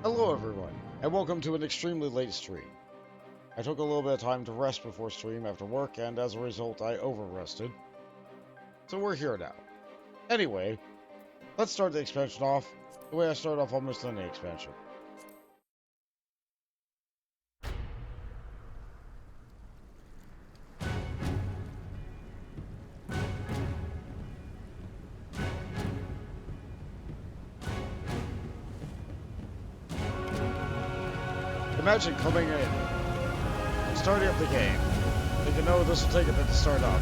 Hello everyone, and welcome to an extremely late stream. I took a little bit of time to rest before stream after work, and as a result I over-rested. So we're here now. Anyway, let's start the expansion off the way I start off almost any expansion. Imagine coming in, starting up the game, thinking, oh, this will take a bit to start up.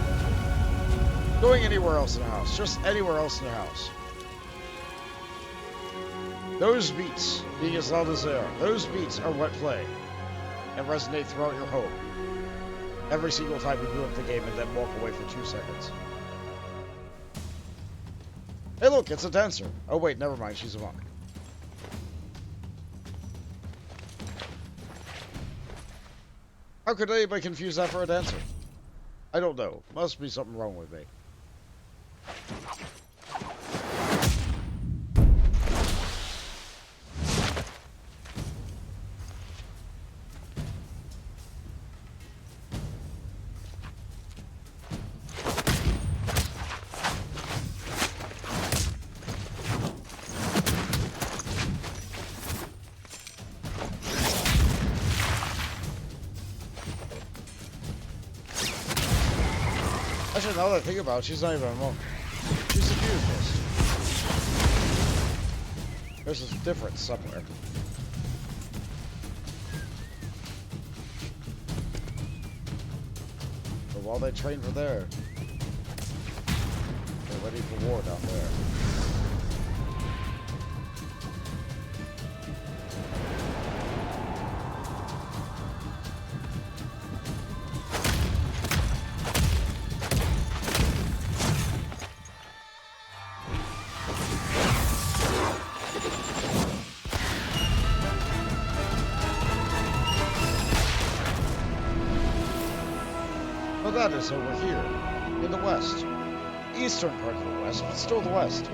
Going anywhere else in the house, just anywhere else in the house. Those beats, being as loud as they are, those beats are what play and resonate throughout your home. Every single time you boot up the game and then walk away for 2 seconds. Hey look, it's a dancer. Oh wait, never mind, she's a monk. How could anybody confuse that for a dancer? I don't know. Must be something wrong with me. Actually, now that I think about it, she's not even a monk. She's a futurist. There's a difference somewhere. But while they train for there, they're ready for war down there. That is over here, in the west. Eastern part of the west, but still the west.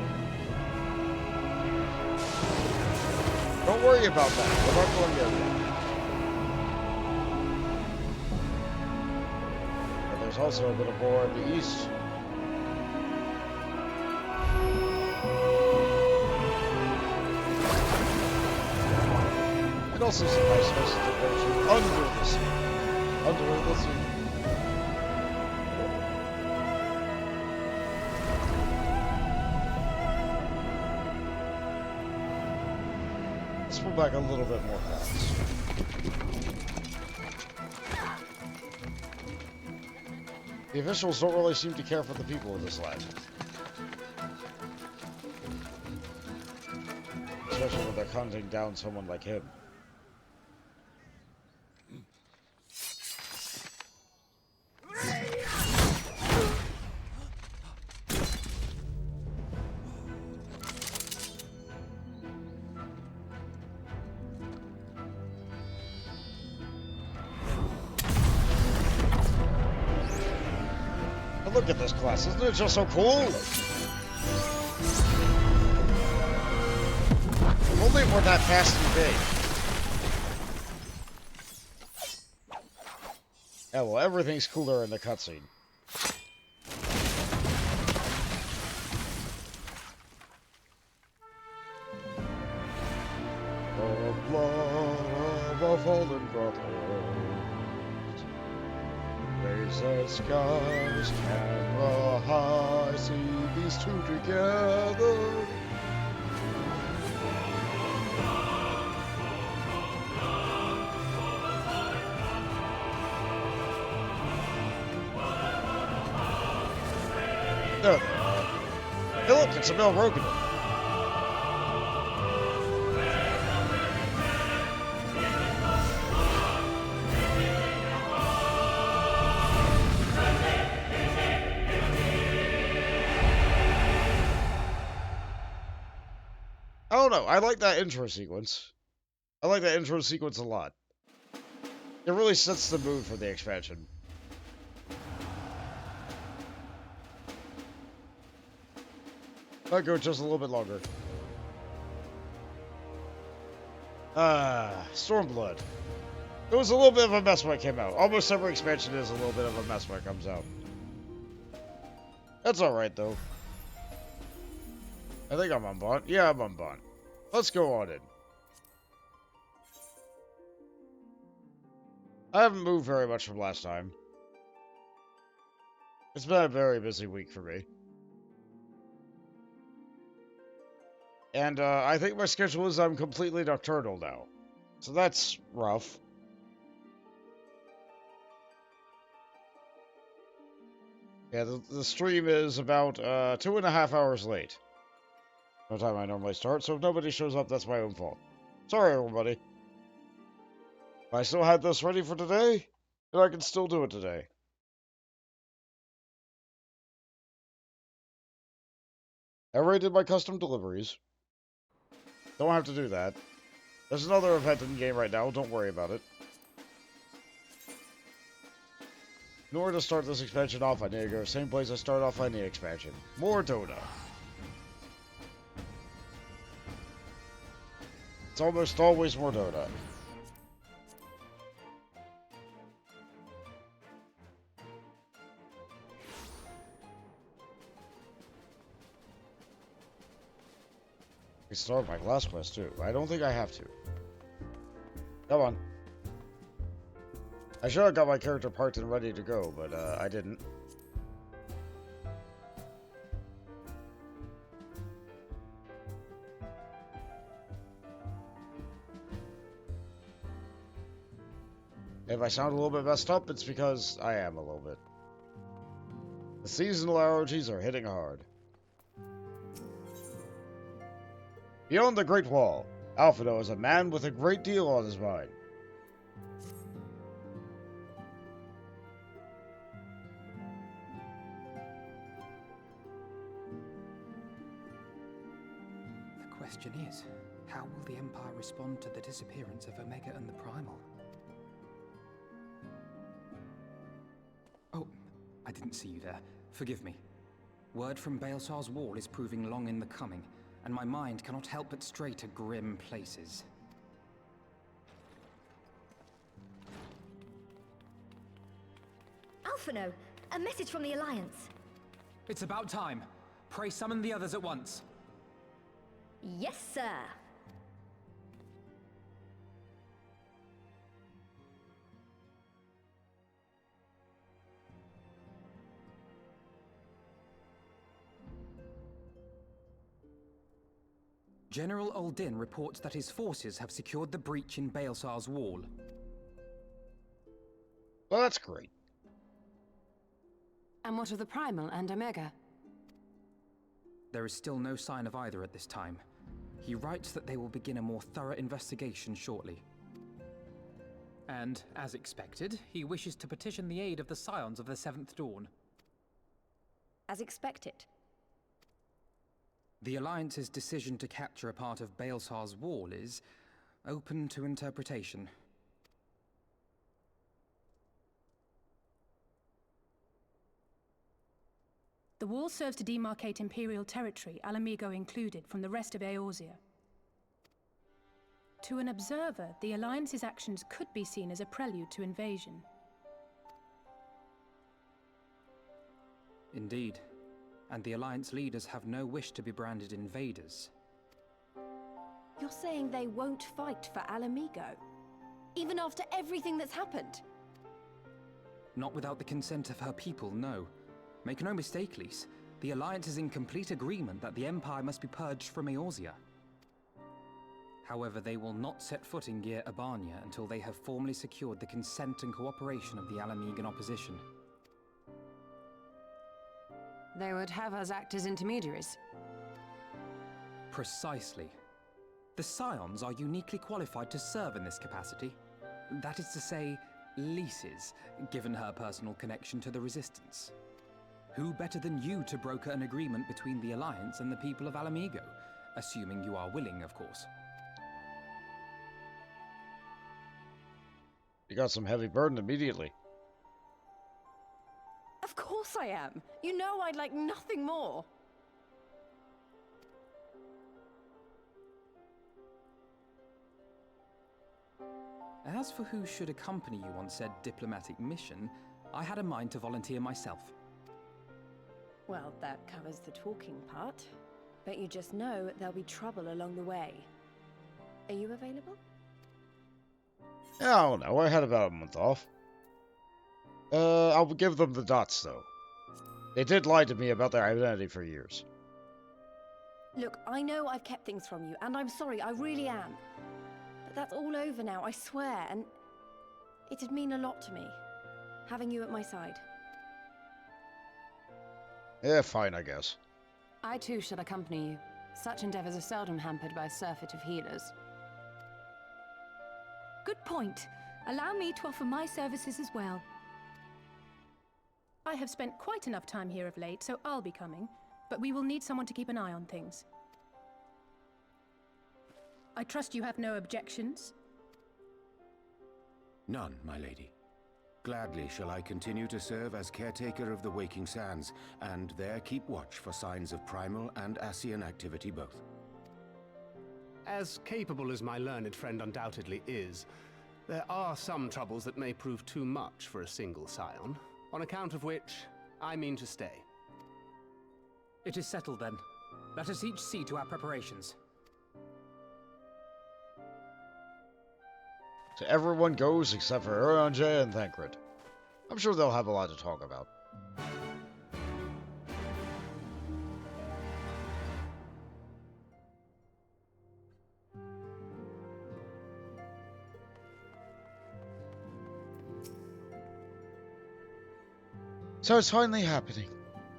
Don't worry about that, we're not going there yet. But there's also a bit of war in the east. And also some nice places to go to under the sea. Under the sea. Let's pull back a little bit more fast. The officials don't really seem to care for the people of this land. Especially when they're hunting down someone like him. Look at this class, isn't it just so cool? If only it weren't that fast and big. Yeah, well, everything's cooler in the cutscene. The blood of a fallen brother. The skies, camera high, see these two together. There they are. Hey look, it's Emil Rogan. I don't know, I like that intro sequence. I like that intro sequence a lot. It really sets the mood for the expansion. Might go just a little bit longer. Stormblood. It was a little bit of a mess when it came out. Almost every expansion is a little bit of a mess when it comes out. That's alright, though. I think I'm on bond. Yeah, I'm on bond. Let's go on in. I haven't moved very much from last time. It's been a very busy week for me. And I think my schedule is I'm completely nocturnal now. So that's rough. Yeah, the stream is about 2.5 hours late. No time I normally start, so if nobody shows up, that's my own fault. Sorry, everybody. If I still had this ready for today, then I can still do it today. I rated my custom deliveries. Don't have to do that. There's another event in the game right now, don't worry about it. In order to start this expansion off, I need to go to the same place I started off any expansion. More Dota. It's almost always more Dota. I can start my last quest too. I don't think I have to. Come on. I should have got my character parked and ready to go, but I didn't. If I sound a little bit messed up, it's because I am a little bit. The seasonal allergies are hitting hard. Beyond the Great Wall, Alphino is a man with a great deal on his mind. The question is, how will the Empire respond to the disappearance of Omega and the Primal? Oh, I didn't see you there. Forgive me. Word from Baelsar's wall is proving long in the coming, and my mind cannot help but stray to grim places. Alphino, a message from the Alliance. It's about time. Pray summon the others at once. Yes, sir. General Odin reports that his forces have secured the breach in Baelsar's wall. Well, that's great. And what of the Primal and Omega? There is still no sign of either at this time. He writes that they will begin a more thorough investigation shortly. And, as expected, he wishes to petition the aid of the Scions of the Seventh Dawn. As expected. The Alliance's decision to capture a part of Baelsar's wall is open to interpretation. The wall serves to demarcate Imperial territory, Alamigo included, from the rest of Eorzea. To an observer, the Alliance's actions could be seen as a prelude to invasion. Indeed. And the Alliance leaders have no wish to be branded invaders. You're saying they won't fight for Alamigo? Even after everything that's happened? Not without the consent of her people, no. Make no mistake, Lise. The Alliance is in complete agreement that the Empire must be purged from Eorzea. However, they will not set foot in Gyr Abania until they have formally secured the consent and cooperation of the Alamigan opposition. They would have us act as intermediaries. Precisely. The Scions are uniquely qualified to serve in this capacity. That is to say, Lise's, given her personal connection to the Resistance. Who better than you to broker an agreement between the Alliance and the people of Alamigo? Assuming you are willing, of course. You got some heavy burden immediately. Of course I am. You know I'd like nothing more. As for who should accompany you on said diplomatic mission, I had a mind to volunteer myself. Well, that covers the talking part. But you just know there'll be trouble along the way. Are you available? Yeah, I don't know. I had about a month off. I'll give them the dots, though. They did lie to me about their identity for years. Look, I know I've kept things from you, and I'm sorry, I really am. But that's all over now, I swear, and it'd mean a lot to me, having you at my side. Yeah, fine, I guess. I too shall accompany you. Such endeavors are seldom hampered by a surfeit of healers. Good point. Allow me to offer my services as well. I have spent quite enough time here of late, so I'll be coming. But we will need someone to keep an eye on things. I trust you have no objections? None, my lady. Gladly shall I continue to serve as caretaker of the Waking Sands, and there keep watch for signs of primal and Ascian activity both. As capable as my learned friend undoubtedly is, there are some troubles that may prove too much for a single scion, on account of which I mean to stay. It is settled then. Let us each see to our preparations. So everyone goes except for Urianger and Thancred. I'm sure they'll have a lot to talk about. So it's finally happening.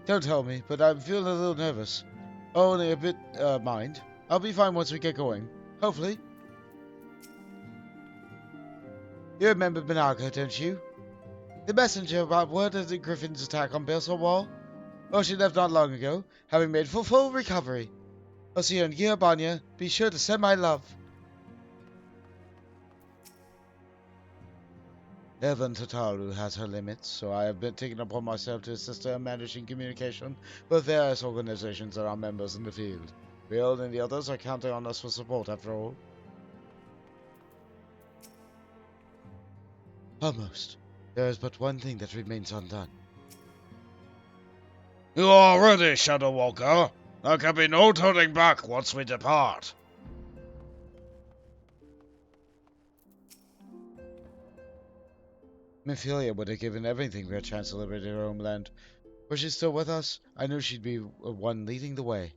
Don't tell me, but I'm feeling a little nervous. Only a bit, mind. I'll be fine once we get going. Hopefully. You remember Minaga, don't you? The messenger about word of the Griffin's attack on Balesall Wall? Well, she left not long ago, having made full recovery. I'll see you in Girabanya. Be sure to send my love. Evan Tataru has her limits, so I have been taking upon myself to assist her in managing communication with various organizations that are members in the field. Bill and the others are counting on us for support, after all. Almost. There is but one thing that remains undone. You are ready, Shadow Walker. There can be no turning back once we depart. Mephilia would have given everything for a chance to liberate her homeland. Were she still with us, I knew she'd be one leading the way.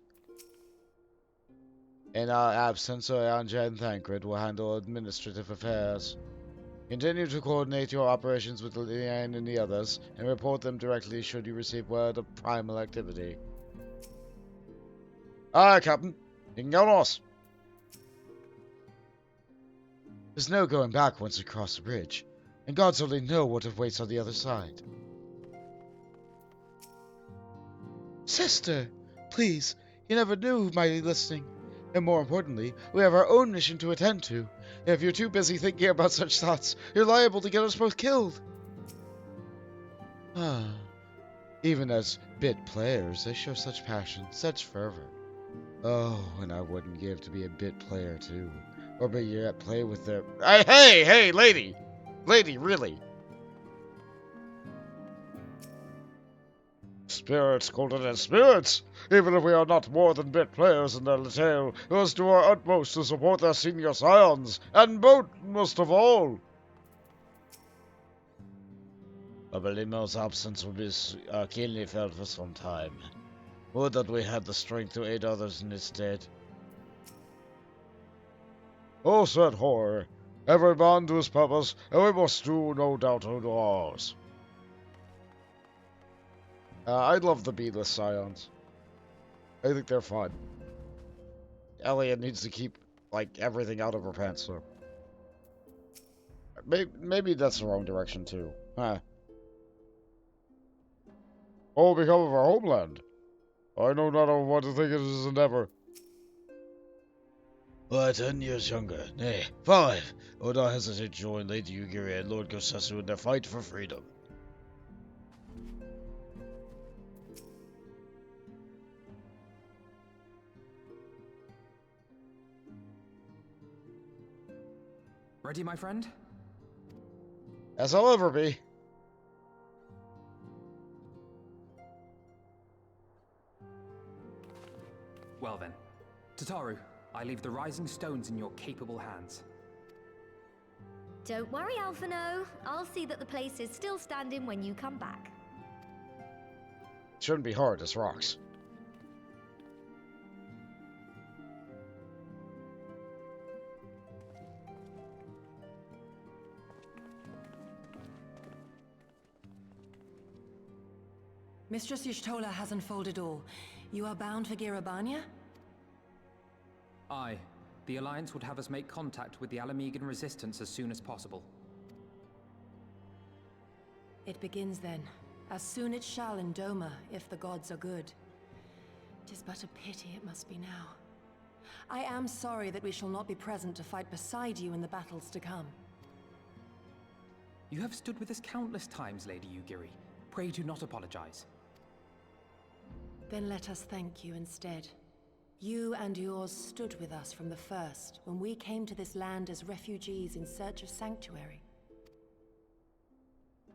In our absence, Anja and Thancred will handle administrative affairs. Continue to coordinate your operations with Leanne and the others, and report them directly should you receive word of primal activity. Aye, Captain. You can count on us. There's no going back once we cross the bridge, and gods only know what awaits on the other side. Sister, please, you never knew who might be listening. And more importantly, we have our own mission to attend to. If you're too busy thinking about such thoughts, you're liable to get us both killed. Even as bit players, they show such passion, such fervor. Oh, and I wouldn't give to be a bit player too. Or be at play with their... Hey, lady! Lady, really? Spirits, golden and spirits! Even if we are not more than bit players in their tale, we must do our utmost to support their senior scions, and Boat most of all. Abelimo's absence will be keenly felt for some time. Would that we had the strength to aid others in his stead. Oh, said horror, every man to his purpose, and we must do no doubt to ours. I love the beadless scions. I think they're fun. Elliot needs to keep, like, everything out of her pants, so... Maybe that's the wrong direction, too. Huh. What will become of our homeland? I know not of what to think of this endeavor. Why, 10 years younger, nay, 5, I would not hesitate to join Lady Yugiri and Lord Gosesu in their fight for freedom. Ready, my friend? As I'll ever be. Well then. Tataru, I leave the rising stones in your capable hands. Don't worry, Alphino. I'll see that the place is still standing when you come back. Shouldn't be hard, it's rocks. Mistress Y'shtola has unfolded all. You are bound for Girabania? Aye. The Alliance would have us make contact with the Alamegan resistance as soon as possible. It begins then. As soon it shall in Doma, if the gods are good. 'Tis but a pity it must be now. I am sorry that we shall not be present to fight beside you in the battles to come. You have stood with us countless times, Lady Yugiri. Pray do not apologize. Then let us thank you instead. You and yours stood with us from the first, when we came to this land as refugees in search of sanctuary.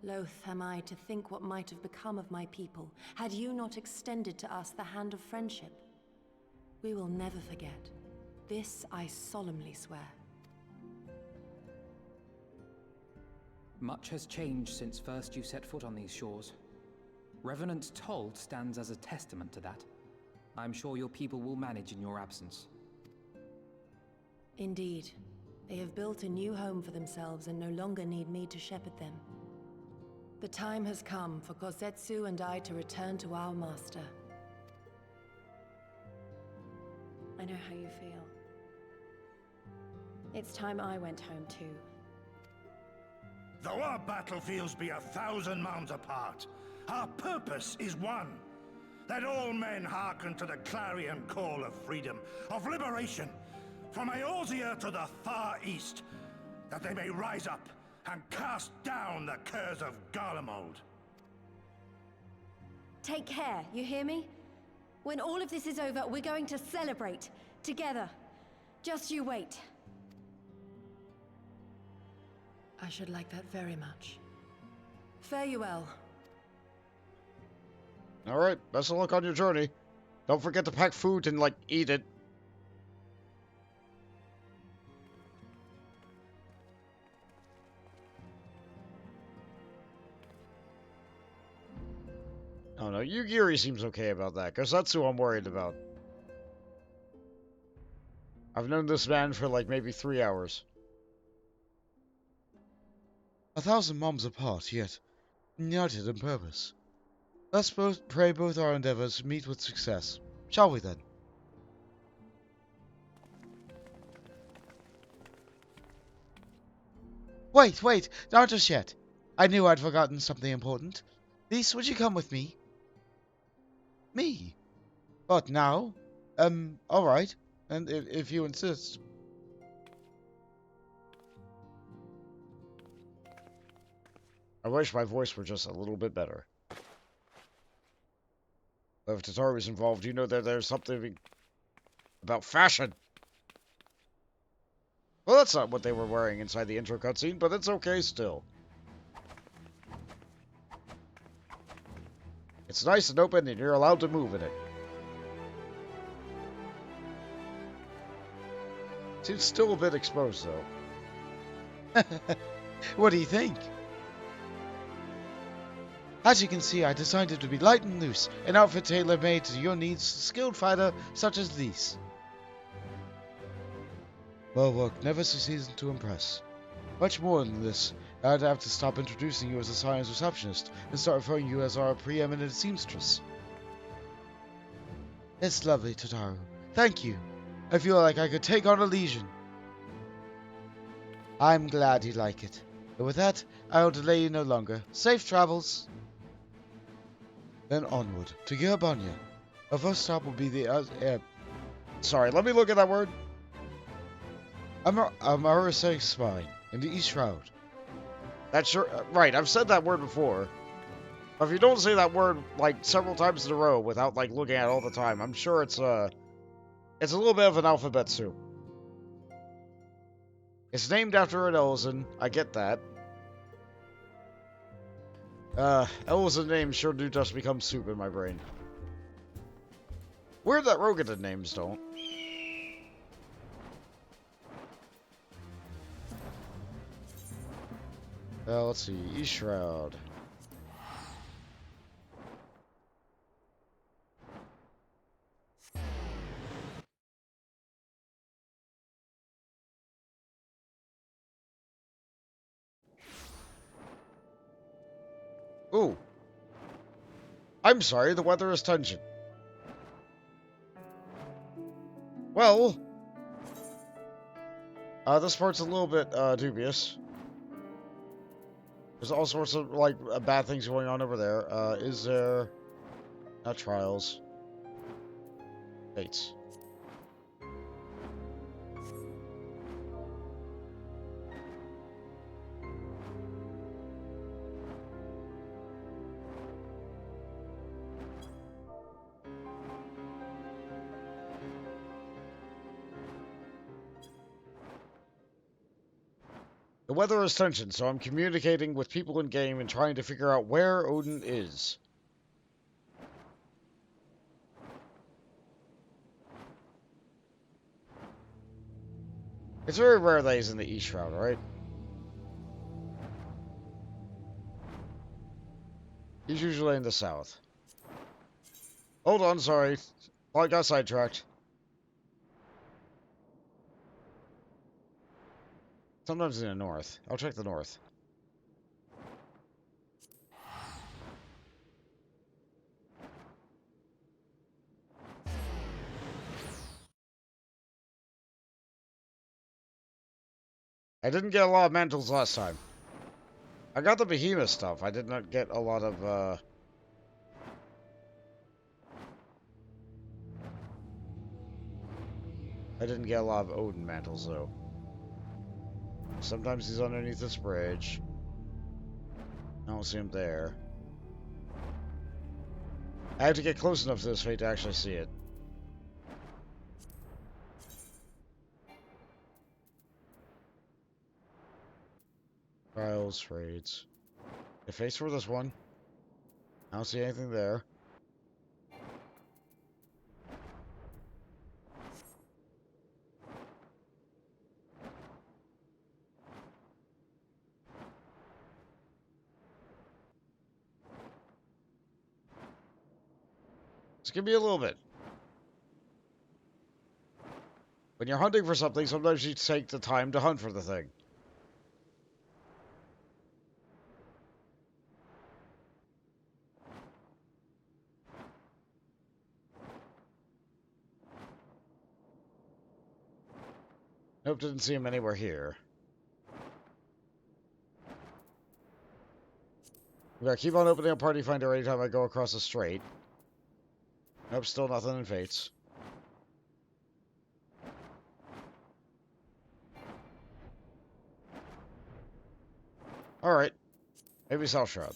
Loath am I to think what might have become of my people, had you not extended to us the hand of friendship. We will never forget. This I solemnly swear. Much has changed since first you set foot on these shores. Revenant's Toll stands as a testament to that. I'm sure your people will manage in your absence. Indeed. They have built a new home for themselves and no longer need me to shepherd them. The time has come for Kozetsu and I to return to our master. I know how you feel. It's time I went home too. Though our battlefields be 1,000 mounds apart, our purpose is one. That all men hearken to the clarion call of freedom, of liberation, from Eorzea to the far east, that they may rise up and cast down the curse of Garlemald. Take care, you hear me? When all of this is over, we're going to celebrate. Together. Just you wait. I should like that very much. Fare you well. Alright, best of luck on your journey. Don't forget to pack food and, like, eat it. Oh no, Yugiri seems okay about that, because that's who I'm worried about. I've known this man for, like, maybe 3 hours. 1,000 moms apart, yet united in purpose. Let's pray both our endeavors meet with success. Shall we then? Wait, not just yet. I knew I'd forgotten something important. Lise, would you come with me? Me? What, now? Alright. And if you insist. I wish my voice were just a little bit better. If Tataru's involved, you know that there's something about fashion. Well, that's not what they were wearing inside the intro cutscene, but it's okay still. It's nice and open, and you're allowed to move in it. Seems still a bit exposed, though. What do you think? As you can see, I designed it to be light and loose, an outfit tailor-made to your needs, skilled fighter such as these. Well, work never succeeds to impress. Much more than this, I'd have to stop introducing you as a science receptionist and start referring you as our preeminent seamstress. It's lovely, Tataru. Thank you. I feel like I could take on a legion. I'm glad you like it. But with that, I'll delay you no longer. Safe travels. Then onward to Girabania. Our first stop will be the sorry, let me look at that word. Amarasek Spine in the East Shroud. That's sure right. I've said that word before. But if you don't say that word like several times in a row without like looking at it all the time, I'm sure it's a little bit of an alphabet soup. It's named after an Elzen. I get that. Elzen names sure do just become soup in my brain. Weird that Rogan names don't. Let's see. East Shroud. Ooh. I'm sorry, the weather is tension. Well, this part's a little bit, dubious. There's all sorts of, like, bad things going on over there. Is there... Not trials. Fates. The weather is tension, so I'm communicating with people in game and trying to figure out where Odin is. It's very rare that he's in the East Shroud, right? He's usually in the South. Hold on, sorry. I got sidetracked. Sometimes in the North. I'll check the North. I didn't get a lot of mantles last time. I got the behemoth stuff. I did not get a lot of, I didn't get a lot of Odin mantles, though. Sometimes he's underneath this bridge. I don't see him there. I have to get close enough to this fate to actually see it. Trials, raids. The face for this one. I don't see anything there. Just give me a little bit. When you're hunting for something, sometimes you take the time to hunt for the thing. Nope, didn't see him anywhere here. We gotta keep on opening a party finder anytime I go across the strait. Nope, still nothing in Fates. Alright. Maybe South Shroud.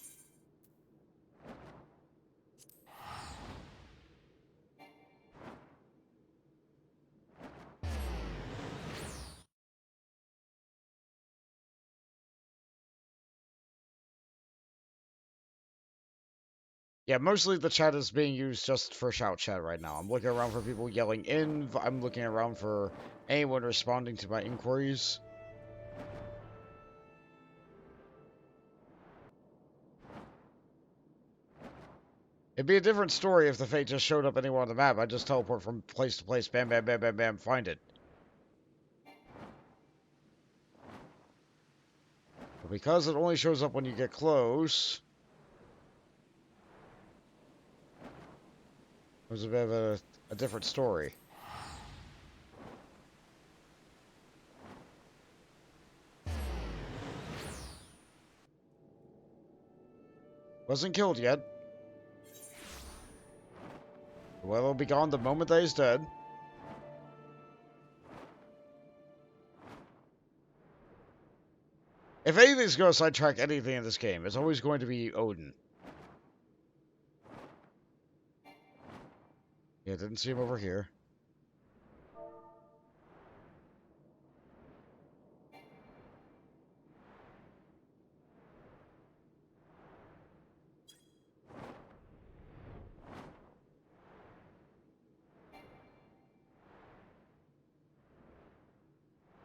Yeah, mostly the chat is being used just for shout chat right now. I'm looking around for people yelling in. I'm looking around for anyone responding to my inquiries. It'd be a different story if the fate just showed up anywhere on the map. I'd just teleport from place to place, bam, bam, bam, bam, bam, find it. But because it only shows up when you get close... It was a bit of a different story. Wasn't killed yet. Well, he'll be gone the moment that he's dead. If anything's going to sidetrack anything in this game, it's always going to be Odin. Yeah, didn't see him over here.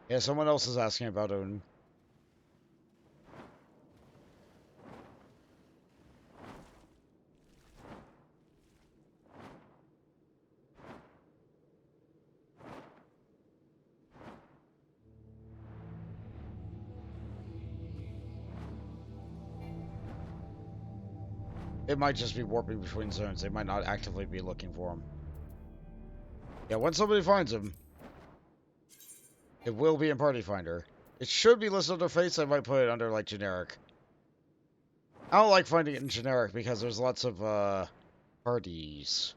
Yeah, someone else is asking about Odin. It might just be warping between zones. They might not actively be looking for him. Yeah, when somebody finds him, it will be in Party Finder. It should be listed under Fates. I might put it under, like, generic. I don't like finding it in generic because there's lots of, parties.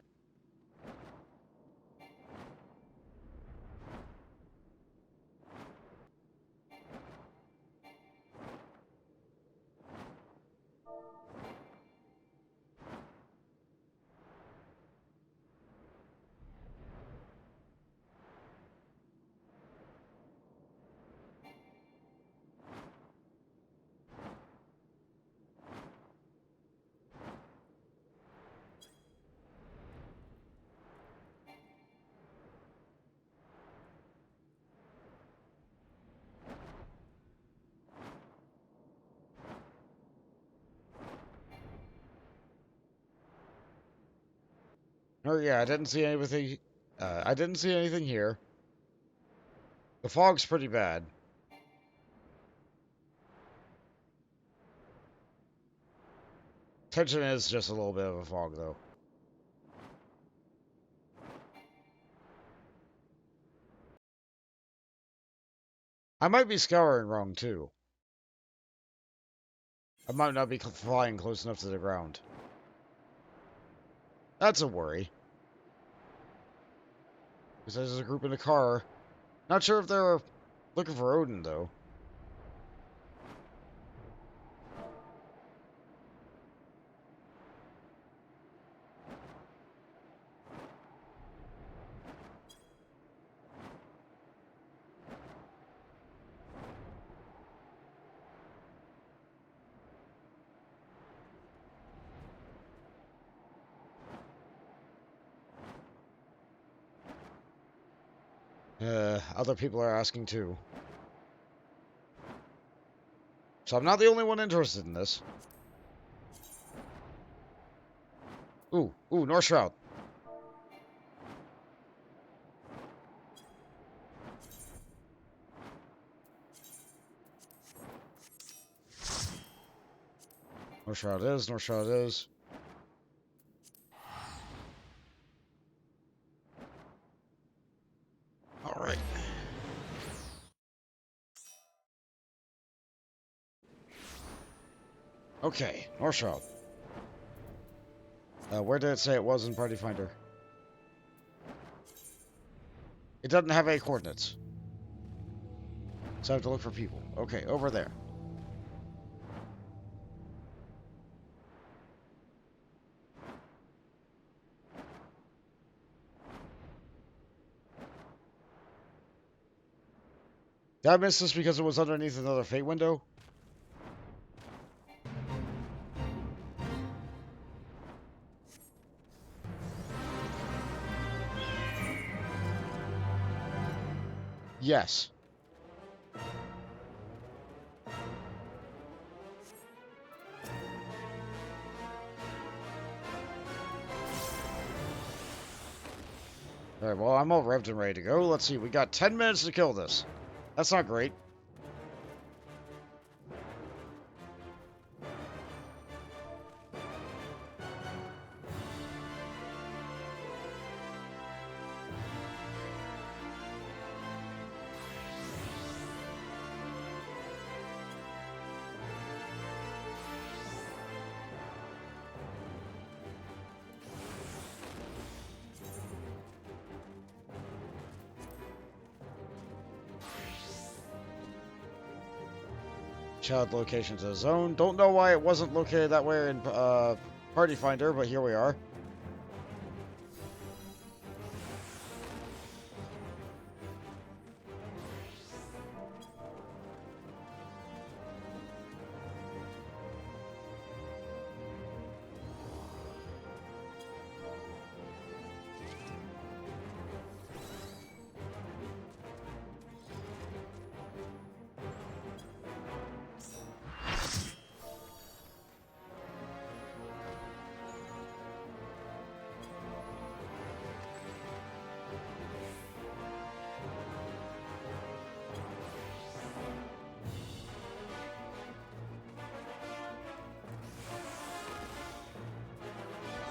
Oh yeah, I didn't see anything. I didn't see anything here. The fog's pretty bad. Tension is just a little bit of a fog, though. I might be scouring wrong, too. I might not be flying close enough to the ground. That's a worry. Because there's a group in a car. Not sure if they're looking for Odin, though. Other people are asking too. So I'm not the only one interested in this. Ooh, North Shroud. North Shroud is, North Shroud is. Alright. Okay, North Shroud. Where did it say it was in Party Finder? It doesn't have any coordinates. So I have to look for people. Okay, over there. Did I miss this because it was underneath another Fate window? Yes. Alright, well, I'm all revved and ready to go. Let's see, we got 10 minutes to kill this. That's not great. Child location to the zone. Don't know why it wasn't located that way in Party Finder, but here we are.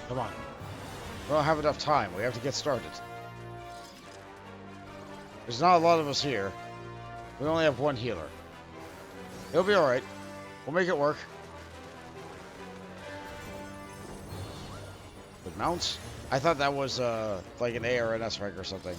Come on. We don't have enough time. We have to get started. There's not a lot of us here. We only have one healer. It'll be alright. We'll make it work. With mounts? I thought that was like an A or an S rank or something.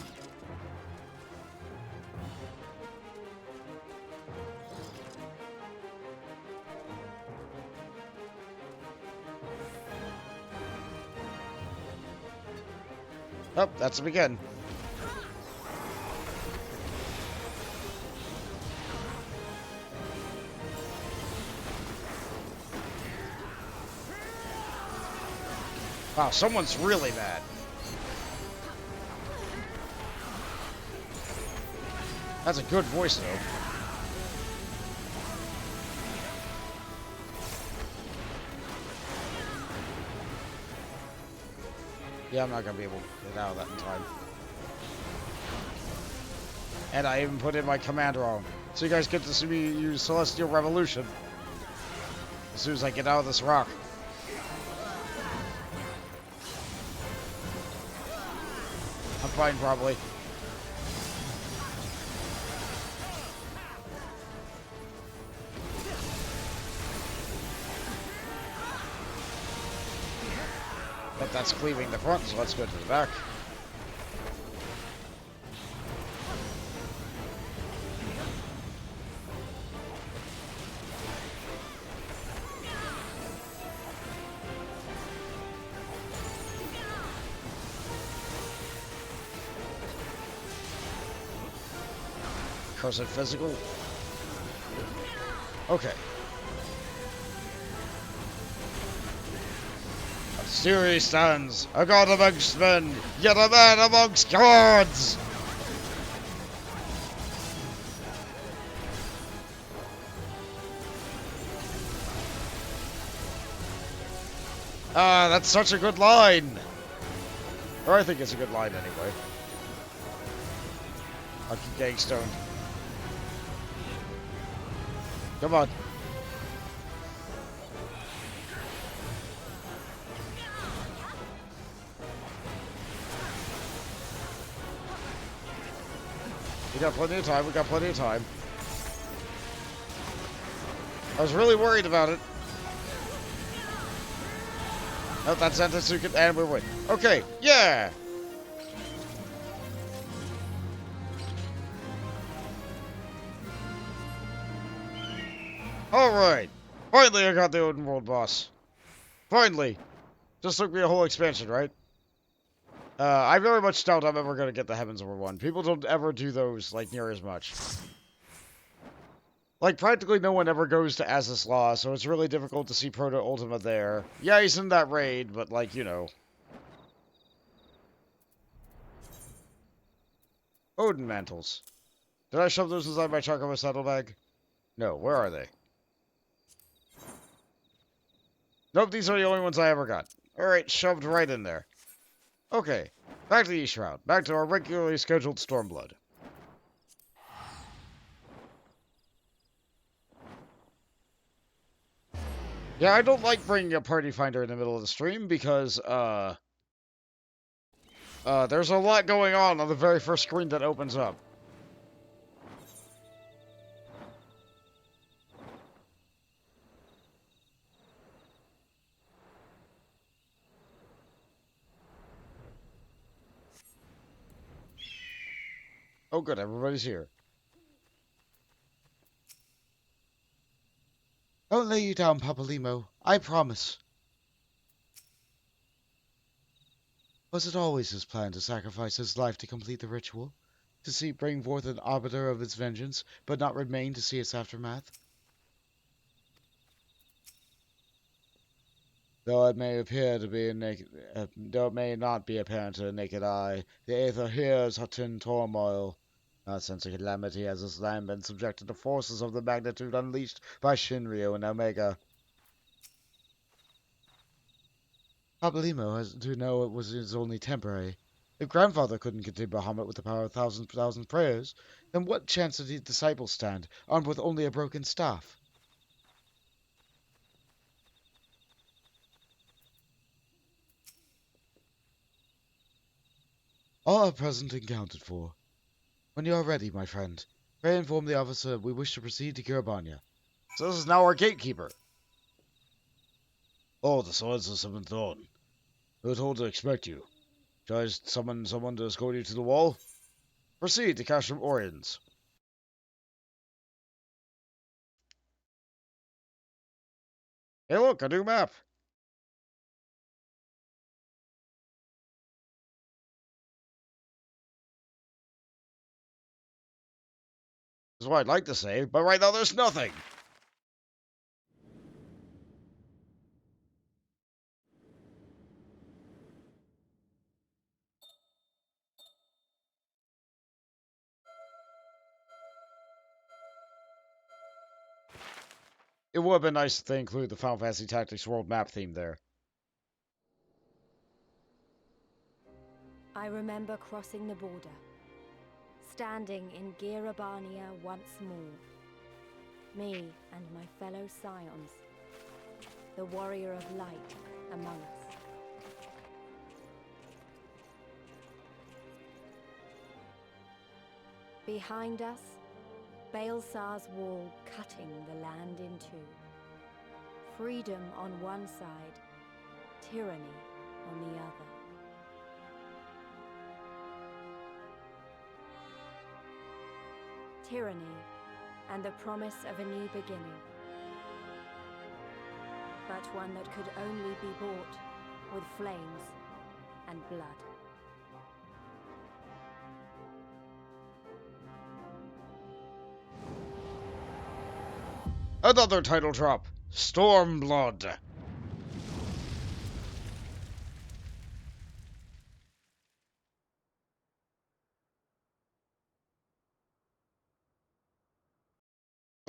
Oh, that's him again. Wow, someone's really mad. That's a good voice, though. Yeah, I'm not gonna be able to get out of that in time. And I even put in my command wrong. So you guys get to see me use Celestial Revolution as soon as I get out of this rock. I'm fine, probably. But that's cleaving the front, so let's go to the back. Cursed physical. Okay. Siri stands, a god amongst men, yet a man amongst gods! Ah, that's such a good line! Or I think it's a good line anyway. I'll keep getting stoned. Come on. We got plenty of time, we got plenty of time. I was really worried about it. Oh, that's Antatsuka, and we win. Okay, yeah! Alright. Finally I got the Odin World boss. Finally. Just took me a whole expansion, right? I very much doubt I'm ever going to get the Heavens Over one. People don't ever do those, like, near as much. Like, practically no one ever goes to Azys Law, so it's really difficult to see Proto-Ultima there. Yeah, he's in that raid, but, like, you know. Odin Mantles. Did I shove those inside my Chocobo saddlebag? No, where are they? Nope, these are the only ones I ever got. Alright, shoved right in there. Okay, back to the East Shroud. Back to our regularly scheduled Stormblood. Yeah, I don't like bringing a party finder in the middle of the stream because, there's a lot going on the very first screen that opens up. Oh good, everybody's here. Don't lay you down, Papalimo. I promise. Was it always his plan to sacrifice his life to complete the ritual? To bring forth an arbiter of its vengeance, but not remain to see its aftermath? Though it may appear to be though it may not be apparent to the naked eye, the aether here is hot in turmoil. Not since a calamity has this land been subjected to forces of the magnitude unleashed by Shinryu and Omega. Papalymo has to know it was only temporary. If Grandfather couldn't contain Bahamut with the power of thousand prayers, then what chance did his disciples stand, armed with only a broken staff? All are present and counted for. When you are ready, my friend, pray inform the officer we wish to proceed to Kiribania. So this is now our gatekeeper. Oh, the silences have been thrown. We were told to expect you. Shall I summon someone to escort you to the wall? Proceed to Castrum Oriens. Hey look, a new map! That's what I'd like to say, but right now there's nothing! It would have been nice if they include the Final Fantasy Tactics World map theme there. I remember crossing the border, standing in Girabania once more. Me and my fellow scions, the warrior of light among us. Behind us, Baelsar's wall cutting the land in two. Freedom on one side, tyranny on the other. Tyranny and the promise of a new beginning. But one that could only be bought with flames and blood. Another title drop! Stormblood!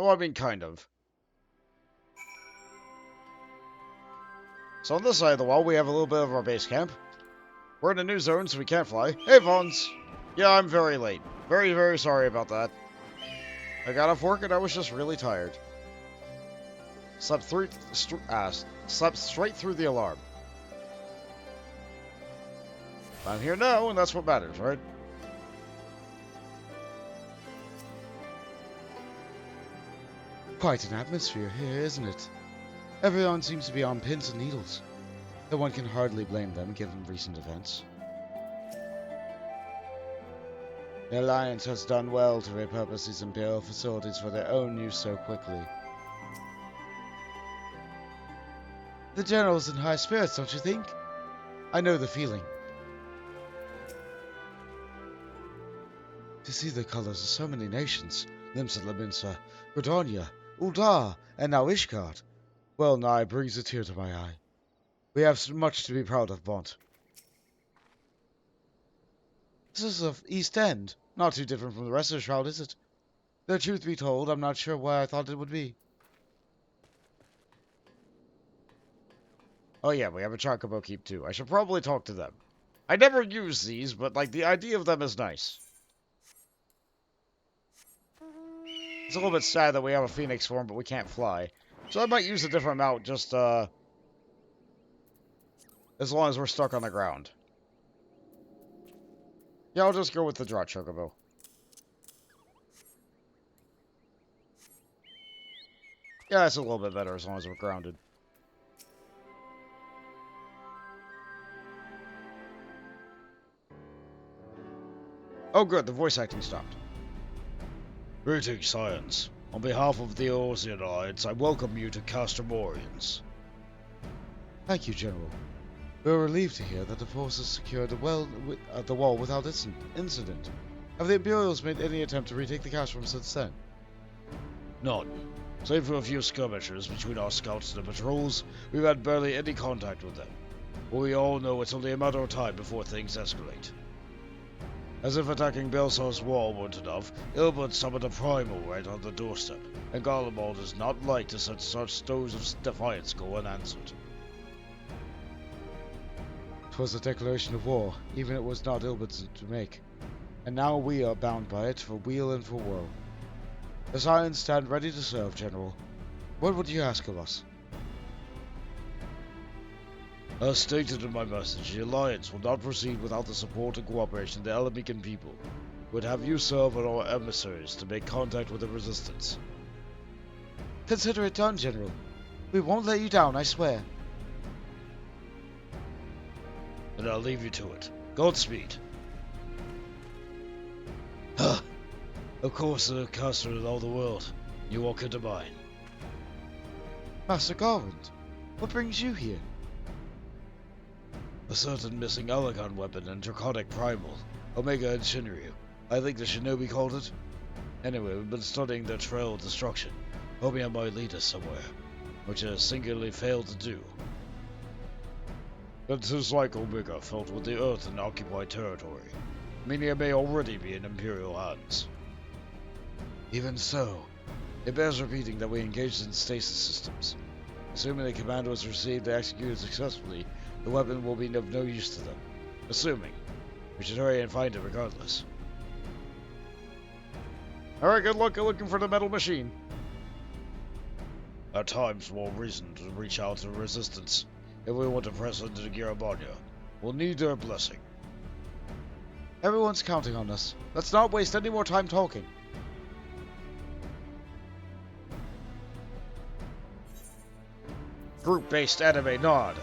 Oh, I mean, kind of. So on this side of the wall, we have a little bit of our base camp. We're in a new zone, so we can't fly. Hey, Vons! Yeah, I'm very late. Very, very sorry about that. I got off work and I was just really tired. Slept straight through the alarm. I'm here now, and that's what matters, right? Quite an atmosphere here, isn't it? Everyone seems to be on pins and needles. Though one can hardly blame them, given recent events. The Alliance has done well to repurpose these Imperial facilities for their own use so quickly. The General's in high spirits, don't you think? I know the feeling. To see the colors of so many nations, Limsa Laminsa, Gridania, Uldar, and now Ishgard, well nigh brings a tear to my eye. We have so much to be proud of, Bont. This is the East End. Not too different from the rest of the Shroud, is it? The truth be told, I'm not sure why I thought it would be. Oh yeah, we have a Chocobo Keep too. I should probably talk to them. I never use these, but like the idea of them is nice. It's a little bit sad that we have a Phoenix form, but we can't fly. So I might use a different mount, just as long as we're stuck on the ground. Yeah, I'll just go with the Draught Chocobo. Yeah, that's a little bit better as long as we're grounded. Oh good, the voice acting stopped. Greetings, Science. On behalf of the Eorzean Alliance, I welcome you to Castrum Oriens. Thank you, General. We are relieved to hear that the forces secured the wall without incident. Have the Imperials made any attempt to retake the Castrum since then? None. Save for a few skirmishes between our scouts and the patrols, we've had barely any contact with them. But we all know it's only a matter of time before things escalate. As if attacking Baelsar's wall weren't enough, Ilbert summoned a primal right on the doorstep, and Garlemald does not like to let such stows of defiance go unanswered. 'Twas a declaration of war, even it was not Ilbert's to make, and now we are bound by it for weal and for woe. The Scions stand ready to serve, General. What would you ask of us? As stated in my message, the Alliance will not proceed without the support and cooperation of the Alamican people. Would have you serve as our emissaries to make contact with the Resistance. Consider it done, General. We won't let you down, I swear. Then I'll leave you to it. Godspeed. Huh. Of course, the caster in all the world. You walk into mine. Master Garland, what brings you here? A certain missing Alagon weapon and Draconic Primal, Omega and Shinryu. I think the Shinobi called it. Anyway, we've been studying their trail of destruction, hoping it might lead us somewhere, which it has singularly failed to do. It is like Omega felt with the Earth in occupied territory, meaning it may already be in Imperial hands. Even so, it bears repeating that we engaged in stasis systems. Assuming the command was received and executed successfully, the weapon will be of no use to them. Assuming. We should hurry and find it regardless. Alright, good luck looking for the metal machine. At times, more reason to reach out to the Resistance. If we want to press into the Girabanya, we'll need their blessing. Everyone's counting on us. Let's not waste any more time talking. Group-based anime nod.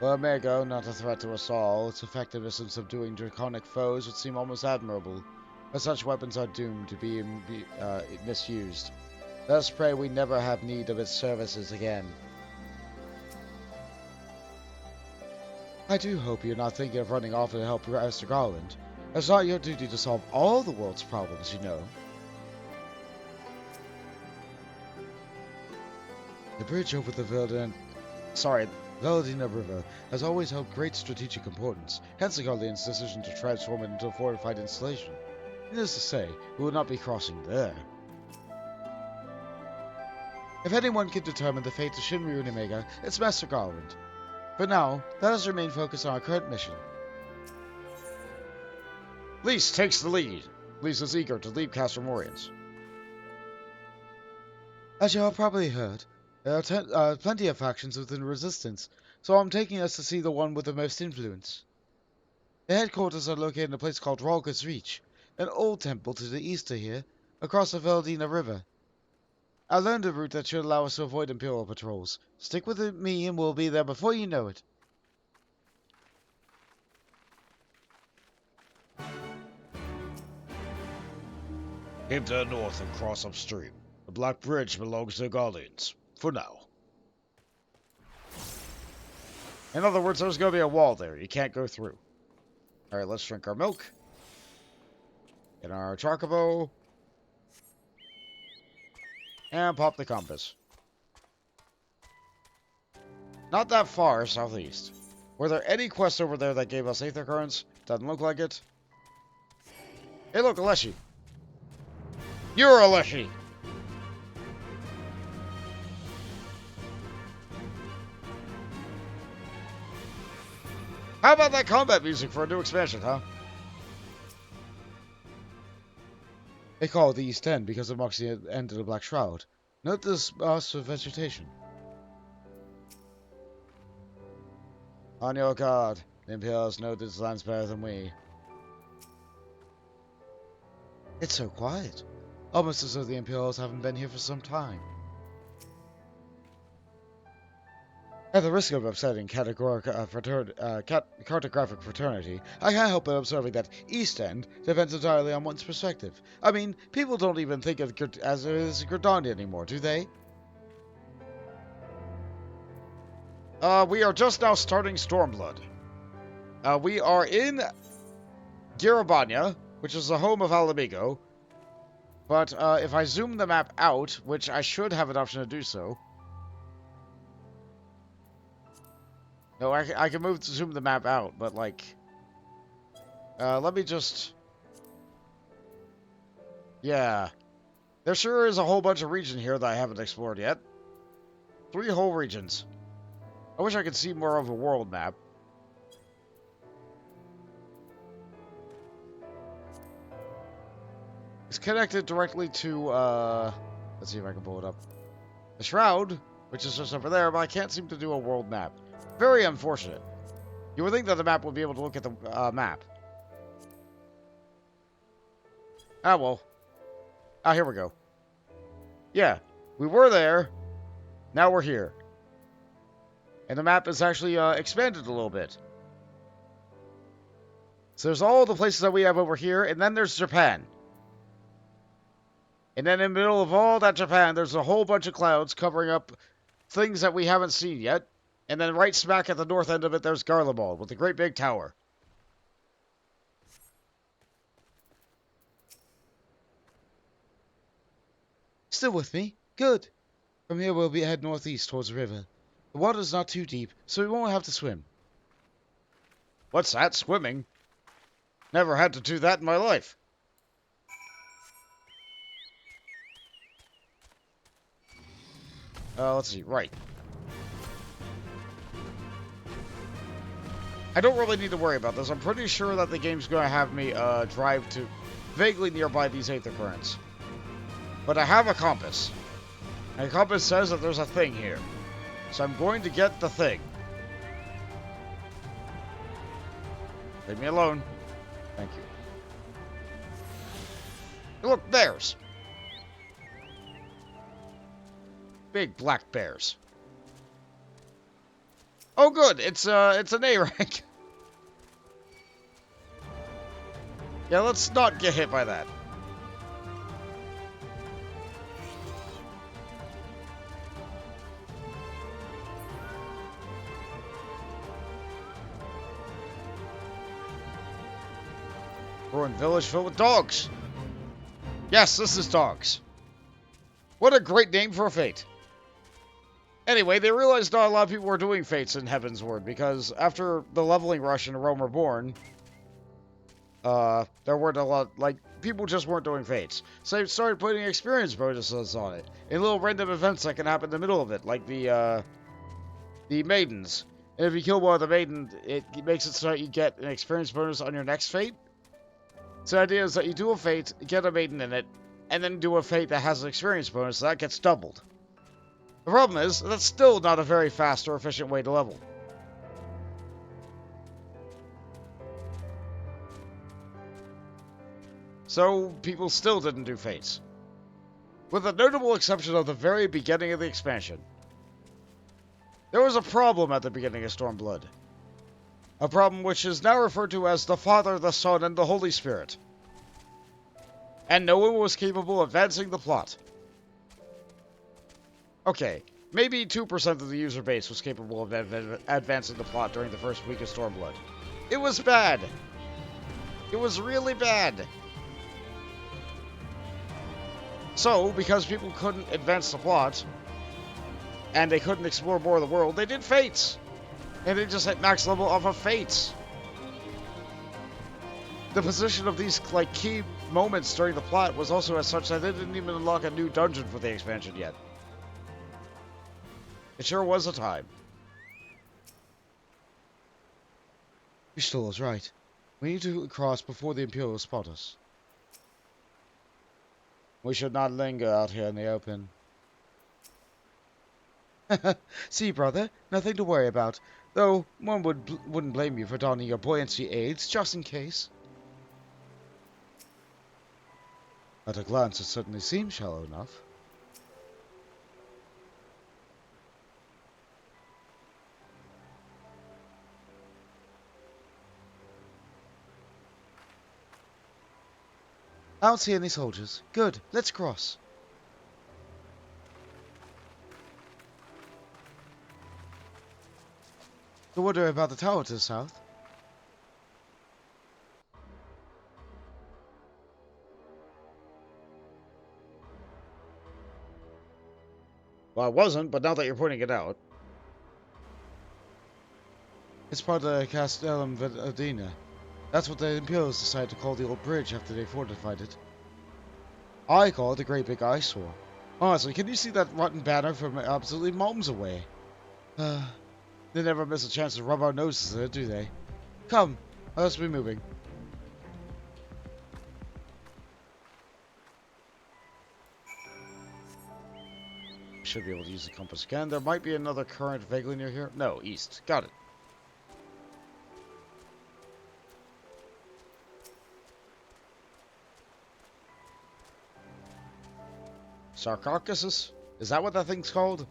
Well, Omega, not a threat to us all. Its effectiveness in subduing draconic foes would seem almost admirable, but such weapons are doomed to be misused. Let us pray we never have need of its services again. I do hope you're not thinking of running off to help Master Garland. It's not your duty to solve all the world's problems, you know. The bridge over the Veldina River has always held great strategic importance, hence the Guardian's decision to transform it into a fortified installation. Needless to say, we will not be crossing there. If anyone can determine the fate of Shinryu and Omega, it's Master Garland. For now, let us remain focused on our current mission. Lise takes the lead. Lise is eager to leave Castor Morians. As you have probably heard, there are plenty of factions within Resistance, so I'm taking us to see the one with the most influence. The headquarters are located in a place called Ralga's Reach, an old temple to the east of here, across the Veldina River. I learned a route that should allow us to avoid Imperial patrols. Stick with me and we'll be there before you know it. Keep to the north and cross upstream. The Black Bridge belongs to the Guardians. For now. In other words, there's going to be a wall there. You can't go through. Alright, let's drink our milk. Get our Chocobo. And pop the compass. Not that far southeast. Were there any quests over there that gave us Aether Currents? Doesn't look like it. Hey look, Aleshi. You're Aleshi! How about that combat music for a new expansion, huh? They call it the East End because it marks the end of the Black Shroud. Note this mass of vegetation. On your guard. The Imperials know this land's better than we. It's so quiet. Almost as though the Imperials haven't been here for some time. At the risk of upsetting cartographic fraternity, I can't help but observing that East End depends entirely on one's perspective. I mean, people don't even think of it as Gridania anymore, do they? We are just now starting Stormblood. We are in Girabanya, which is the home of Alamigo. But if I zoom the map out, which I should have an option to do so. No, I can move to zoom the map out, but like... let me just... Yeah. There sure is a whole bunch of region here that I haven't explored yet. 3 whole regions. I wish I could see more of a world map. It's connected directly to, let's see if I can pull it up. The Shroud, which is just over there, but I can't seem to do a world map. Very unfortunate. You would think that the map would be able to look at the map. Ah, well. Ah, here we go. Yeah, we were there. Now we're here. And the map is actually expanded a little bit. So there's all the places that we have over here, and then there's Japan. And then in the middle of all that Japan, there's a whole bunch of clouds covering up things that we haven't seen yet. And then right smack at the north end of it, there's Garlemald with the great big tower. Still with me? Good. From here we'll head northeast towards the river. The water's not too deep, so we won't have to swim. What's that? Swimming? Never had to do that in my life. Let's see. Right. I don't really need to worry about this. I'm pretty sure that the game's going to have me drive to vaguely nearby these aether currents. But I have a compass. And the compass says that there's a thing here. So I'm going to get the thing. Leave me alone. Thank you. Look, bears. Big black bears. Oh, good. It's an A rank. Yeah, let's not get hit by that. Ruined village filled with dogs. Yes, this is dogs. What a great name for a fate. Anyway, they realized not a lot of people were doing fates in Heaven's Word, because after the leveling rush in Realm Reborn, there weren't a lot, like, people just weren't doing fates. So they started putting experience bonuses on it, and little random events that can happen in the middle of it, like the maidens. And if you kill one of the maidens, it makes it so that you get an experience bonus on your next fate. So the idea is that you do a fate, get a maiden in it, and then do a fate that has an experience bonus, so that gets doubled. The problem is, that's still not a very fast or efficient way to level. So, people still didn't do fates. With the notable exception of the very beginning of the expansion. There was a problem at the beginning of Stormblood. A problem which is now referred to as the Father, the Son, and the Holy Spirit. And no one was capable of advancing the plot. Okay, maybe 2% of the user base was capable of advancing the plot during the first week of Stormblood. It was bad. It was really bad. So, because people couldn't advance the plot, and they couldn't explore more of the world, they did fates. And they just hit max level off of fates. The position of these, like, key moments during the plot was also as such that they didn't even unlock a new dungeon for the expansion yet. It sure was a time. Crystal was right. We need to cross before the Imperials spot us. We should not linger out here in the open. See, brother, nothing to worry about. Though, one wouldn't blame you for donning your buoyancy aids, just in case. At a glance, it certainly seems shallow enough. I don't see any soldiers. Good, let's cross. I wonder about the tower to the south. Well, I wasn't, but now that you're pointing it out. It's part of the Castellum Vedina. That's what the Imperials decided to call the old bridge after they fortified it. I call it the Great Big Eyesore. Honestly, can you see that rotten banner from absolutely mom's away? They never miss a chance to rub our noses in it, do they? Come, let's be moving. should be able to use the compass again. There might be another current vaguely near here. No, east. Got it. Sarcophagus? Is that what that thing's called?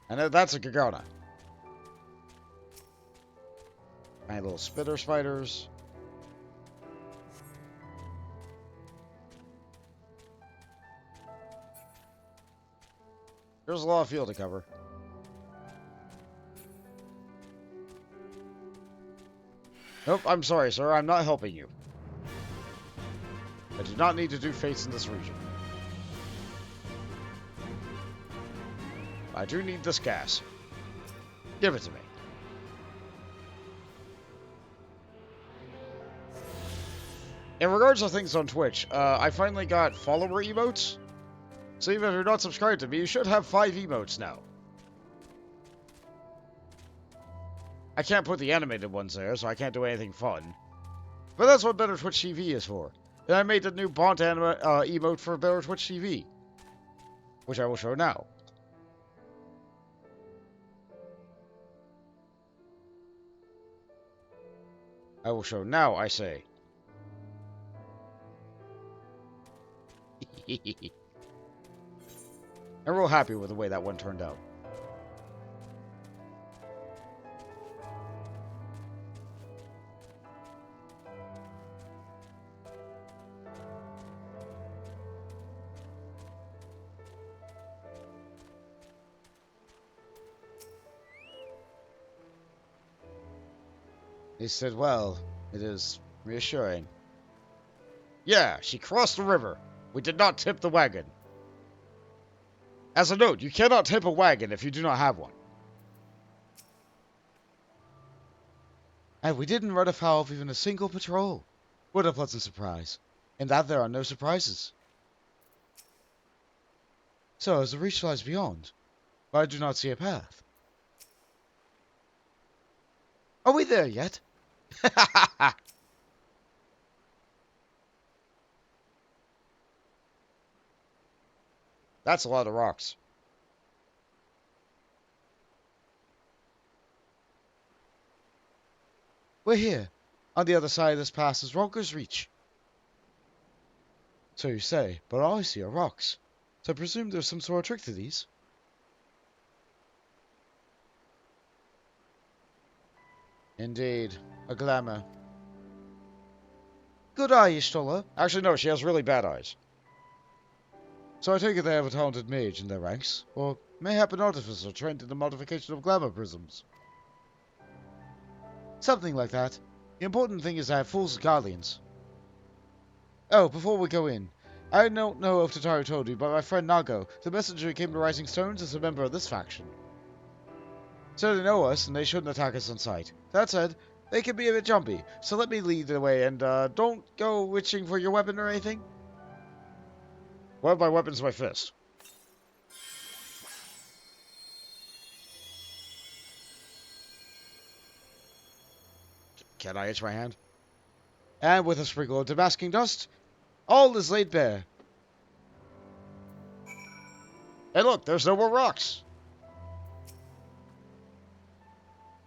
I know that's a Gargona. Tiny little spitter spiders. There's a lot of field to cover. Nope, I'm sorry, sir. I'm not helping you. I do not need to do fates in this region. I do need this gas. Give it to me. In regards to things on Twitch, I finally got follower emotes. So even if you're not subscribed to me, you should have 5 emotes now. I can't put the animated ones there, so I can't do anything fun. But that's what Better Twitch TV is for. And I made the new Bont emote for Better Twitch TV, which I will show now. I will show now, I say. I'm real happy with the way that one turned out. He said, well, it is reassuring. Yeah, she crossed the river. We did not tip the wagon. As a note, you cannot tip a wagon if you do not have one. And we didn't run afoul of even a single patrol. What a pleasant surprise. In that there are no surprises. So, as the reach lies beyond, but I do not see a path. Are we there yet? That's a lot of rocks. We're here. On the other side of this pass is Ronker's Reach. So you say, but all I see are rocks. So I presume there's some sort of trick to these. Indeed. A glamour. Good eye, Ishtola. Actually, no, she has really bad eyes. So I take it they have a talented mage in their ranks, or mayhap an artificer trained in the modification of glamour prisms. Something like that. The important thing is I have fools as guardians. Oh, before we go in, I don't know if Tataru told you, but my friend Nago, the messenger who came to Rising Stones, is a member of this faction. So they know us, and they shouldn't attack us on sight. That said, they can be a bit jumpy, so let me lead the way, and don't go witching for your weapon or anything. Well, my weapon's my fist. Can I itch my hand? And with a sprinkle of Damascus dust, all is laid bare. Hey look, there's no more rocks!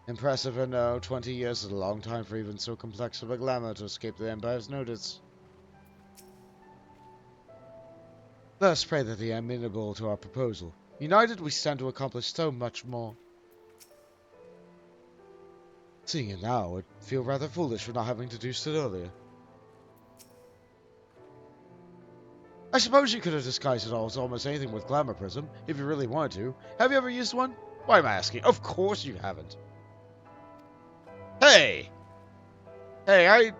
Impressive, I know. 20 years is a long time for even so complex of a glamour to escape the Empire's notice. Let us pray that they are amenable to our proposal. United, we stand to accomplish so much more. Seeing it now, I'd feel rather foolish for not having deduced it earlier. I suppose you could have disguised it all as almost anything with Glamour Prism, if you really wanted to. Have you ever used one? Why am I asking? Of course you haven't. Hey! Hey,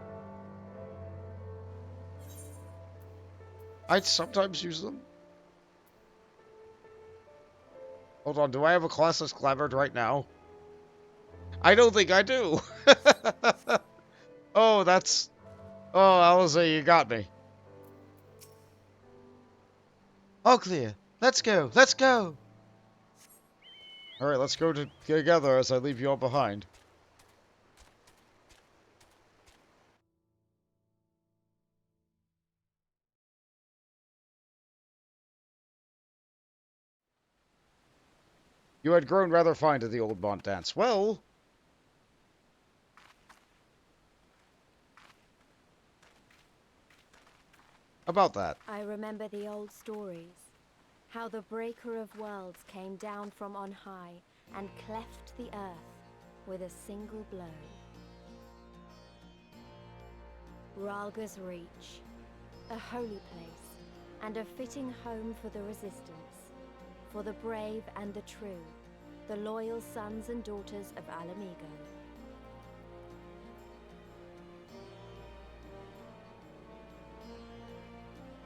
I'd sometimes use them. Hold on, do I have a class that's glamored right now? I don't think I do. Oh, that's... Oh, Alize, you got me. All clear. Let's go. Let's go. Alright, let's go together as I leave you all behind. You had grown rather fond of the old Mont dance. Well... about that. I remember the old stories. How the Breaker of Worlds came down from on high and cleft the earth with a single blow. Ralga's Reach, a holy place and a fitting home for the resistance, for the brave and the true, the loyal sons and daughters of Alamigo.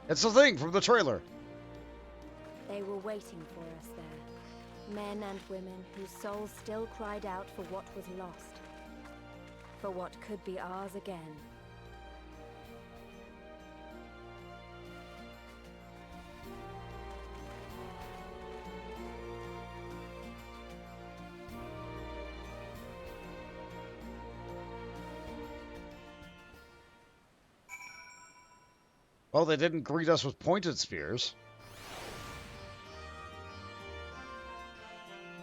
It's the thing from the trailer. They were waiting for us there, men and women whose souls still cried out for what was lost, for what could be ours again. Well, they didn't greet us with pointed spears.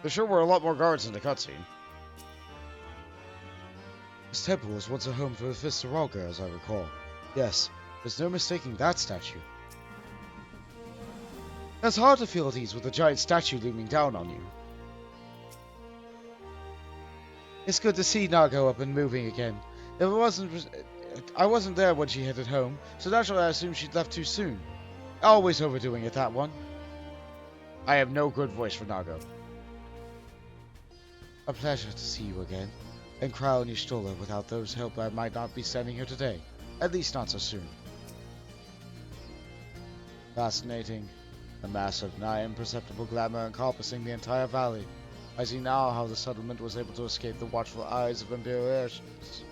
There sure were a lot more guards in the cutscene. This temple was once a home for Mephisto Ralga, as I recall. Yes, there's no mistaking that statue. It's hard to feel at ease with a giant statue looming down on you. It's good to see Nago up and moving again. I wasn't there when she headed home, so naturally I assumed she'd left too soon. Always overdoing it, that one. I have no good voice for Nago. A pleasure to see you again, and crown you Stola. Without those help I might not be standing here today. At least not so soon. Fascinating. A massive, nigh imperceptible glamour encompassing the entire valley. I see now how the settlement was able to escape the watchful eyes of Imperial airships.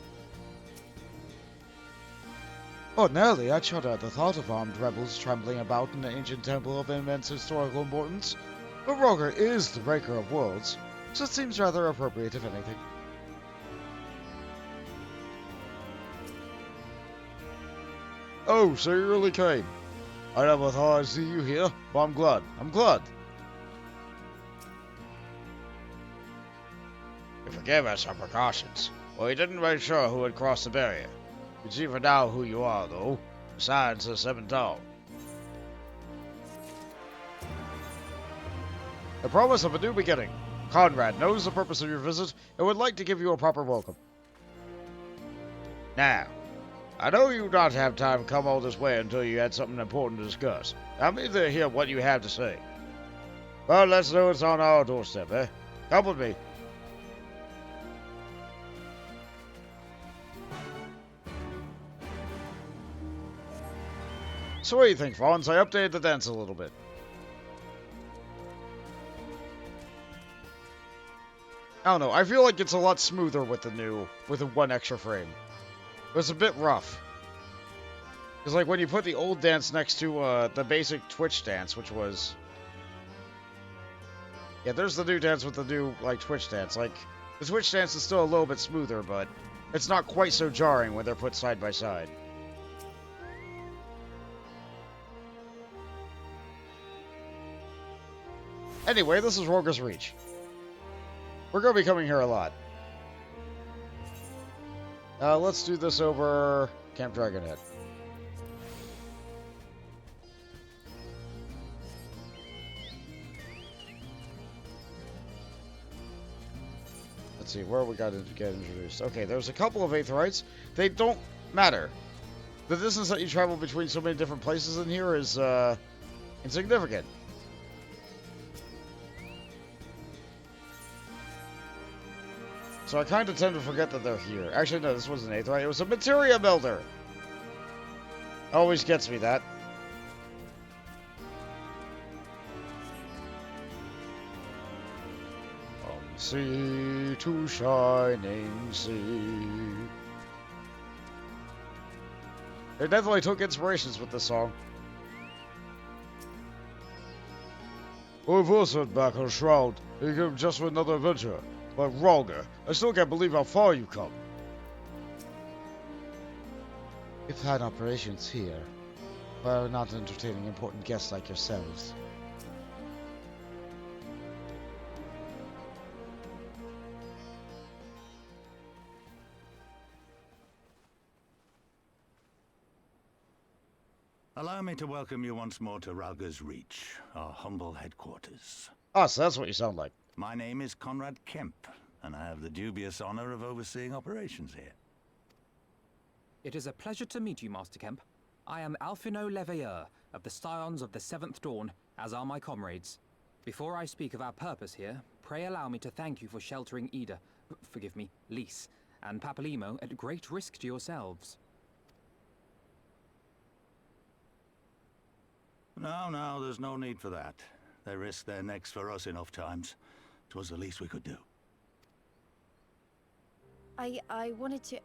Ordinarily, I'd shudder at the thought of armed rebels trembling about in an ancient temple of immense historical importance, but Ralga is the Breaker of Worlds, so it seems rather appropriate if anything. Oh, so you really came. I never thought I'd see you here, but I'm glad. I'm glad. You forgave us our precautions. Well, you didn't make sure who had crossed the barrier. You can see for now who you are, though. Besides the 7 tall. The promise of a new beginning. Conrad knows the purpose of your visit and would like to give you a proper welcome. Now, I know you not have time to come all this way until you had something important to discuss. I'm eager to hear what you have to say. Well, let's know it's on our doorstep, eh? Come with me. So what do you think, Fawns? I updated the dance a little bit. I don't know, I feel like it's a lot smoother with the one extra frame. It was a bit rough. Because like when you put the old dance next to the basic Twitch dance, which was... Yeah, there's the new dance with the new, like, Twitch dance. Like, the Twitch dance is still a little bit smoother, but it's not quite so jarring when they're put side by side. Anyway, this is Ralga's Reach. We're going to be coming here a lot. Let's do this over Camp Dragonhead. Let's see, where we got to get introduced. Okay, there's a couple of Aetherites. They don't matter. The distance that you travel between so many different places in here is insignificant. So I kind of tend to forget that they're here. Actually, no, this wasn't an Aetherite. It was a Materia Builder. Always gets me, that. From sea to shining sea. They definitely took inspirations with this song. We've also back on Shroud. You came just for another adventure. But Ralga, I still can't believe how far you come. We've had operations here, but we're not entertaining important guests like yourselves. Allow me to welcome you once more to Ralga's Reach, our humble headquarters. Ah, so that's what you sound like. My name is Conrad Kemp, and I have the dubious honor of overseeing operations here. It is a pleasure to meet you, Master Kemp. I am Alphino Leveilleur of the Scions of the Seventh Dawn, as are my comrades. Before I speak of our purpose here, pray allow me to thank you for sheltering Ida, forgive me, Lys, and Papalymo at great risk to yourselves. No, there's no need for that. They risked their necks for us enough times. 'Twas the least we could do. I wanted to,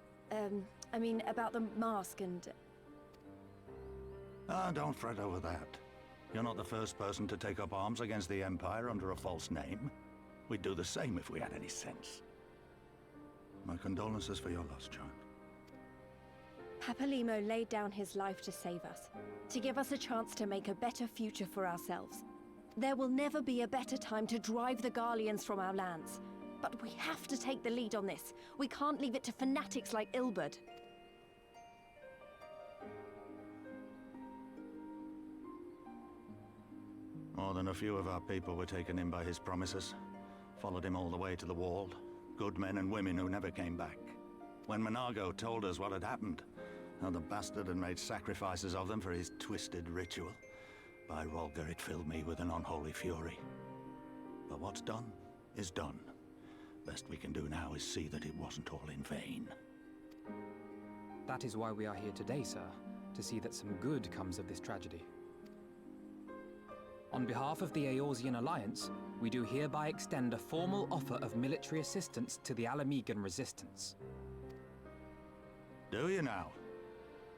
I mean, about the mask and... Ah, don't fret over that. You're not the first person to take up arms against the Empire under a false name. We'd do the same if we had any sense. My condolences for your loss, child. Papalymo laid down his life to save us, to give us a chance to make a better future for ourselves. There will never be a better time to drive the Garleans from our lands. But we have to take the lead on this. We can't leave it to fanatics like Ilberd. More than a few of our people were taken in by his promises. Followed him all the way to the wall. Good men and women who never came back. When Monargo told us what had happened, how the bastard had made sacrifices of them for his twisted ritual, by Rolga it filled me with an unholy fury. But what's done is done. Best we can do now is see that it wasn't all in vain. That is why we are here today, sir, to see that some good comes of this tragedy. On behalf of the Eorzean Alliance, we do hereby extend a formal offer of military assistance to the Alamegan resistance. Do you now?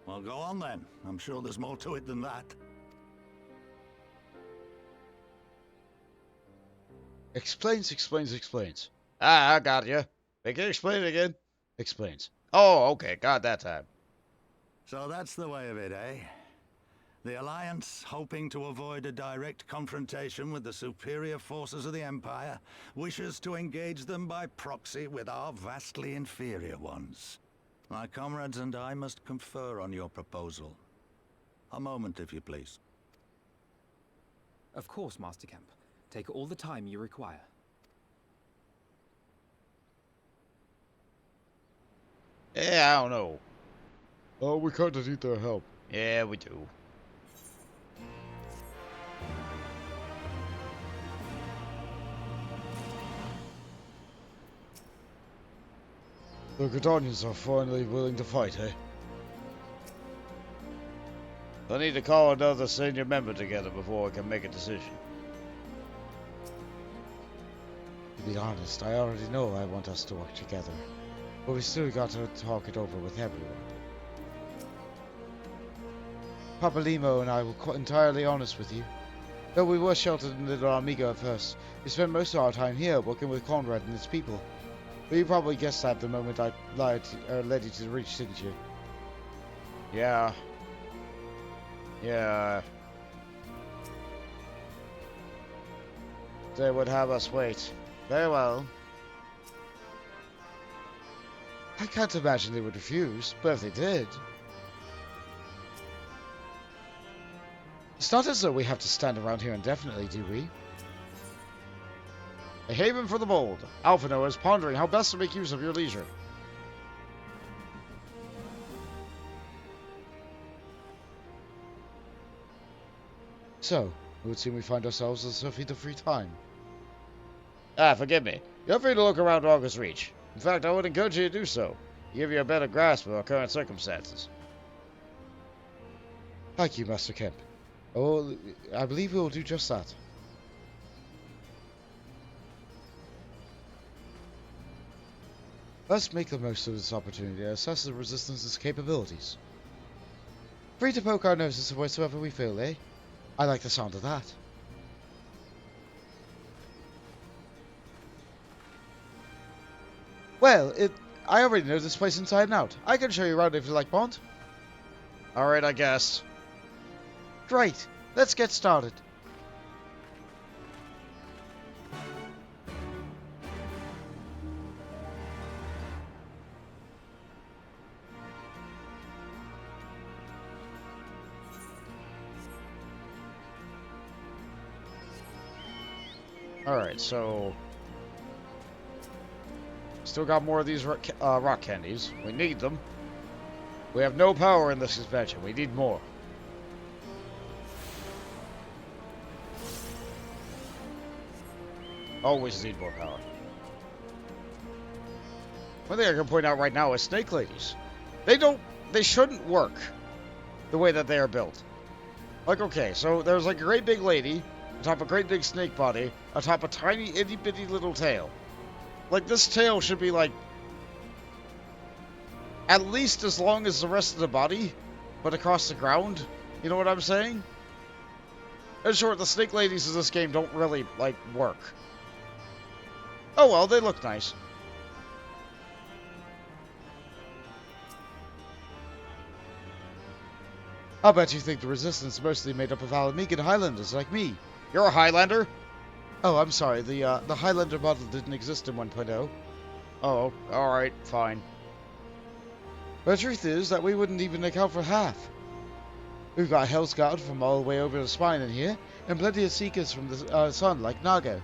Well, go on then. I'm sure there's more to it than that. Explains. Ah, I got you. Make it explain again. Explains. Oh, okay, got that time. So that's the way of it, eh? The Alliance, hoping to avoid a direct confrontation with the superior forces of the Empire, wishes to engage them by proxy with our vastly inferior ones. My comrades and I must confer on your proposal. A moment, if you please. Of course, Master Kemp. Take all the time you require. Yeah, I don't know. Oh, we kinda need their help. Yeah, we do. The Gridanians are finally willing to fight, eh? I need to call another senior member together before I can make a decision. To be honest, I already know I want us to work together. But we still got to talk it over with everyone. Papalymo and I were quite entirely honest with you. Though we were sheltered in Little Amigo at first, we spent most of our time here working with Conrad and his people. But you probably guessed that the moment I led you to the Reach, didn't you? Yeah. They would have us wait. Very well. I can't imagine they would refuse, but if they did... It's not as though we have to stand around here indefinitely, do we? A haven for the bold. Alphino is pondering how best to make use of your leisure. So, it would seem we find ourselves with a bit of free time. Ah, forgive me. You're free to look around Ralga's Reach. In fact, I would encourage you to do so. To give you a better grasp of our current circumstances. Thank you, Master Kemp. Oh, I believe we will do just that. Let's make the most of this opportunity to assess the Resistance's capabilities. Free to poke our noses wheresoever we feel, eh? I like the sound of that. Well, I already know this place inside and out. I can show you around if you like, Bond. Alright, I guess. Great. Let's get started. Alright, so... Still got more of these rock candies. We need them. We have no power in this expansion. We need more. Always need more power. One thing I can point out right now is snake ladies. They shouldn't work the way that they are built. Like, okay, so there's like a great big lady on top of a great big snake body on top of a tiny itty bitty little tail. Like, this tail should be like at least as long as the rest of the body, but across the ground. You know what I'm saying? In short, the snake ladies in this game don't really, like, work. Oh well, they look nice. I'll bet you think the Resistance is mostly made up of Alamegan Highlanders like me. You're a Highlander? Oh, I'm sorry. The Highlander model didn't exist in 1.0. Oh, alright, fine. But the truth is that we wouldn't even account for half. We've got Hellsguard from all the way over the spine in here, and plenty of Seekers from the sun, like Nago.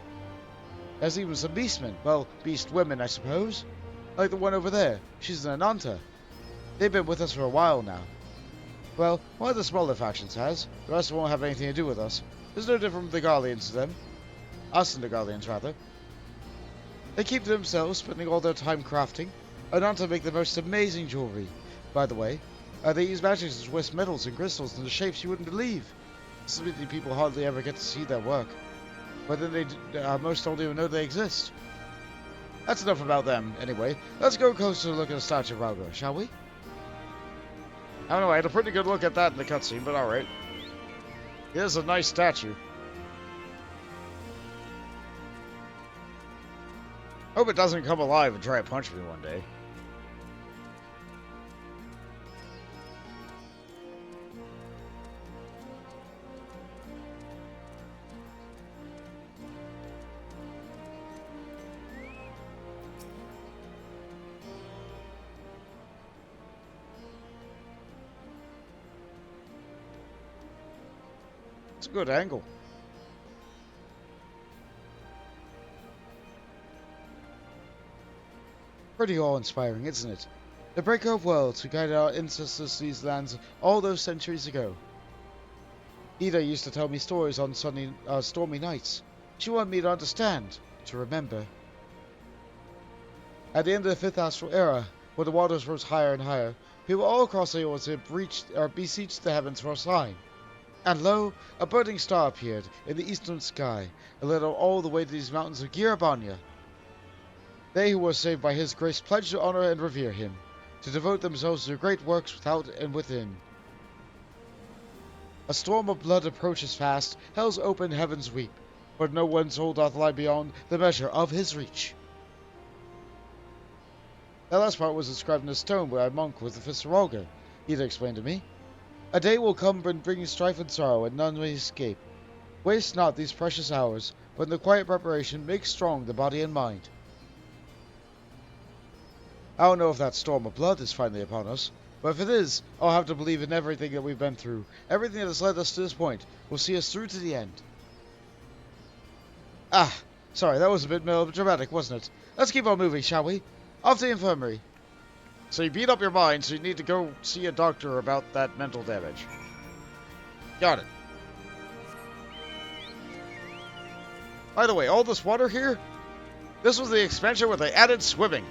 There's even some Beastmen. Well, Beast women, I suppose. Like the one over there. She's an Ananta. They've been with us for a while now. Well, one of the smaller factions has. The rest won't have anything to do with us. There's no different from the Guardians to them. Us and the Guardians, rather. They keep to themselves, spending all their time crafting. Ananta make the most amazing jewelry. By the way, they use magic to twist metals and crystals into shapes you wouldn't believe. So many people hardly ever get to see their work. But then most don't even know they exist. That's enough about them, anyway. Let's go closer to look at the statue of Ralgo, shall we? I don't know, I had a pretty good look at that in the cutscene, but alright. It is a nice statue. Hope it doesn't come alive and try to punch me one day. It's a good angle. Pretty awe-inspiring, isn't it? The breaker of worlds who guided our ancestors to these lands all those centuries ago. Ida used to tell me stories on stormy nights. She wanted me to understand, to remember. At the end of the Fifth Astral Era, when the waters rose higher and higher, people all across the Eorze beseeched the heavens for a sign. And lo, a burning star appeared in the eastern sky and led all the way to these mountains of Girabanya. They who were saved by his grace pledged to honor and revere him, to devote themselves to great works without and within. A storm of blood approaches fast, hell's open heavens weep, but no one soul doth lie beyond the measure of his reach. That last part was inscribed in a stone by a monk with the fist of Ralgo, Ida explained to me. A day will come bringing strife and sorrow, and none may escape. Waste not these precious hours, but in the quiet preparation make strong the body and mind. I don't know if that storm of blood is finally upon us, but if it is, I'll have to believe in everything that we've been through. Everything that has led us to this point will see us through to the end. Ah, sorry, that was a bit melodramatic, wasn't it? Let's keep on moving, shall we? Off to the infirmary. So you beat up your mind, so you need to go see a doctor about that mental damage. Got it. By the way, all this water here, this was the expansion where they added swimming.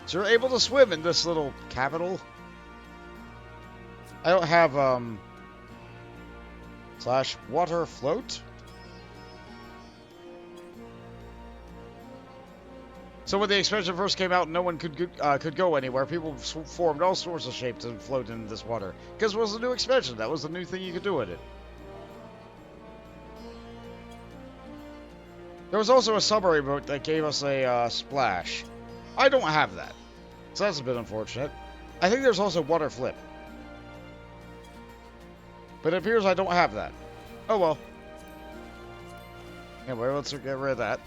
So you're able to swim in this little capital. I don't have, / water float. So when the expansion first came out, no one could go anywhere. People formed all sorts of shapes and float in this water. Because it was a new expansion. That was the new thing you could do with it. There was also a submarine boat that gave us a splash. I don't have that. So that's a bit unfortunate. I think there's also water flip. But it appears I don't have that. Oh well. Anyway, let's get rid of that.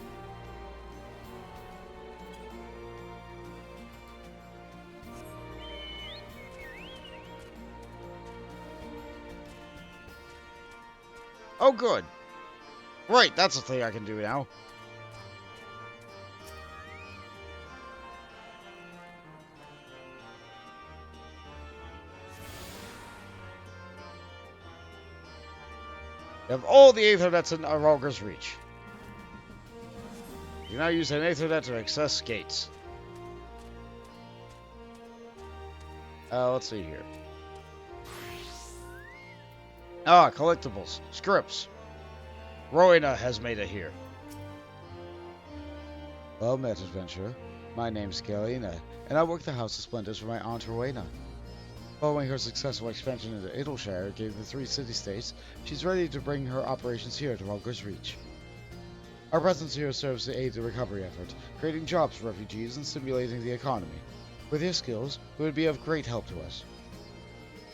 Oh, good. Right, that's a thing I can do now. You have all the Aethernets in Aralger's reach. You can now use an Aethernet to access gates. Let's see here. Ah, collectibles. Scripts. Rowena has made it here. Well met, adventurer. My name's Galena, and I work the House of Splendors for my Aunt Rowena. Following her successful expansion into Idleshire, gave the 3 city-states, she's ready to bring her operations here to Ralger's Reach. Our presence here serves to aid the recovery effort, creating jobs for refugees and stimulating the economy. With your skills, it would be of great help to us.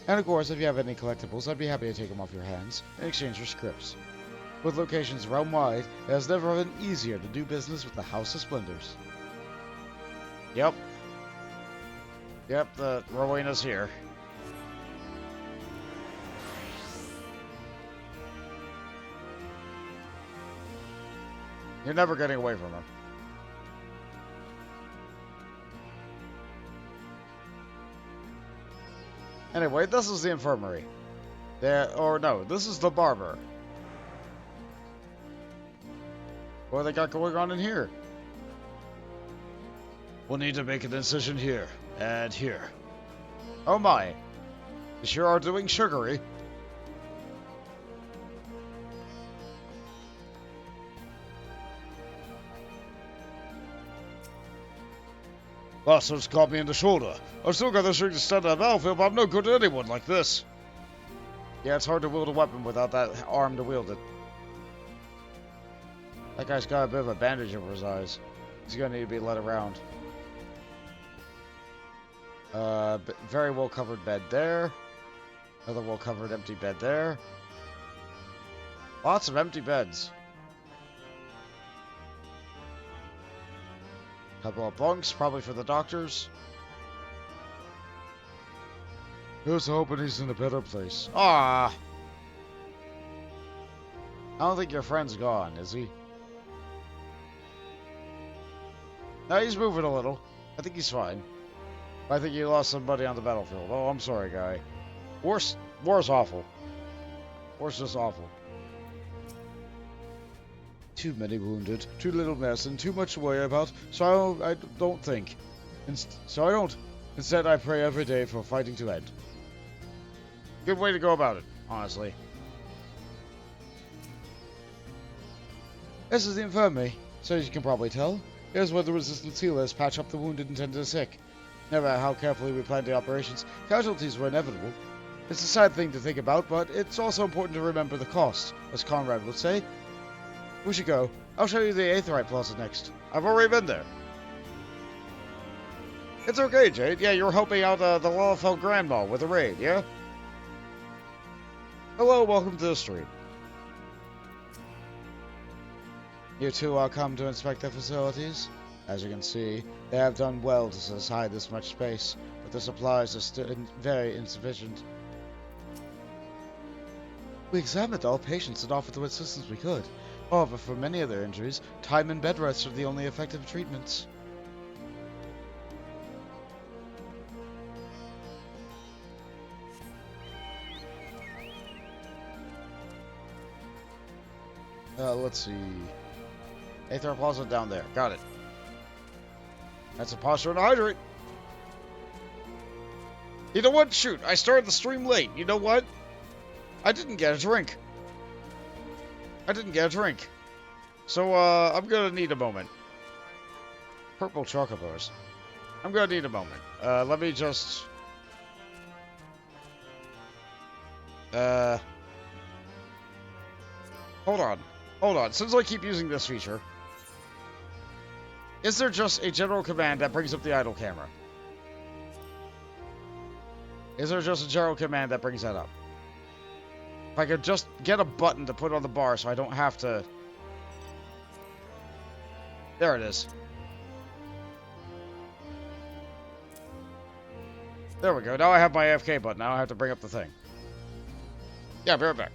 And of course, if you have any collectibles, I'd be happy to take them off your hands in exchange for scripts. With locations realm-wide, it has never been easier to do business with the House of Splendors. Yep. Yep, the Rowena's here. You're never getting away from her. Anyway, this is the infirmary. This is the barber. What do they got going on in here? We'll need to make an incision here, and here. Oh my. You sure are doing sugary. Bastards caught me in the shoulder. I've still got the strength to stand on the battlefield, but I'm no good to anyone like this. Yeah, it's hard to wield a weapon without that arm to wield it. That guy's got a bit of a bandage over his eyes. He's gonna need to be led around. Very well covered bed there. Another well covered empty bed there. Lots of empty beds. Couple of bunks, probably for the doctors. Here's hoping he's in a better place. Ah! I don't think your friend's gone, is he? No, he's moving a little. I think he's fine. I think you lost somebody on the battlefield. Oh, I'm sorry, guy. War's awful. War's just awful. Too many wounded, too little medicine, too much to worry about, so I don't think. Instead, I pray every day for fighting to end. Good way to go about it, honestly. This is the infirmary, so as you can probably tell. Here's where the resistance healers patch up the wounded and tend to the sick. No matter how carefully we planned the operations, casualties were inevitable. It's a sad thing to think about, but it's also important to remember the cost, as Conrad would say. We should go. I'll show you the Aetherite Plaza next. I've already been there. It's okay, Jade. Yeah, you're helping out the Lalafell Grandma with a raid, yeah? Hello, welcome to the stream. You two are come to inspect their facilities. As you can see, they have done well to set aside this much space, but the supplies are still very insufficient. We examined all patients and offered the assistance we could. However, for many of their injuries, time and bed rest are the only effective treatments. Let's see. Aether Plaza down there. Got it. That's a posture and a hydrate. You know what? Shoot, I started the stream late. You know what? I didn't get a drink. So, I'm gonna need a moment. Purple chocobos. I'm gonna need a moment. Let me just... Hold on. Since I keep using this feature, is there just a general command that brings up the idle camera? Is there just a general command that brings that up? If I could just get a button to put on the bar so I don't have to... There it is. There we go. Now I have my AFK button. Now I have to bring up the thing. Yeah, be right back.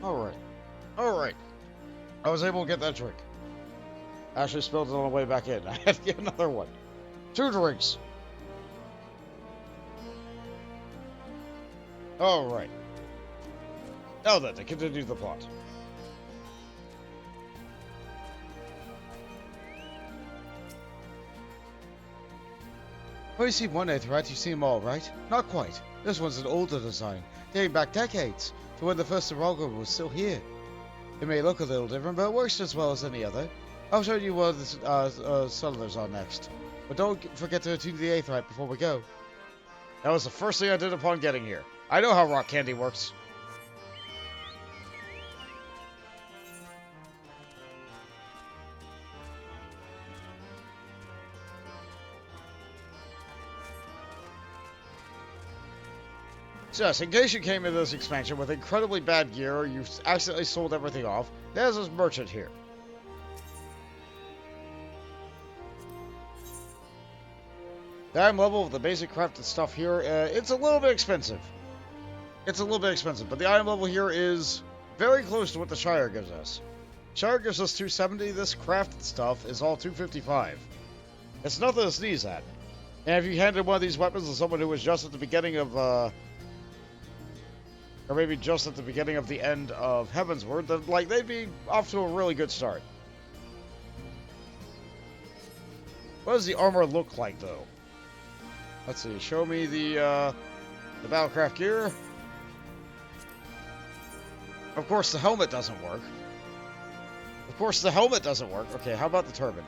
Alright. Alright. I was able to get that drink. I actually spilled it on the way back in. I had to get another one. 2 drinks. Alright. Now then, to continue the plot. When you see one Aetherite, you see them all, right? Not quite. This one's an older design, dating back decades, to when the first Sirogane was still here. It may look a little different, but it works as well as any other. I'll show you what the settlers are next. But don't forget to attune to the Aetherite before we go. That was the first thing I did upon getting here. I know how rock candy works. So yes, in case you came into this expansion with incredibly bad gear or you accidentally sold everything off, there's this merchant here. The item level of the basic crafted stuff here, it's a little bit expensive. It's a little bit expensive, but the item level here is very close to what the Shire gives us. Shire gives us 270, this crafted stuff is all 255. It's nothing to sneeze at. And if you handed one of these weapons to someone who was just at the beginning of, or maybe just at the beginning of the end of Heavensward, then, like, they'd be off to a really good start. What does the armor look like, though? Let's see, show me the Battlecraft gear. Of course, the helmet doesn't work. Of course, the helmet doesn't work. Okay, how about the turban?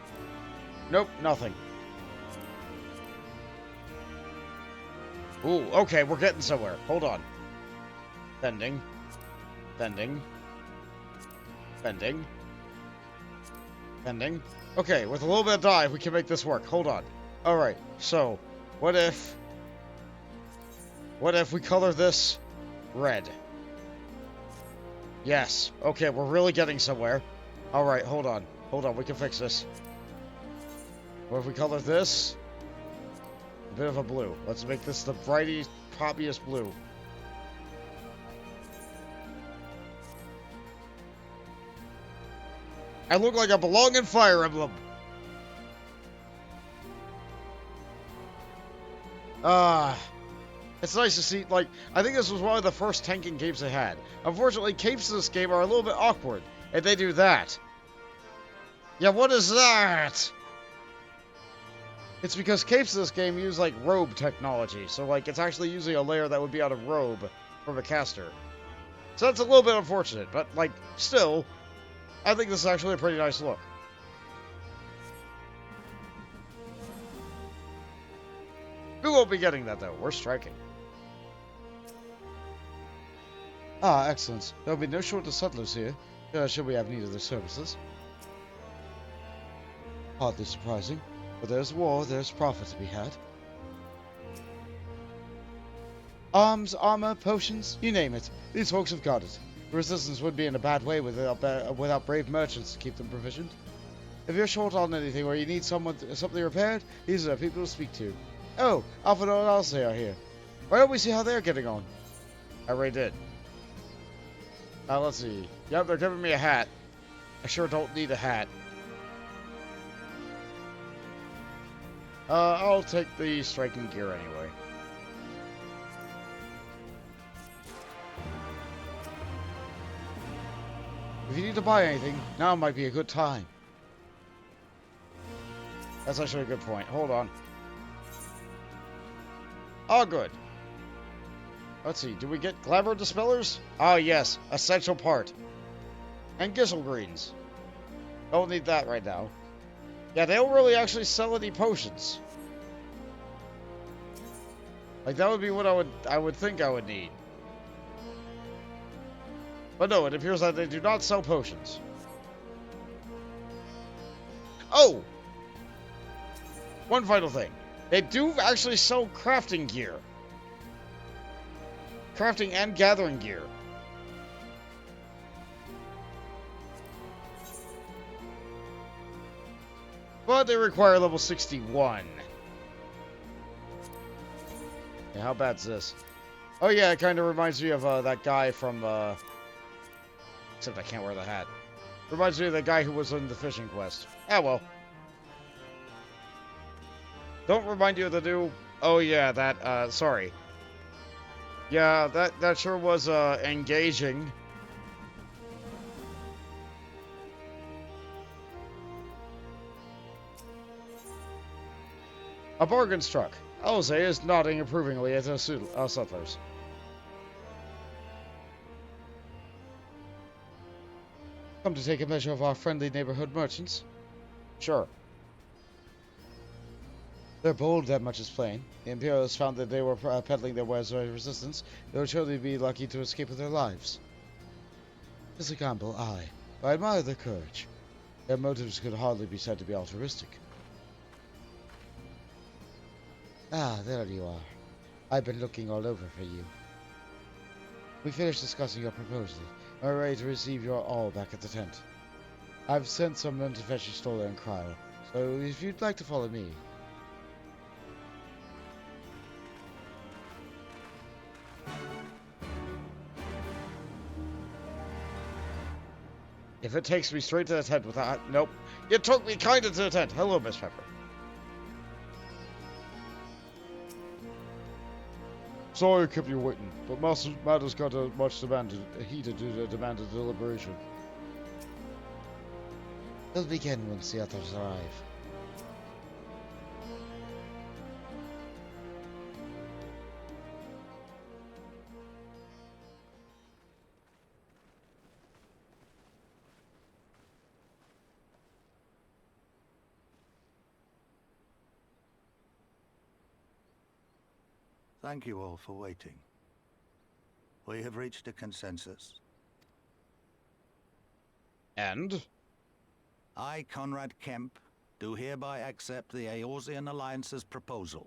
Nope, nothing. Ooh, okay, we're getting somewhere. Hold on. Bending. Bending. Bending. Bending. Okay, with a little bit of dive, we can make this work. Hold on. Alright, so, what if we color this red? Yes. Okay, we're really getting somewhere. Alright, hold on. Hold on, we can fix this. What if we color this a bit of a blue? Let's make this the brightest, poppiest blue. I look like I belong in Fire Emblem. It's nice to see, like, I think this was one of the first tanking capes they had. Unfortunately, capes in this game are a little bit awkward, and they do that. Yeah, what is that? It's because capes in this game use, like, robe technology, so, like, it's actually using a layer that would be out of robe from a caster. So that's a little bit unfortunate, but, like, still, I think this is actually a pretty nice look. We won't be getting that, though. We're striking. Ah, excellent. There will be no shortage of settlers here, should we have need of their services. Hardly surprising. But there's war, there's profit to be had. Arms, armor, potions, you name it. These folks have got it. The resistance would be in a bad way without brave merchants to keep them provisioned. If you're short on anything or you need something repaired, these are the people to speak to. Oh, Alpha and Alce are here. Why don't we see how they're getting on? I already did. Let's see. Yep, they're giving me a hat. I sure don't need a hat. I'll take the striking gear anyway. If you need to buy anything, now might be a good time. That's actually a good point. Hold on. Oh, good. Let's see. Do we get Glamour Dispellers? Oh, yes. Essential part. And Gissel Greens. Don't need that right now. Yeah, they don't really actually sell any potions. Like, that would be what I would think I would need. But no, it appears that they do not sell potions. Oh! One final thing. They do actually sell crafting gear. Crafting and gathering gear. But they require level 61. Yeah, how bad's this? Oh yeah, it kind of reminds me of that guy from Except I can't wear the hat. Reminds me of the guy who was in the fishing quest. Ah, well. Don't remind you of the new... Oh, yeah, that, sorry. Yeah, that sure was, engaging. A bargain struck. Elze is nodding approvingly at the settlers. Come to take a measure of our friendly neighborhood merchants? Sure. They're bold, that much is plain. The Imperials found that they were peddling their wares by resistance. They would surely be lucky to escape with their lives. It's a gamble, aye, but I admire their courage. Their motives could hardly be said to be altruistic. Ah, there you are. I've been looking all over for you. We finished discussing your proposal. We're ready to receive your all back at the tent. I've sent some men to fetch your Stoller and Cryo, so if you'd like to follow me... If it takes me straight to the tent without... Nope. You took me kinda to the tent. Hello, Miss Pepper. Sorry I kept you waiting, but matters got much heated due to demanded deliberation. We'll begin once the others arrive. Thank you all for waiting. We have reached a consensus. And? I, Conrad Kemp, do hereby accept the Eorzean Alliance's proposal.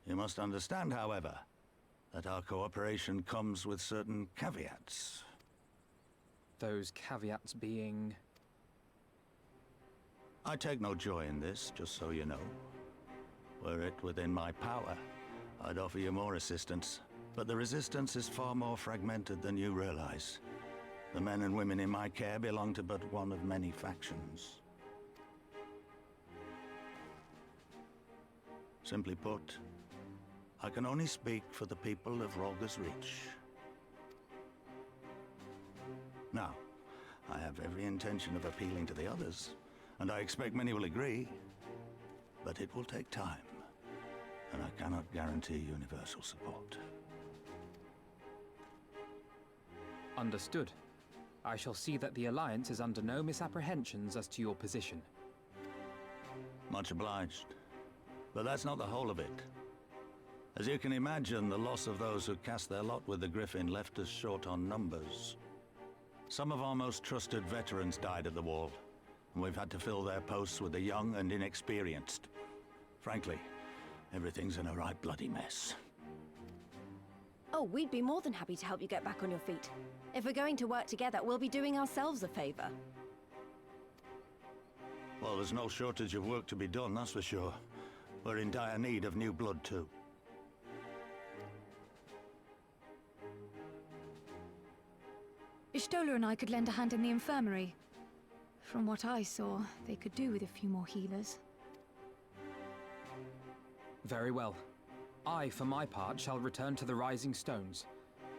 You must understand, however, that our cooperation comes with certain caveats. Those caveats being... I take no joy in this, just so you know. Were it within my power, I'd offer you more assistance, but the resistance is far more fragmented than you realize. The men and women in my care belong to but one of many factions. Simply put, I can only speak for the people of Rhalgr's Reach. Now, I have every intention of appealing to the others, and I expect many will agree, but it will take time. And I cannot guarantee universal support. Understood. I shall see that the Alliance is under no misapprehensions as to your position. Much obliged. But that's not the whole of it. As you can imagine, the loss of those who cast their lot with the Griffin left us short on numbers. Some of our most trusted veterans died at the wall, and we've had to fill their posts with the young and inexperienced. Frankly, everything's in a right bloody mess. Oh, we'd be more than happy to help you get back on your feet. If we're going to work together, we'll be doing ourselves a favor. Well, there's no shortage of work to be done, that's for sure. We're in dire need of new blood, too. Stoller and I could lend a hand in the infirmary. From what I saw, they could do with a few more healers. Very well. I, for my part, shall return to the Rising Stones.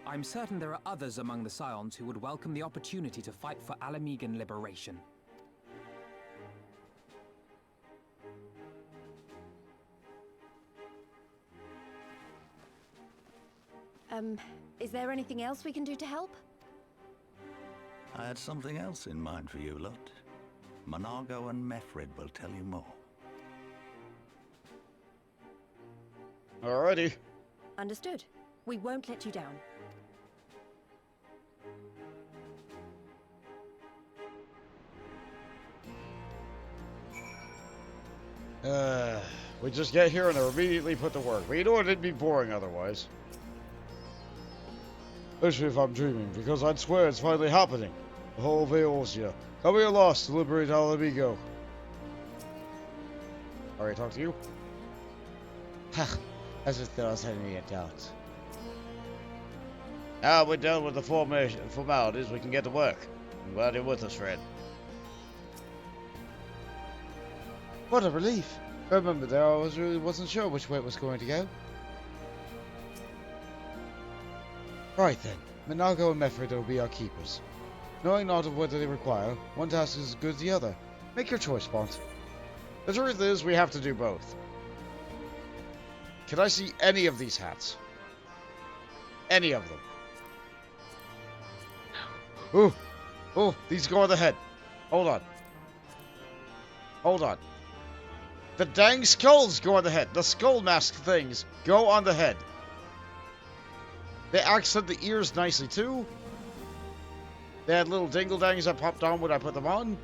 I'm certain there are others among the Scions who would welcome the opportunity to fight for Alamegan liberation. Is there anything else we can do to help? I had something else in mind for you lot. Monargo and Mefred will tell you more. Alrighty. Understood. We won't let you down. We just get here and they're immediately put to work. But you know what? It'd be boring otherwise. Especially if I'm dreaming, because I'd swear it's finally happening. The whole of Eorzea. Come here lost to liberate Alamigo. Alright, talk to you. Ha! As if there was any doubt. Now we're done with the formalities, we can get to work. I'm glad you're with us, friend. What a relief. I remember there I really wasn't sure which way it was going to go. Right then, Minago and Mefrid will be our keepers. Knowing not of whether they require, one task is as good as the other. Make your choice, Bont. The truth is, we have to do both. Can I see any of these hats? Any of them? Ooh! Oh, these go on the head. Hold on. Hold on. The dang skulls go on the head. The skull mask things go on the head. They accent the ears nicely too. They had little dingle-dangs that popped on when I put them on.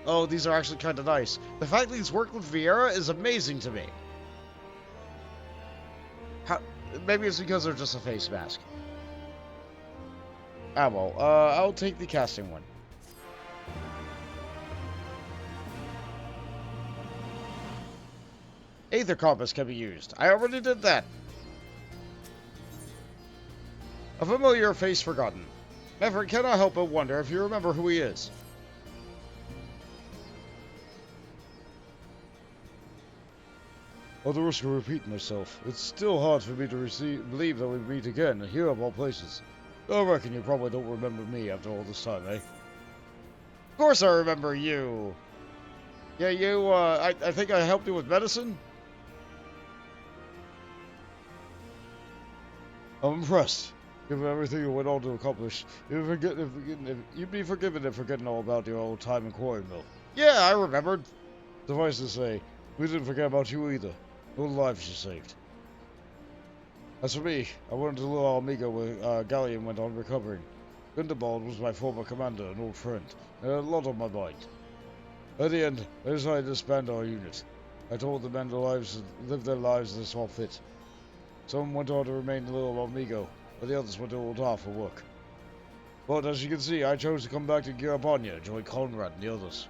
Oh, these are actually kind of nice. The fact that these work with Vieira is amazing to me. Maybe it's because they're just a face mask. Ah well, I'll take the casting one. Aether compass can be used. I already did that. A familiar face forgotten. Mefrid cannot help but wonder if you remember who he is. At the risk of repeating myself, it's still hard for me to believe that we meet again, here of all places. I reckon you probably don't remember me after all this time, eh? Of course I remember you. Yeah, you, I think I helped you with medicine? I'm impressed. Given everything you went on to accomplish, you'd be forgiven if forgetting all about your old time in Quarry Mill. Yeah, I remembered. Suffice to say, we didn't forget about you either. No lives you saved. As for me, I went into little Almigo where Galleon went on recovering. Gundabald was my former commander, an old friend, and had a lot on my mind. At the end, I decided to disband our unit. I told the men to live their lives as they saw fit. Some went on to remain in little Almigo, but the others went to Oldar for work. But as you can see, I chose to come back to Girabanya and join Conrad and the others.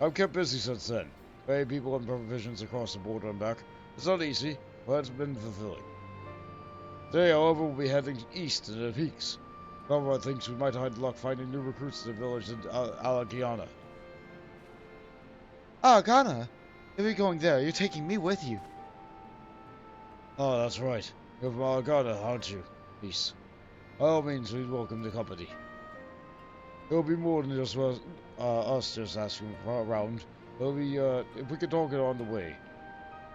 I've kept busy since then, ferrying people and provisions across the border and back. It's not easy, but it's been fulfilling. Today, however, we'll be heading east to the peaks. Conrad thinks we might find luck finding new recruits to the village in Alagiana. Alagiana? If you're going there, you're taking me with you. Oh, that's right. You're from Alagiana, aren't you? Peace. By all means, please welcome the company. It'll be more than just us just asking around. It'll be, if we could talk it on the way.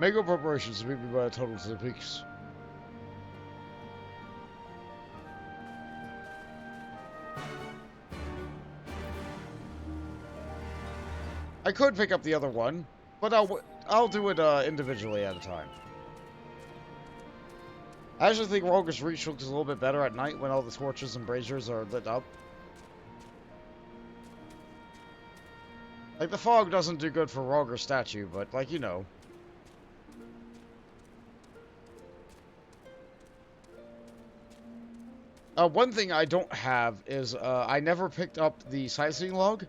Make your preparations to meet me by the tunnel to the peaks. I could pick up the other one, but I'll do it individually at a time. I actually think Roger's Reach looks a little bit better at night when all the torches and braziers are lit up. Like, the fog doesn't do good for Roger's statue, but, like, you know. One thing I don't have is, I never picked up the sightseeing log.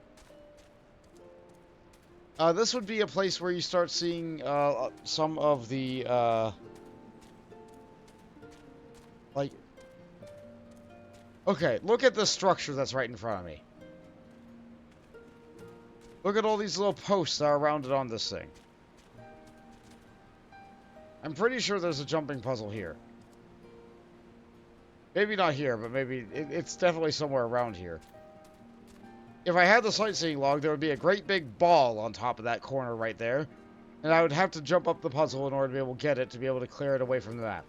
This would be a place where you start seeing, some of the, like... Okay, look at the structure that's right in front of me. Look at all these little posts that are rounded on this thing. I'm pretty sure there's a jumping puzzle here. Maybe not here, but maybe... It's definitely somewhere around here. If I had the sightseeing log, there would be a great big ball on top of that corner right there. And I would have to jump up the puzzle in order to be able to get it, to be able to clear it away from the map.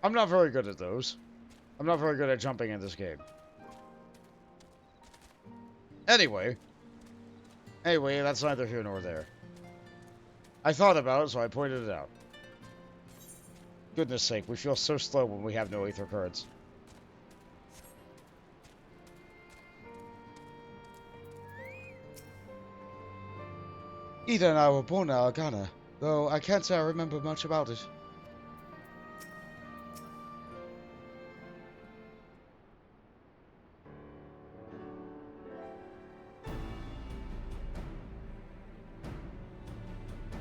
I'm not very good at those. I'm not very good at jumping in this game. Anyway, that's neither here nor there. I thought about it, so I pointed it out. Goodness sake, we feel so slow when we have no Aether cards. Ida and I were born in Alagiana, though I can't say I remember much about it.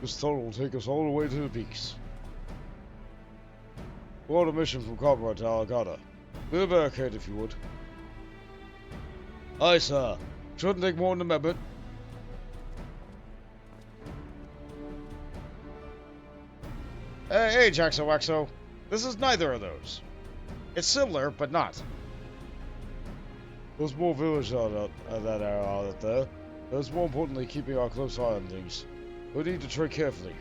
This tunnel will take us all the way to the peaks. We're on a mission from Comrade to Alagana. Clear the barricade if you would. Aye, sir. Shouldn't take more than a minute. Hey, Jaxo Waxo. This is neither of those. It's similar, but not. There's more villages out that area out there. There's more importantly keeping our close eye on things. We need to tread carefully.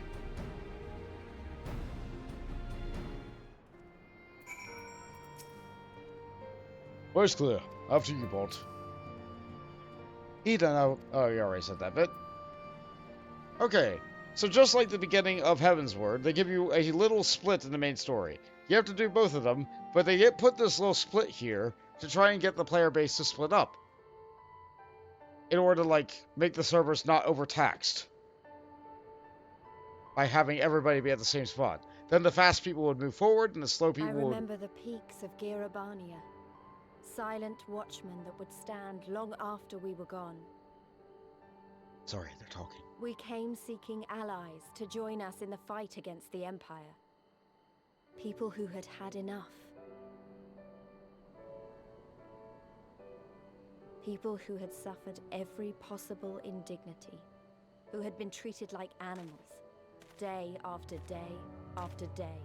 Where's clear? After you, Bot. He don't know. Oh, you already said that bit. Okay, so just like the beginning of Heaven's Word, they give you a little split in the main story. You have to do both of them, but they put this little split here to try and get the player base to split up. In order to, like, make the servers not overtaxed. By having everybody be at the same spot. Then the fast people would move forward, and the slow people would... I remember the peaks of Girabania. Silent watchmen that would stand long after we were gone. Sorry, they're talking. We came seeking allies to join us in the fight against the Empire. People who had had enough. People who had suffered every possible indignity. Who had been treated like animals. Day after day after day.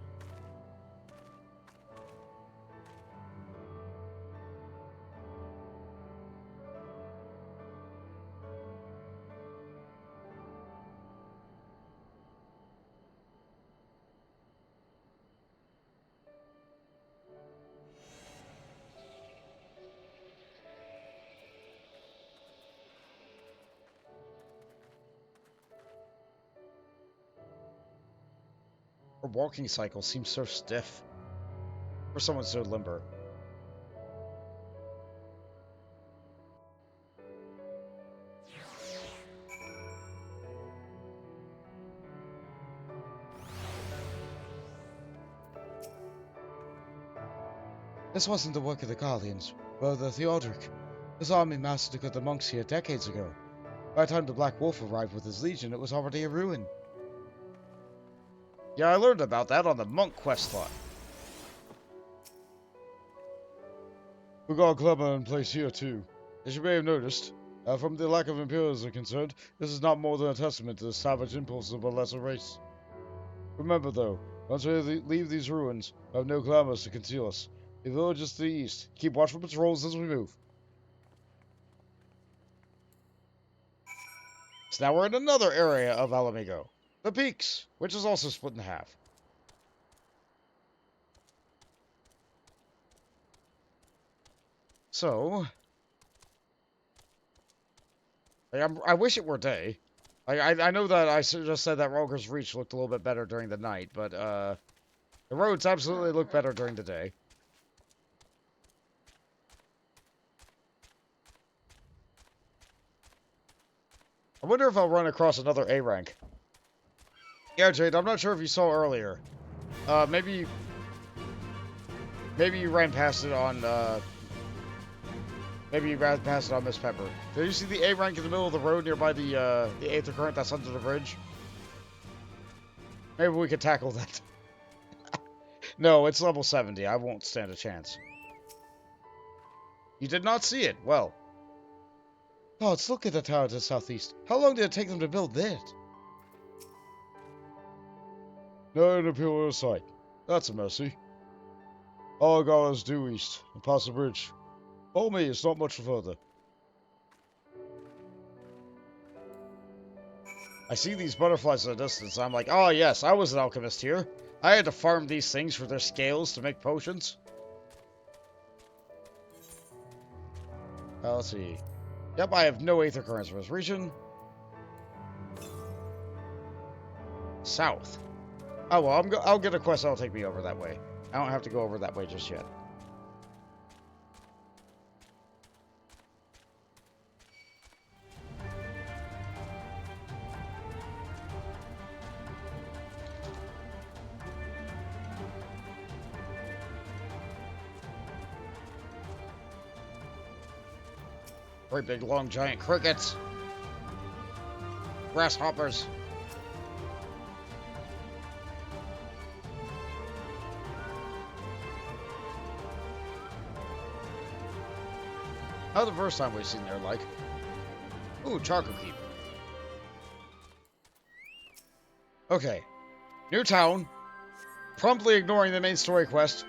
Her walking cycle seems so stiff. For someone so limber. This wasn't the work of the Guardians, but the Theodoric. This army massacred the monks here decades ago. By the time the Black Wolf arrived with his legion, it was already a ruin. Yeah, I learned about that on the monk quest line. We got a glamour in place here too. As you may have noticed, from the lack of imperialism concerned, this is not more than a testament to the savage impulses of a lesser race. Remember though, once we leave these ruins, we have no glamours to conceal us. The village is to the east. Keep watch for patrols as we move. So now we're in another area of Alamigo. The Peaks, which is also split in half. So, like, I wish it were day. Like, I know that I just said that Rogger's Reach looked a little bit better during the night, but the roads absolutely look better during the day. I wonder if I'll run across another A rank. Yeah, Jade, I'm not sure if you saw earlier. Maybe you ran past it on, maybe you ran past it on Miss Pepper. Did you see the A rank in the middle of the road nearby the Aether Current that's under the bridge? Maybe we could tackle that. No, it's level 70. I won't stand a chance. You did not see it. Well. Gods, look at the tower to the southeast. How long did it take them to build that? No imperial sight. That's a mercy. All God is due east, and past the bridge. Follow me, it's not much further. I see these butterflies in the distance, and I'm like, oh yes, I was an alchemist here. I had to farm these things for their scales to make potions. Let's see. Yep, I have no Aether Currents for this region. South. Oh, well, I'll get a quest that'll take me over that way. I don't have to go over that way just yet. Great big long giant crickets. Grasshoppers. How the first time we've seen there, like. Ooh, Charcoal Keep. Okay. New town. Promptly ignoring the main story quest.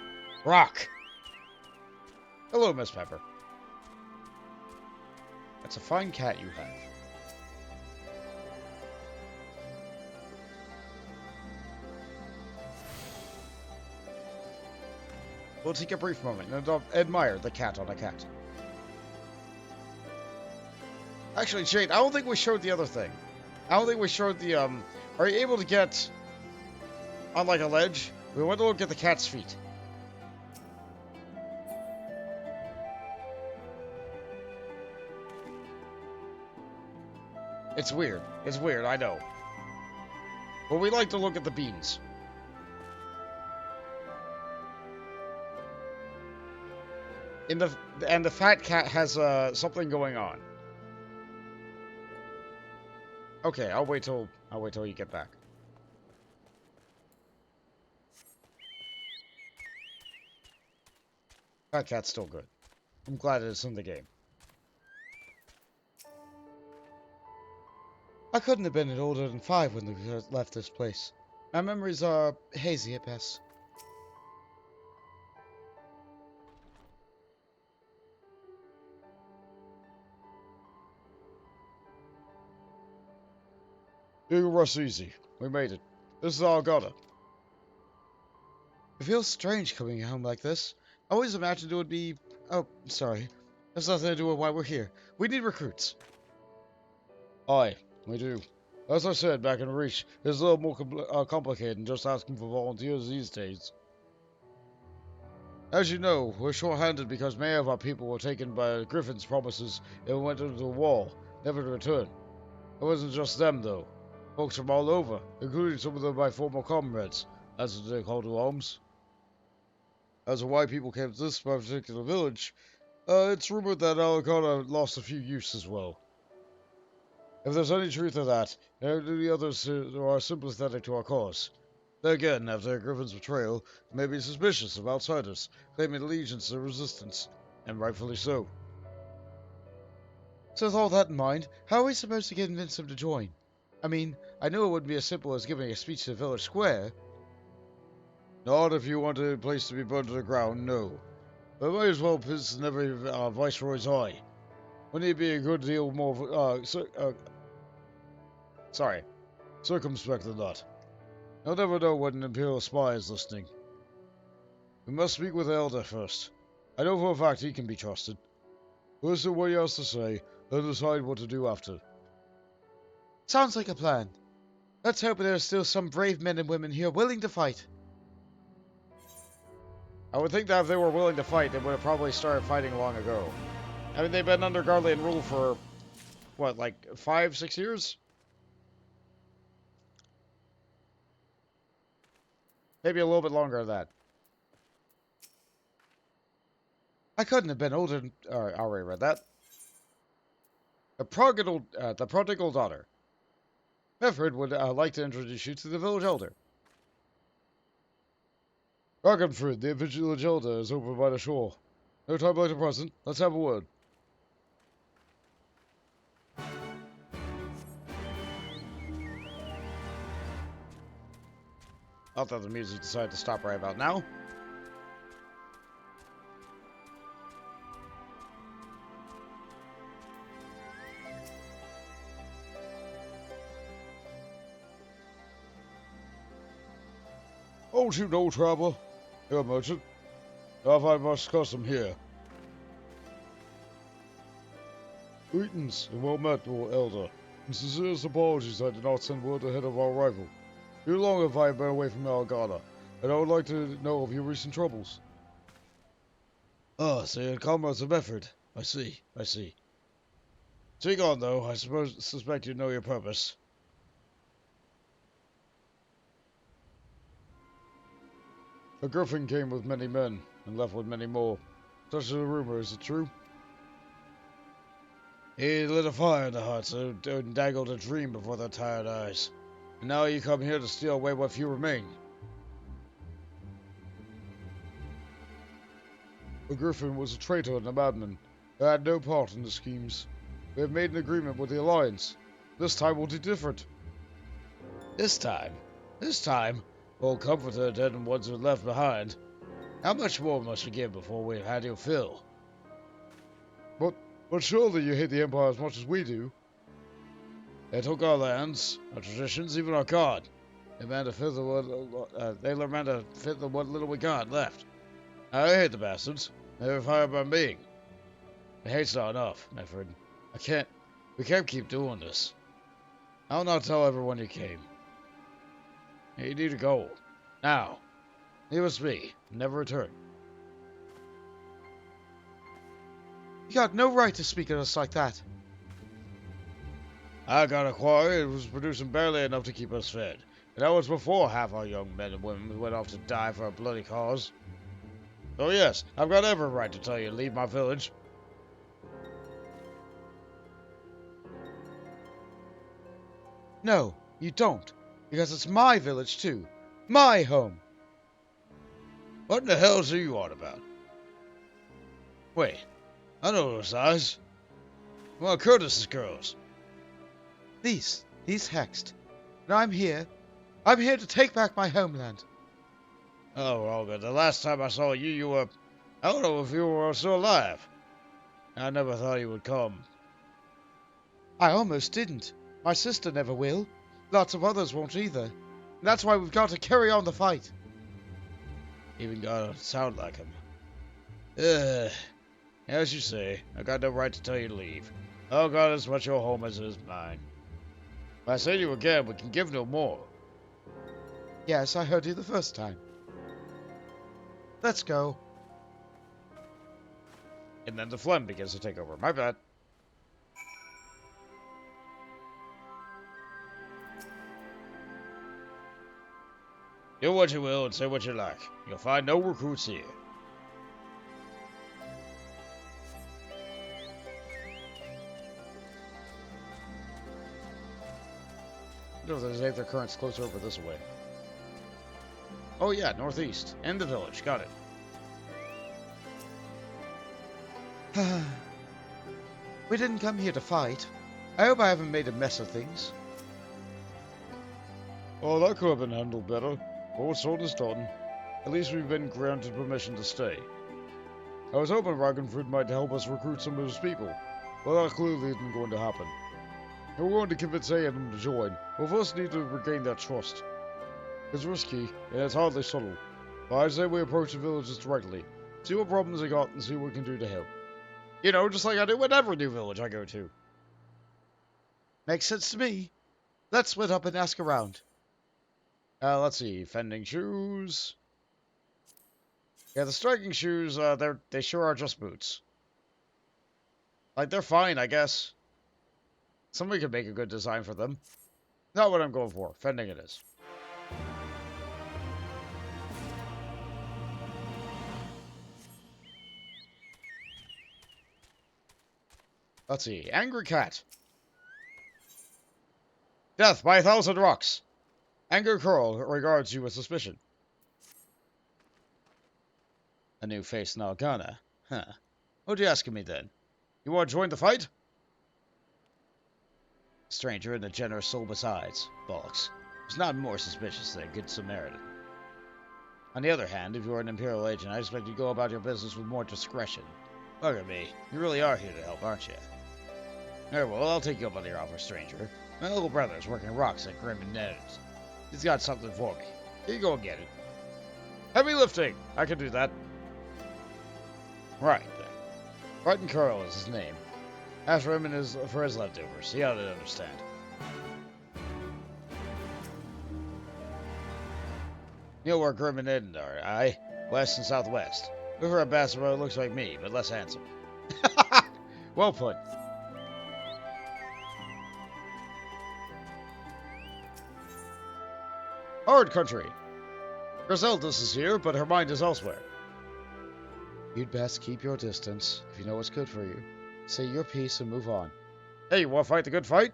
Rock. Hello, Miss Pepper. That's a fine cat you have. We'll take a brief moment and admire the cat on a cat. Actually, Jade, I don't think we showed the other thing. I don't think we showed the, are you able to get on, like, a ledge? We want to look at the cat's feet. It's weird. It's weird, I know. But we like to look at the beans. And the fat cat has something going on. Okay, I'll wait till you get back. Fat cat's still good. I'm glad it's in the game. I couldn't have been older than 5 when we left this place. My memories are hazy at best. You can rest easy. We made it. This is Algata. It feels strange coming home like this. I always imagined it would be... Oh, sorry. That's nothing to do with why we're here. We need recruits. Aye, we do. As I said back in Reach, it's a little more complicated than just asking for volunteers these days. As you know, we're short-handed because many of our people were taken by Griffin's promises and went into the wall, never to return. It wasn't just them, though. Folks from all over, including some of them my former comrades, as they called to arms. As to why people came to this particular village, it's rumored that Algata lost a few youths as well. If there's any truth to that, and the others who are sympathetic to our cause, then again, after Griffin's betrayal, may be suspicious of outsiders, claiming allegiance to the resistance, and rightfully so. So with all that in mind, how are we supposed to convince them to join? I mean, I know it wouldn't be as simple as giving a speech to the village square. Not if you want a place to be burned to the ground, no. But might as well piss in every viceroy's eye. Wouldn't it be a good deal more, circumspect than that? You'll never know when an Imperial spy is listening. We must speak with the Elder first. I know for a fact he can be trusted. Listen to what he has to say, then decide what to do after. Sounds like a plan. Let's hope there are still some brave men and women here willing to fight. I would think that if they were willing to fight, they would have probably started fighting long ago. I mean, they've been under Guardian rule for, what, like 5, 6 years? Maybe a little bit longer than that. I couldn't have been older than... I already read that. The prodigal daughter. Mefford would like to introduce you to the village elder. Ragnfrid, the village elder, is over by the shore. No time like the present. Let's have a word. Not that the music decided to stop right about now. Oh, you know, traveler. You're a merchant. I find much custom here. Greetings and well met, Lord Elder. And sincerest apologies I did not send word ahead of our arrival. Too long have I been away from Algata, and I would like to know of your recent troubles. Ah, so you're comrades of Mefford. I see. Speak on, though. I suspect you know your purpose. A griffin came with many men, and left with many more. Such is the rumor, is it true? He lit a fire in the heart, so Odin dangled a dream before their tired eyes. And now you come here to steal away what few remain. The griffin was a traitor and a madman. I had no part in the schemes. We have made an agreement with the Alliance. This time will be different. This time? This time? We'll comfort the dead and ones who are left behind. How much more must we give before we've had your fill? But surely you hate the Empire as much as we do. They took our lands, our traditions, even our god. They meant to fit the what little we got left. I hate the bastards. They were fired by me. The hate's not enough, my friend. We can't keep doing this. I'll not tell everyone you came. You need to go. Now. Leave us be. Never return. You got no right to speak of us like that. I got a quarry. It was producing barely enough to keep us fed. And that was before half our young men and women went off to die for a bloody cause. So yes, I've got every right to tell you to leave my village. No, you don't. Because it's my village too. My home. What in the hell are you on about? Wait, I know those eyes. Well, Curtis's girls. These hexed. And I'm here. I'm here to take back my homeland. Oh, Olga, the last time I saw you, you were... I don't know if you were still alive. I never thought you would come. I almost didn't. My sister never will. Lots of others won't either. And that's why we've got to carry on the fight. Even gotta sound like him. As you say, I got no right to tell you to leave. Oh God, as much your home as it is mine. If I say to you again, we can give no more. Yes, I heard you the first time. Let's go. And then the phlegm begins to take over. My bad. Do what you will and say what you like. You'll find no recruits here. I wonder if there's Aether currents closer over this way. Oh yeah, northeast. And the village. Got it. We didn't come here to fight. I hope I haven't made a mess of things. Oh, that could have been handled better. But what's done is done. At least we've been granted permission to stay. I was hoping Ragnfrid might help us recruit some of his people, but that clearly isn't going to happen. And we're going to convince A&M to join. We'll first need to regain their trust. It's risky, and it's hardly subtle, but I'd say we approach the villages directly, see what problems they got, and see what we can do to help. You know, just like I do with every new village I go to. Makes sense to me. Let's split up and ask around. Let's see. Fending shoes. Yeah, the striking shoes, they sure are just boots. Like, they're fine, I guess. Somebody could make a good design for them. Not what I'm going for. Fending it is. Let's see. Angry cat. Death by 1,000 rocks. Angry Curl regards you with suspicion. A new face in Algana. Huh. What'd you ask of me then? You want to join the fight? Stranger and a generous soul besides. Bollocks. There's not more suspicious than a good Samaritan. On the other hand, if you're an Imperial agent, I expect you to go about your business with more discretion. Look at me. You really are here to help, aren't you? Very well, I'll take you up on your offer, stranger. My little brother's working rocks at Grim and Ned's. He's got something for me. Here you go and get it. Heavy lifting! I can do that. Right, then. Brighton Curl is his name. Ask for him and for his leftovers. He ought to understand. You know where Grim and Eden are, aye? West and southwest. Look for a bastard who looks like me, but less handsome. Well put. Hard country. Griseldis is here, but her mind is elsewhere. You'd best keep your distance, if you know what's good for you. Say your piece and move on. Hey, you want to fight the good fight?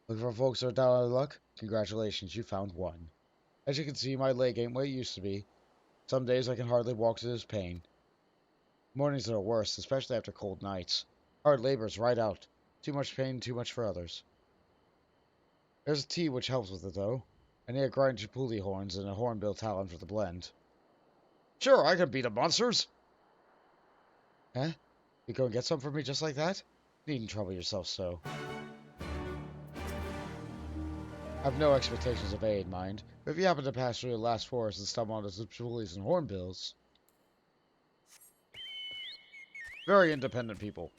Looking for folks who are down on luck? Congratulations, you found one. As you can see, my leg ain't what it used to be. Some days I can hardly walk to this pain. Mornings are the worst, especially after cold nights. Hard labor's right out. Too much pain, too much for others. There's a tea which helps with it, though. I need a grind chipuli horns and a hornbill talon for the blend. Sure, I can beat up monsters! Huh? You go and get some for me just like that? Needn't trouble yourself so. I've no expectations of aid, mind. But if you happen to pass through the last forest and stumble onto some chipulis and hornbills... Very independent people.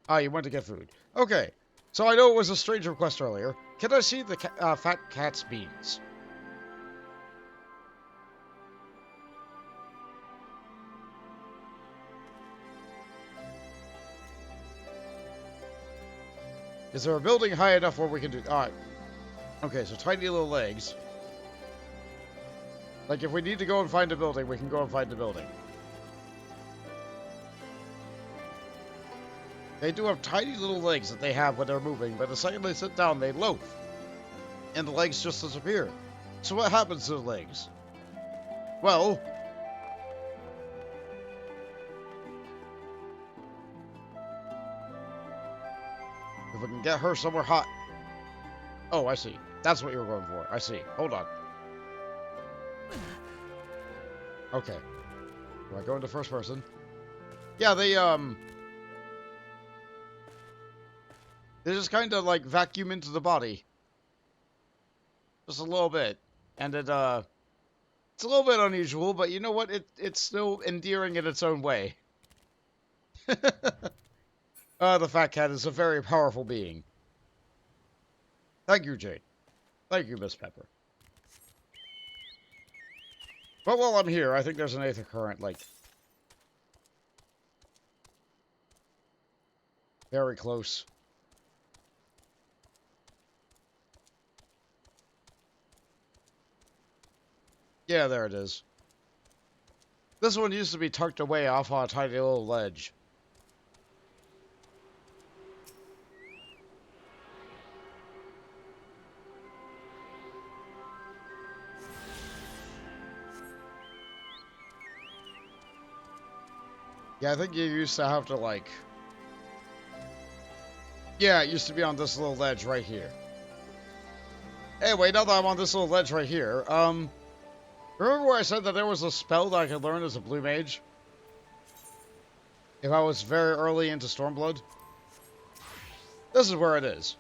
Ah, you went to get food. Okay, so I know it was a strange request earlier. Can I see the fat cat's beans? Is there a building high enough where we can do... Alright. Okay, so tiny little legs. Like, if we need to go and find a building, we can go and find a building. They do have tiny little legs that they have when they're moving, but the second they sit down, they loaf. And the legs just disappear. So what happens to the legs? Well... if we can get her somewhere hot... Oh, I see. That's what you were going for. I see. Hold on. Okay. Do I go into first person? Yeah, they just kind of, like, vacuum into the body. Just a little bit. And it, it's a little bit unusual, but you know what? It's still endearing in its own way. The fat cat is a very powerful being. Thank you, Jade. Thank you, Miss Pepper. But while I'm here, I think there's an aether current, like... very close. Yeah, there it is. This one used to be tucked away off on a tiny little ledge. Yeah, I think you used to have to, like... yeah, it used to be on this little ledge right here. Anyway, now that I'm on this little ledge right here, remember where I said that there was a spell that I could learn as a blue mage? If I was very early into Stormblood? This is where it is.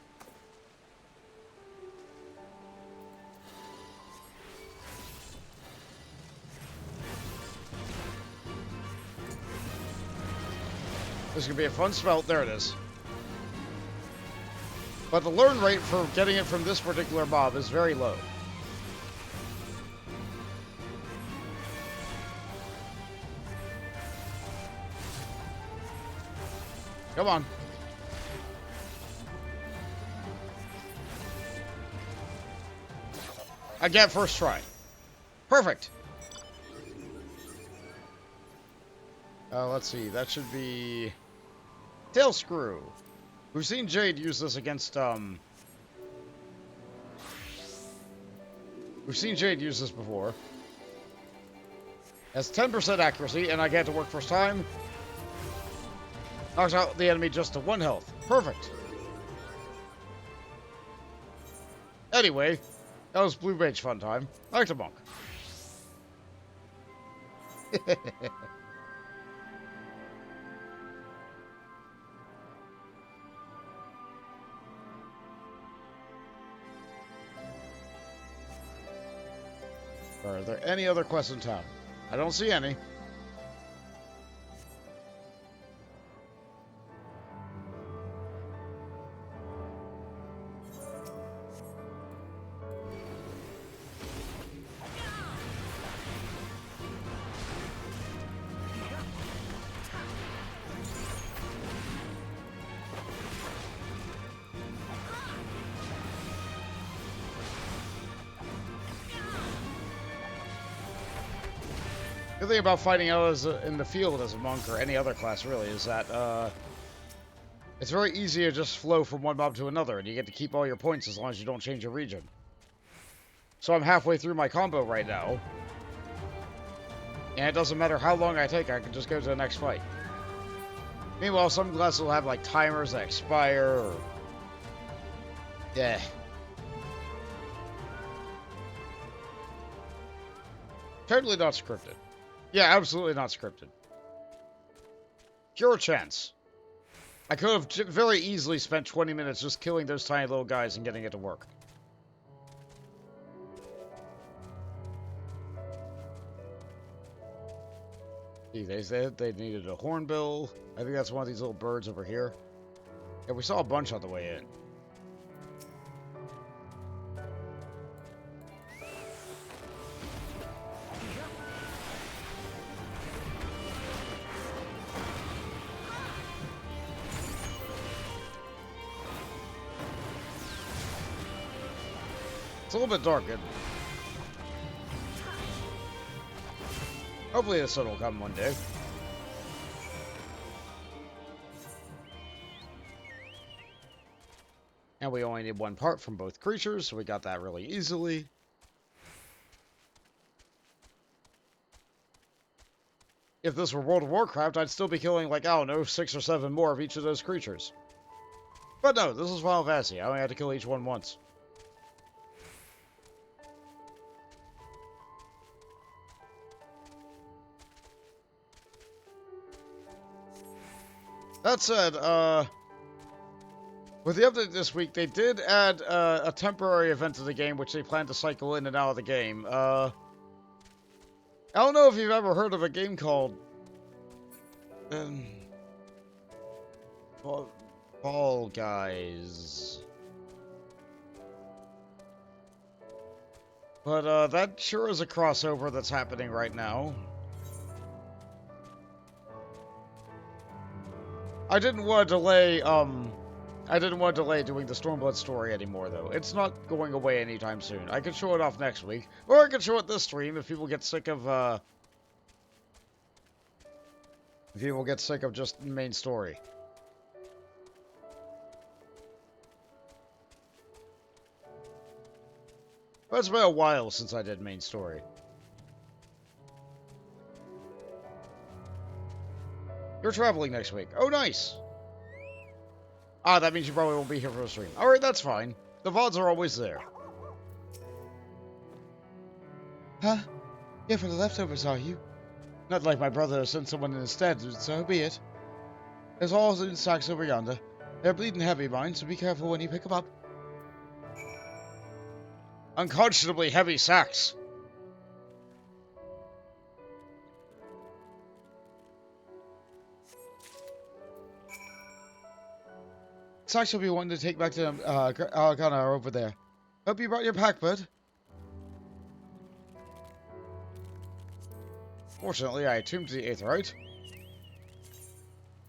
This is going to be a fun spell. There it is. But the learn rate for getting it from this particular mob is very low. Come on. Again, first try. Perfect. Let's see. That should be... tail screw. We've seen Jade use this against, we've seen Jade use this before. Has 10% accuracy, and I get to work first time. Knocks out the enemy just to 1 health. Perfect. Anyway, that was Blue Mage fun time. I like to monk. Are there any other quests in town? I don't see any. The thing about fighting out in the field as a monk, or any other class really, is that it's very easy to just flow from one mob to another, and you get to keep all your points as long as you don't change your region. So I'm halfway through my combo right now, And it doesn't matter how long I take, I can just go to the next fight. Meanwhile, some classes will have like timers that expire or... Yeah. Totally not scripted. Yeah, absolutely not scripted. Pure chance. I could have very easily spent 20 minutes just killing those tiny little guys and getting it to work. See, they said they needed a hornbill. I think that's one of these little birds over here. Yeah, we saw a bunch on the way in. It's a little bit dark. Hopefully the sun will come one day. And we only need one part from both creatures, so we got that really easily. If this were World of Warcraft, I'd still be killing, like, I don't know, 6 or 7 more of each of those creatures. But no, this is Final Fantasy. I only had to kill each one once. That said, with the update this week, they did add a temporary event to the game, which they plan to cycle in and out of the game. I don't know if you've ever heard of a game called... Fall Guys. But, that sure is a crossover that's happening right now. I didn't want to delay doing the Stormblood story anymore, though. It's not going away anytime soon. I could show it off next week, or I could show it this stream if people get sick of, just the main story. But it's been a while since I did main story. You're traveling next week. Oh, nice. Ah, that means you probably won't be here for the stream. Alright, that's fine. The VODs are always there. Huh? Here for the leftovers, are you? Not like my brother sent someone instead, so be it. There's all in sacks over yonder. They're bleeding heavy, mind, so be careful when you pick them up. Unconscionably heavy sacks. Sacks will be one to take back to Argana over there. Hope you brought your pack, bud. Fortunately, I attuned to the Aetherite.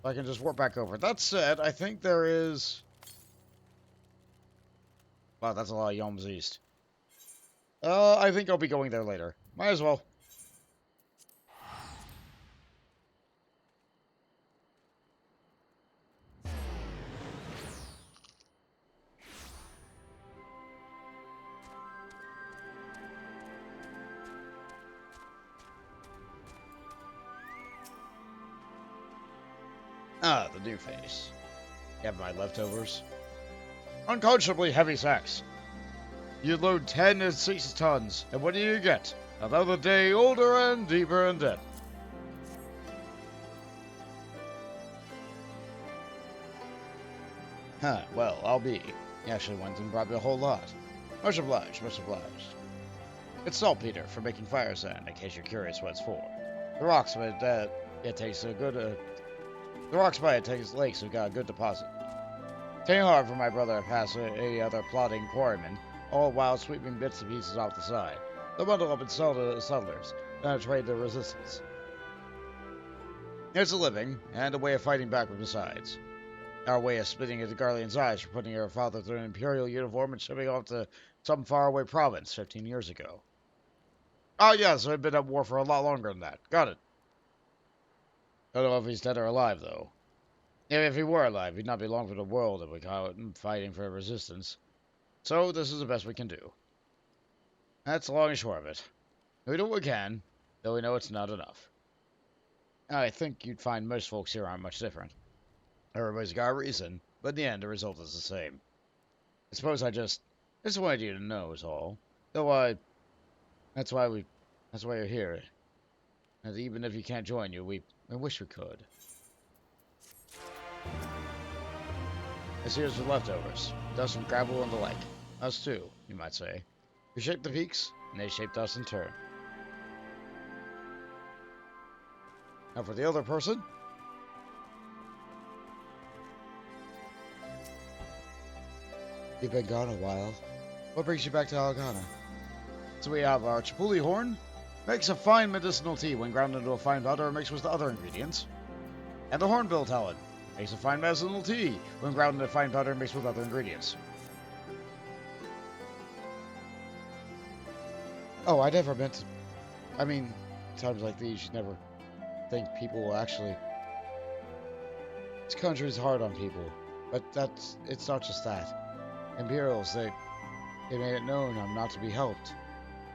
I can just warp back over. That said, I think there is... Wow, that's a lot of Yom's East. I think I'll be going there later. Might as well. Ah, the new face. You have my leftovers. Unconscionably heavy sacks. You load 10 and 6 tons, and what do you get? Another day older and deeper in debt. Huh, well, I'll be. He actually went and brought me a whole lot. Much obliged, much obliged. It's saltpeter for making fire sand, in case you're curious what it's for. The rocks, but it takes a good, the rocks by it takes lakes who got a good deposit. Taking hard for my brother to pass any other plodding quarrymen, all while sweeping bits and pieces off the side. They'll bundle up and sell to the settlers, then trade the resistance. It's a living, and a way of fighting back besides. Our way of spitting into Garlean's eyes for putting her father through an imperial uniform and shipping off to some faraway province 15 years ago. Oh yes, I've been at war for a lot longer than that. Got it. Don't know if he's dead or alive, though. If he were alive, he'd not be long for the world if we caught him fighting for resistance. So, this is the best we can do. That's the long and short of it. We do what we can. though we know it's not enough. I think you'd find most folks here aren't much different. Everybody's got a reason, but in the end, the result is the same. I suppose I just wanted you to know is all. Though that's why you're here. And even if you can't join you, we wish we could. This here's the leftovers. Dust from gravel and the like. Us too, you might say. We shaped the peaks, and they shaped us in turn. Now for the other person. You've been gone a while. What brings you back to Algana? So we have our Chipuli horn. Makes a fine medicinal tea when ground into a fine powder and mixed with the other ingredients. And the hornbill talon. Makes a fine medicinal tea when ground into fine powder and mixed with other ingredients. Oh, I never meant to... I mean, times like these, you never think people will actually... This country's hard on people. But it's not just that. Imperials, they made it known I'm not to be helped.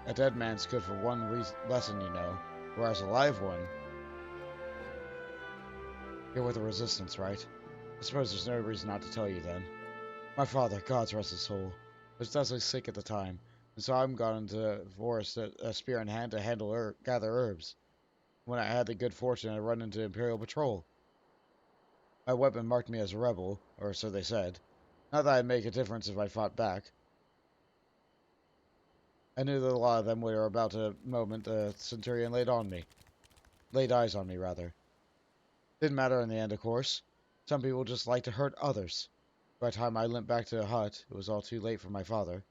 A dead man's good for one lesson, you know, whereas a live one... You're with the Resistance, right? I suppose there's no reason not to tell you then. My father, God's rest his soul, was deathly sick at the time, and so I'm gone into the forest, a spear in hand to gather herbs. When I had the good fortune to run into Imperial patrol. My weapon marked me as a rebel, or so they said. Not that I'd make a difference if I fought back. I knew that a lot of them were about the moment the Centurion laid eyes on me, rather. Didn't matter in the end, of course. Some people just like to hurt others. By the time I limped back to the hut, it was all too late for my father.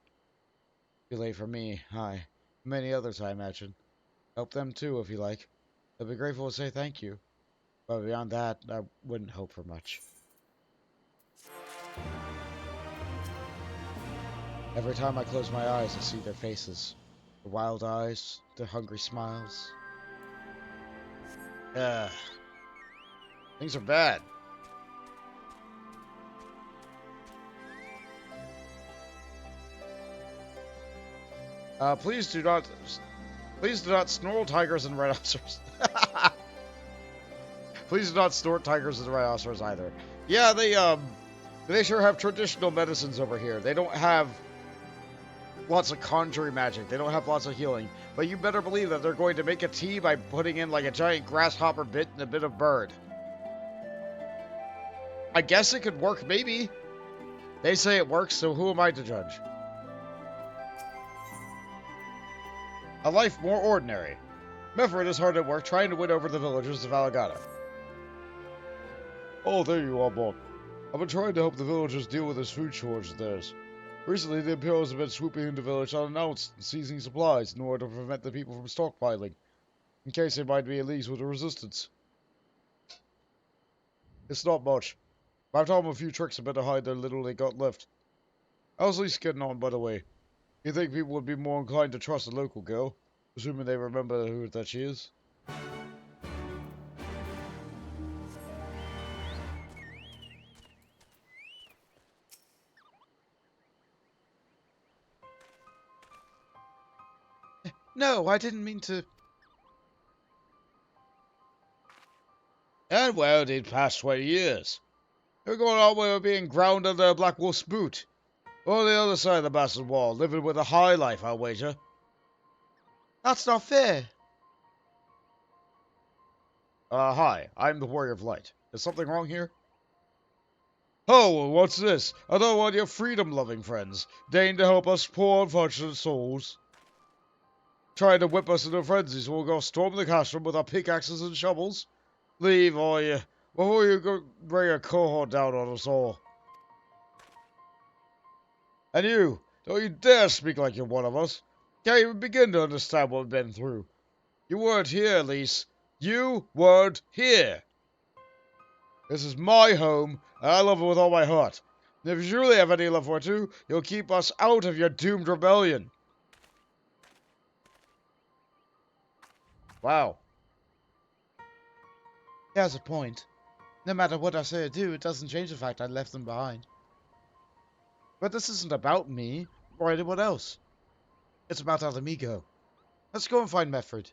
Too late for me, aye. Many others, I imagine. Help them too, if you like. They'll be grateful to say thank you. But beyond that, I wouldn't hope for much. Every time I close my eyes, I see their faces. The wild eyes, the hungry smiles. Things are bad. Please do not snarl tigers and rhinoceros. Please do not snort tigers and rhinoceros either. Yeah, they sure have traditional medicines over here. They don't have lots of conjuring magic. They don't have lots of healing. But you better believe that they're going to make a tea by putting in like a giant grasshopper bit and a bit of bird. I guess it could work, maybe. They say it works, so who am I to judge? A life more ordinary. Mefford is hard at work trying to win over the villagers of Alagata. Oh, there you are, Bob. I've been trying to help the villagers deal with this food shortage of theirs. Recently, the Imperials have been swooping into the village unannounced and seizing supplies in order to prevent the people from stockpiling, in case they might be at least with the Resistance. It's not much. I've taught them a few tricks about to hide their little they got left. How's Lisa getting on, by the way? You think people would be more inclined to trust a local girl, assuming they remember who that she is? No, I didn't mean to... And well, they'd past 20 years. You're going all the way of being ground under a Black Wolf's boot. On the other side of the bastard wall, living with a high life, I'll wager. That's not fair. Hi, I'm the Warrior of Light. Is something wrong here? Oh, well, what's this? Another one of your freedom-loving friends. Deign to help us poor unfortunate souls. Trying to whip us into a frenzy so we'll go storm the castle with our pickaxes and shovels? Leave, all you, before you go bring a cohort down on us all. And you, don't you dare speak like you're one of us. Can't even begin to understand what we've been through. You weren't here, Lise. You weren't here. This is my home, and I love it with all my heart. And if you truly have any love for it too, you'll keep us out of your doomed rebellion. Wow. He has a point. No matter what I say or do, it doesn't change the fact I left them behind. But this isn't about me, or anyone else. It's about Alamigo. Let's go and find Mefford.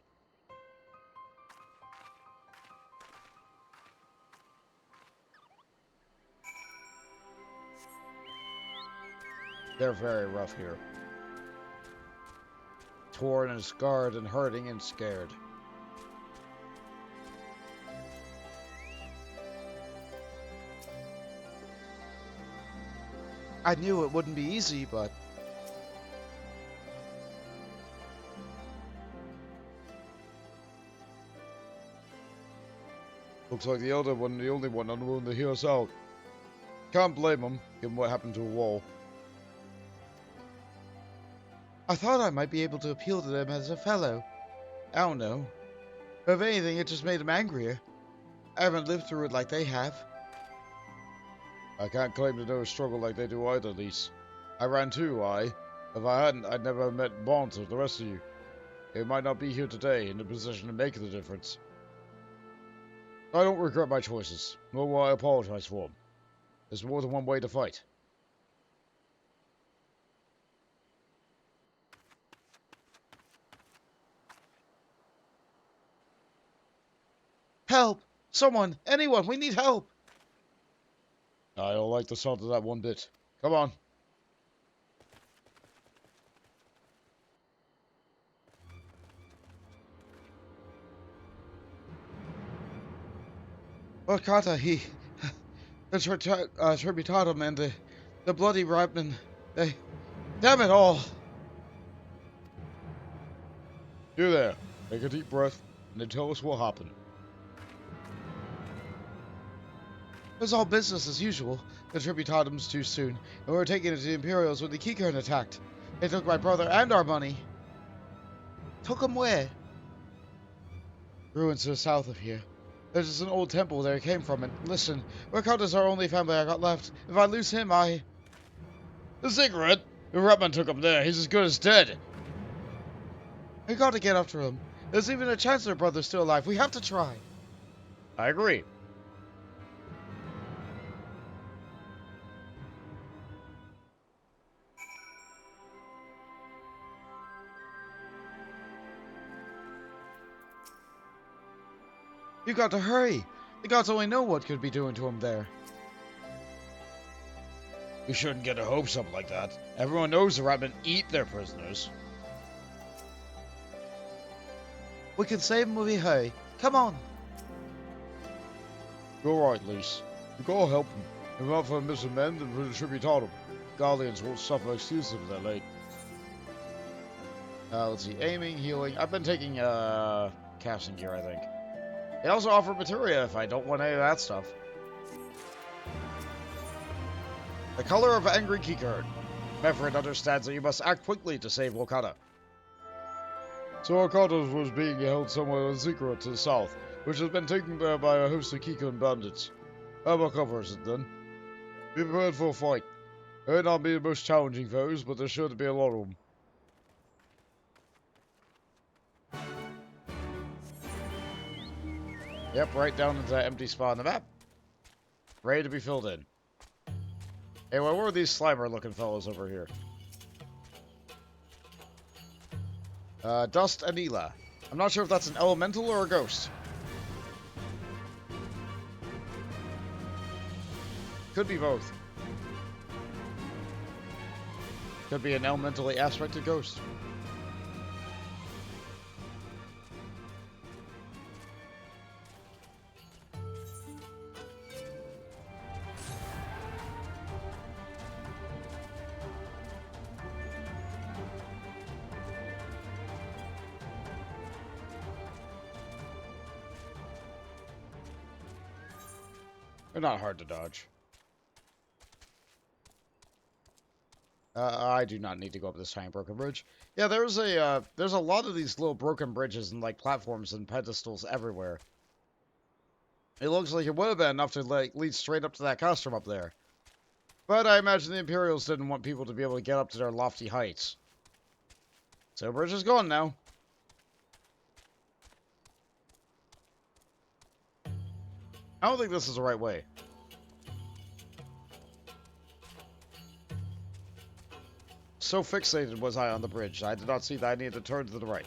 They're very rough here. Torn and scarred and hurting and scared. I knew it wouldn't be easy, but... Looks like the Elder wasn't the only one unwilling to hear us out. Can't blame him, given what happened to a wall. I thought I might be able to appeal to them as a fellow. I don't know. But if anything, it just made them angrier. I haven't lived through it like they have. I can't claim to know a struggle like they do either, Lise. I ran too, If I hadn't, I'd never have met Bont or the rest of you. They might not be here today, in a position to make the difference. I don't regret my choices, nor will I apologize for them. There's more than one way to fight. Help! Someone! Anyone! We need help! I don't like the sound of that one bit. Come on. Okata, the Tributatum and the bloody Rapman, they... Damn it all! You there. Take a deep breath, and then tell us what happened. It was all business as usual. The Tributatum's too soon, and we were taking it to the Imperials when the Kikern attacked. They took my brother and our money. Took them where? Ruins to the south of here. There's just an old temple there it came from, and listen, Okata's our only family I got left. If I lose him, The cigarette? The Rapman took him there. He's as good as dead. We gotta get after him. There's even a chance their brother's still alive. We have to try. I agree. You got to hurry. The gods only know what could be doing to him there. We shouldn't get our hopes up like that. Everyone knows the Rapmen eat their prisoners. We can save him if we hurry. Come on. You're right, Lise. We gotta help him. If not for missing men, then for the Tributatum. Guardians won't suffer excuses if they're late. Let's see. Aiming, healing. I've been taking, casting gear, I think. They also offer materia if I don't want any of that stuff. The color of angry Kikern. Mefred understands that you must act quickly to save Okata. So Okata was being held somewhere in secret to the south, which has been taken there by a host of Kikern bandits. Emma covers it then. Be prepared for a fight. They may not be the most challenging foes, but there's sure to be a lot of them. Yep, right down into that empty spot on the map. Ready to be filled in. Anyway, what are these Slimer-looking fellows over here? Dust Anila. I'm not sure if that's an elemental or a ghost. Could be both. Could be an elementally aspected ghost. They're not hard to dodge. I do not need to go up this tiny broken bridge. Yeah, there's a lot of these little broken bridges and like platforms and pedestals everywhere. It looks like it would have been enough to like lead straight up to that castrum up there. But I imagine the Imperials didn't want people to be able to get up to their lofty heights. So the bridge is gone now. I don't think this is the right way. So fixated was I on the bridge, I did not see that I needed to turn to the right.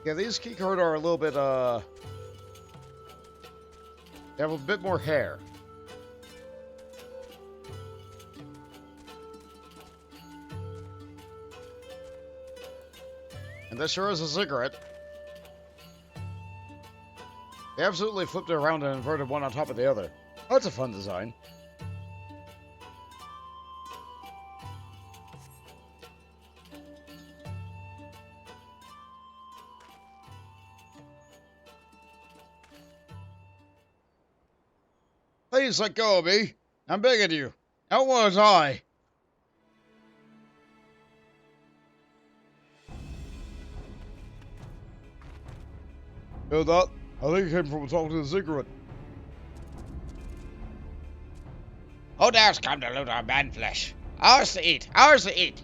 Yeah, these Kikern are a little bit, They have a bit more hair. And this sure is a cigarette. They absolutely flipped it around and inverted one on top of the other. That's a fun design. Please let go of me. I'm begging you. I don't want to die. Hear that? I think it came from talking to the cigarette. Who dares come to loot our man flesh? Ours to eat! Ours to eat!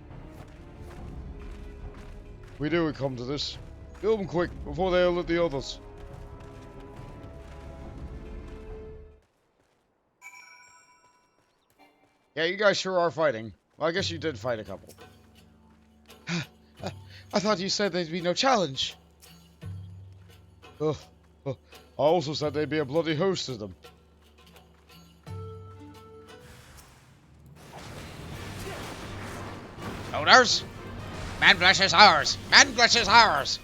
We knew we'd come to this. Kill them quick, before they alert the others. Yeah, you guys sure are fighting. Well, I guess you did fight a couple. I thought you said there'd be no challenge. Ugh. I also said there'd be a bloody host of them. Owners? Man flesh is ours! Man flesh is ours!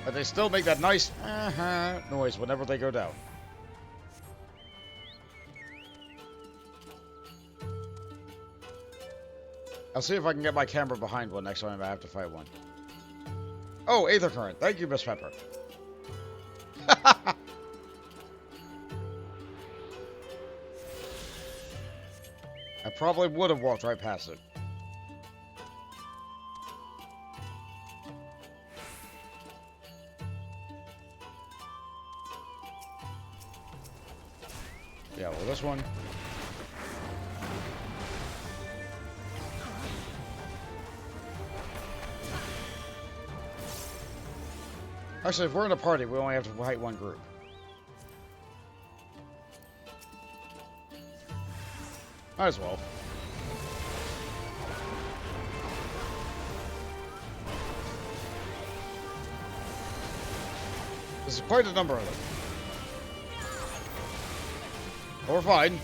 But they still make that nice noise whenever they go down. I'll see if I can get my camera behind one next time I have to fight one. Oh, Aether Current. Thank you, Miss Pepper. I probably would have walked right past it. Yeah, well, this one. Actually, if we're in a party, we only have to fight one group. Might as well. There's quite a number of them. We're fine.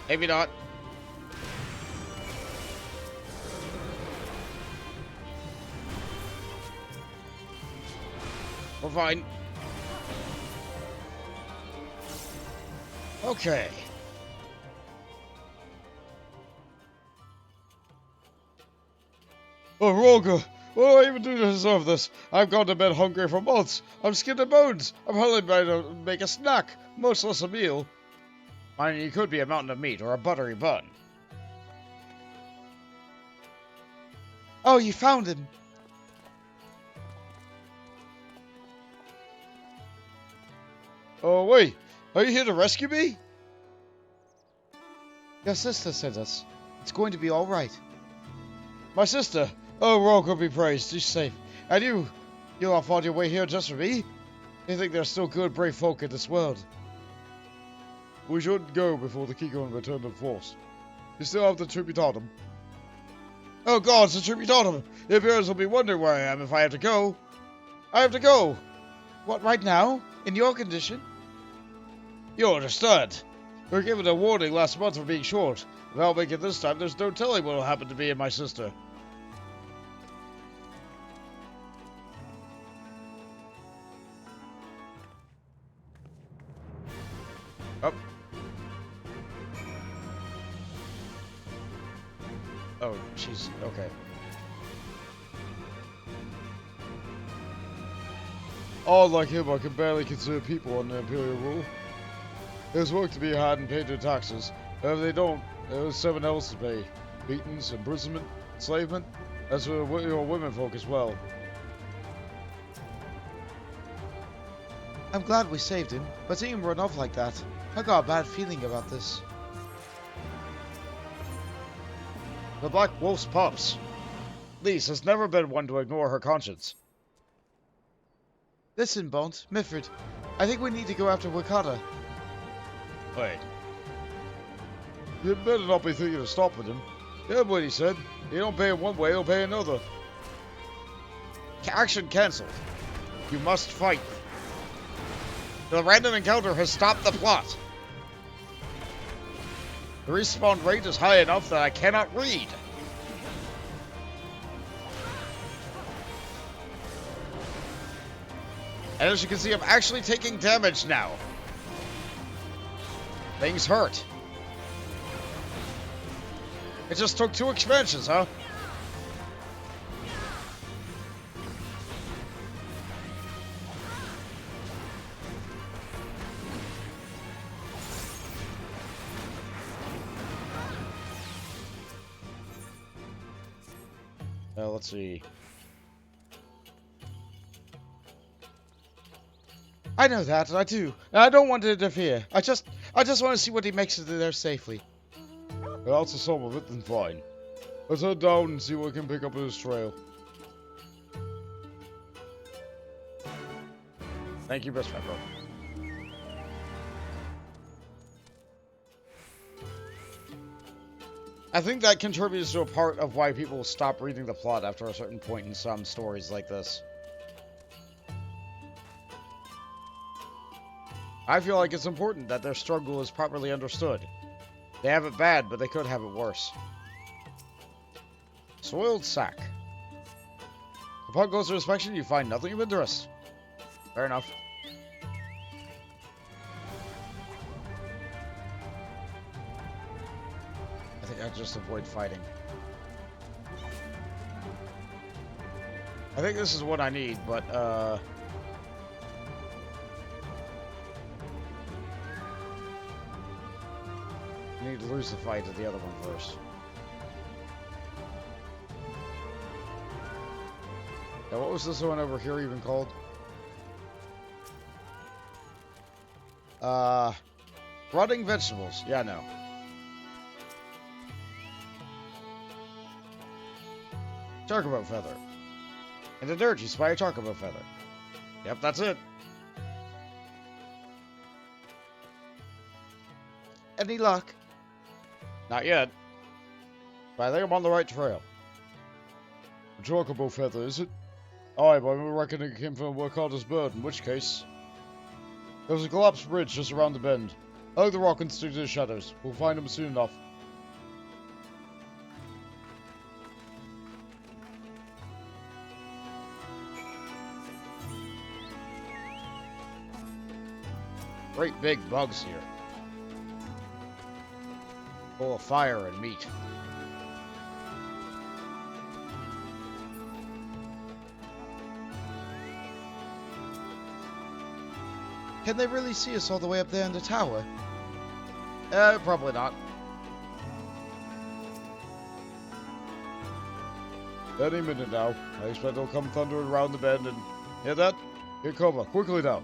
Maybe not. We're fine. Okay. Oh, Roger, what do I even do to deserve this? I've gone to bed hungry for months. I'm skin and bones. I'm hardly able to make a snack, much less a meal. I mean, it could be a mountain of meat or a buttery bun. Oh, you found him. Oh, wait. Are you here to rescue me? Your sister sent us. It's going to be all right. My sister? Oh, Roger be praised. She's safe. And you all fought your way here just for me? You think there's still good, brave folk in this world? We shouldn't go before the Kikon return to force. You still have the Tributatum. Oh God, it's the Tributatum! The Imperials will be wondering where I am if I have to go. I have to go! What, right now? In your condition? You understood. We were given a warning last month for being short. If I'll make it this time, there's no telling what will happen to me and my sister. Up. Oh, she's okay. All like him, I can barely consider people under Imperial rule. There's work to be had and paid their taxes. If they don't, there's someone else to pay. Beatings, imprisonment, enslavement. That's for your women folk as well. I'm glad we saved him, but seeing him run off like that, I got a bad feeling about this. The Black Wolf's pups. Lise has never been one to ignore her conscience. Listen, Bont, Mifford, I think we need to go after Wakata. Wait. You better not be thinking of stopping him. Yeah, what he said. You don't pay him one way, he'll pay another. Action cancelled. You must fight. The random encounter has stopped the plot. The respawn rate is high enough that I cannot read. And as you can see, I'm actually taking damage now. Things hurt. It just took 2 expansions, huh? Let's see. I know that, I do. And I don't want to interfere. I just want to see what he makes it there safely. If that's some of it, then fine. Let's head down and see what we can pick up on his trail. Thank you, Best Pepper. I think that contributes to a part of why people stop reading the plot after a certain point in some stories like this. I feel like it's important that their struggle is properly understood. They have it bad, but they could have it worse. Soiled sack. Upon closer inspection, you find nothing of interest. Fair enough. I think I'll just avoid fighting. I think this is what I need, but, I need to lose the fight to the other one first. Now, what was this one over here even called? Rotting vegetables. Yeah, no. Chocobo feather. In the dirt, you spy a chocobo feather. Yep, that's it. Any luck? Not yet. But I think I'm on the right trail. A chocobo feather, is it? Aye, but I reckon it came from a Wakata's bird, in which case... There's a collapsed bridge just around the bend. Hug the rock and stick to the shadows. We'll find him soon enough. Great big bugs here. Full of fire and meat. Can they really see us all the way up there in the tower? Probably not. Any minute now. I expect they'll come thundering around the bend and... Hear that? Get cover. Quickly now.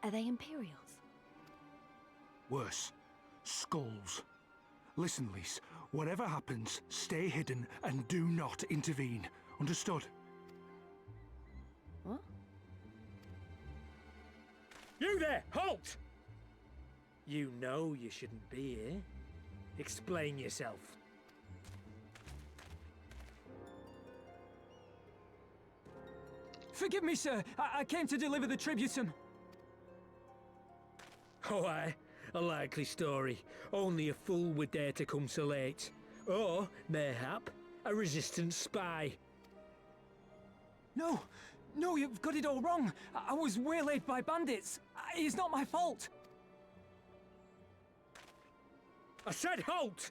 Are they Imperials? Worse. Skulls. Listen, Lise. Whatever happens, stay hidden and do not intervene. Understood? What? You there! Halt! You know you shouldn't be here. Explain yourself. Forgive me, sir. I came to deliver the tributum. Oh, aye. A likely story. Only a fool would dare to come so late. Or, mayhap, a resistance spy. No, you've got it all wrong. I was waylaid by bandits. It's not my fault. I said halt!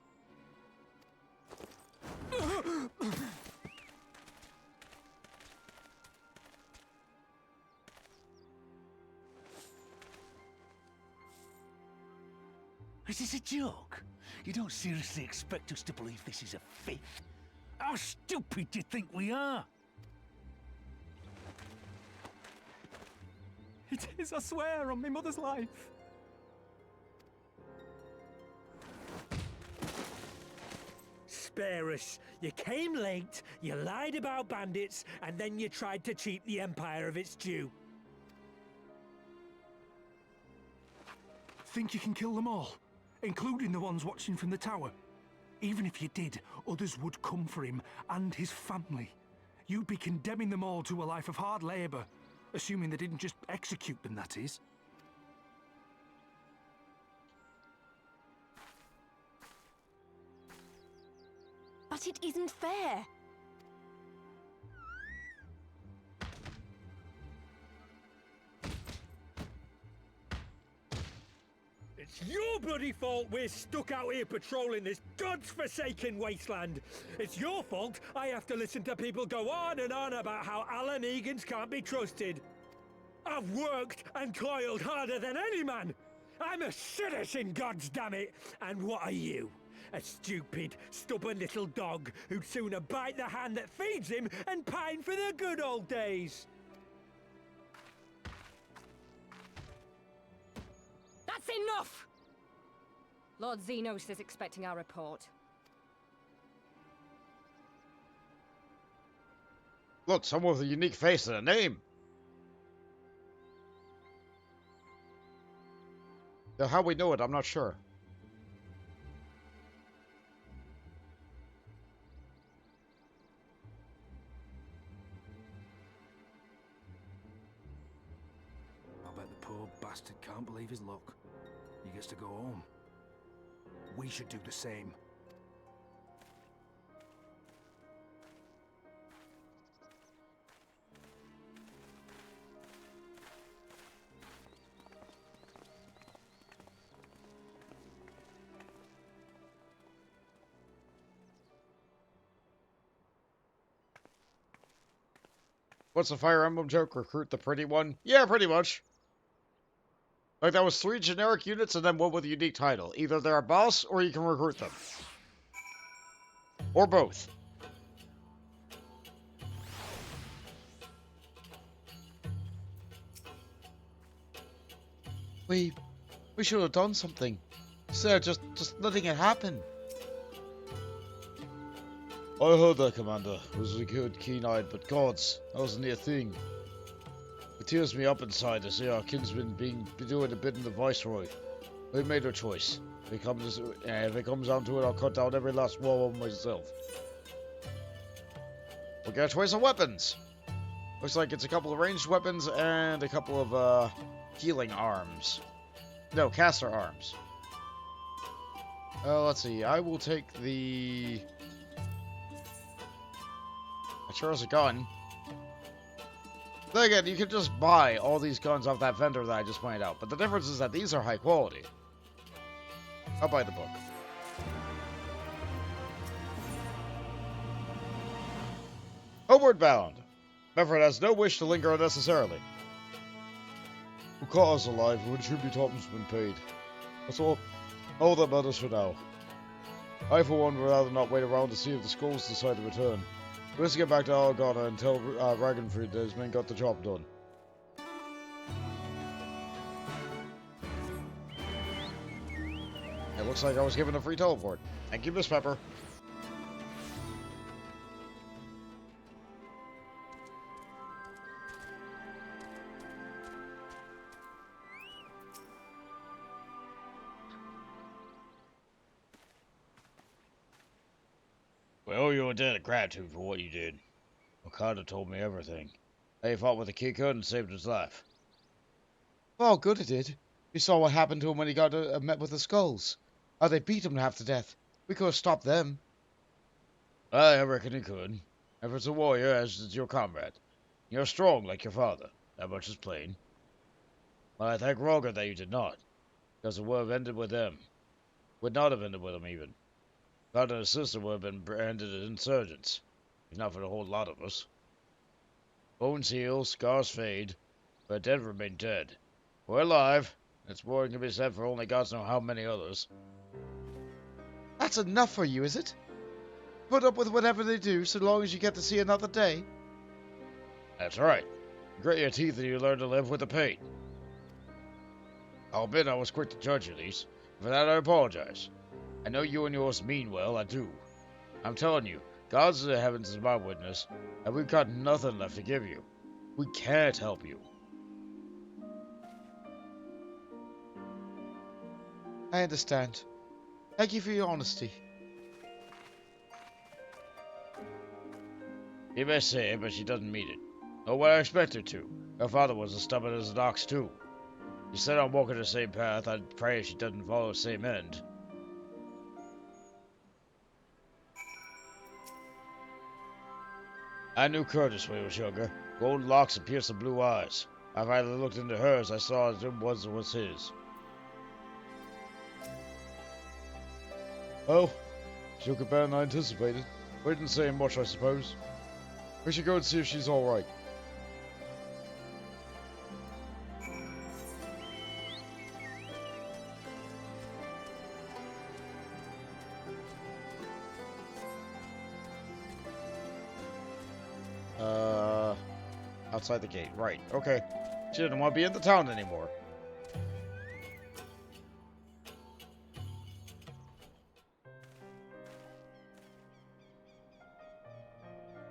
Is this a joke? You don't seriously expect us to believe this is a fifth? How stupid do you think we are? It is, I swear, on my mother's life. spare us. You came late, you lied about bandits, and then you tried to cheat the Empire of its due. Think you can kill them all, including the ones watching from the tower? Even if you did, others would come for him and his family. You'd be condemning them all to a life of hard labor, assuming they didn't just execute them, that is. But it isn't fair. It's your bloody fault we're stuck out here patrolling this god's-forsaken wasteland. It's your fault I have to listen to people go on and on about how Alan Egans can't be trusted. I've worked and toiled harder than any man. I'm a citizen, goddammit. And what are you? A stupid, stubborn little dog who'd sooner bite the hand that feeds him and pine for the good old days. That's enough! Lord Xenos is expecting our report. Look, someone with a unique face and a name. Now, how we know it, I'm not sure. I bet the poor bastard can't believe his luck. He gets to go home. We should do the same. What's the Fire Emblem joke? Recruit the pretty one? Yeah, pretty much. Like, that was 3 generic units and then one with a unique title. Either they're a boss, or you can recruit them. Or both. We should have done something. Instead of just letting it happen. I heard that, Commander. It was a good, keen-eyed, but gods, that was a near thing. It tears me up inside to see our kinsmen doing the bidding of the Viceroy. They made their choice. If it comes down to it, I'll cut down every last one of them myself. We'll get a choice of weapons. Looks like it's a couple of ranged weapons and a couple of healing arms. No, caster arms. Let's see. I will take the... I sure has a gun. Then again, you can just buy all these guns off that vendor that I just pointed out. But the difference is that these are high quality. I'll buy the book. Homeward bound. Mefford has no wish to linger unnecessarily. Who caught us alive when tribute has been paid. That's all that matters for now. I, for one, would rather not wait around to see if the skulls decide to return. Let's get back to Algona and tell Ragenfried that his men got the job done. It looks like I was given a free teleport. Thank you, Miss Pepper. We owe you a debt of gratitude for what you did. Okada told me everything. How you fought with the Kika and saved his life. Oh, good it did. We saw what happened to him when he got met with the skulls. How they beat him half to death. We could have stopped them. I reckon he could. If it's a warrior, as is your comrade. You're strong like your father. That much is plain. But I thank Roger that you did not. Because it would have ended with them. Would not have ended with them, even. God and his sister would have been branded as insurgents. If not for the whole lot of us. Bones heal, scars fade, but dead remain dead. We're alive. It's more than can be said for only gods know how many others. That's enough for you, is it? Put up with whatever they do, so long as you get to see another day. That's right. You grit your teeth and you learn to live with the pain. I'll admit I was quick to judge you, Lise. For that I apologize. I know you and yours mean well, I do. I'm telling you, God's in the heavens is my witness, and we've got nothing left to give you. We can't help you. I understand. Thank you for your honesty. You may say it, but she doesn't mean it. Nor would I expect her to. Her father was as stubborn as an ox, too. She said I'm walking the same path. I'd pray she doesn't follow the same end. I knew Curtis when he was younger. Golden locks and piercing blue eyes. I finally looked into hers. I saw it was his. Well, she looked better than I anticipated. We didn't say much, I suppose. We should go and see if she's alright. Outside the gate. Right. Okay. She didn't want to be in the town anymore.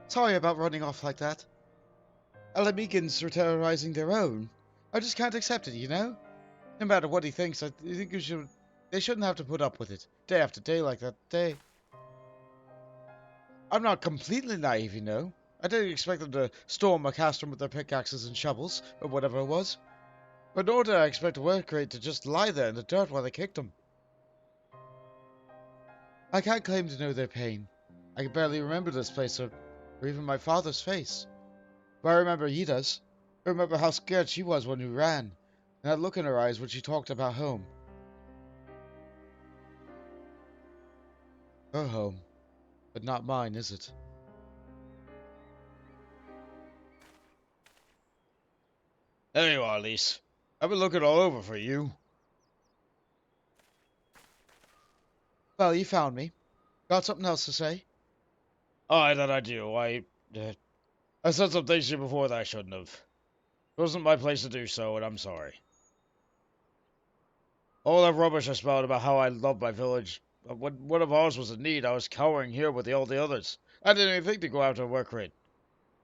Sorry about running off like that. Alamegans are terrorizing their own. I just can't accept it, you know? No matter what he thinks, I think they shouldn't have to put up with it. Day after day like that. I'm not completely naive, you know. I didn't expect them to storm a castrum with their pickaxes and shovels, or whatever it was. But nor did I expect a work rate to just lie there in the dirt while they kicked them. I can't claim to know their pain. I can barely remember this place or even my father's face. But I remember he does. I remember how scared she was when we ran, and that look in her eyes when she talked about home. Her home, but not mine, is it? There you are, Lise. I've been looking all over for you. Well, you found me. Got something else to say? Oh, that I do. I said some things to you before that I shouldn't have. It wasn't my place to do so, and I'm sorry. All that rubbish I spouted about how I loved my village. When one of ours was in need, I was cowering here with all the others. I didn't even think to go after a work rate.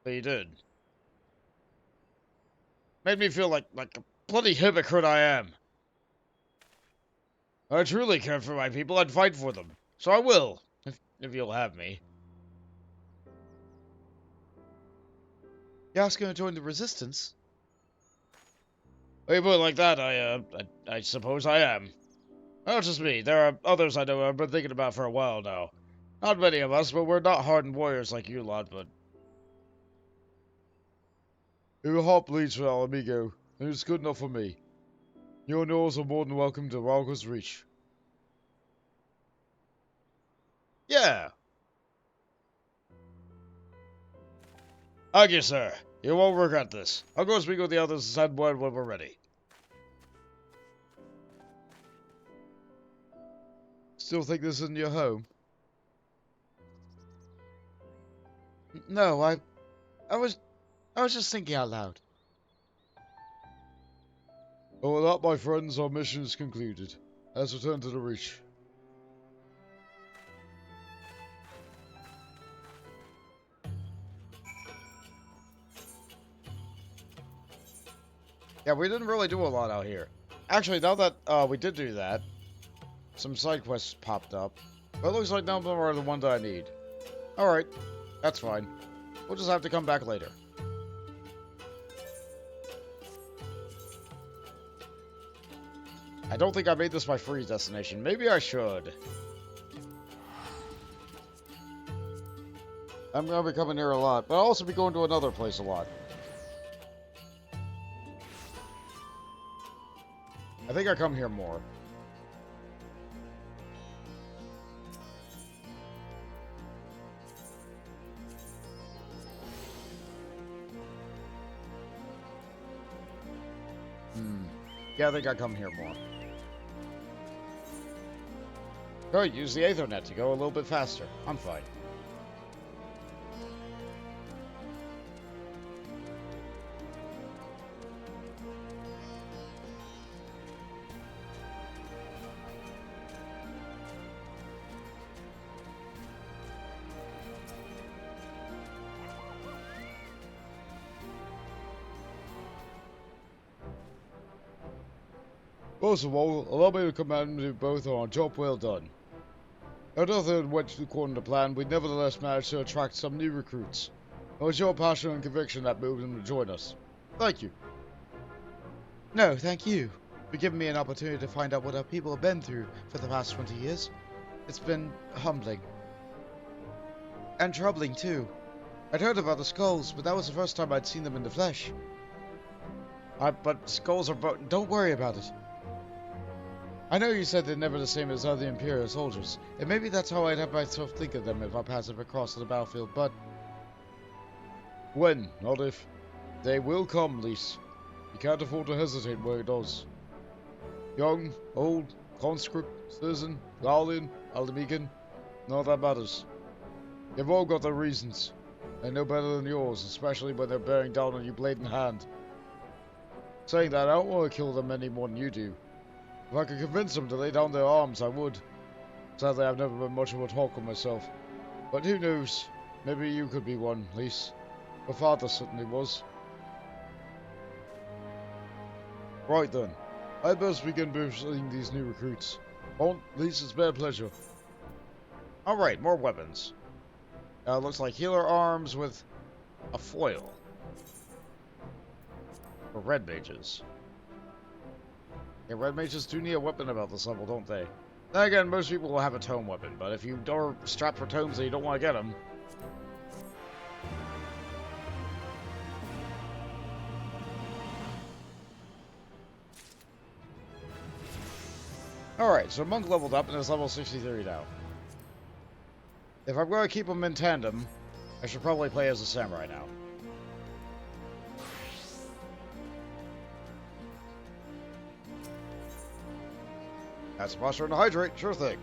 But you did. Made me feel like a bloody hypocrite I am. If I truly cared for my people, I'd fight for them. So I will, if you'll have me. You're asking to join the resistance? When you put it like that, I suppose I am. Not just me. There are others I know I've been thinking about for a while now. Not many of us, but we're not hardened warriors like you lot, but... If your heart bleeds for Alamigo, then it's good enough for me. Your Norse are more than welcome to Ralga's Reach. Yeah. Thank you, sir. You won't regret this. I'll go speak with the others and send word when we're ready. Still think this isn't your home? No, I was just thinking out loud. Oh, with that, my friends, our mission is concluded. Let's return to the Reach. Yeah, we didn't really do a lot out here. Actually, now that we did do that, some side quests popped up. But it looks like none of them are the ones that I need. Alright, that's fine. We'll just have to come back later. I don't think I made this my free destination. Maybe I should. I'm going to be coming here a lot, but I'll also be going to another place a lot. I think I come here more. Yeah, I think I come here more. Go use the Aethernet to go a little bit faster. I'm fine. First of all, allow me to commend you both on a job well done. Though nothing went according to plan, we nevertheless managed to attract some new recruits. It was your passion and conviction that moved them to join us. Thank you. No, thank you for giving me an opportunity to find out what our people have been through for the past 20 years. It's been humbling. And troubling, too. I'd heard about the skulls, but that was the first time I'd seen them in the flesh. But skulls are don't worry about it. I know you said they're never the same as other Imperial soldiers, and maybe that's how I'd have myself think of them if I pass them across the battlefield, but... When, not if. They will come, Lys. You can't afford to hesitate where it does. Young, old, conscript, citizen, Guardian, Aldemegan, none of that matters. They've all got their reasons. They're no better than yours, especially when they're bearing down on you blade in hand. Saying that, I don't want to kill them any more than you do. If I could convince them to lay down their arms, I would. Sadly, I've never been much of a talker myself. But who knows? Maybe you could be one, Lys. Your father certainly was. Right then. I'd best begin boosting these new recruits. On, Lys, it's been a pleasure. Alright, more weapons. Looks like healer arms with a foil. For red mages. Yeah, red mages do need a weapon about this level, don't they? Then again, most people will have a tome weapon, but if you are strapped for tomes and you don't want to get them... Alright, so Monk leveled up and is level 63 now. If I'm going to keep them in tandem, I should probably play as a samurai now. That's a posture and a hydrate, sure thing.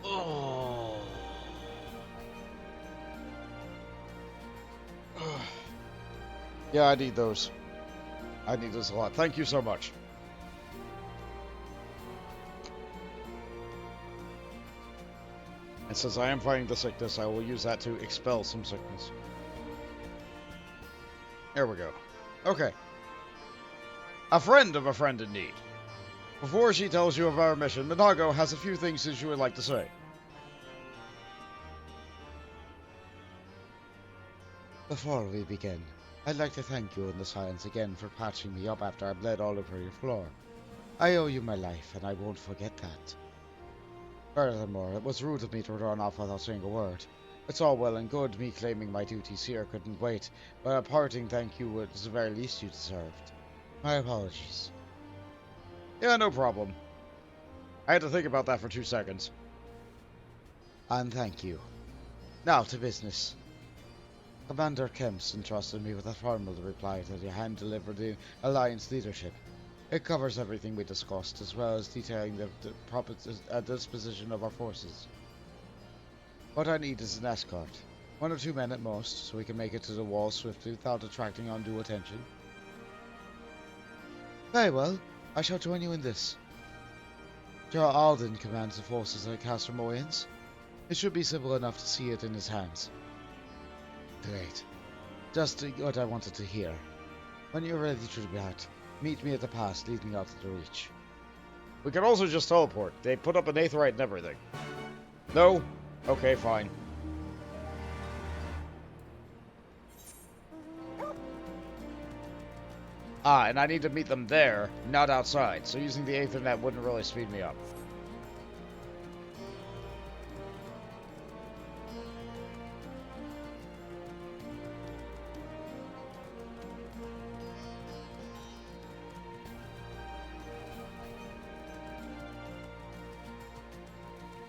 Oh. Yeah, I need those. I need this a lot. Thank you so much. And since I am fighting the sickness, I will use that to expel some sickness. There we go. Okay. A friend of a friend in need. Before she tells you of our mission, Minago has a few things that she would like to say. Before we begin, I'd like to thank you and the Science again for patching me up after I bled all over your floor. I owe you my life, and I won't forget that. Furthermore, it was rude of me to run off without saying a word. It's all well and good me claiming my duties here couldn't wait, but a parting thank you was the very least you deserved. My apologies. Yeah, no problem. I had to think about that for 2 seconds. And thank you. Now to business. Commander Kemps entrusted me with a formal reply to the hand-delivered the Alliance leadership. It covers everything we discussed, as well as detailing the proper disposition of our forces. What I need is an escort. 1 or 2 men at most, so we can make it to the wall swiftly without attracting undue attention. Very well. I shall join you in this. General Alden commands the forces at Castle Moyens. It should be simple enough to see it in his hands. Great. Just what I wanted to hear. When you're ready to depart, meet me at the pass leading out to the Reach. We can also just teleport. They put up an aetheryte and everything. No? Okay, fine. Ah, and I need to meet them there, not outside, so using the Aethernet wouldn't really speed me up.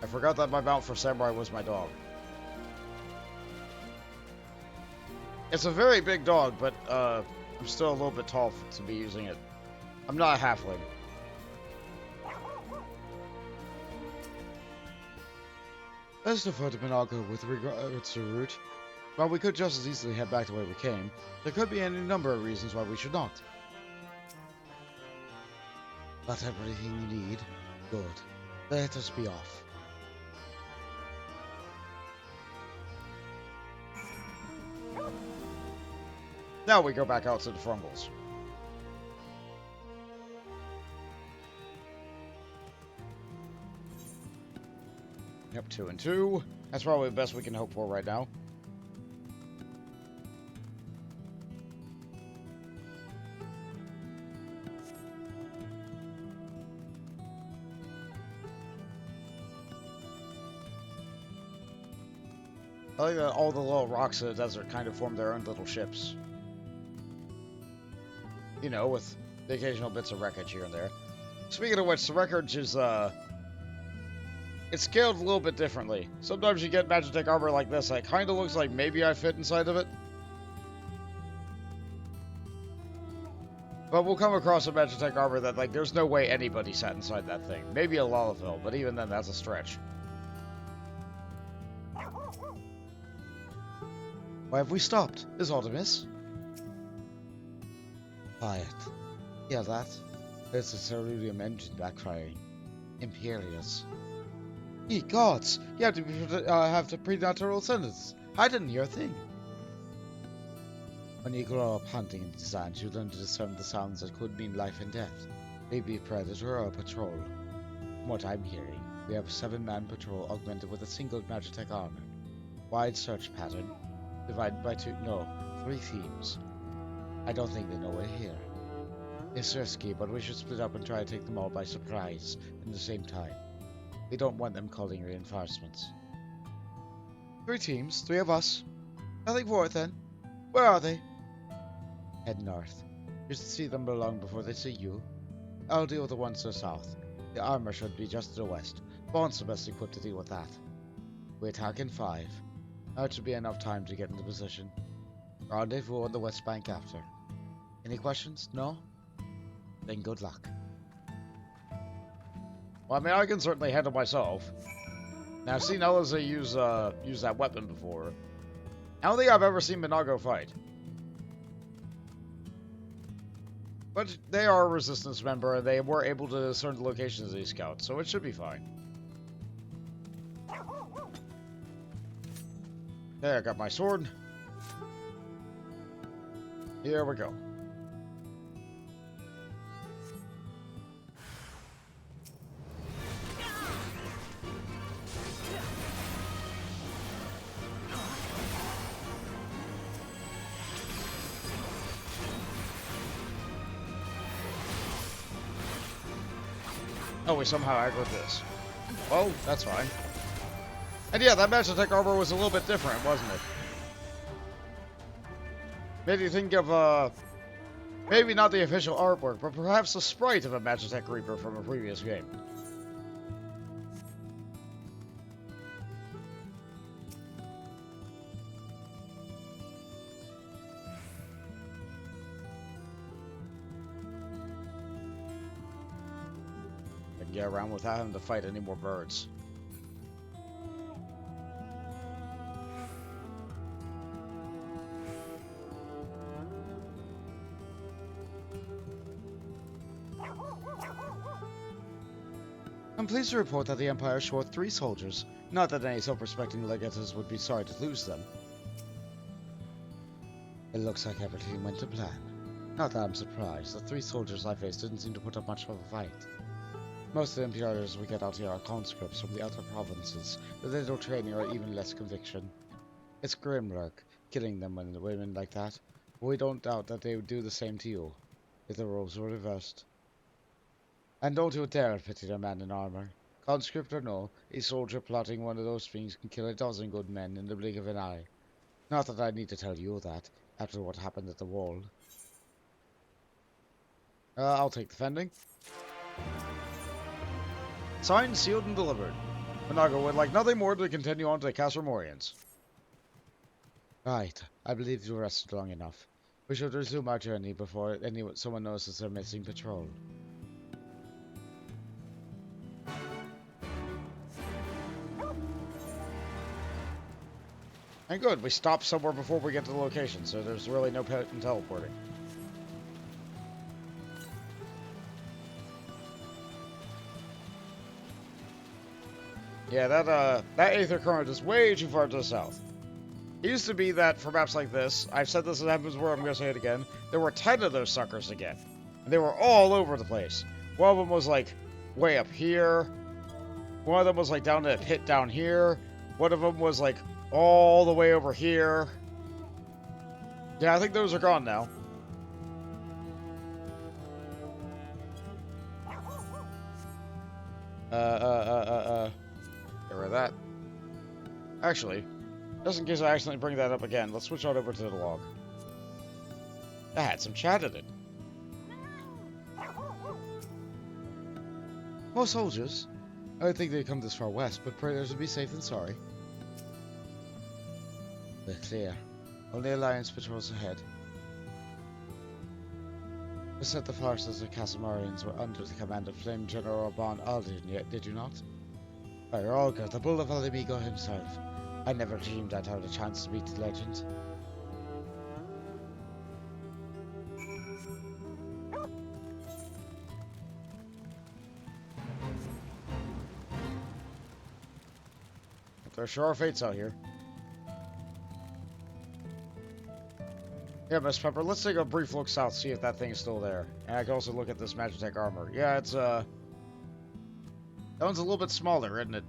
I forgot that my mount for Samurai was my dog. It's a very big dog, but, I'm still a little bit tall to be using it. I'm not a halfling. Let's defer to Minago with regards to route. While we could just as easily head back the way we came, there could be any number of reasons why we should not. Got everything you need? Good. Let us be off. Now we go back out to the Frungles. Yep, 2 and 2. That's probably the best we can hope for right now. I like that all the little rocks in the desert kind of form their own little ships. You know, with the occasional bits of wreckage here and there. Speaking of which, the wreckage is, it's scaled a little bit differently. Sometimes you get Magitech armor like this that kind of looks like maybe I fit inside of it. But we'll come across a Magitech armor that, like, there's no way anybody sat inside that thing. Maybe a Lalafell, but even then, that's a stretch. Why have we stopped? Is Artemis? Quiet. Hear that? There's a ceruleum engine backfiring. Imperials. Ye gods! You have to have the preternatural sentences. I didn't hear a thing. When you grow up hunting in these lands, you learn to discern the sounds that could mean life and death. Maybe a predator or a patrol. From what I'm hearing, we have a 7-man patrol augmented with a single Magitech armor. Wide search pattern. Divided by 3 teams. I don't think they know we're here. It's risky, but we should split up and try to take them all by surprise at the same time. We don't want them calling reinforcements. 3 teams, 3 of us. Nothing for it then. Where are they? Head north. You should see them long before they see you. I'll deal with the ones to the south. The armor should be just to the west. Bond's the best equipped to deal with that. We attack in 5. That should be enough time to get into position. Rendezvous on the west bank after. Any questions? No? Then good luck. Well, I mean, I can certainly handle myself. Now, I've seen others that use that weapon before. I don't think I've ever seen Minago fight. But they are a resistance member, and they were able to discern the locations of these scouts, so it should be fine. There, I got my sword. Here we go. Oh, we somehow aggroed this. Well, that's fine. And yeah, that Magitech armor was a little bit different, wasn't it? Made you think of, maybe not the official artwork, but perhaps the sprite of a Magitech Reaper from a previous game. I can get around without having to fight any more birds. I'm pleased to report that the Empire is short 3 soldiers. Not that any self-respecting legators would be sorry to lose them. It looks like everything went to plan. Not that I'm surprised. The 3 soldiers I faced didn't seem to put up much of a fight. Most of the Imperials we get out here are conscripts from the outer provinces, with little training or even less conviction. It's grim work, killing them when women like that, but we don't doubt that they would do the same to you, if the roles were reversed. And don't you dare pity a man in armor. Conscript or no, a soldier plotting one of those things can kill a dozen good men in the blink of an eye. Not that I need to tell you that, after what happened at the wall. I'll take defending. Signed, sealed, and delivered. Minago would like nothing more to continue on to the Castormorians. Right, I believe you rested long enough. We should resume our journey before someone notices their missing patrol. And good, we stopped somewhere before we get to the location, so there's really no point in teleporting. Yeah, that Aether Current is way too far to the south. It used to be that for maps like this, I've said this in Heavens Word, I'm going to say it again, there were 10 of those suckers again. And they were all over the place. One of them was like way up here. One of them was like down in a pit down here. One of them was like all the way over here. Yeah, I think those are gone now. Get rid of that. Actually, just in case I accidentally bring that up again, let's switch on over to the log. That had some chat in it. More soldiers? I don't think they'd come this far west, but pray to be safe than sorry. We're clear. Only Alliance patrols ahead. You said the forces of Casamarians were under the command of Flame General Bon Aldin, yet did you not? By Olga, the Bull of Alamigo himself. I never dreamed I'd have a chance to meet the legend. There sure are fates out here. Yeah, Miss Pepper, let's take a brief look south, see if that thing's still there. And I can also look at this Magitech armor. Yeah, it's, that one's a little bit smaller, isn't it?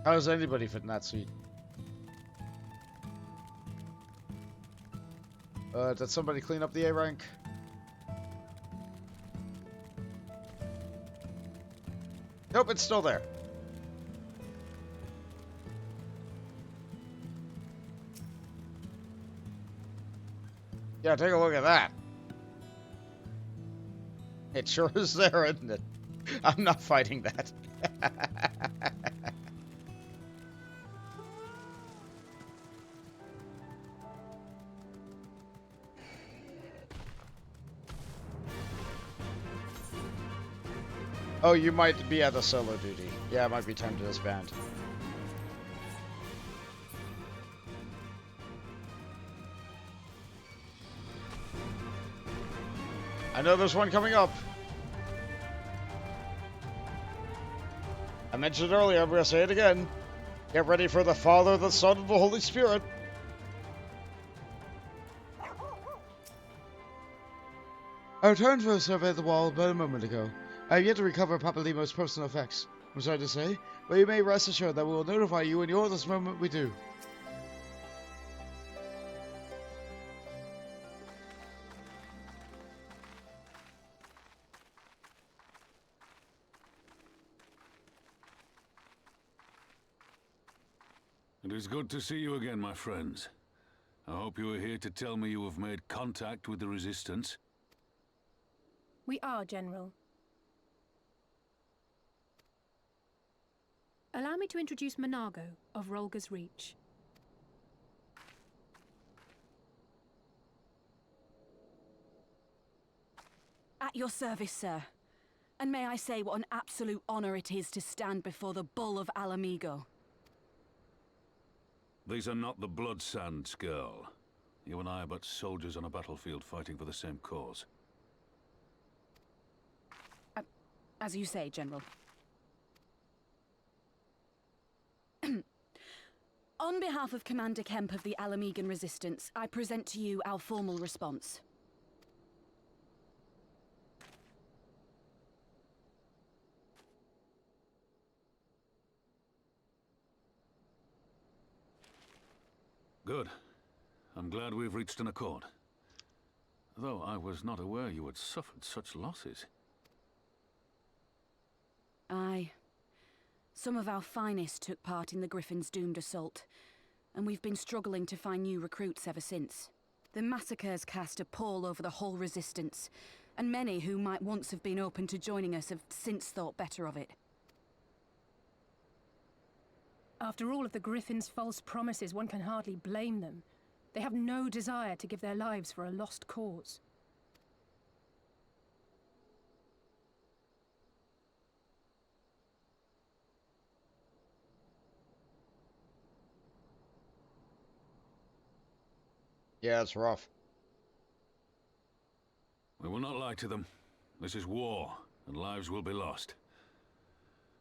How does anybody fit in that seat? Did somebody clean up the A rank? Nope, it's still there. Yeah, take a look at that. It sure is there, isn't it? I'm not fighting that. Oh, you might be at a solo duty. Yeah, it might be time to disband. I know there's one coming up. I mentioned it earlier, I'm going to say it again. Get ready for the Father, the Son, and the Holy Spirit. I returned for a survey of the wall about a moment ago. I have yet to recover Papalimo's personal effects. I'm sorry to say, but you may rest assured that we will notify you when you're this moment we do. It is good to see you again, my friends. I hope you are here to tell me you have made contact with the Resistance. We are, General. Allow me to introduce Monago of Rolga's Reach. At your service, sir. And may I say what an absolute honor it is to stand before the Bull of Alamigo. These are not the Blood Sands, girl. You and I are but soldiers on a battlefield fighting for the same cause. As you say, General. On behalf of Commander Kemp of the Alamigan Resistance, I present to you our formal response. Good. I'm glad we've reached an accord. Though I was not aware you had suffered such losses. Aye. Some of our finest took part in the Griffin's doomed assault, and we've been struggling to find new recruits ever since. The massacres cast a pall over the whole Resistance, and many who might once have been open to joining us have since thought better of it. After all of the Griffin's false promises, one can hardly blame them. They have no desire to give their lives for a lost cause. Yeah, it's rough. We will not lie to them. This is war, and lives will be lost.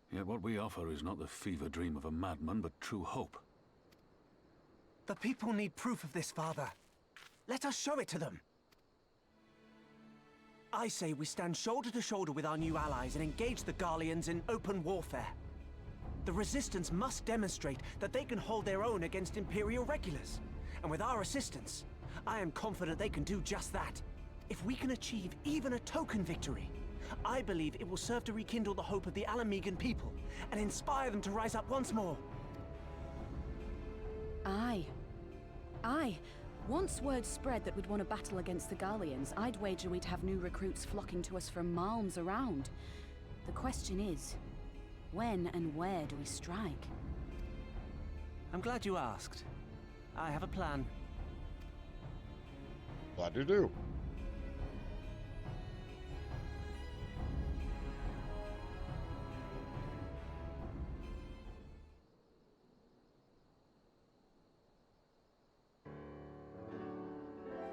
Yet what we offer is not the fever dream of a madman, but true hope. The people need proof of this, Father. Let us show it to them. I say we stand shoulder to shoulder with our new allies and engage the Garleans in open warfare. The Resistance must demonstrate that they can hold their own against Imperial regulars. And with our assistance, I am confident they can do just that. If we can achieve even a token victory, I believe it will serve to rekindle the hope of the Alamegan people and inspire them to rise up once more. Aye. Once word spread that we'd won a battle against the Garleans, I'd wager we'd have new recruits flocking to us from malms around. The question is, when and where do we strike? I'm glad you asked. I have a plan. Glad you do.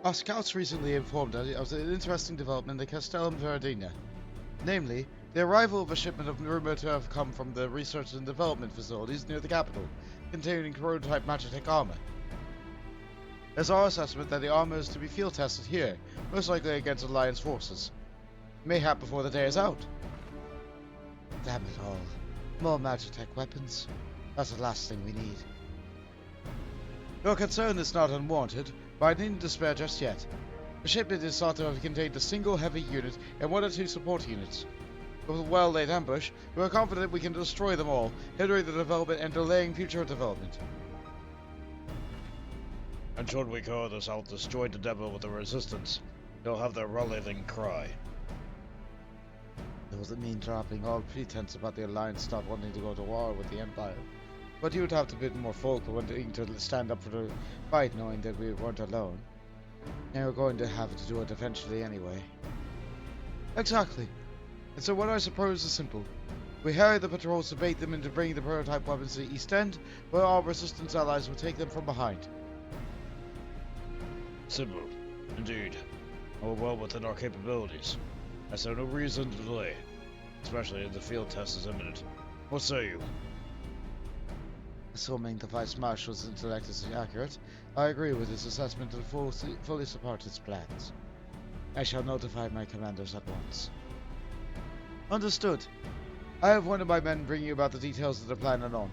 Our scouts recently informed us of an interesting development in Castellum Verdina. Namely, the arrival of a shipment of rumored to have come from the research and development facilities near the capital, containing prototype Magitech armor. There's our assessment that the armor is to be field tested here, most likely against Alliance forces. Mayhap before the day is out. Damn it all. More Magitech weapons. That's the last thing we need. Your concern is not unwarranted, but I needn't despair just yet. The shipment is thought to have contained a single heavy unit and 1 or 2 support units. With a well-laid ambush, we are confident we can destroy them all, hindering the development and delaying future development. And should we call this out destroy the devil with the Resistance, they'll have their rallying cry. It doesn't mean dropping all pretense about the Alliance not wanting to go to war with the Empire. But you'd have to be more folk wanting to stand up for the fight knowing that we weren't alone. And we're going to have to do it eventually anyway. Exactly. And so what I suppose is simple. We harry the patrols to bait them into bringing the prototype weapons to the East End, where our Resistance allies will take them from behind. Simple. Indeed. All well within our capabilities. I see no reason to delay, especially if the field test is imminent. What say you? Assuming the Vice Marshal's intellect is accurate, I agree with his assessment and fully support his plans. I shall notify my commanders at once. Understood. I have one of my men bring you about the details of the plan anon.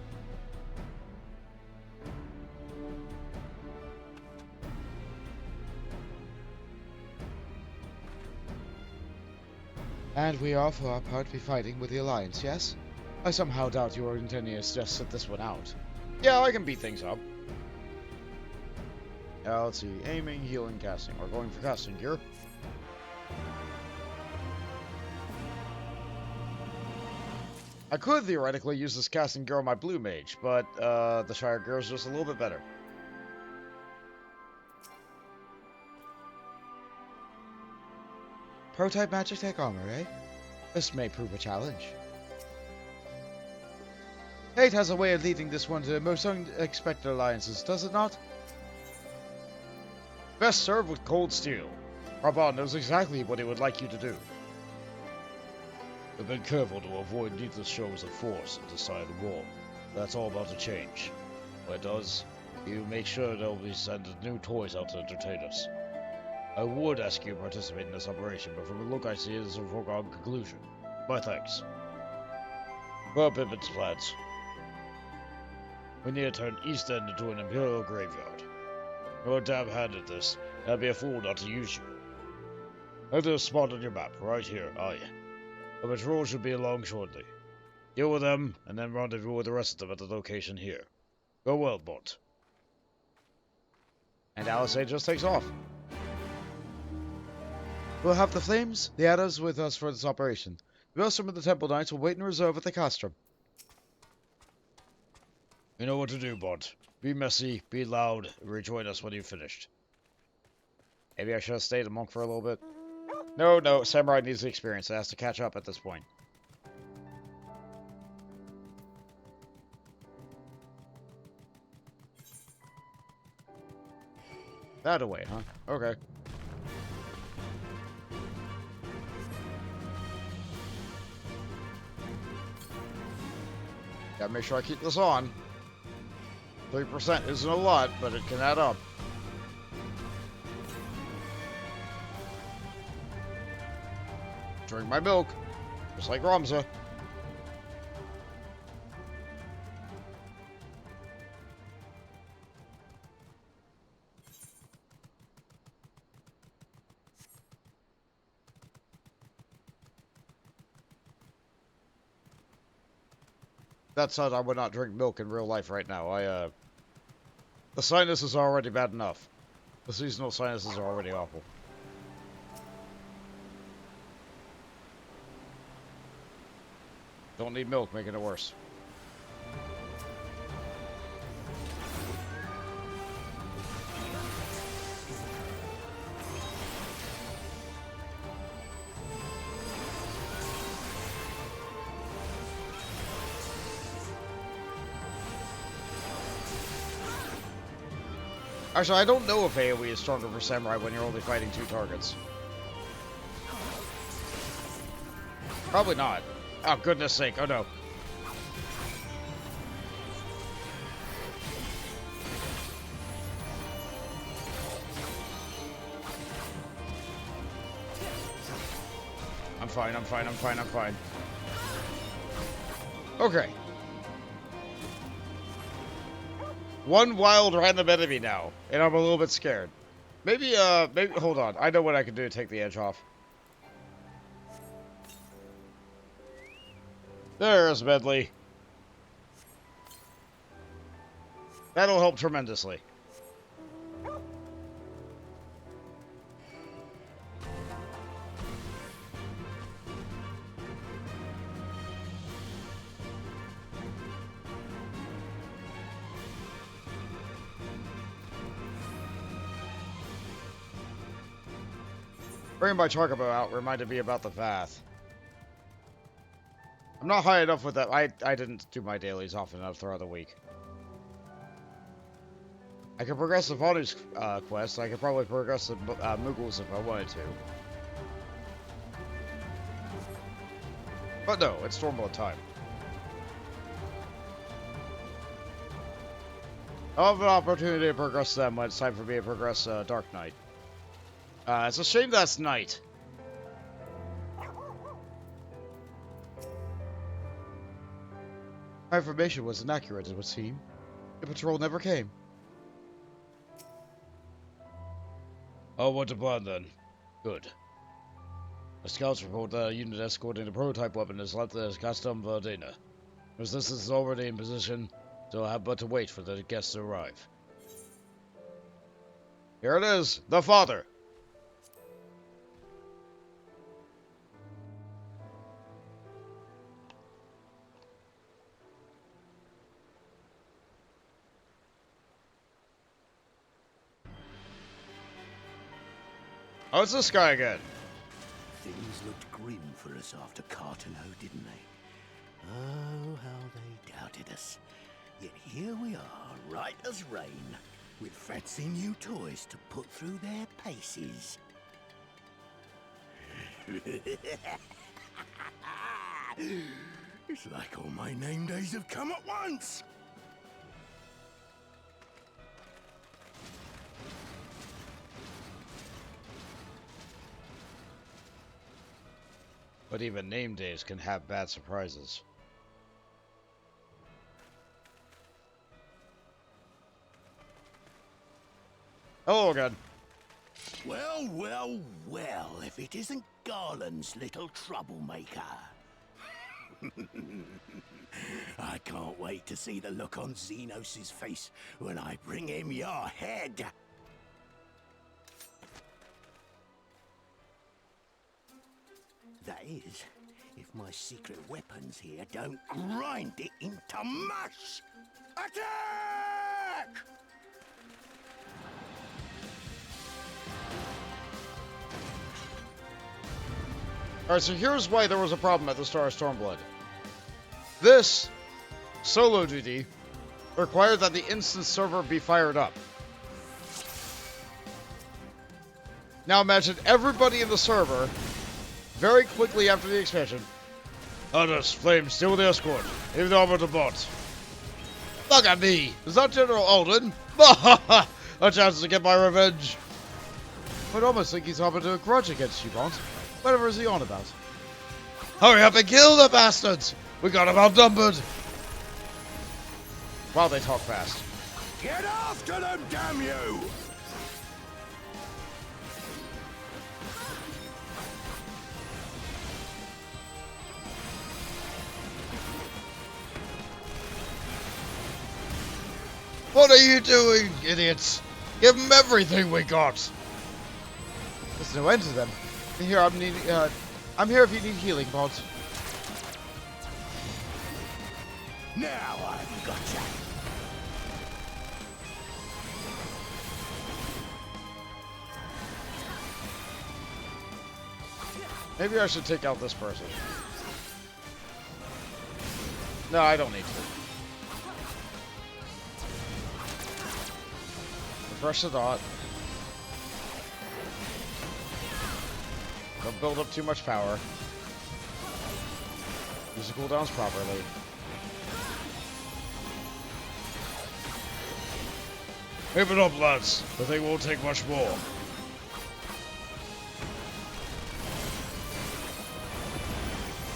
And we are, for our part, be fighting with the Alliance, yes? I somehow doubt you are intending to just sit this one out. Yeah, I can beat things up. Let's see. Aiming, healing, casting. We're going for casting gear. I could theoretically use this casting gear on my blue mage, but the Shire gear is just a little bit better. Prototype Magitech armor, eh? This may prove a challenge. Fate has a way of leading this one to the most unexpected alliances, does it not? Best served with cold steel. Raban knows exactly what he would like you to do. We've been careful to avoid needless shows of force at this side of the war. That's all about to change. When it does, you make sure they'll be sending new toys out to entertain us. I would ask you to participate in this operation, but from the look I see, it is a foregone conclusion. My thanks. Well, Pippin's plans. We need to turn East End into an Imperial graveyard. You're a damn hand at this, and I'd be a fool not to use you. I'll do a spot on your map, right here, aye. The patrol should be along shortly. Deal with them, and then rendezvous with the rest of them at the location here. Go well, Bont. And Alice just takes off. We'll have the Flames, the Adders with us for this operation. The rest of the Temple Knights will wait in reserve at the Castrum. You know what to do, Bont. Be messy, be loud, and rejoin us when you've finished. Maybe I should have stayed a monk for a little bit. No, Samurai needs the experience. It has to catch up at this point. That away, huh? Okay. Gotta make sure I keep this on. 3% isn't a lot, but it can add up. Drink my milk, just like Ramza. That said, I would not drink milk in real life right now. The sinus is already bad enough. The seasonal sinuses are already awful. Don't need milk, making it worse. Actually, I don't know if AoE is stronger for Samurai when you're only fighting 2 targets. Probably not. Oh, goodness sake. Oh, no. I'm fine, I'm fine, I'm fine, I'm fine. Okay. One wild random enemy now, and I'm a little bit scared. Maybe, hold on. I know what I can do to take the edge off. There's Medley. That'll help tremendously. Bringing my Chocobo out reminded me about the Vath. I'm not high enough with that. I didn't do my dailies often enough throughout the week. I could progress the Vanu's quest. I could probably progress the Mughals if I wanted to. But no, it's Stormblood time. I'll have an opportunity to progress them when it's time for me to progress Dark Knight. It's a shame that's night. My information was inaccurate, it would seem. The patrol never came. Oh, what a plan then. Good. The scouts report that a unit escorting the prototype weapon is left at Castum Verdena. Resistance is already in position, so I have but to wait for the guests to arrive. Here it is, the father! Oh, it's this guy again. Things looked grim for us after Cartano, didn't they? Oh, how they doubted us. Yet here we are, right as rain, with fancy new toys to put through their paces. It's like all my name days have come at once. But even name days can have bad surprises. Hello again. Well, well, well, if it isn't Garland's little troublemaker. I can't wait to see the look on Xenos' face when I bring him your head. That is, if my secret weapons here don't grind it into mush! Attack! Alright, so here's why there was a problem at the start of Stormblood. This solo duty required that the instance server be fired up. Now imagine everybody in the server, very quickly after the expansion, Others, Flames, deal with the escort. Leave the armor to bot. Look at me! Is that General Odin? A chance to get my revenge! I'd almost think he's harbored a grudge against you, Bond. Whatever is he on about? Hurry up and kill the bastards! We got him outnumbered! Wow, they talk fast. Get after them, damn you! What are you doing, idiots? Give them everything we got! There's no end to them. Here, I'm here if you need healing, Bond. Now I've gotcha. Maybe I should take out this person. No, I don't need to. Refresh the dot. Don't build up too much power. Use the cooldowns properly. Keep it up, lads. The thing won't take much more.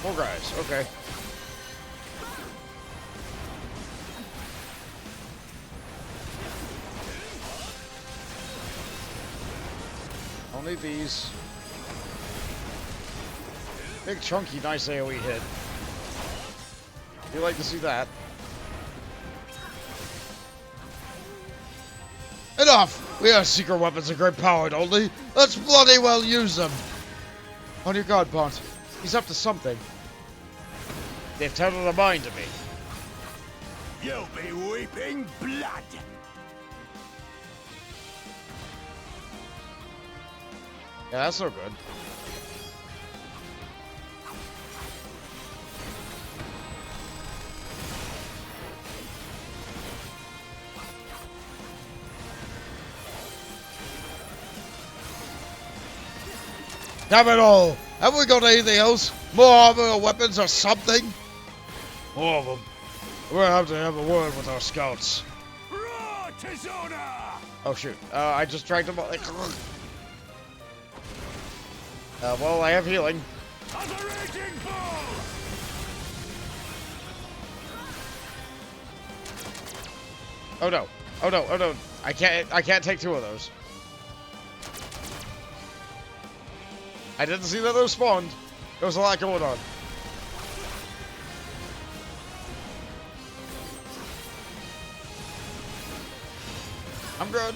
More guys, okay. Only these. Big, chunky, nice AoE hit. You like to see that? Enough! We have secret weapons of great power, don't we? Let's bloody well use them! On your guard, Bond. He's up to something. They've turned their mind to me. You'll be weeping blood! Yeah, that's no good. Damn it all! Have we got anything else? More armor or weapons or something? More of them. We'll have to have a word with our scouts. Oh shoot. I just dragged them all. Well, I have healing. Oh no. Oh no, oh no. I can't take two of those. I didn't see that those spawned. There was a lot going on. I'm good.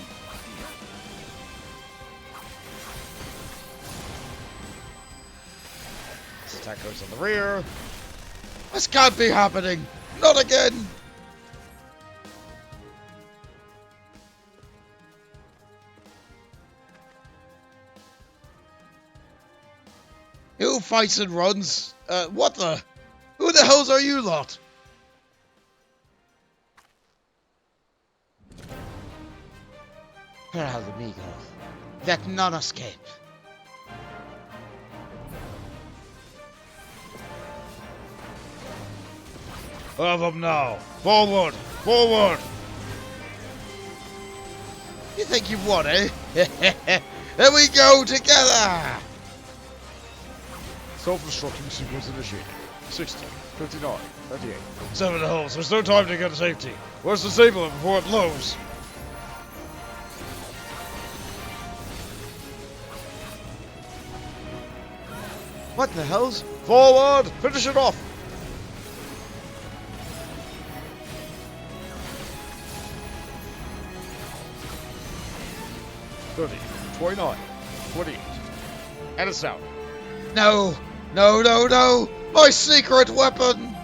This attack goes on the rear. This can't be happening. Not again. Who fights and runs? What the? Who the hells are you lot? Proud amigo. Let none escape. Have them now. Forward! Forward! You think you've won, eh? There we go, together! Self-destructing sequence initiated. 60, 59, 38. 7 holes. There's no time to get to safety. Let's disable it before it blows. What the hell's? Forward! Finish it off! $30, 29, 28. And it's out. No! No, no, no! My secret weapon!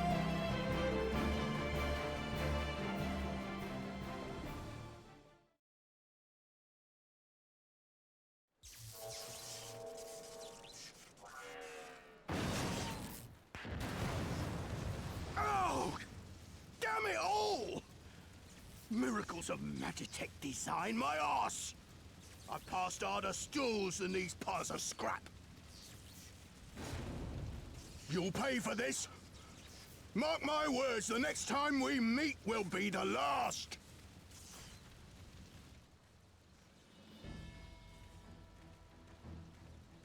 Oh! Damn it all! Miracles of Magitech design, my arse! I've passed harder stools than these piles of scrap. You'll pay for this. Mark my words, the next time we meet will be the last.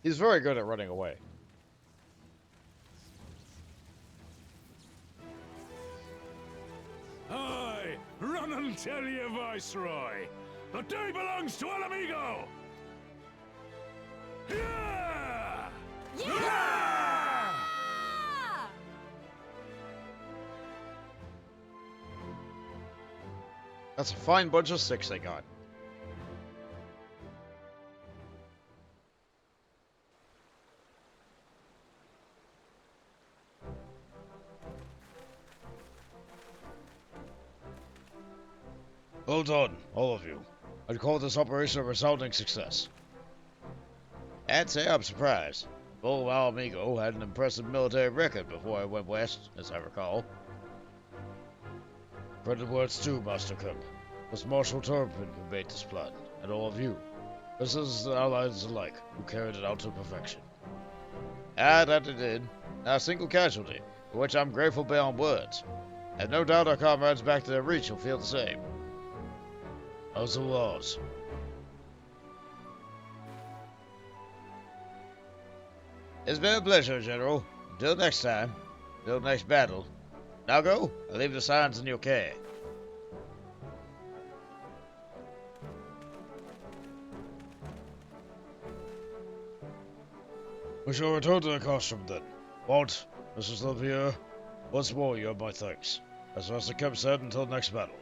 He's very good at running away. Aye, run and tell your viceroy. The day belongs to El Amigo. Yeah! Yeah! That's a fine bunch of sticks they got. Well done, all of you. I'd call this operation a resounding success. I'd say I'm surprised. Old Al Amigo had an impressive military record before I went west, as I recall. Credit where it's due, Master Cook. This Marshal Turpin conveyed this plan, and all of you, citizens and allies alike, who carried it out to perfection. Ah, that it did. Not a single casualty, for which I'm grateful beyond words. And no doubt our comrades back to their reach will feel the same. How's the laws? It's been a pleasure, General. Until next time. Until next battle. Now go. I leave the signs in your care. We shall return to the costume then. Walt, Mrs. LaPierre, once more you have my thanks. As Master Kemp said, until next battle.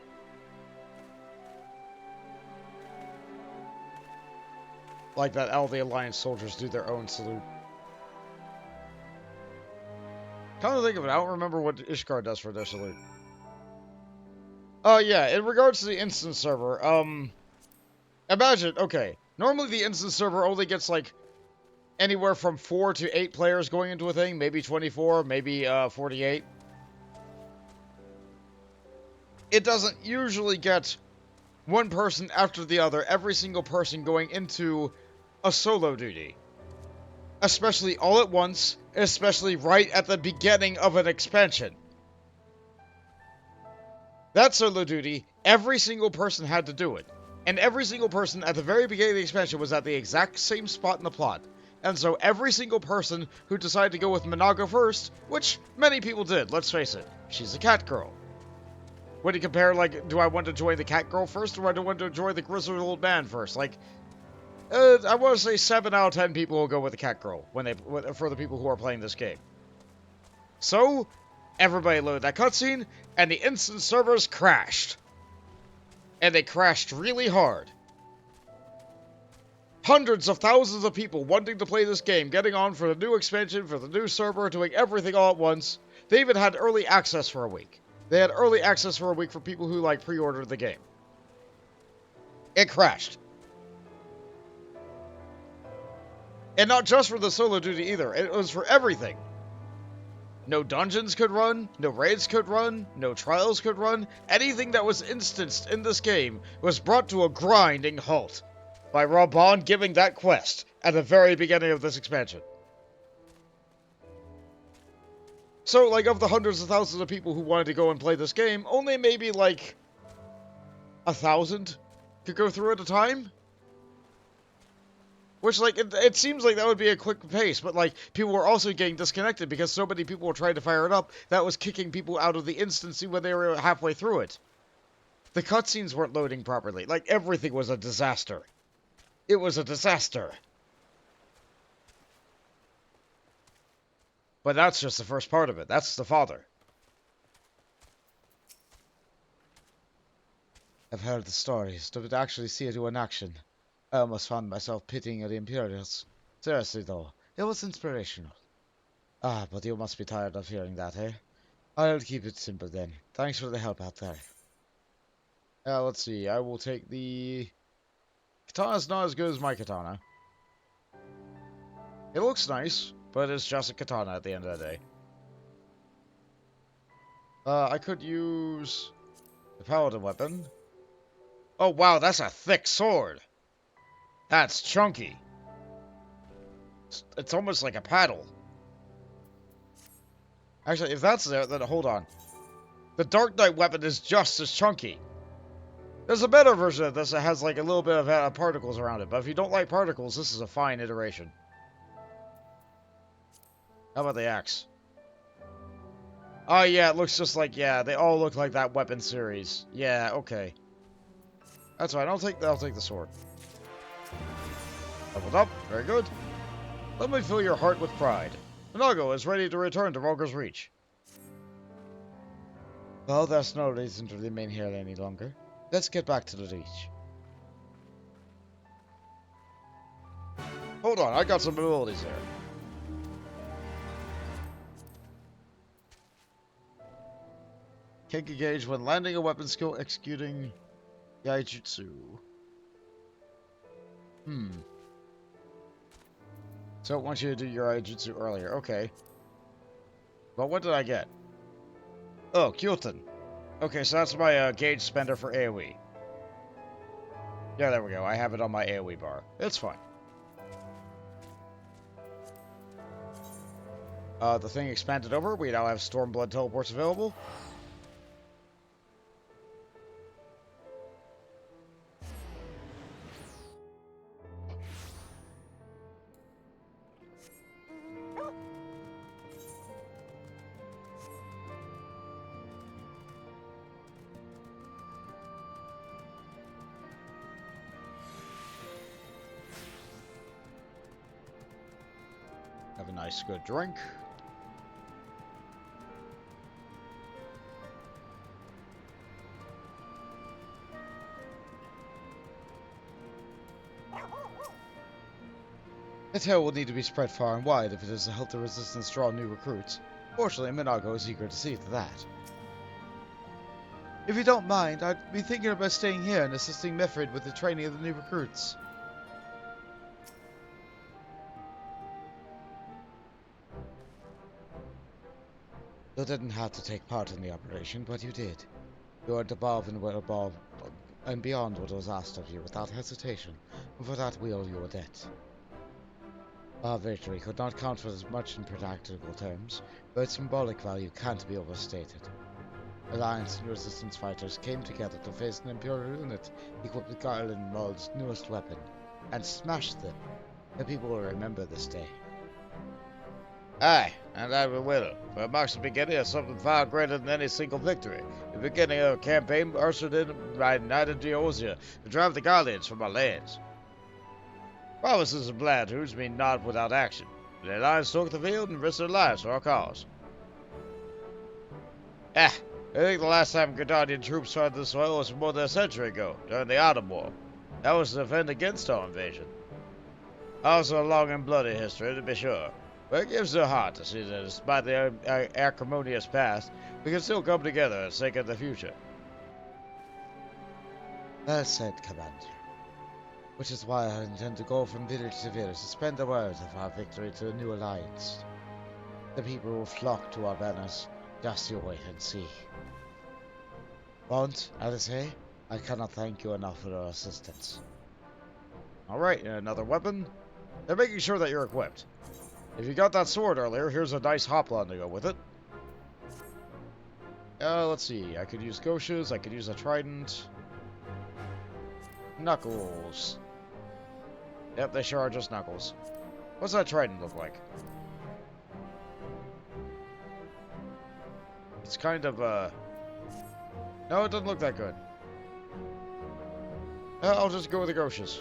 Like that, all the Alliance soldiers do their own salute. Come to think of it, I don't remember what Ishgard does for their salute. Oh yeah, in regards to the instance server, imagine, okay, normally the instance server only gets like anywhere from 4 to 8 players going into a thing, maybe 24, maybe 48. It doesn't usually get one person after the other, every single person going into a solo duty. Especially all at once, especially right at the beginning of an expansion. That solo duty, every single person had to do it. And every single person at the very beginning of the expansion was at the exact same spot in the plot. And so every single person who decided to go with Minago first, which many people did, let's face it, she's a cat girl. When you compare, like, do I want to join the cat girl first, or do I want to join the grizzled old man first? Like, I want to say 7 out of 10 people will go with the cat girl for the people who are playing this game. So, everybody loaded that cutscene, and the instance servers crashed. And they crashed really hard. Hundreds of thousands of people wanting to play this game, getting on for the new expansion, for the new server, doing everything all at once. They even had early access for a week. They had early access for a week for people who, like, pre-ordered the game. It crashed. And not just for the solo duty either, it was for everything. No dungeons could run, no raids could run, no trials could run. Anything that was instanced in this game was brought to a grinding halt by Raban giving that quest at the very beginning of this expansion. So, like, of the hundreds of thousands of people who wanted to go and play this game, only maybe, like, 1,000 could go through at a time? Which, like, it seems like that would be a quick pace, but, like, people were also getting disconnected because so many people were trying to fire it up, that was kicking people out of the instance when they were halfway through it. The cutscenes weren't loading properly. Like, everything was a disaster. It was a disaster. But that's just the first part of it. That's the father. I've heard the stories, but to actually see it in action, I almost found myself pitying the Imperials. Seriously though, it was inspirational. Ah, but you must be tired of hearing that, eh? I'll keep it simple then. Thanks for the help out there. Let's see, I will take the... Katana's not as good as my katana. It looks nice, but it's just a katana at the end of the day. I could use the paladin weapon. Oh wow, that's a thick sword. That's chunky. It's almost like a paddle. Actually, if that's there, then hold on. The Dark Knight weapon is just as chunky. There's a better version of this that has like a little bit of particles around it, but if you don't like particles, this is a fine iteration. How about the axe? Oh yeah, it looks just like, yeah, they all look like that weapon series. Yeah, okay. That's fine, I'll take the sword. Leveled up, very good. Let me fill your heart with pride. Minago is ready to return to Rhalgr's Reach. Well, there's no reason to remain here any longer. Let's get back to the Reach. Hold on, I got some abilities there. Can't engage when landing a weapon skill executing Yaijutsu. So it wants you to do your Yaijutsu earlier. Okay. But what did I get? Oh, Kyutin. Okay, so that's my gauge spender for AoE. Yeah, there we go. I have it on my AoE bar. It's fine. The thing expanded over. We now have Stormblood teleports available. Have a nice good drink. The tale will need to be spread far and wide if it is to help the Resistance draw new recruits. Fortunately, Minago is eager to see to that. If you don't mind, I'd be thinking about staying here and assisting Mifrid with the training of the new recruits. You didn't have to take part in the operation, but you did. You went above and beyond what was asked of you without hesitation, and for that we owe you a debt. Our victory could not count for as much in practical terms, but its symbolic value can't be overstated. Alliance and Resistance fighters came together to face an Imperial unit equipped with Garland Muld's newest weapon, and smashed them. The people will remember this day. Aye, and I will, for it marks the beginning of something far greater than any single victory. The beginning of a campaign ushered in by Knighted Geosia to drive the Guardians from our lands. Promises and platitudes mean not without action. The Alliance took the field and risked their lives for our cause. I think the last time Guardian troops tried the soil was more than a century ago, during the Autumn War. That was to defend against our invasion. Also a long and bloody history, to be sure. But it gives their heart to see that despite the acrimonious past, we can still come together and sake of the future. Well said, Commander. Which is why I intend to go from village to village to spread the word of our victory to the new alliance. The people will flock to our banners. Just you wait and see. Won't, Alice, I cannot thank you enough for your assistance. Alright, another weapon. They're making sure that you're equipped. If you got that sword earlier, here's a nice hoplon to go with it. Let's see. I could use Goshes, I could use a trident. Knuckles. Yep, they sure are just knuckles. What's that trident look like? It's kind of, no, it doesn't look that good. I'll just go with the Goshes.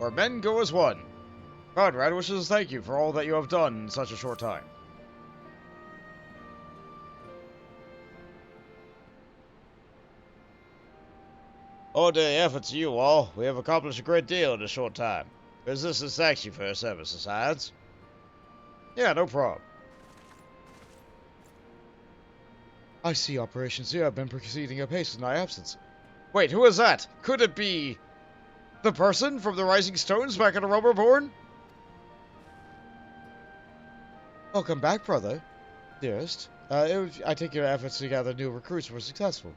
Our men go as one. Conrad wishes to thank you for all that you have done in such a short time. All the efforts of you all, we have accomplished a great deal in a short time. Resistance thanks you for your services, Hans. Yeah, no problem. I see operations here have been proceeding apace in my absence. Wait, who is that? Could it be the person from the Rising Stones back in the Rubberborn? Welcome back, brother. Dearest. I take your efforts to gather new recruits were successful.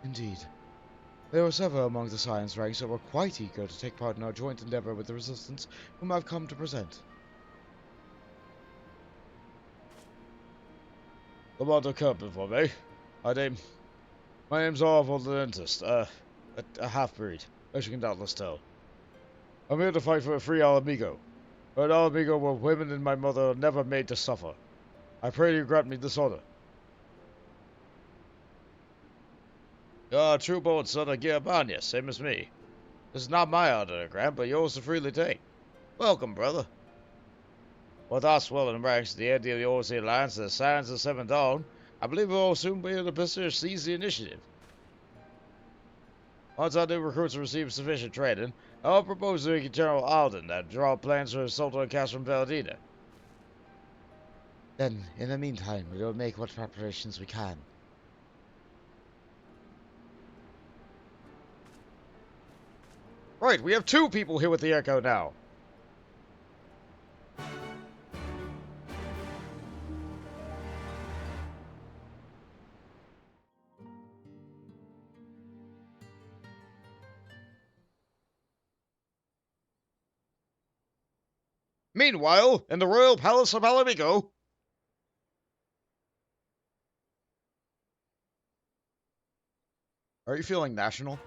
Indeed. There were several among the science ranks that were quite eager to take part in our joint endeavor with the Resistance, whom I've come to present. Come on to company for me. My name's Arvel the Dentist, a half-breed, as you can doubtless tell. I'm here to fight for a free Alamigo. But Alamigo were women and my mother never made to suffer. I pray you grant me this honor. You're a true-born son of Giovanni, same as me. This is not my honor to grant, but yours to freely take. Welcome, brother. With our swelling ranks at the end of the Overseas Alliance and the Sirens of Seven Dawn, I believe we'll soon be in a position to seize the initiative. Once our new recruits have received sufficient training, I'll propose to General Alden that draw up plans for assault on Castrum Valadina. Then, in the meantime, we will make what preparations we can. Right, we have 2 people here with the Echo now. Meanwhile, in the Royal Palace of Alamigo... Are you feeling national?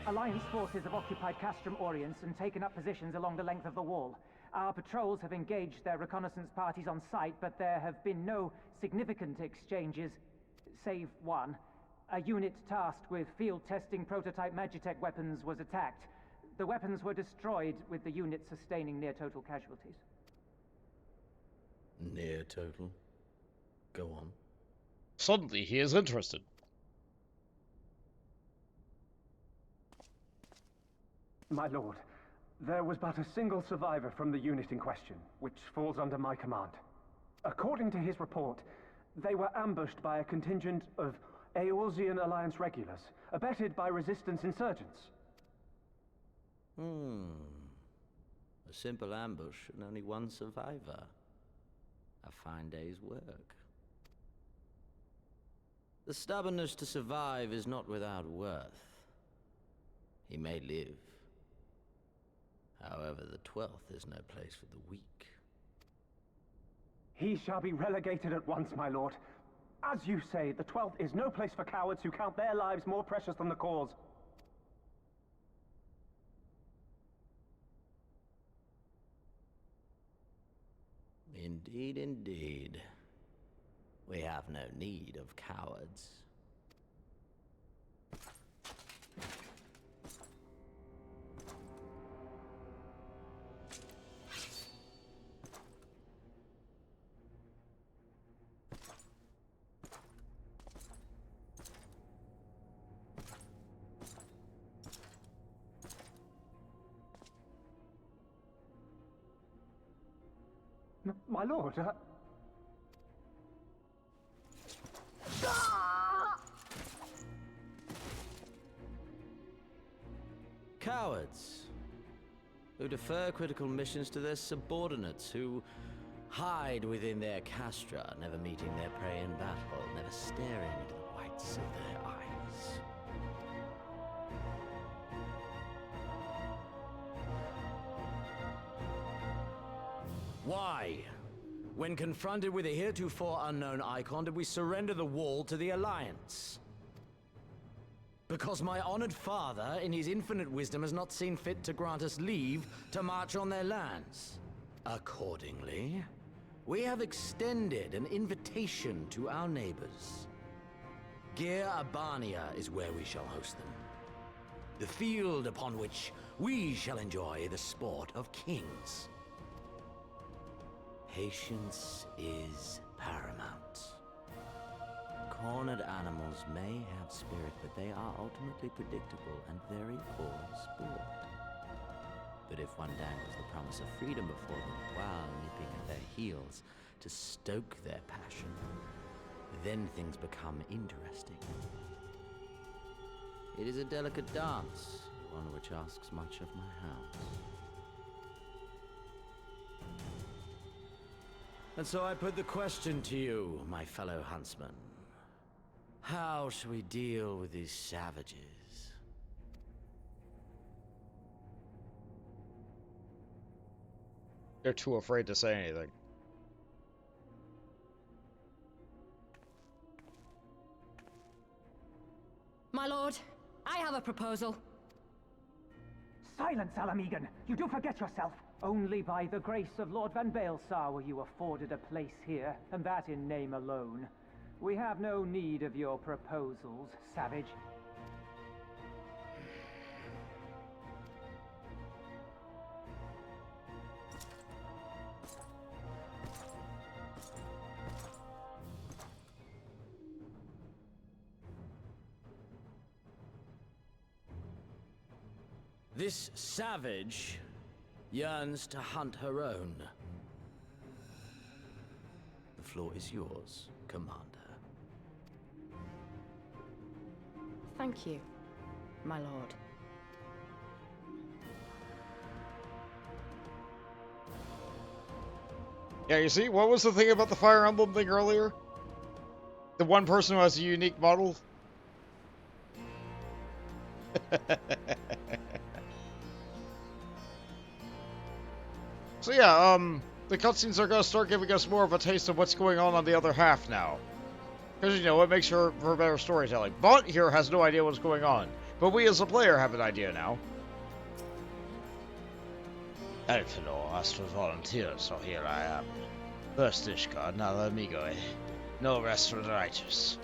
Alliance forces have occupied Castrum Orients and taken up positions along the length of the wall. Our patrols have engaged their reconnaissance parties on site, but there have been no significant exchanges, save one. A unit tasked with field-testing prototype Magitech weapons was attacked. The weapons were destroyed, with the unit sustaining near-total casualties. Near total? Go on. Suddenly he is interested. My lord, there was but a single survivor from the unit in question, which falls under my command. According to his report, they were ambushed by a contingent of Eorzean Alliance regulars, abetted by Resistance insurgents. A simple ambush and only one survivor. A fine day's work. The stubbornness to survive is not without worth. He may live. However, the 12th is no place for the weak. He shall be relegated at once, my lord. As you say, the 12th is no place for cowards who count their lives more precious than the cause. Indeed, indeed. We have no need of cowards. My lord, Cowards. who defer critical missions to their subordinates, who hide within their castra, never meeting their prey in battle, never staring into the whites of their eyes. Why? When confronted with a heretofore unknown icon, did we surrender the wall to the Alliance? Because my honored father, in his infinite wisdom, has not seen fit to grant us leave to march on their lands. Accordingly, we have extended an invitation to our neighbors. Gir Abania is where we shall host them. The field upon which we shall enjoy the sport of kings. Patience is paramount. Cornered animals may have spirit, but they are ultimately predictable and very poor sport. But if one dangles the promise of freedom before them while nipping at their heels to stoke their passion, then things become interesting. It is a delicate dance, one which asks much of my house. And so I put the question to you, my fellow huntsman. How shall we deal with these savages? They're too afraid to say anything. My lord, I have a proposal. Silence, Alamegan! You do forget yourself! Only by the grace of Lord Van Baelsar were you afforded a place here, and that in name alone. We have no need of your proposals, savage. This savage yearns to hunt her own. The floor is yours, Commander. Thank you, my lord. Yeah, you see, what was the thing about the Fire Emblem thing earlier? The one person who has a unique model? So yeah, the cutscenes are gonna start giving us more of a taste of what's going on the other half now. Because, you know, it makes for better storytelling. But here has no idea what's going on. But we as a player have an idea now. Hello, Astral Volunteer, so here I am. First Ishka, now amigo, eh? No rest for the righteous.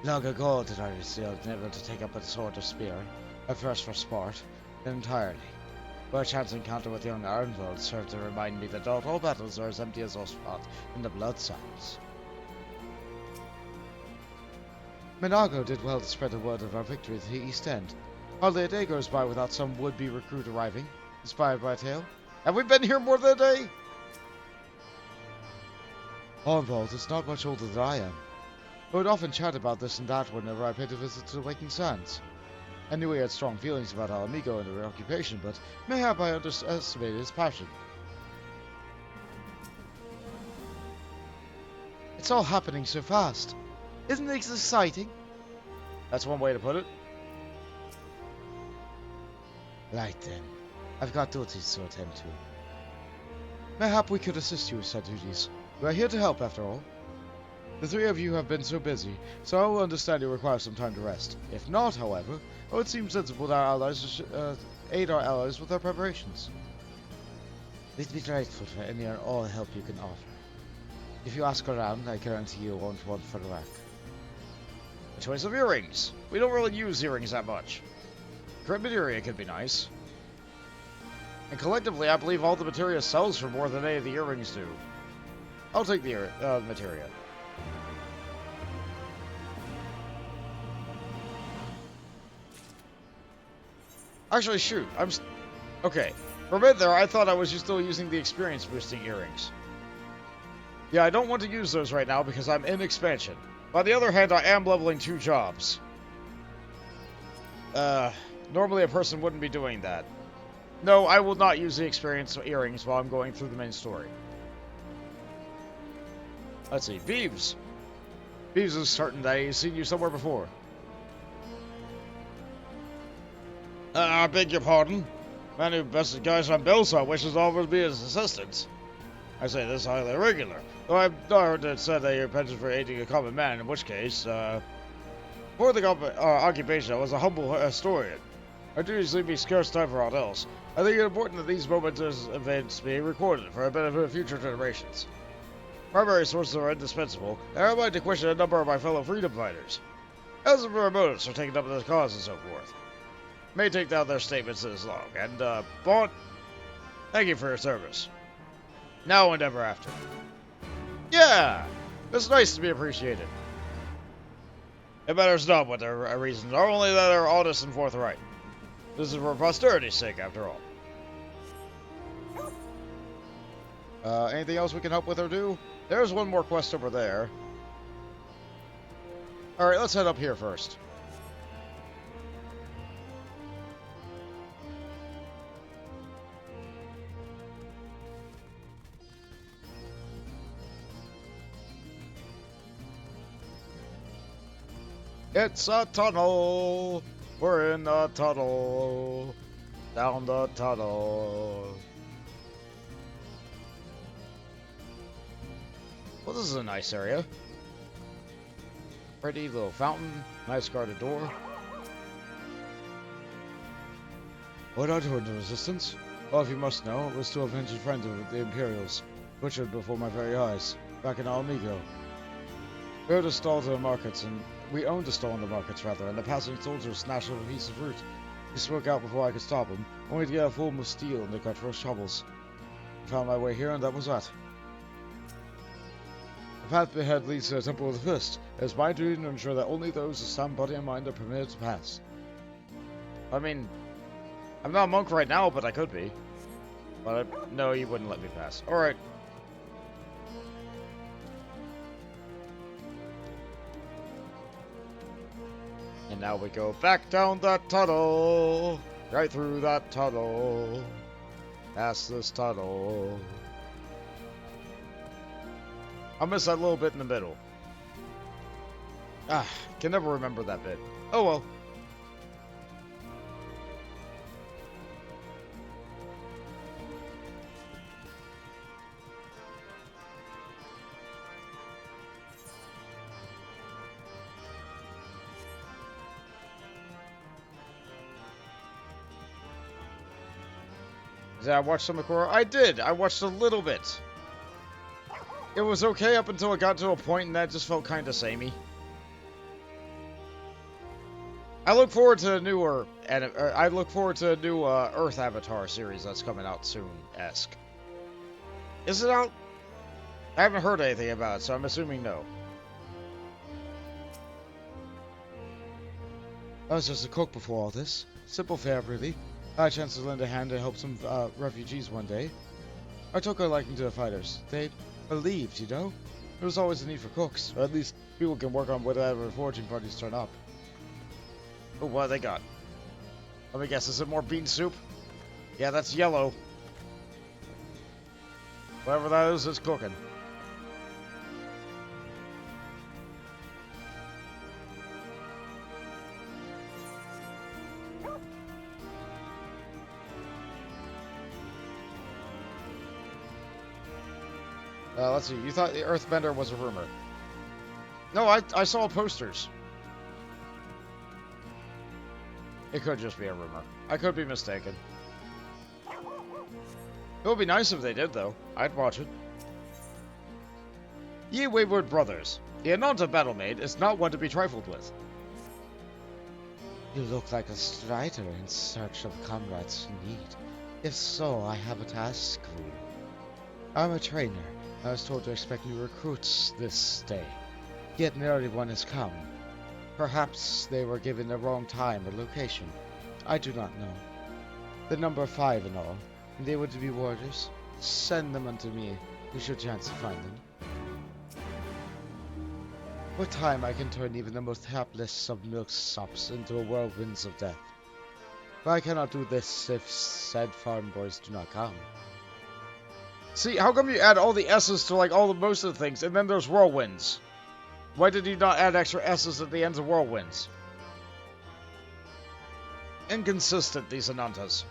Long ago did I resolve never to take up a sword or spear, at first for sport, then entirely. But a chance encounter with young Arnvold served to remind me that not all battles are as empty as those fought in the blood signs. Minago did well to spread the word of our victory to the East End. Hardly a day goes by without some would-be recruit arriving, inspired by a tale. Have we been here more than a day? Arnvold is not much older than I am. We would often chat about this and that whenever I paid a visit to the Waking Sands. I knew he had strong feelings about our amigo and their occupation, but mayhap I underestimated his passion. It's all happening so fast. Isn't it exciting? That's one way to put it. Right then. I've got duties to attend to. Mayhap we could assist you with said duties. We are here to help, after all. The three of you have been so busy, so I will understand you require some time to rest. If not, however, it would seem sensible that our allies aid our allies with their preparations. We'd be grateful for any and all help you can offer. If you ask around, I guarantee you won't want for the rack. The choice of earrings. We don't really use earrings that much. Crit materia could be nice. And collectively, I believe all the materia sells for more than any of the earrings do. I'll take the materia. Actually, shoot. Okay. For a bit there, I thought I was just still using the experience boosting earrings. Yeah, I don't want to use those right now because I'm in expansion. By the other hand, I am leveling 2 jobs. Normally a person wouldn't be doing that. No, I will not use the experience earrings while I'm going through the main story. Let's see, Beeves. Beeves is certain that he's seen you somewhere before. I beg your pardon. Man who bested guys on Belsar wishes to offer to be his assistant. I say this highly irregular, though I've heard it said that you're pensioned for aiding a common man, in which case, before the occupation, I was a humble historian. I do usually be scarce time for aught else. I think it important that these momentous events be recorded for the benefit of future generations. Primary sources are indispensable, and I might to question a number of my fellow freedom fighters. As for our motives for taking up this cause and so forth. May take down their statements as long, and, Bond, thank you for your service. Now and ever after. Yeah! It's nice to be appreciated. It matters not what their reasons are, only that they're honest and forthright. This is for posterity's sake, after all. Anything else we can help with or do? There's one more quest over there. Alright, let's head up here first. It's a tunnel. We're in the tunnel. Down the tunnel. Well, this is a nice area. Pretty little fountain. Nice guarded door. What are you, the resistance? Well, if you must know, it was to avenge a friend of the Imperials, butchered before my very eyes, back in Alamigo. We owned a stall in the markets, and the passing soldier snatched up a piece of fruit. He spoke out before I could stop him, only to get a full of steel and to cut for shovels. I found my way here, and that was that. The path ahead leads to the Temple of the Fist. It is my duty to ensure that only those of sound body and mind are permitted to pass. I mean, I'm not a monk right now, but I could be. But no, you wouldn't let me pass. Alright. And now we go back down that tunnel. Right through that tunnel. Past this tunnel. I missed that little bit in the middle. Can never remember that bit. Oh well. Did I watch some of Korra? I did! I watched a little bit. It was okay up until it got to a point and that just felt kind of samey. I look forward to a newer Earth Avatar series that's coming out soon-esque. Is it out? I haven't heard anything about it, so I'm assuming no. I was just a cook before all this. Simple fare, really. I had a chance to lend a hand to help some refugees one day. I took a liking to the fighters. They believed, you know? There was always a need for cooks, or at least people can work on whatever foraging parties turn up. Oh, what have they got? Let me guess, is it more bean soup? Yeah, that's yellow. Whatever that is, it's cooking. Let's see, you thought the Earthbender was a rumor. No, I saw posters. It could just be a rumor. I could be mistaken. It would be nice if they did, though. I'd watch it. Ye wayward brothers, the Ananta battle maid is not one to be trifled with. You look like a strider in search of comrades in need. If so, I have a task for you. I'm a trainer. I was told to expect new recruits this day, yet nearly one has come. Perhaps they were given the wrong time or location. I do not know. The number 5 in all, and they were to be warders. Send them unto me, we should chance to find them. With time I can turn even the most hapless of milksops into whirlwinds of death. but I cannot do this if said farm boys do not come. See, how come you add all the S's to like all the most of the things, and then there's whirlwinds? Why did you not add extra S's at the ends of whirlwinds? Inconsistent, these Anantas.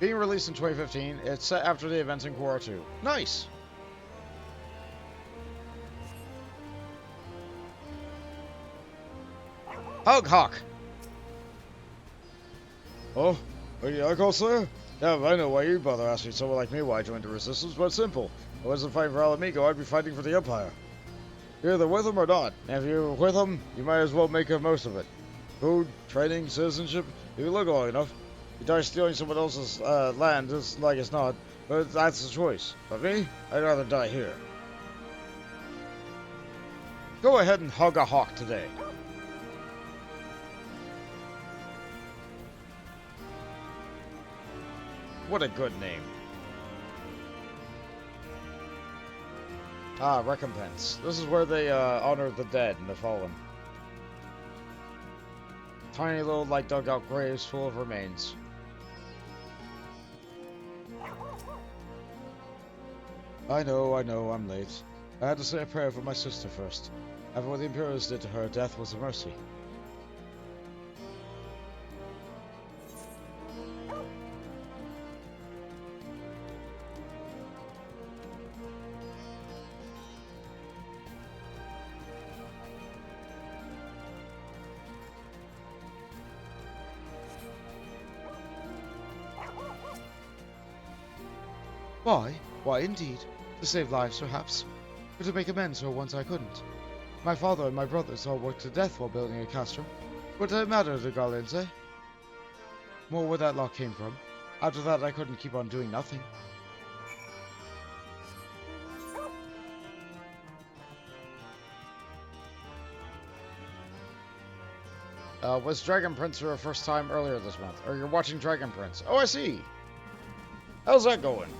Being released in 2015, it's set after the events in Korra 2. Nice! Hug Hawk! Oh, are you Uncle Sir? Yeah, I know why you bother asking someone like me why I joined the Resistance, but it's simple. If I wasn't fighting for Alamigo, I'd be fighting for the Empire. You're either with them or not. And if you're with them, you might as well make the most of it. Food, training, citizenship, if you look long enough. You die stealing someone else's land, just like it's not, but that's the choice. But me, I'd rather die here. Go ahead and hug a hawk today. What a good name. Ah, recompense. This is where they honor the dead and the fallen. Tiny little, like, dugout graves full of remains. I know, I'm late. I had to say a prayer for my sister first. After what the Imperials did to her, death was a mercy. Why? Why, indeed. To save lives, perhaps. Or to make amends for once I couldn't. My father and my brothers all worked to death while building a castrum. What did it matter to the Guardians, eh? More where that lot came from. After that, I couldn't keep on doing nothing. Was Dragon Prince your first time earlier this month? Or you're watching Dragon Prince? Oh, I see. How's that going?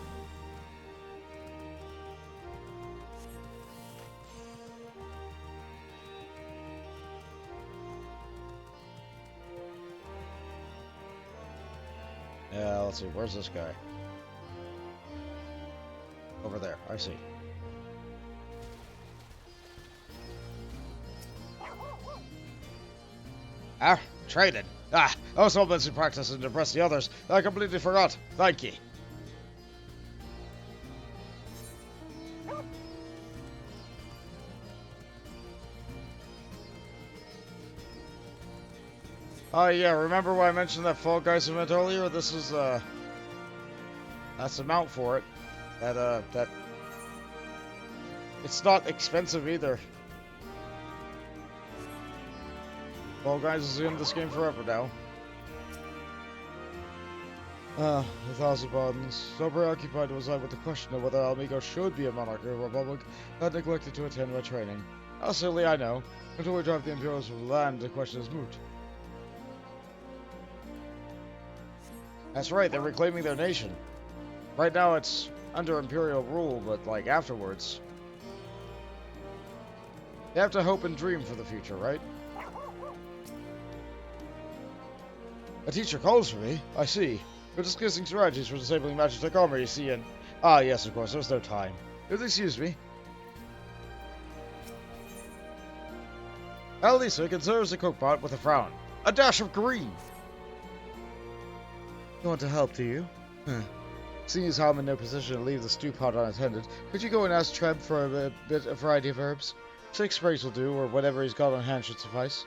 Yeah, let's see. Where's this guy? Over there. I see. Ah, traded. Ah, I was so busy practicing to impress the others that I completely forgot. Thank you. Oh yeah, remember when I mentioned that Fall Guys event earlier? This is that's the mount for it. That it's not expensive either. Fall Guys is in this game forever now. A thousand pardons. So preoccupied was I with the question of whether Alamigo should be a monarchy or republic, that I neglected to attend my training. How silly, I know. Until we drive the Imperials from the land, the question is moot. That's right, they're reclaiming their nation. Right now it's under Imperial rule, but like afterwards. They have to hope and dream for the future, right? A teacher calls for me, I see. We're discussing strategies for disabling magic armor, you see, and... Ah, yes, of course, there's no time. You'll excuse me. Alisa considers the cookpot with a frown. A dash of green! You want to help, do you? Seeing as how I'm in no position to leave the stew pot unattended, could you go and ask Treb for a variety of herbs? 6 sprays will do, or whatever he's got on hand should suffice.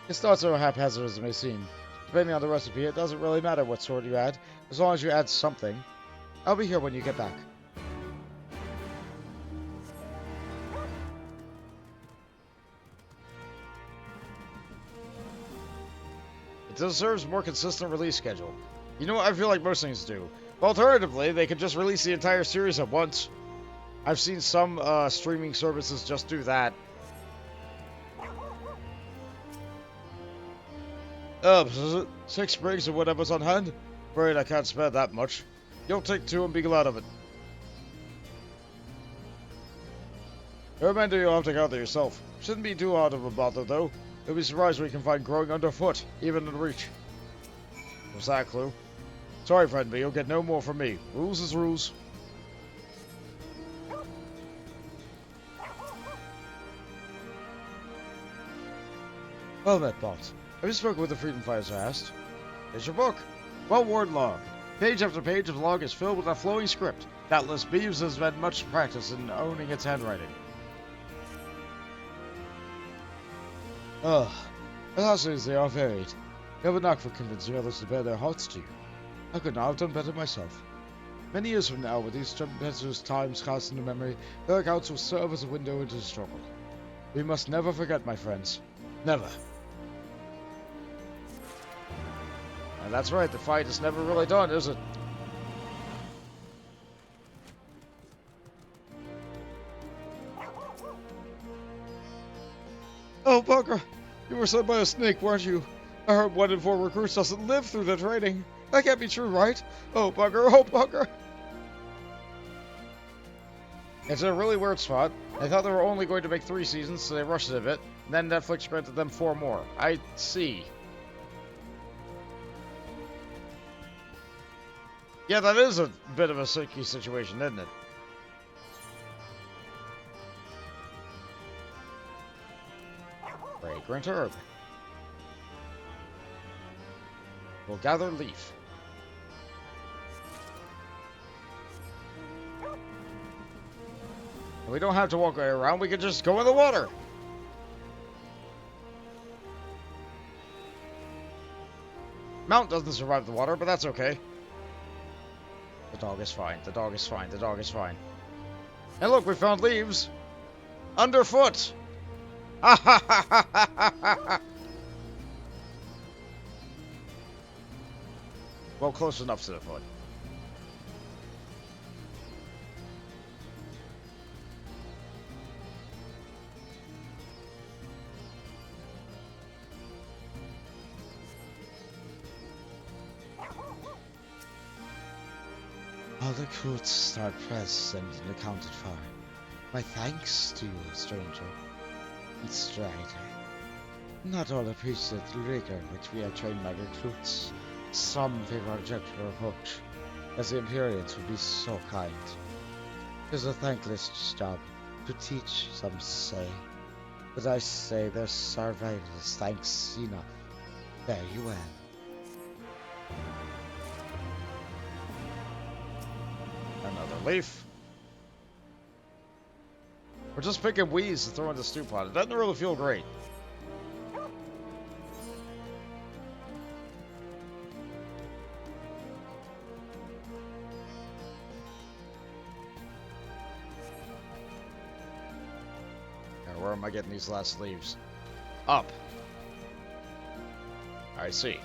His thoughts are haphazard as it may seem. Depending on the recipe, it doesn't really matter what sort you add, as long as you add something. I'll be here when you get back. It deserves a more consistent release schedule. You know what I feel like most things do? But alternatively, they could just release the entire series at once. I've seen some streaming services just do that. 6 sprigs of whatever's on hand? Afraid I can't spare that much. You'll take 2 and be glad of it. Commander, you'll have to go there yourself. Shouldn't be too hard of a bother, though. You'll be surprised what you can find growing underfoot, even in reach. Was that a clue? Sorry, friend, but you'll get no more from me. Rules is rules. Well met, boss. Have you spoken with the freedom fighters I asked? Here's your book. Well-worn log. Page after page of the log is filled with a flowing script. Doubtless Beeves has had much practice in owning its handwriting. Ugh. Alas, they are varied. You have a knack for convincing others to bear their hearts to you. I could not have done better myself. Many years from now, with these tempestuous times cast into memory, their accounts will serve as a window into the struggle. We must never forget, my friends. Never. And that's right, the fight is never really done, is it? Oh, bugger! You were sent by a snake, weren't you? I heard 1 in 4 recruits doesn't live through the training. That can't be true, right? Oh, bugger! Oh, bugger! It's a really weird spot. I thought they were only going to make 3 seasons, so they rushed it a bit. Then Netflix granted them 4 more. I see. Yeah, that is a bit of a sticky situation, isn't it? Fragrant herb. We'll gather leaf. We don't have to walk around, we can just go in the water. Mount doesn't survive the water, but that's okay. The dog is fine, the dog is fine, the dog is fine. And look, we found leaves. Underfoot. Well, close enough to the foot. All the recruits are present and accounted for. My thanks to you, stranger. And strider. Not all appreciate the rigor which we have trained my recruits. Some favor our gentler approach, as the Imperials would be so kind. It is a thankless job to teach, some say. But I say their survival is thanks enough. Very well. Another leaf. We're just picking weeds to throw in the stew pot. It doesn't really feel great. Now, where am I getting these last leaves? Up. I see.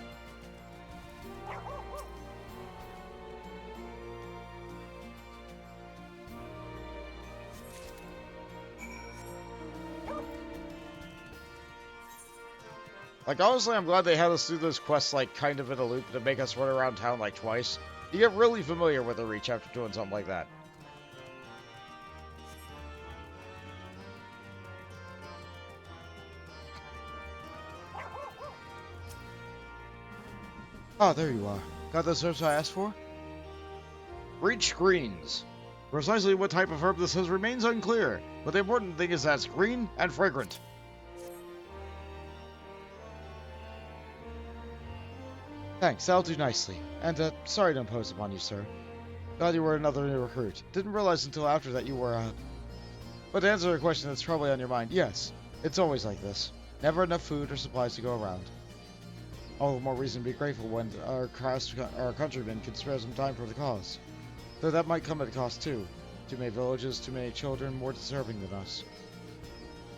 Like, honestly, I'm glad they had us do this quest, like, kind of in a loop to make us run around town, like, twice. You get really familiar with the reach after doing something like that. Ah, there you are. Got the herbs I asked for? Reach greens. Precisely what type of herb this is remains unclear, but the important thing is that it's green and fragrant. Thanks, that'll do nicely. And, sorry to impose upon you, sir. Glad you were another new recruit. Didn't realize until after that you were, But to answer a question that's probably on your mind, yes. It's always like this. Never enough food or supplies to go around. All the more reason to be grateful when our countrymen can spare some time for the cause. Though that might come at a cost, too. Too many villages, too many children, more deserving than us.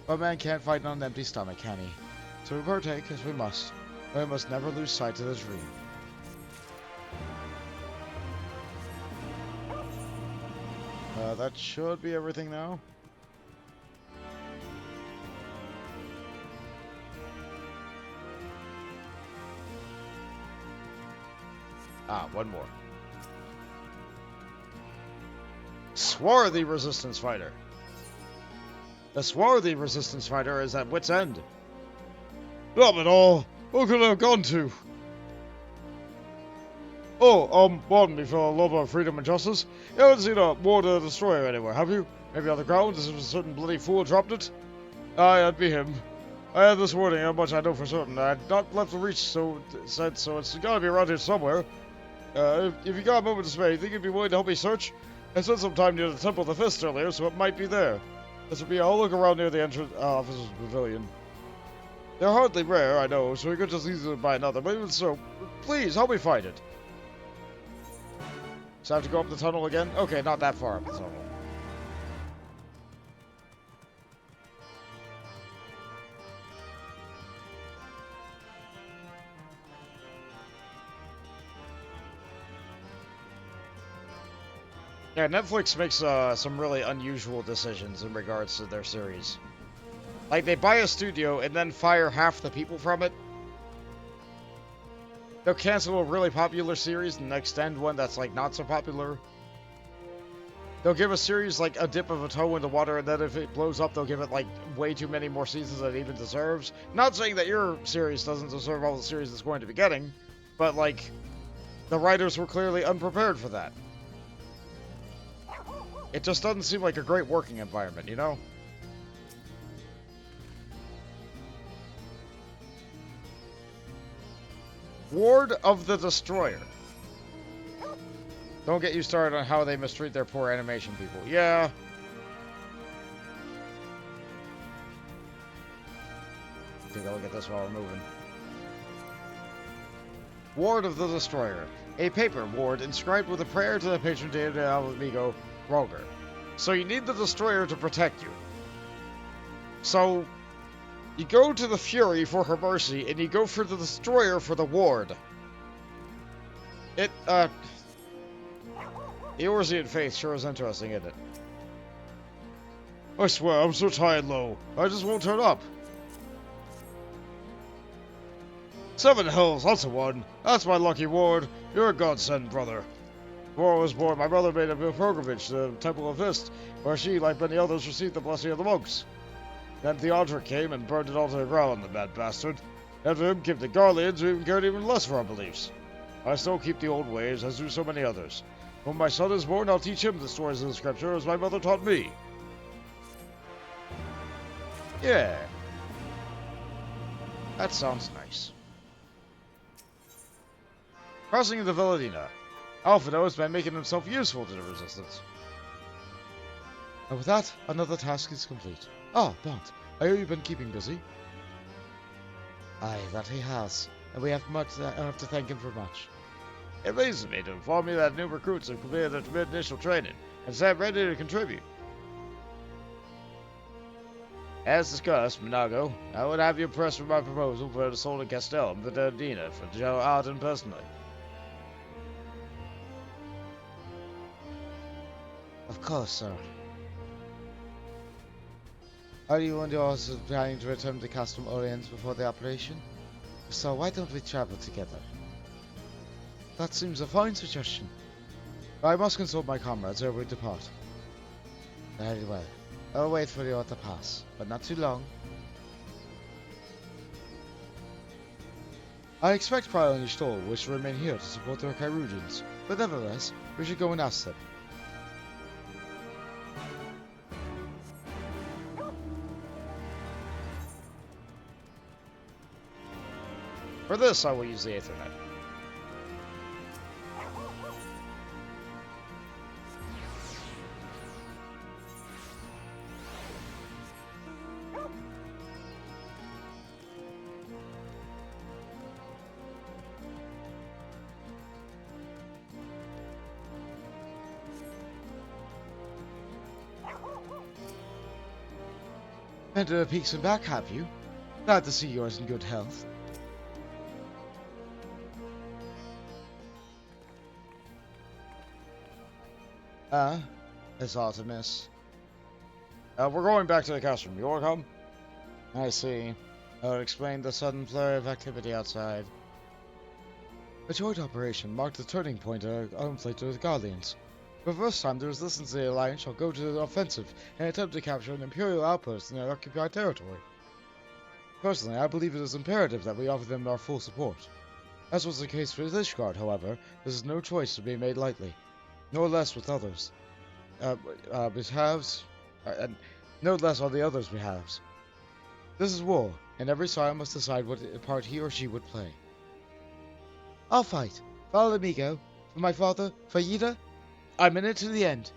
But man can't fight on an empty stomach, can he? So we partake, as we must. We must never lose sight of the dream. That should be everything now. Ah, one more. Swarthy resistance fighter. The swarthy resistance fighter is at wit's end. Damn it all! Who could I have gone to? Oh, pardon me, fellow lover of freedom and justice. You haven't seen a Ward of the Destroyer anywhere, have you? Maybe on the ground, as if a certain bloody fool dropped it? Aye, that'd be him. I had this warning, how much I know for certain. I had not left the reach, so it's gotta be around here somewhere. If you got a moment to spare, you think you'd be willing to help me search? I spent some time near the Temple of the Fist earlier, so it might be there. This would be a look around near the entrance officer's pavilion. They're hardly rare, I know, so we could just easily buy another, but even so, please, help me find it. So I have to go up the tunnel again? Okay, not that far up the tunnel. Yeah, Netflix makes some really unusual decisions in regards to their series. Like, they buy a studio and then fire half the people from it. They'll cancel a really popular series and extend one that's, like, not so popular. They'll give a series, like, a dip of a toe in the water, and then if it blows up, they'll give it, like, way too many more seasons than it even deserves. Not saying that your series doesn't deserve all the series it's going to be getting, but, like, the writers were clearly unprepared for that. It just doesn't seem like a great working environment, you know? Ward of the Destroyer. Don't get you started on how they mistreat their poor animation people. Yeah. Take a look at this while we're moving. Ward of the Destroyer. A paper ward inscribed with a prayer to the patron deity of amigo, Roger. So you need the Destroyer to protect you. So you go to the Fury for her mercy, and you go for the Destroyer for the ward. The Odin FATE sure is interesting, isn't it? I swear, I'm so tired, Lo. I just won't turn up. 7 hells, that's the one. That's my lucky ward. You're a godsend, brother. Before I was born, my mother made a pilgrimage to the Temple of Fist, where she, like many others, received the blessing of the monks. Then Theodoric came and burned it all to the ground, the mad bastard. After him came the Garleans, who even cared even less for our beliefs. I still keep the old ways, as do so many others. When my son is born, I'll teach him the stories of the scripture, as my mother taught me. Yeah. That sounds nice. Crossing the Villadina. Alfredo has been making himself useful to the Resistance. And with that, another task is complete. Ah, Bond, I hear you've been keeping busy. Aye, that he has, and we have to thank him for much. It pleases me to inform you that new recruits have completed their initial training and stand ready to contribute. As discussed, Minago, I would have you impressed with my proposal for the Solar Castel and Vidadina for Joe Arden personally. Of course, sir. Are you and yours planning to return to Castrum Oriens before the operation? If so, why don't we travel together? That seems a fine suggestion. I must consult my comrades ere we depart. Very well. I'll wait for you at the pass, but not too long. I expect Prior and Stoll wish to remain here to support their Kyrugians, but nevertheless, we should go and ask them. For this, I will use the Aethernet. Been to the peaks and back, have you? Glad to see yours in good health. It's Artemis. We're going back to the castrum. You wanna come? I see. That would explain the sudden flurry of activity outside. A joint operation marked the turning point of conflict with the Guardians. For the first time, the resistance of the Alliance shall go to the offensive and attempt to capture an Imperial outpost in their occupied territory. Personally, I believe it is imperative that we offer them our full support. As was the case with Ishgard, however, this is no choice to be made lightly, nor less with others. And no less on the others' behalves. This is war, and every sire must decide what part he or she would play. I'll fight. For Alamigo, for my father, for Yida. I'm in it to the end.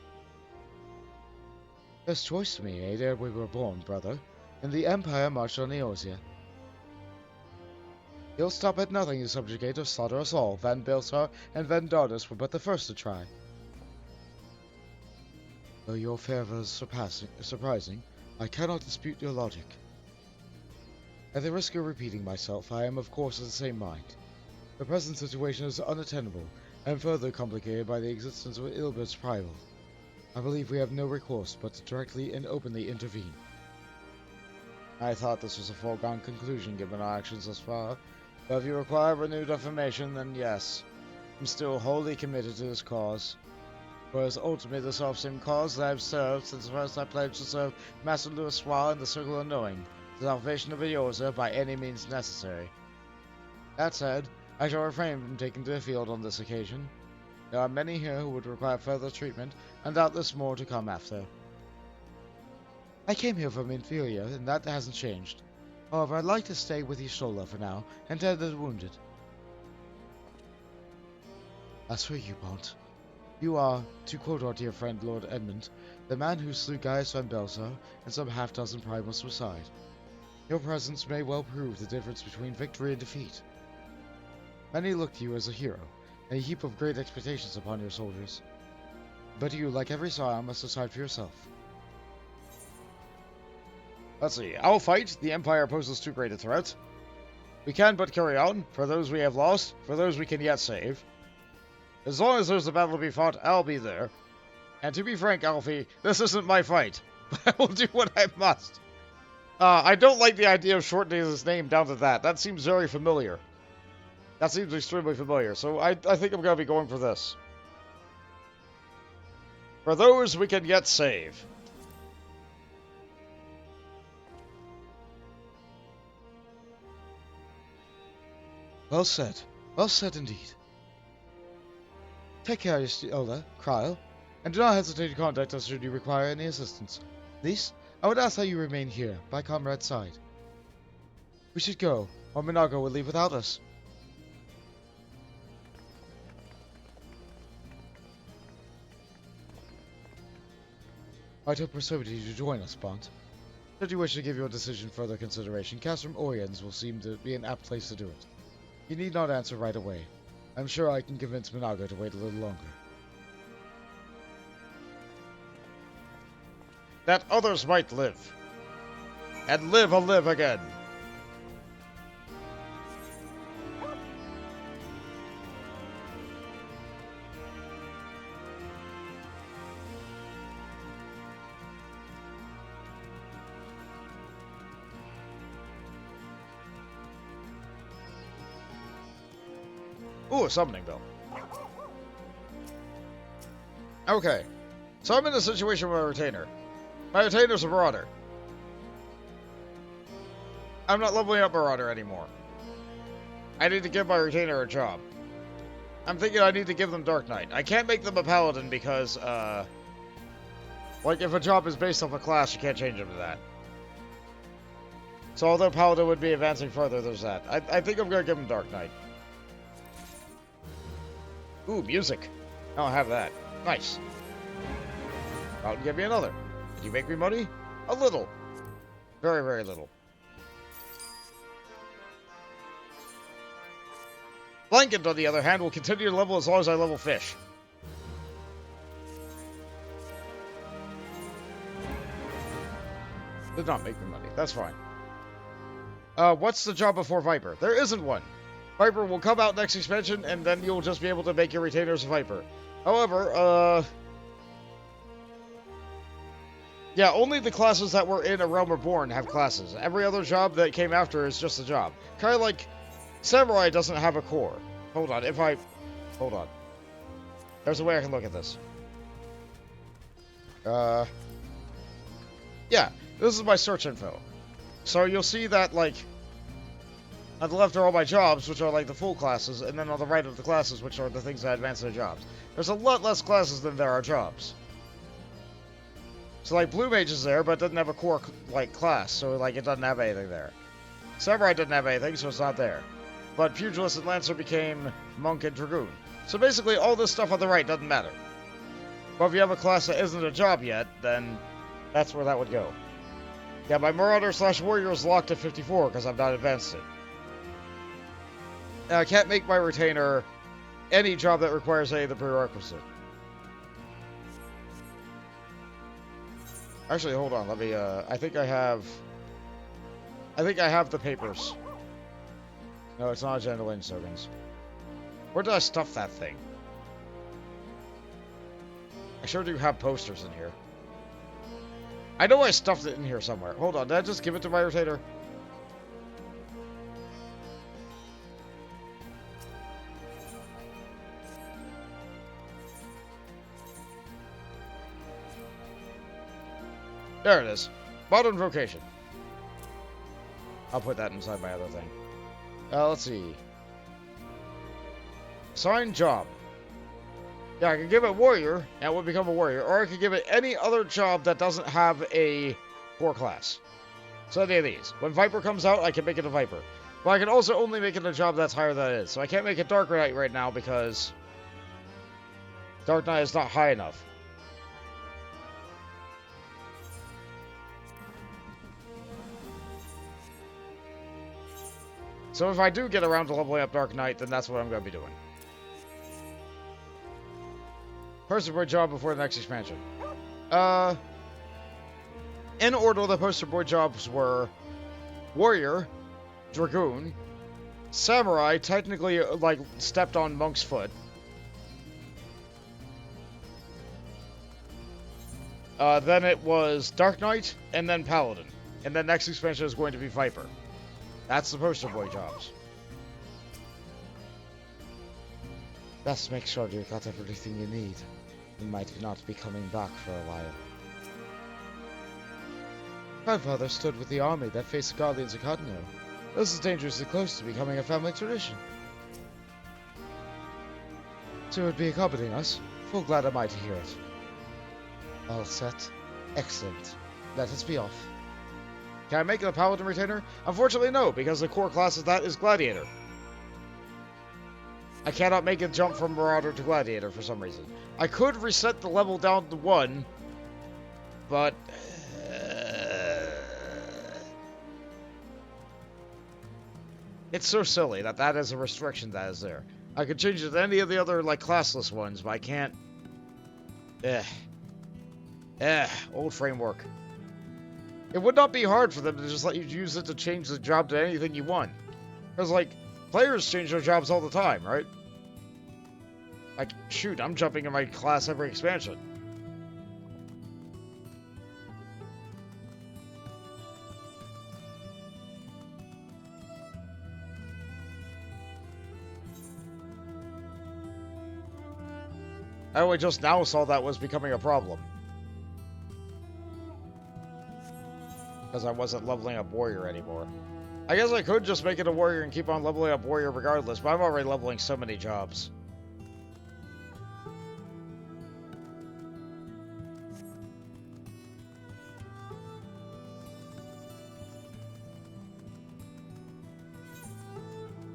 There's choice to me, ere we were born, brother, and the Empire marched on Eorzea. He'll stop at nothing to subjugate or slaughter us all. Van Belsar and Van Dardus were but the first to try. Though your fervor is surprising, I cannot dispute your logic. At the risk of repeating myself, I am of course of the same mind. The present situation is unattainable, and further complicated by the existence of Ilbert's rival. I believe we have no recourse but to directly and openly intervene. I thought this was a foregone conclusion given our actions thus far, but if you require renewed information, then yes, I'm still wholly committed to this cause. For it is ultimately the self-same cause that I have served since first I pledged to serve Master Louis Soir in the Circle of Knowing, the salvation of Eorzea by any means necessary. That said, I shall refrain from taking to the field on this occasion. There are many here who would require further treatment, and doubtless more to come after. I came here from Inferior, and that hasn't changed. However, I'd like to stay with Y'shtola for now, and tend to the wounded. As for you, Bont, you are, to quote our dear friend Lord Edmund, the man who slew Gaius Van Belsar and some half-dozen primals beside. Your presence may well prove the difference between victory and defeat. Many look to you as a hero, and a heap of great expectations upon your soldiers. But you, like every sire, must decide for yourself. Let's see. I'll fight. The Empire poses too great a threat. We can but carry on, for those we have lost, for those we can yet save. As long as there's a battle to be fought, I'll be there. And to be frank, Alfie, this isn't my fight, but I will do what I must. I don't like the idea of shortening his name down to that. That seems very familiar. That seems extremely familiar, so I think I'm going to be going for this. For those we can yet save. Well said. Well said indeed. Take care, Y'shtola, Kryle, and do not hesitate to contact us should you require any assistance. Lys, I would ask that you remain here, by Comrade's side. We should go, or Minago will leave without us. I'd hope persuaded you to join us, Bont. Should you wish to give your decision further consideration, Castrum Oriens will seem to be an apt place to do it. You need not answer right away. I'm sure I can convince Minago to wait a little longer. That others might live. And live again. Ooh, a summoning bell. Okay. So I'm in a situation with a retainer. My retainer's a marauder. I'm not leveling up marauder anymore. I need to give my retainer a job. I'm thinking I need to give them Dark Knight. I can't make them a paladin because, like, if a job is based off a class, you can't change them to that. So although paladin would be advancing further, there's that. I think I'm going to give them Dark Knight. Ooh, music. I don't have that. Nice. I'll give me another. Did you make me money? A little. Very, very little. Blanket, on the other hand, will continue to level as long as I level fish. Did not make me money. That's fine. What's the job before Viper? There isn't one. Viper will come out next expansion, and then you'll just be able to make your retainers a Viper. However, yeah, only the classes that were in A Realm Reborn have classes. Every other job that came after is just a job. Kind of like Samurai doesn't have a core. Hold on, hold on. There's a way I can look at this. Yeah, this is my search info. So you'll see that, like, on the left are all my jobs, which are, like, the full classes, and then on the right are the classes, which are the things that advance their jobs. There's a lot less classes than there are jobs. So, like, Blue Mage is there, but it doesn't have a core, like, class, so, like, it doesn't have anything there. Samurai doesn't have anything, so it's not there. But Pugilist and Lancer became Monk and Dragoon. So basically, all this stuff on the right doesn't matter. But if you have a class that isn't a job yet, then that's where that would go. Yeah, my Marauder/Warrior is locked at 54 because I've not advanced it. Now, I can't make my Retainer any job that requires any of the prerequisite. Actually, hold on. Let me, I think I have the papers. No, it's not Agenda Lane tokens. Where did I stuff that thing? I sure do have posters in here. I know I stuffed it in here somewhere. Hold on, did I just give it to my Retainer? There it is. Modern Vocation. I'll put that inside my other thing. Let's see. Assign job. Yeah, I can give it Warrior, and it would become a Warrior, or I could give it any other job that doesn't have a core class. So any of these. When Viper comes out, I can make it a Viper. But I can also only make it a job that's higher than it is. So I can't make it Dark Knight right now because Dark Knight is not high enough. So if I do get around to leveling up Dark Knight, then that's what I'm going to be doing. Poster boy job before the next expansion. In order, the poster boy jobs were Warrior, Dragoon, Samurai, technically, like, stepped on Monk's foot. Then it was Dark Knight, and then Paladin. And then next expansion is going to be Viper. That's the poster boy jobs. Best make sure you got everything you need. You might not be coming back for a while. My father stood with the army that faced the Guardians of Cardinal. This is dangerously close to becoming a family tradition. So it would be accompanying us. Full glad am I to hear it. All set. Excellent. Let us be off. Can I make it a Paladin Retainer? Unfortunately, no, because the core class of that is Gladiator. I cannot make it jump from Marauder to Gladiator for some reason. I could reset the level down to 1, but... it's so silly that that is a restriction that is there. I could change it to any of the other, like, classless ones, but I can't... old framework. It would not be hard for them to just let you use it to change the job to anything you want. Because, like, players change their jobs all the time, right? Like, shoot, I'm jumping in my class every expansion. I only just now saw that was becoming a problem. Because I wasn't leveling up Warrior anymore. I guess I could just make it a Warrior and keep on leveling up Warrior regardless, but I'm already leveling so many jobs.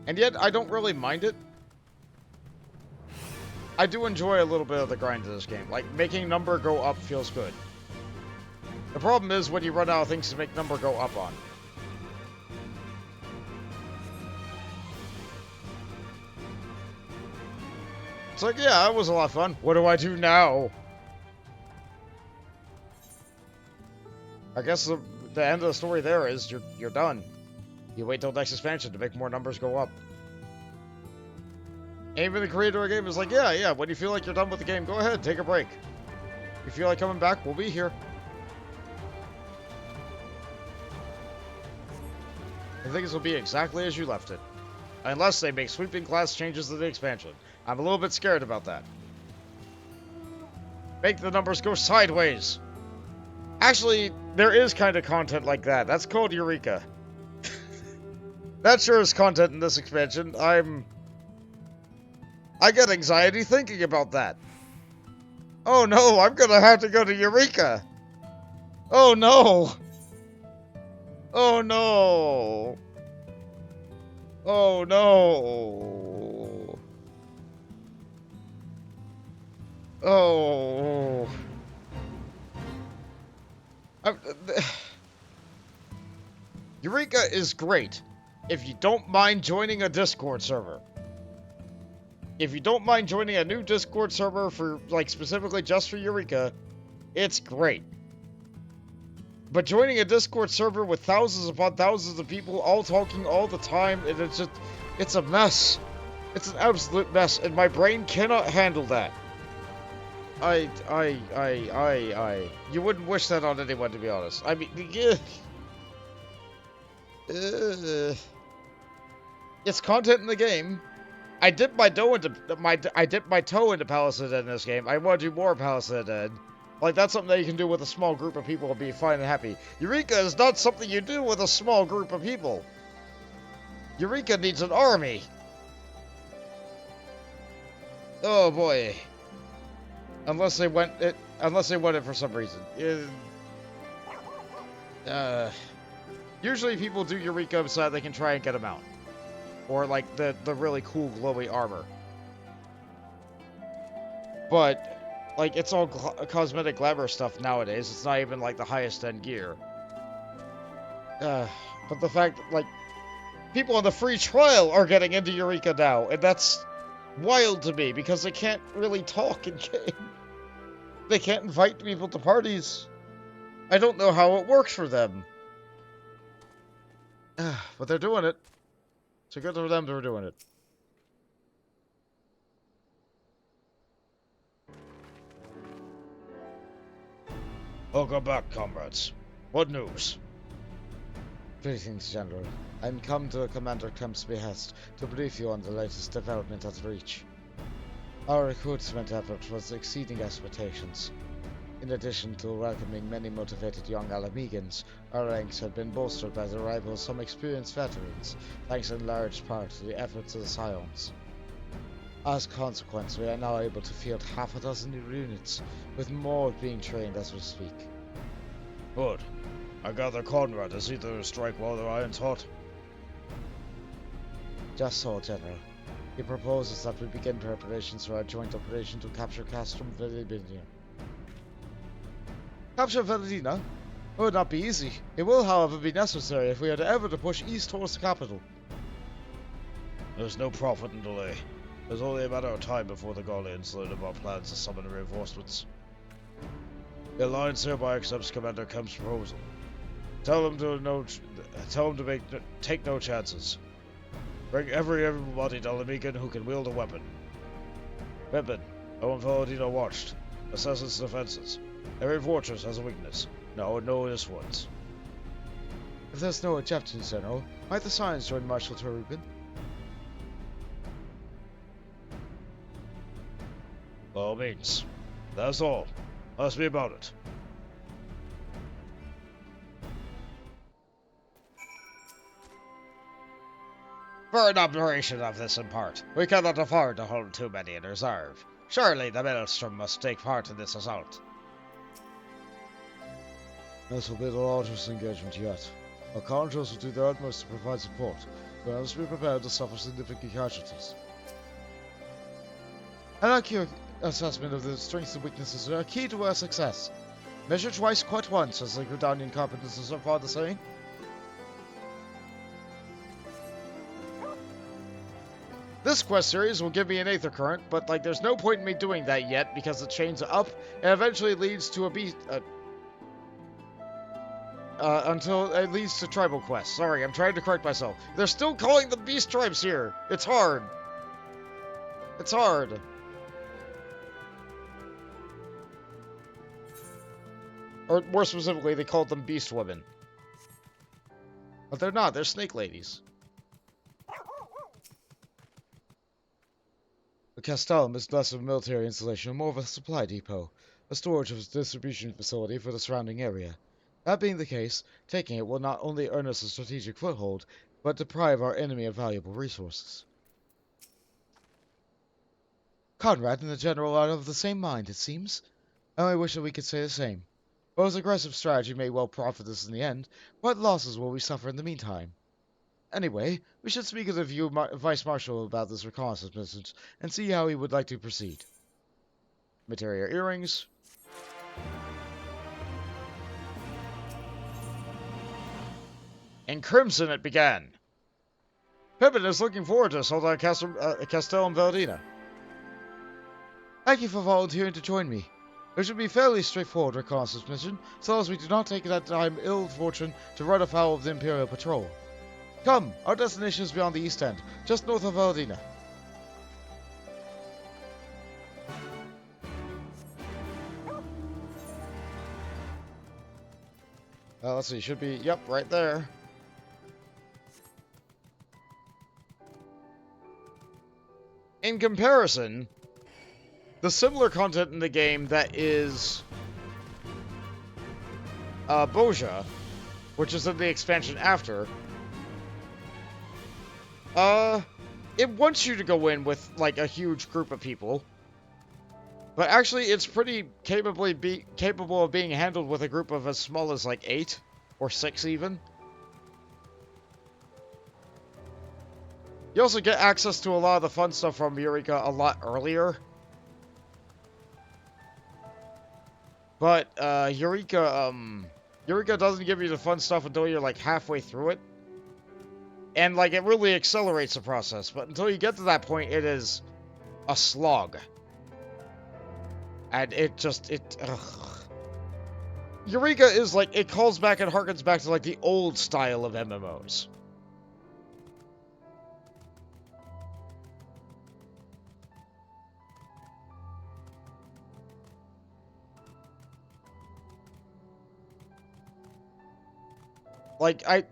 And yet, I don't really mind it. I do enjoy a little bit of the grind of this game. Like, making number go up feels good. The problem is when you run out of things to make number go up on. It's like, yeah, that was a lot of fun. What do I do now? I guess the end of the story there is you're done. You wait till next expansion to make more numbers go up. And even the creator of the game is like, yeah, when you feel like you're done with the game, go ahead, take a break. If you feel like coming back, we'll be here. I think this will be exactly as you left it. Unless they make sweeping class changes to the expansion. I'm a little bit scared about that. Make the numbers go sideways. Actually, there is kind of content like that. That's called Eureka. That sure is content in this expansion. I get anxiety thinking about that. Oh no, I'm gonna have to go to Eureka. Oh no. Oh no. Oh no. Oh. Eureka is great if you don't mind joining a Discord server. If you don't mind joining a new Discord server for, like, specifically just for Eureka, it's great. But joining a Discord server with thousands upon thousands of people all talking all the time, and it's a mess. It's an absolute mess, and my brain cannot handle that. You wouldn't wish that on anyone, to be honest. I mean, it's content in the game. I dipped my toe into Palace of the Dead in this game. I want to do more Palace of the Dead. Like, that's something that you can do with a small group of people and be fine and happy. Eureka is not something you do with a small group of people. Eureka needs an army. Oh boy. Unless they went it for some reason. Usually people do Eureka so they can try and get them out. Or like the really cool glowy armor. But like, it's all cosmetic glamour stuff nowadays. It's not even like the highest end gear. But the fact that, like, people on the free trial are getting into Eureka now, and that's wild to me because they can't really talk in game. They can't invite people to parties. I don't know how it works for them. But they're doing it. So good for them for doing it. Welcome back, comrades. What news? Greetings, General. I'm come to Commander Kemp's behest to brief you on the latest development at Reach. Our recruitment effort was exceeding expectations. In addition to welcoming many motivated young Alamegans, our ranks have been bolstered by the arrival of some experienced veterans, thanks in large part to the efforts of the Scions. As a consequence, we are now able to field half a dozen new units, with more being trained as we speak. Good. I gather Conrad is either to strike while the iron's hot. Just so, General. He proposes that we begin preparations for our joint operation to capture Castrum Velidina. Capture Velidina? It would not be easy. It will, however, be necessary if we are ever to push east towards the capital. There's no profit in delay. There's only a matter of time before the Garleans learn of our plans to summon reinforcements. The Alliance hereby accepts Commander Kemp's proposal. Tell him to take no chances. Bring every able-bodied Alamegan who can wield a weapon. Pippin, Owen Velodino watched. Assess its defenses. Every fortress has a weakness. Now know this once. If there's no objections, General, might the Scions join Marshal Terubin? By all means. That's all. Ask me about it. For an operation of this import, we cannot afford to hold too many in reserve. Surely the Maelstrom must take part in this assault. This will be the largest engagement yet. Our Conjurers will do their utmost to provide support, but must be prepared to suffer significant casualties. An accurate assessment of the strengths and weaknesses are key to our success. Measure twice, quite once, as the Gridanian carpenters are so far the same. This quest series will give me an Aether Current, but like there's no point in me doing that yet because it chains up and eventually leads to a beast. Until it leads to tribal quests. Sorry, I'm trying to correct myself. They're still calling them beast tribes here. It's hard. It's hard. Or more specifically, they called them beast women. But they're not. They're snake ladies. The Castellum is less of a military installation and more of a supply depot. a storage of distribution facility for the surrounding area. That being the case, taking it will not only earn us a strategic foothold, but deprive our enemy of valuable resources. Conrad and the General are of the same mind, it seems. I only wish that we could say the same. Bo's aggressive strategy may well profit us in the end. What losses will we suffer in the meantime? Anyway, we should speak with the Vice Marshal about this reconnaissance mission and see how he would like to proceed. Materia earrings. In Crimson it began. Pippin is looking forward to assault on Castel and Valentina. Thank you for volunteering to join me. It should be a fairly straightforward reconnaissance mission, so long as we do not take that time ill fortune to run afoul of the Imperial Patrol. Come, our destination is beyond the East End, just north of Valentina. Let's see, should be, yep, right there. In comparison, the similar content in the game that is Boja, which is in the expansion after, it wants you to go in with, like, a huge group of people. But actually, it's pretty capable of being handled with a group of as small as, like, 8 or 6 even. You also get access to a lot of the fun stuff from Eureka a lot earlier. But, Eureka doesn't give you the fun stuff until you're, like, halfway through it. And, like, it really accelerates the process. But until you get to that point, it is a slog. And Eureka is, like, it calls back and harkens back to, like, the old style of MMOs. Like, I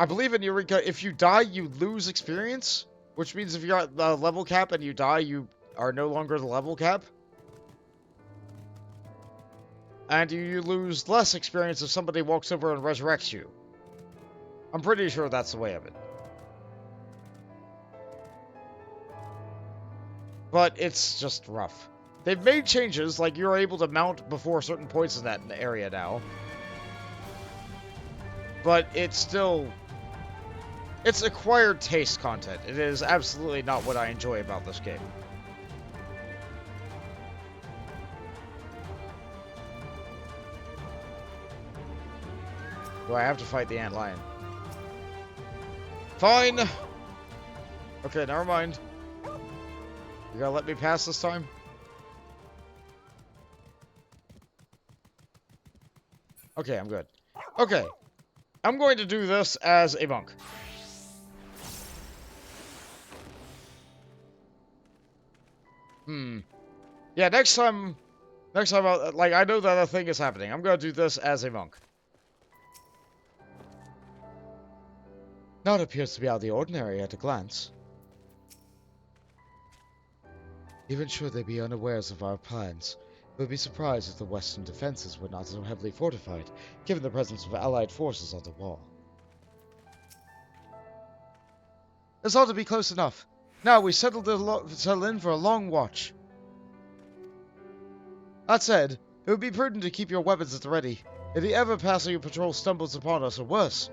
believe in Eureka, if you die, you lose experience. Which means if you're at the level cap and you die, you are no longer the level cap. And you lose less experience if somebody walks over and resurrects you. I'm pretty sure that's the way of it. But it's just rough. They've made changes, like you're able to mount before certain points in that area now. But it's still... it's acquired taste content. It is absolutely not what I enjoy about this game. Do I have to fight the antlion? Fine! Okay, never mind. You gonna let me pass this time? Okay, I'm good. Okay. I'm going to do this as a monk. Yeah, next time, like, I know that a thing is happening. I'm gonna do this as a monk. Now it appears to be out of the ordinary at a glance. Even should they be unawares of our plans, we would be surprised if the western defenses were not so heavily fortified, given the presence of allied forces on the wall. This ought to be close enough. Now we settle in for a long watch. That said, it would be prudent to keep your weapons at the ready, if the ever-passing patrol stumbles upon us, or worse.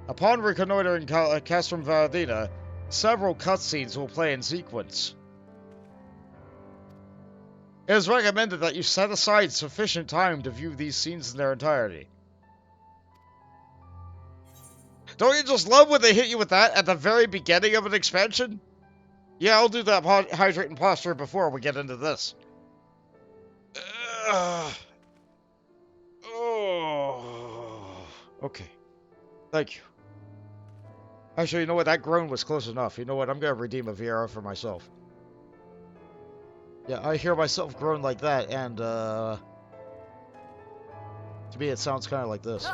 Upon reconnoitering Castrum Valentina, several cutscenes will play in sequence. It is recommended that you set aside sufficient time to view these scenes in their entirety. Don't you just love when they hit you with that at the very beginning of an expansion? Yeah, I'll do that hydrate and posture before we get into this. Okay. Thank you. Actually, you know what? That groan was close enough. You know what? I'm going to redeem a Viera for myself. Yeah, I hear myself groan like that, and, to me it sounds kind of like this.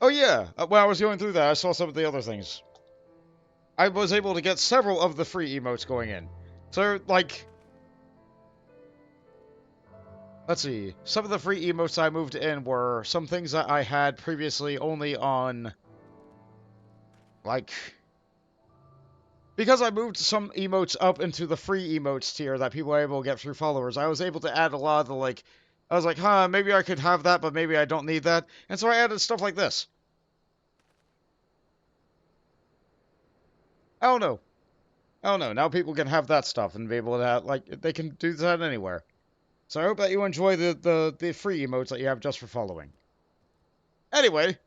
Oh yeah, yeah, when I was going through that, I saw some of the other things. I was able to get several of the free emotes going in. So, like... Let's see. Some of the free emotes I moved in were some things that I had previously only on... Like... Because I moved some emotes up into the free emotes tier that people are able to get through followers, I was able to add a lot of the, like... I was like, huh, maybe I could have that, but maybe I don't need that. And so I added stuff like this. I don't know. I don't know. Now people can have that stuff and be able to have, like, they can do that anywhere. So I hope that you enjoy the free emotes that you have just for following. Anyway.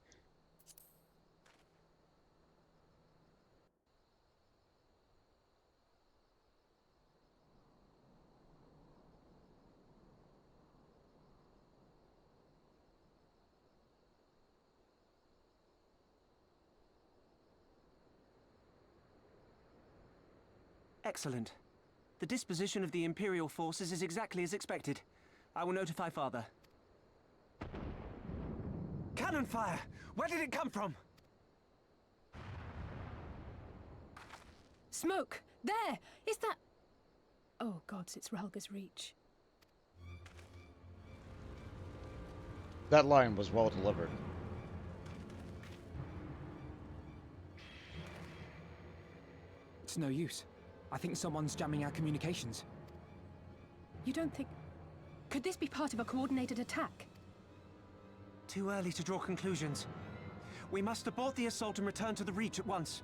Excellent. The disposition of the Imperial forces is exactly as expected. I will notify Father. Cannon fire! Where did it come from? Smoke! There! Is that... Oh, gods, it's Ralga's Reach. That line was well delivered. It's no use. I think someone's jamming our communications. You don't think... Could this be part of a coordinated attack? Too early to draw conclusions. We must abort the assault and return to the Reach at once.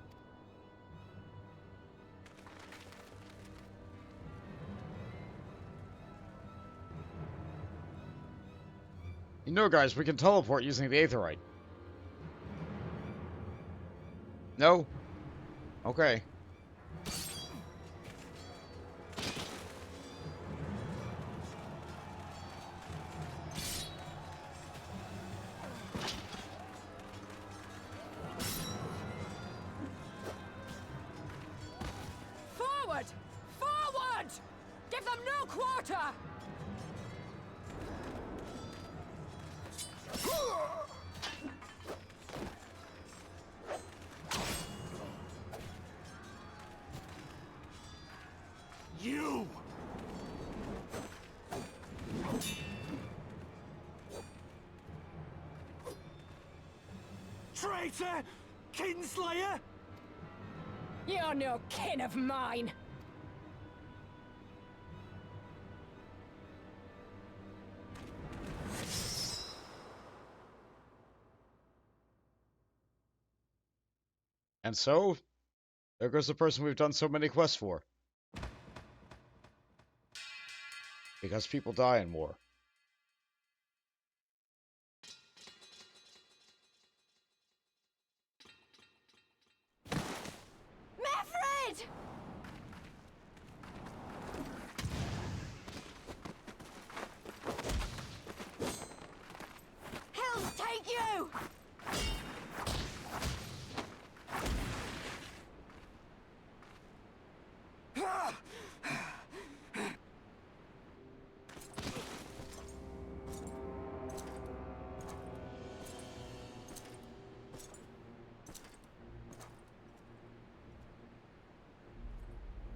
You know, guys, we can teleport using the Aetherite. No? Okay. Forward! Forward! Give them no quarter! You! Traitor! Kinslayer! You're no kin of mine! And so, there goes the person we've done so many quests for. Because people die in war. Mavrid! Hells take you!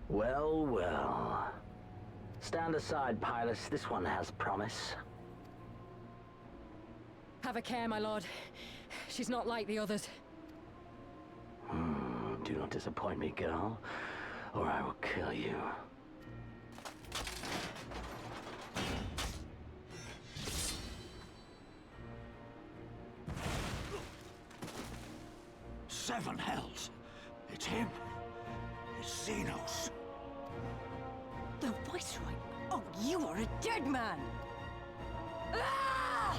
Well, well. Stand aside, Pilus. This one has promise. Have a care, my lord. She's not like the others. Do not disappoint me, girl, or I will kill you. Seven hells. It's him. It's Xenos. The Viceroy? Oh, you are a dead man! Ah!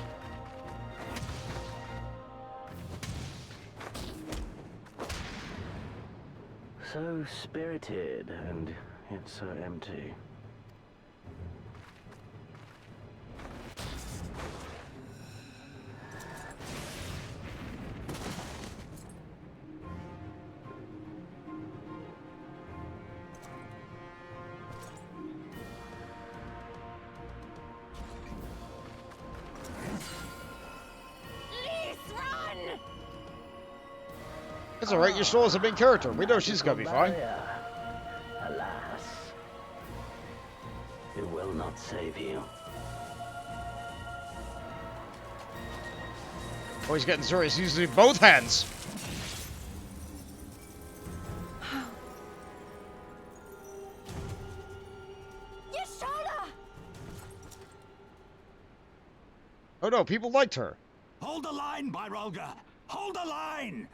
So spirited, and yet so empty. It's alright, your soul is a main character. We know she's gonna be fine. Alas, it will not save you. Oh, he's getting serious. He's using both hands. Your shoulder! Oh no, people liked her. Hold the line, Byrolga! Hold the line!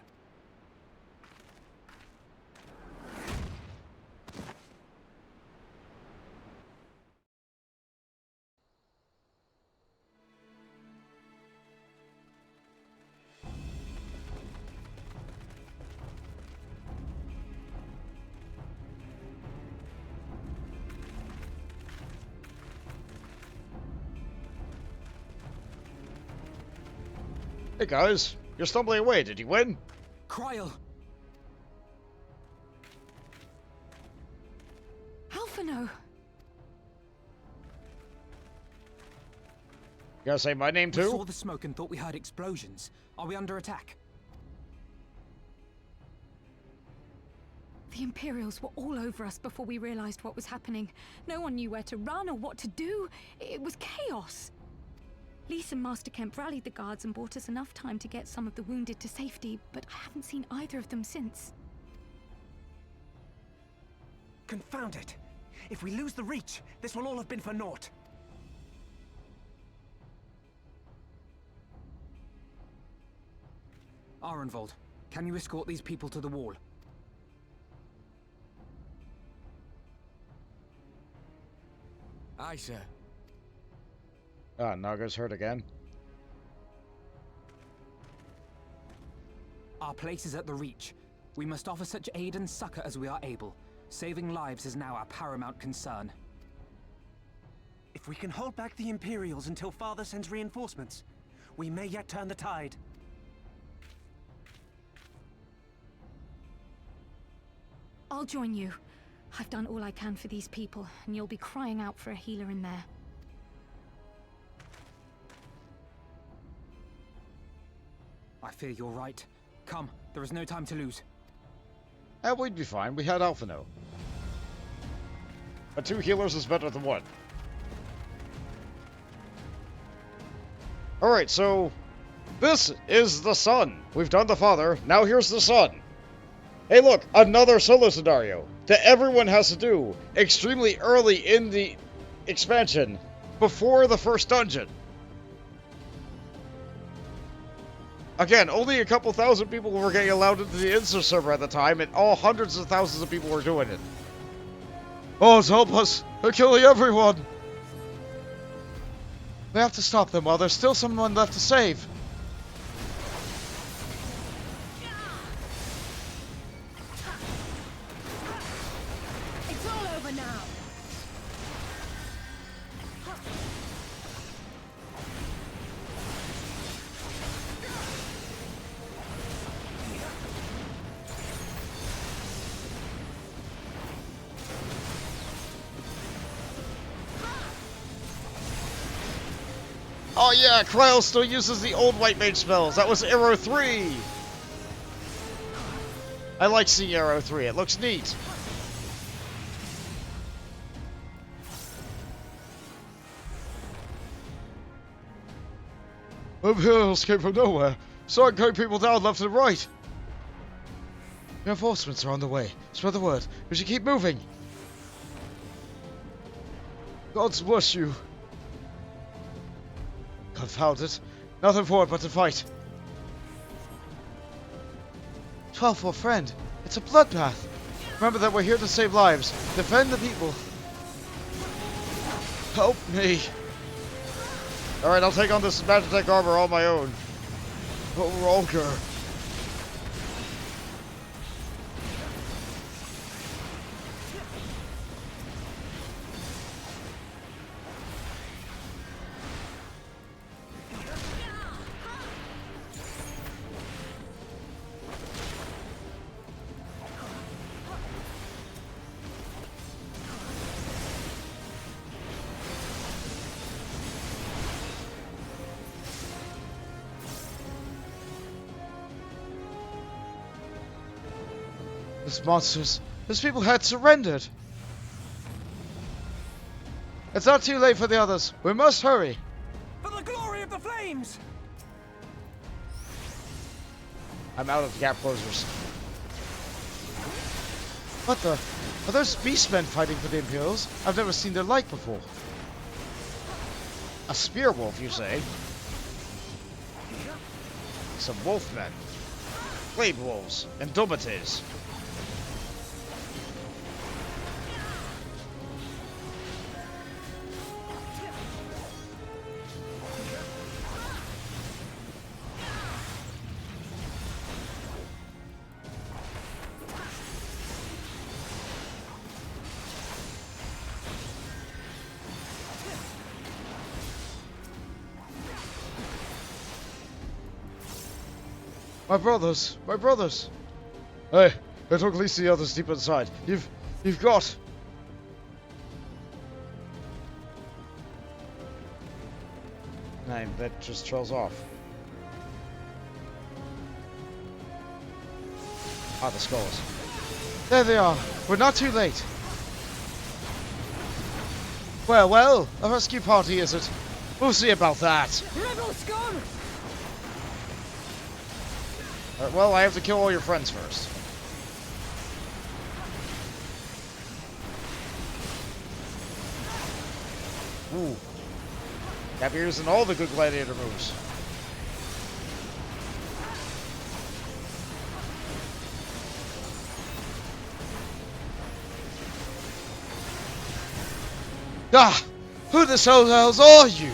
Hey guys, you're stumbling away. Did you win? Kryl! Alphino! You gotta say my name We too? saw the smoke and thought we heard explosions. Are we under attack? The Imperials were all over us before we realized what was happening. No one knew where to run or what to do. It was chaos. Lise and Master Kemp rallied the guards and bought us enough time to get some of the wounded to safety, but I haven't seen either of them since. Confound it! If we lose the Reach, this will all have been for naught. Arenvold, can you escort these people to the wall? Aye, sir. Ah, Naga's hurt again. Our place is at the Reach. We must offer such aid and succor as we are able. Saving lives is now our paramount concern. If we can hold back the Imperials until Father sends reinforcements, we may yet turn the tide. I'll join you. I've done all I can for these people, and you'll be crying out for a healer in there. I fear you're right. Come, there is no time to lose. We'd be fine. We had Alphino. But 2 healers is better than 1. Alright, so... this is the sun. We've done the father. Now here's the son. Hey look, another solo scenario that everyone has to do extremely early in the expansion before the first dungeon. Again, only a couple thousand people were getting allowed into the Insta server at the time, and all hundreds of thousands of people were doing it. Oh, help us! They're killing everyone! We have to stop them while there's still someone left to save. It's all over now. Oh yeah, Kryl still uses the old white mage spells. That was Arrow 3. I like seeing Arrow 3. It looks neat. Imperials came from nowhere, starting cutting people down left and right. Reinforcements are on the way. Spread the word. We should keep moving. Gods bless you. Confound it. Nothing for it but to fight. 12th friend. It's a bloodbath. Remember that we're here to save lives. Defend the people. Help me. Alright, I'll take on this Magitech armor on my own. Oh, Rolger. Those monsters, those people had surrendered. It's not too late for the others. We must hurry. For the glory of the flames! I'm out of gap closers. What the? Are those beastmen fighting for the Imperials? I've never seen their like before. A spear wolf, you say? Some wolfmen. Glaive wolves. Indomites. My brothers, my brothers. Hey, I took at least the others deep inside. You've got... Nine, that just trails off. Ah, the skulls. There they are. We're not too late. Well, well, a rescue party is it? We'll see about that. Rebel scum! Well, I have to kill all your friends first. Ooh. Happy using all the good gladiator moves. Ah! Who the hells are you?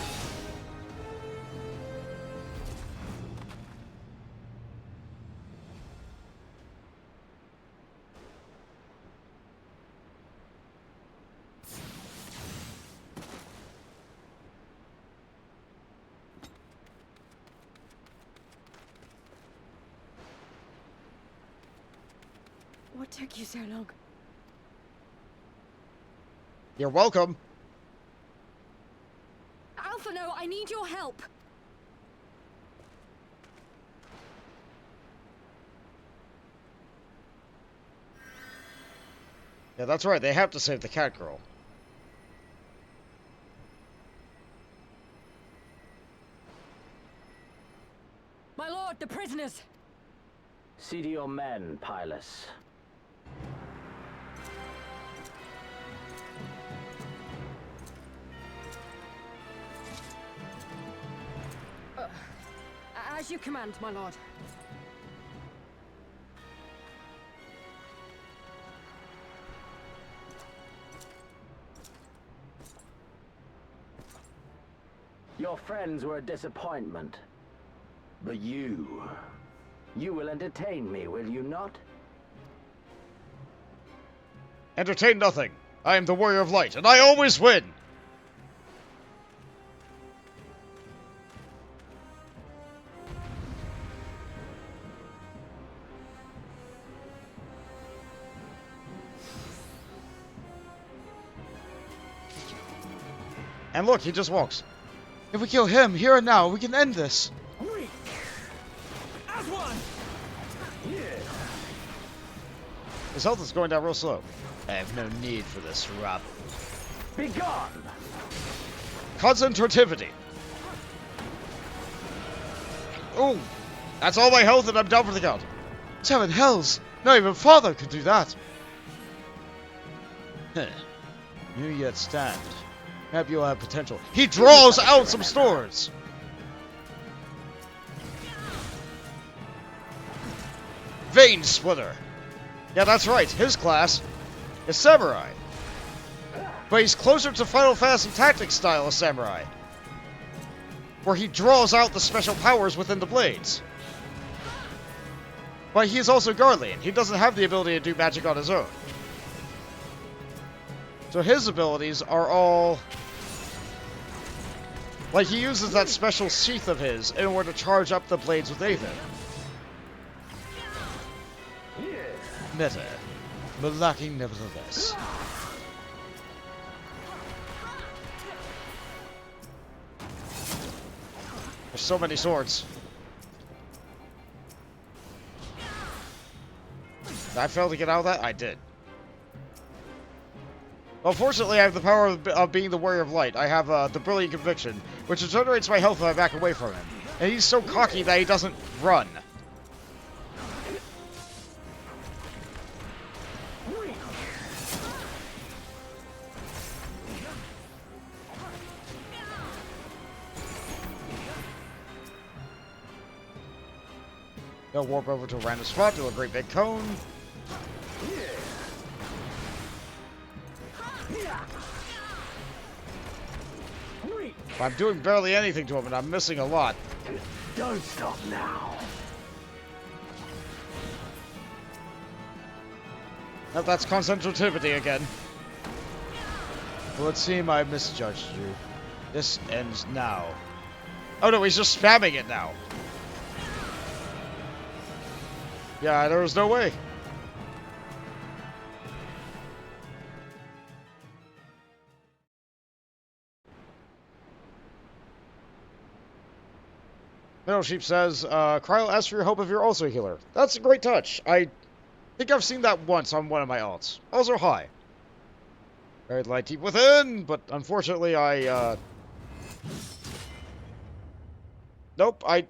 What took you so long? You're welcome. Alphino, I need your help. Yeah, that's right. They have to save the cat girl. My lord, the prisoners. See to your men, Pylus. As you command, my lord. Your friends were a disappointment. But you will entertain me, will you not? Entertain nothing. I am the Warrior of Light, and I always win! And look, he just walks. If we kill him here and now, we can end this. As one! His health is going down real slow. I have no need for this rabble. Begone! Concentrativity. Oh, that's all my health and I'm down for the count. Seven hells! Not even father could do that. Huh. You yet stand. Maybe you'll have potential. He draws out some swords! Vein Splitter! Yeah, that's right. His class is Samurai. But he's closer to Final Fantasy Tactics style of Samurai, where he draws out the special powers within the blades. But he is also Guardian. He doesn't have the ability to do magic on his own. So his abilities are all... like, he uses that special sheath of his in order to charge up the blades with Aether. Meta, but lacking nevertheless. There's so many swords. Did I fail to get out of that? I did. Well, fortunately, I have the power of being the Warrior of Light. I have the Brilliant Conviction, which regenerates my health if I back away from him. And he's so cocky that he doesn't run. They'll warp over to a random spot, do a great big cone. I'm doing barely anything to him, and I'm missing a lot. Don't stop now. Now that's concentrativity again. Well, it seems I misjudged you. This ends now. Oh no, he's just spamming it now. Yeah, there was no way. Middle Sheep says, Cryo asks for your help if you're also a healer. That's a great touch. I think I've seen that once on one of my alts. Also high. Buried light deep within, but unfortunately Nope, I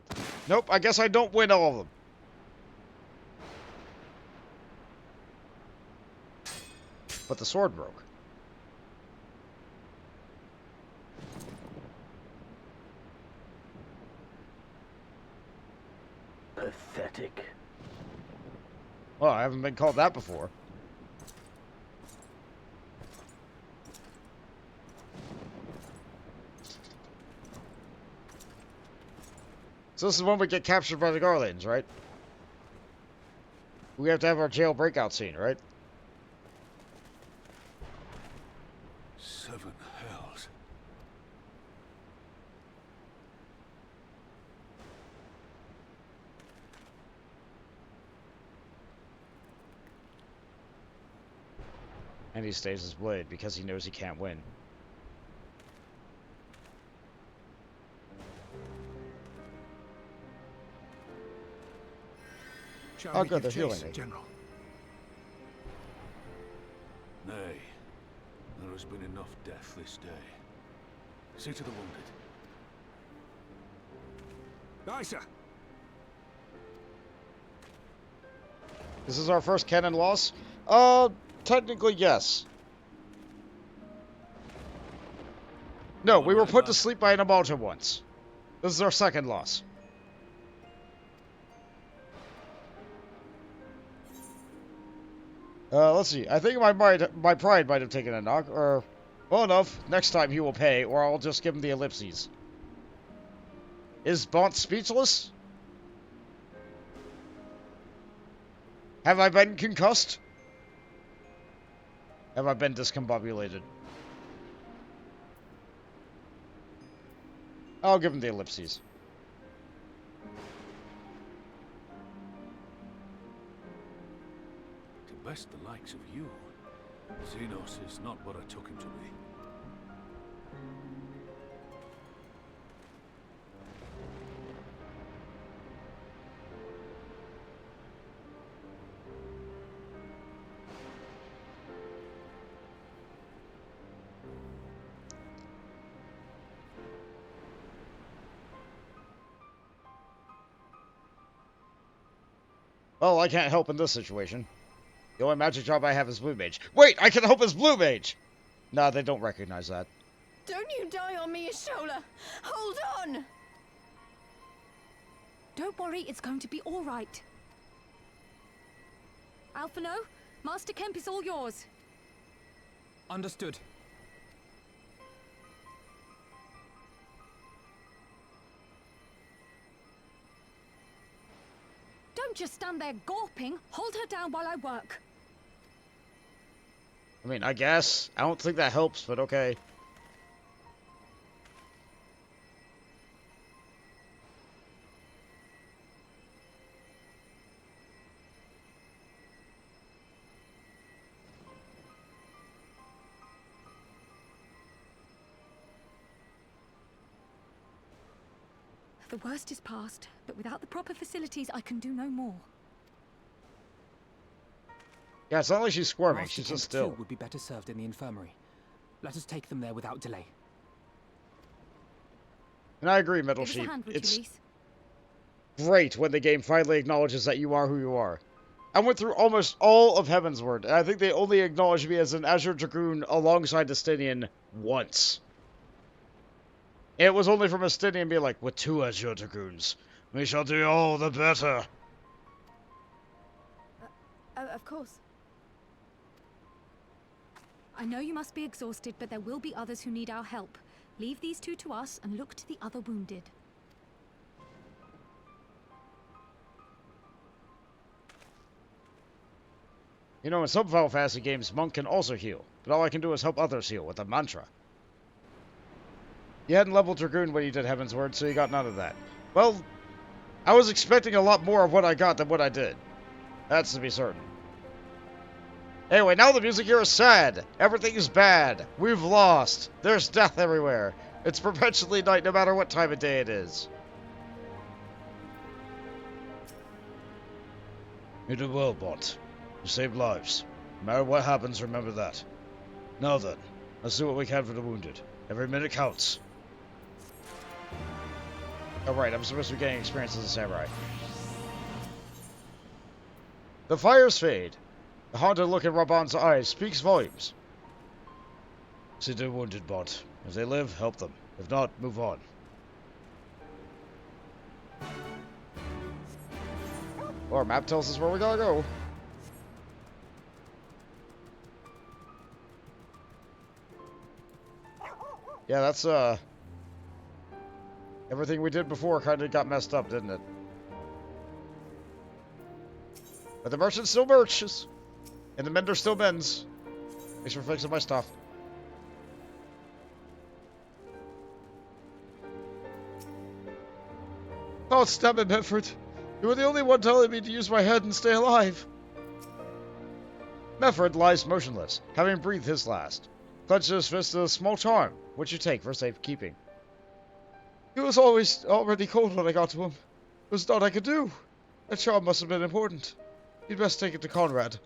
guess I don't win all of them. But the sword broke. Pathetic. Well, I haven't been called that before. So this is when we get captured by the Guardians, right? We have to have our jail breakout scene, right? 7 hells. And he stays his blade because he knows he can't win. Shall we good, give they're chase, healing me. General? Nay, there has been enough death this day. See to the wounded. Aye, sir. This is our first cannon loss? Technically, yes. No, we were put to sleep by an Amalta once. This is our second loss. Let's see. I think my pride might have taken a knock, or... Well enough, next time he will pay, or I'll just give him the ellipses. Is Bont speechless? Have I been concussed? Have I been discombobulated? I'll give him the ellipses. To best the likes of you, Xenos is not what I took him to be. Well, I can't help in this situation. The only magic job I have is Blue Mage. Wait, I can help as Blue Mage! Nah, they don't recognize that. Don't you die on me, Ashola! Hold on! Don't worry, it's going to be all right. Alphino, Master Kemp is all yours. Understood. Don't just stand there gawping. Hold her down while I work. I mean, I guess. I don't think that helps, but okay. The worst is past, but without the proper facilities, I can do no more. Yeah, it's not like she's squirming. Master She's Kent just still. too would be better served in the infirmary. Let us take them there without delay. And I agree, Metal Give us a Sheep. hand, would It's you, Lise? great when the game finally acknowledges that you are who you are. I went through almost all of Heavensward, and I think they only acknowledged me as an Azure Dragoon alongside Justinian once. And it was only from Justinian being like, with 2 Azure Dragoons, we shall do all the better. Of course. I know you must be exhausted, but there will be others who need our help. Leave these 2 to us and look to the other wounded. You know, in some Final Fantasy games, Monk can also heal, but all I can do is help others heal with a mantra. You hadn't leveled Dragoon when you did Heavensward, so you got none of that. Well, I was expecting a lot more of what I got than what I did. That's to be certain. Anyway, now the music here is sad. Everything is bad. We've lost. There's death everywhere. It's perpetually night no matter what time of day it is. You did well, Bot. You saved lives. No matter what happens, remember that. Now then, let's do what we can for the wounded. Every minute counts. Oh right, I'm supposed to be getting experience as a samurai. The fires fade. The haunted look in Raban's eyes speaks volumes. See the wounded, Bot. If they live, help them. If not, move on. Our map tells us where we gotta go. Yeah, that's, everything we did before kind of got messed up, didn't it? But the merchant still merches. And the mender still mends. Thanks for fixing my stuff. Oh, stop it, Medford. You were the only one telling me to use my head and stay alive. Medford lies motionless, having breathed his last. Clenches his fist to a small charm, which you take for safekeeping. He was already cold when I got to him. There was naught I could do. That charm must have been important. You'd best take it to Conrad.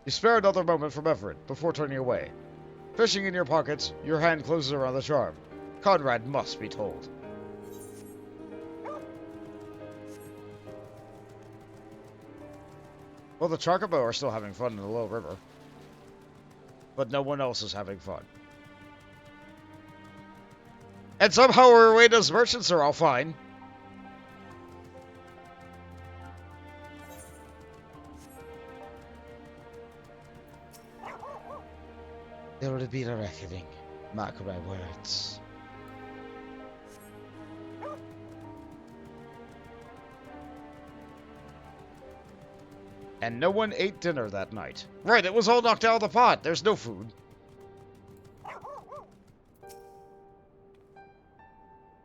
You spare another moment for Medford before turning away. Fishing in your pockets, your hand closes around the charm. Conrad must be told. Well, the Chocobo are still having fun in the low river. But no one else is having fun. And somehow Rueda's merchants are all fine. There will be a reckoning. Mark my words. And no one ate dinner that night. Right, it was all knocked out of the pot. There's no food.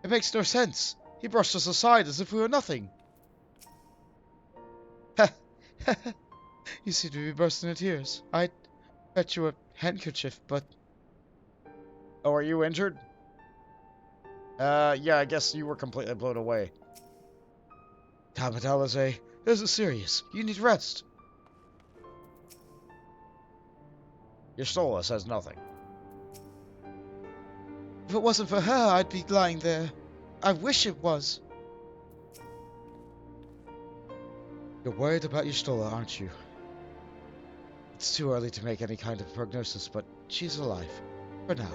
It makes no sense. He brushed us aside as if we were nothing. You seem to be bursting into tears. I bet you a handkerchief, but... Oh, are you injured? Yeah, I guess you were completely blown away. Damn it, Alize. This is serious. You need rest. Y'shtola says nothing. If it wasn't for her, I'd be lying there. I wish it was. You're worried about Y'shtola, aren't you? It's too early to make any kind of prognosis, but she's alive. For now.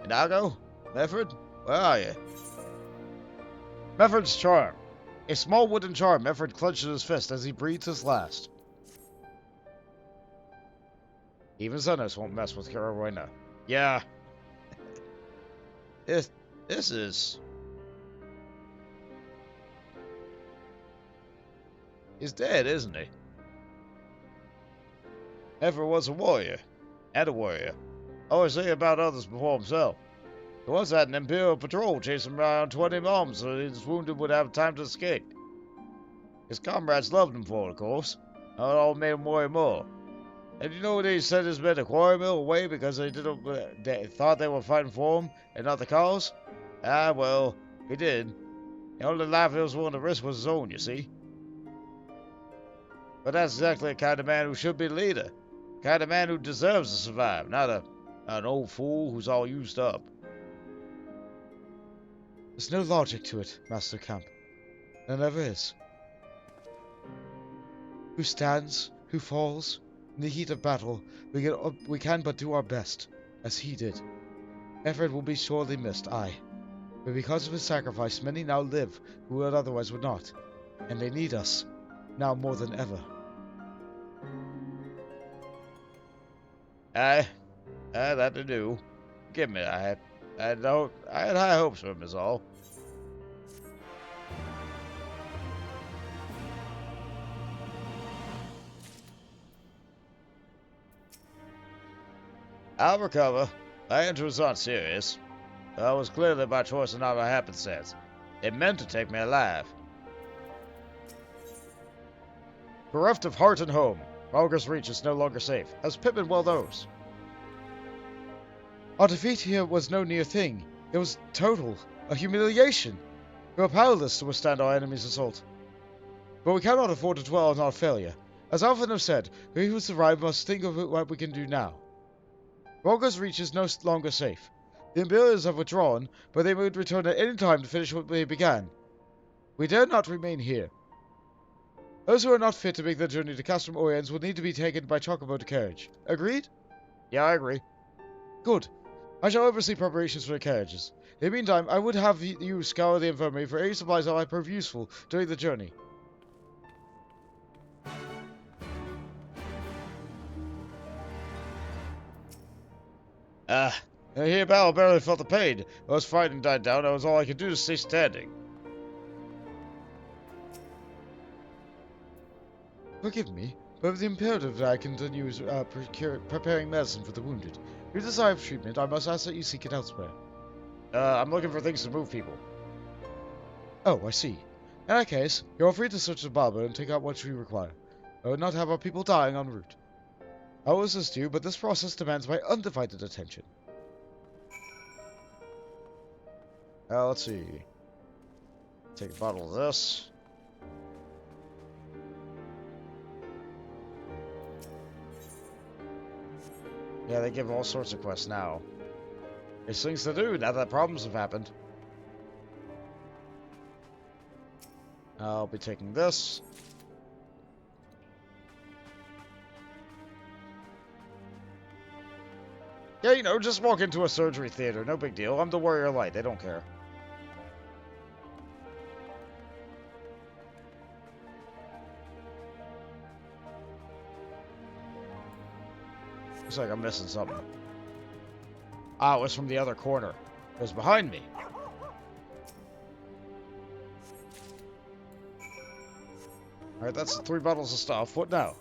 Inago? Medford? Where are you? Medford's charm. A small wooden charm Medford clenched in his fist as he breathed his last. Even Xenos won't mess with Carolina. Yeah. This is... He's dead, isn't he? Ever was a warrior. And a warrior. Always say about others before himself. He once had an Imperial patrol chasing him around 20 miles so his wounded would have time to escape. His comrades loved him for it, of course. It all made him worry more. And you know what he sent his men to Quarry Mill away because they thought they were fighting for him and not the cause? Ah, well, he did. The only life he was willing to risk was his own, you see. But that's exactly the kind of man who should be the leader. The kind of man who deserves to survive, not an old fool who's all used up. There's no logic to it, Master Camp. There never is. Who stands, who falls, in the heat of battle, we can but do our best, as he did. Effort will be sorely missed, aye. But because of his sacrifice, many now live who would otherwise would not. And they need us, now more than ever. Aye, that to do. Give me that. I had high hopes for him is all. I'll recover. My injury was not serious. It was clearly by choice and not by happenstance. It meant to take me alive. Bereft of heart and home, Malgra's Reach is no longer safe, as Pippin well knows. Our defeat here was no near thing. It was total, a humiliation. We were powerless to withstand our enemy's assault. But we cannot afford to dwell on our failure. As I often have said, we who survive must think of what we can do now. Malgra's Reach is no longer safe. The Imperials have withdrawn, but they would return at any time to finish what they began. We dare not remain here. Those who are not fit to make the journey to Castrum Oriens will need to be taken by chocobo to carriage. Agreed? Yeah, I agree. Good. I shall oversee preparations for the carriages. In the meantime, I would have you scour the infirmary for any supplies that might prove useful during the journey. Here Battle barely felt the pain. Once fighting died down, that was all I could do to stay standing. Forgive me, but with the imperative that I continue preparing medicine for the wounded. If you desire treatment, I must ask that you seek it elsewhere. I'm looking for things to move people. Oh, I see. In that case, you are free to search the barber and take out what you require. I would not have our people dying en route. I will assist you, but this process demands my undivided attention. Let's see. Take a bottle of this. Yeah, they give all sorts of quests now. There's things to do now that problems have happened. I'll be taking this. Yeah, you know, just walk into a surgery theater. No big deal. I'm the warrior light. They don't care. Looks like I'm missing something. Ah, it was from the other corner. It was behind me. Alright, that's 3 bottles of stuff. What now?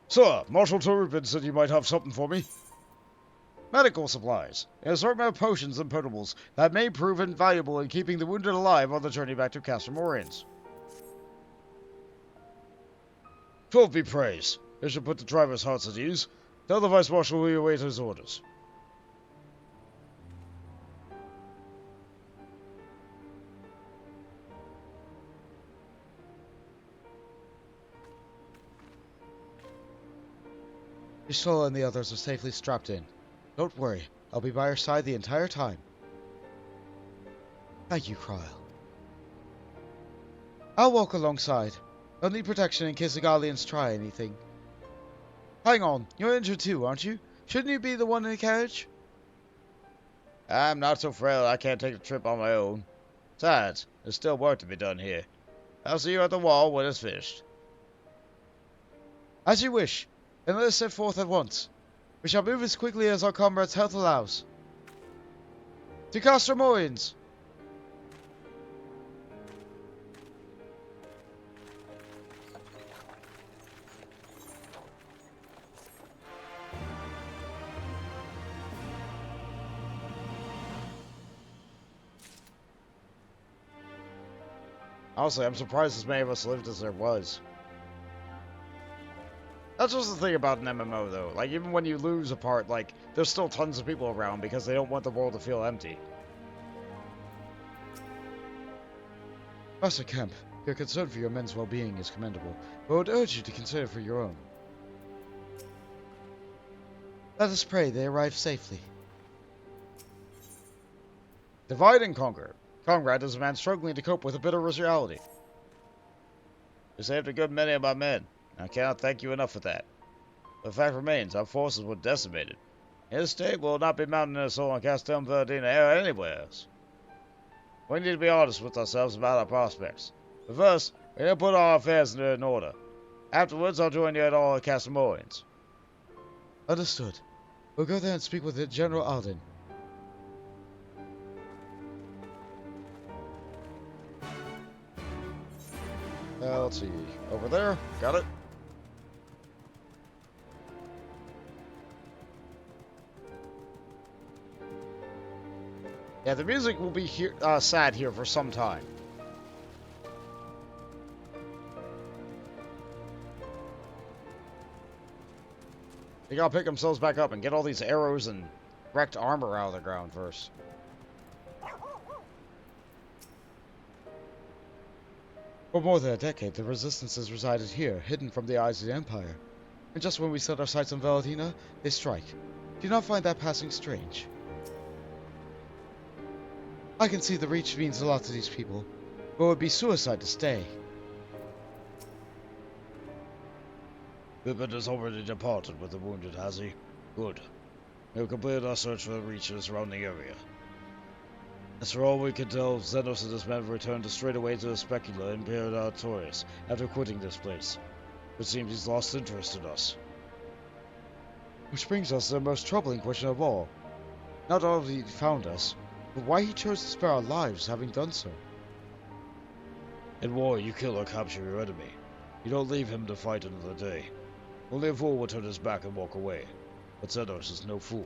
Sir, Marshal Turupin said you might have something for me. Medical supplies. An assortment of potions and potables that may prove invaluable in keeping the wounded alive on the journey back to Castrum Oriens. 12 be praised. This should put the driver's hearts at ease. Tell the Vice Marshal we await his orders. Isola and the others are safely strapped in. Don't worry, I'll be by your side the entire time. Thank you, Krile. I'll walk alongside. I'll need protection in case the Gallians try anything. Hang on, you're injured too, aren't you? Shouldn't you be the one in the carriage? I'm not so frail I can't take the trip on my own. Besides, there's still work to be done here. I'll see you at the wall when it's finished. As you wish. Then let us set forth at once. We shall move as quickly as our comrades' health allows. To Castrum Oriens! Honestly, I'm surprised as many of us lived as there was. That's just the thing about an MMO, though. Like, even when you lose a part, like, there's still tons of people around because they don't want the world to feel empty. Master Kemp, your concern for your men's well-being is commendable, but I would urge you to consider for your own. Let us pray they arrive safely. Divide and conquer. Conrad is a man struggling to cope with a bitter reality. You saved a good many of my men. I cannot thank you enough for that. The fact remains, our forces were decimated. His state will not be mounting an assault on Castel Verdina or anywhere else. We need to be honest with ourselves about our prospects. But first, we need to put our affairs in order. Afterwards, I'll join you at all the Castamorians. Understood. We'll go there and speak with General Alden. Let's see. Over there. Got it. Yeah, the music will be here, sad here for some time. They gotta pick themselves back up and get all these arrows and wrecked armor out of the ground first. For more than a decade, the Resistance has resided here, hidden from the eyes of the Empire. And just when we set our sights on Valentina, they strike. Do you not find that passing strange? I can see the Reach means a lot to these people, but it would be suicide to stay. Pippin has already departed with the wounded, has he? Good. We have completed our search for the Reach in the surrounding area. As for all we can tell, Xenos and his men returned straight away to the Specula and Imperial Artorias after quitting this place. It seems he's lost interest in us. Which brings us to the most troubling question of all. Not only he found us, but why he chose to spare our lives having done so. In war, you kill or capture your enemy. You don't leave him to fight another day. Only a fool would turn his back and walk away. But Xenos is no fool.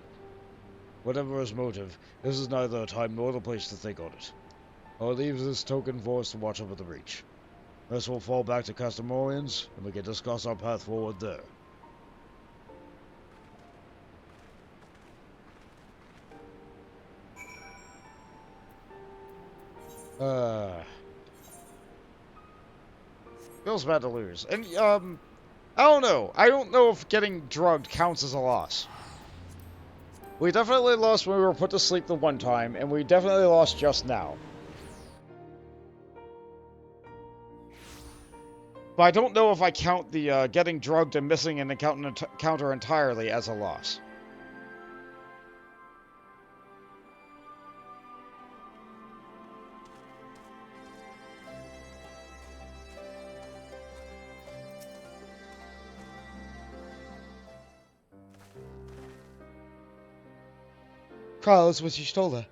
Whatever his motive, this is neither a time nor the place to think on it. I'll leave this token force to watch over the Reach. This will fall back to Castamorians, and we can discuss our path forward there. Feels bad to lose. And, I don't know. I don't know if getting drugged counts as a loss. We definitely lost when we were put to sleep the one time, and we definitely lost just now. But I don't know if I count the getting drugged and missing an encounter entirely as a loss. Krylos what you stole her.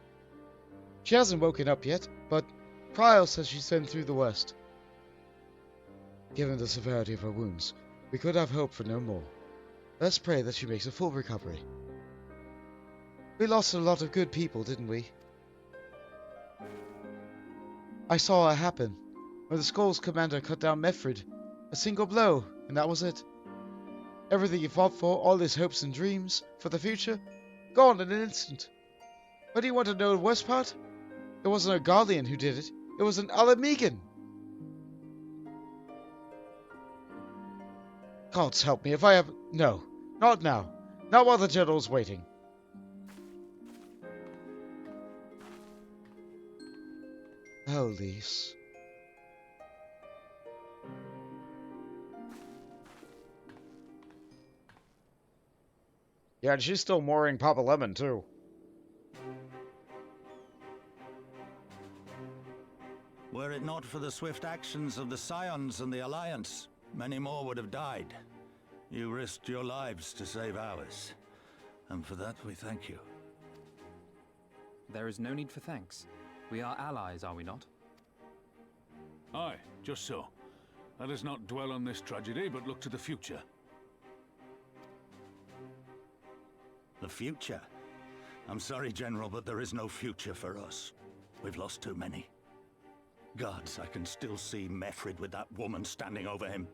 She hasn't woken up yet, but Krylos says she's been through the West. Given the severity of her wounds, we could have hope for no more. Let's pray that she makes a full recovery. We lost a lot of good people, didn't we? I saw it happen, when the Skull's commander cut down Mefrid. A single blow, and that was it. Everything he fought for, all his hopes and dreams, for the future, gone in an instant. But do you want to know the worst part? It wasn't a Guardian who did it. It was an Alamegan. Gods help me if I have... No, not now. Not while the General's waiting. Oh, Lise. Yeah, and she's still mooring Papa Lemon, too. Were it not for the swift actions of the Scions and the Alliance, many more would have died. You risked your lives to save ours, and for that we thank you. There is no need for thanks. We are allies, are we not? Aye, just so. Let us not dwell on this tragedy, but look to the future. The future? I'm sorry, General, but there is no future for us. We've lost too many. Gods, I can still see Mefrid with that woman standing over him.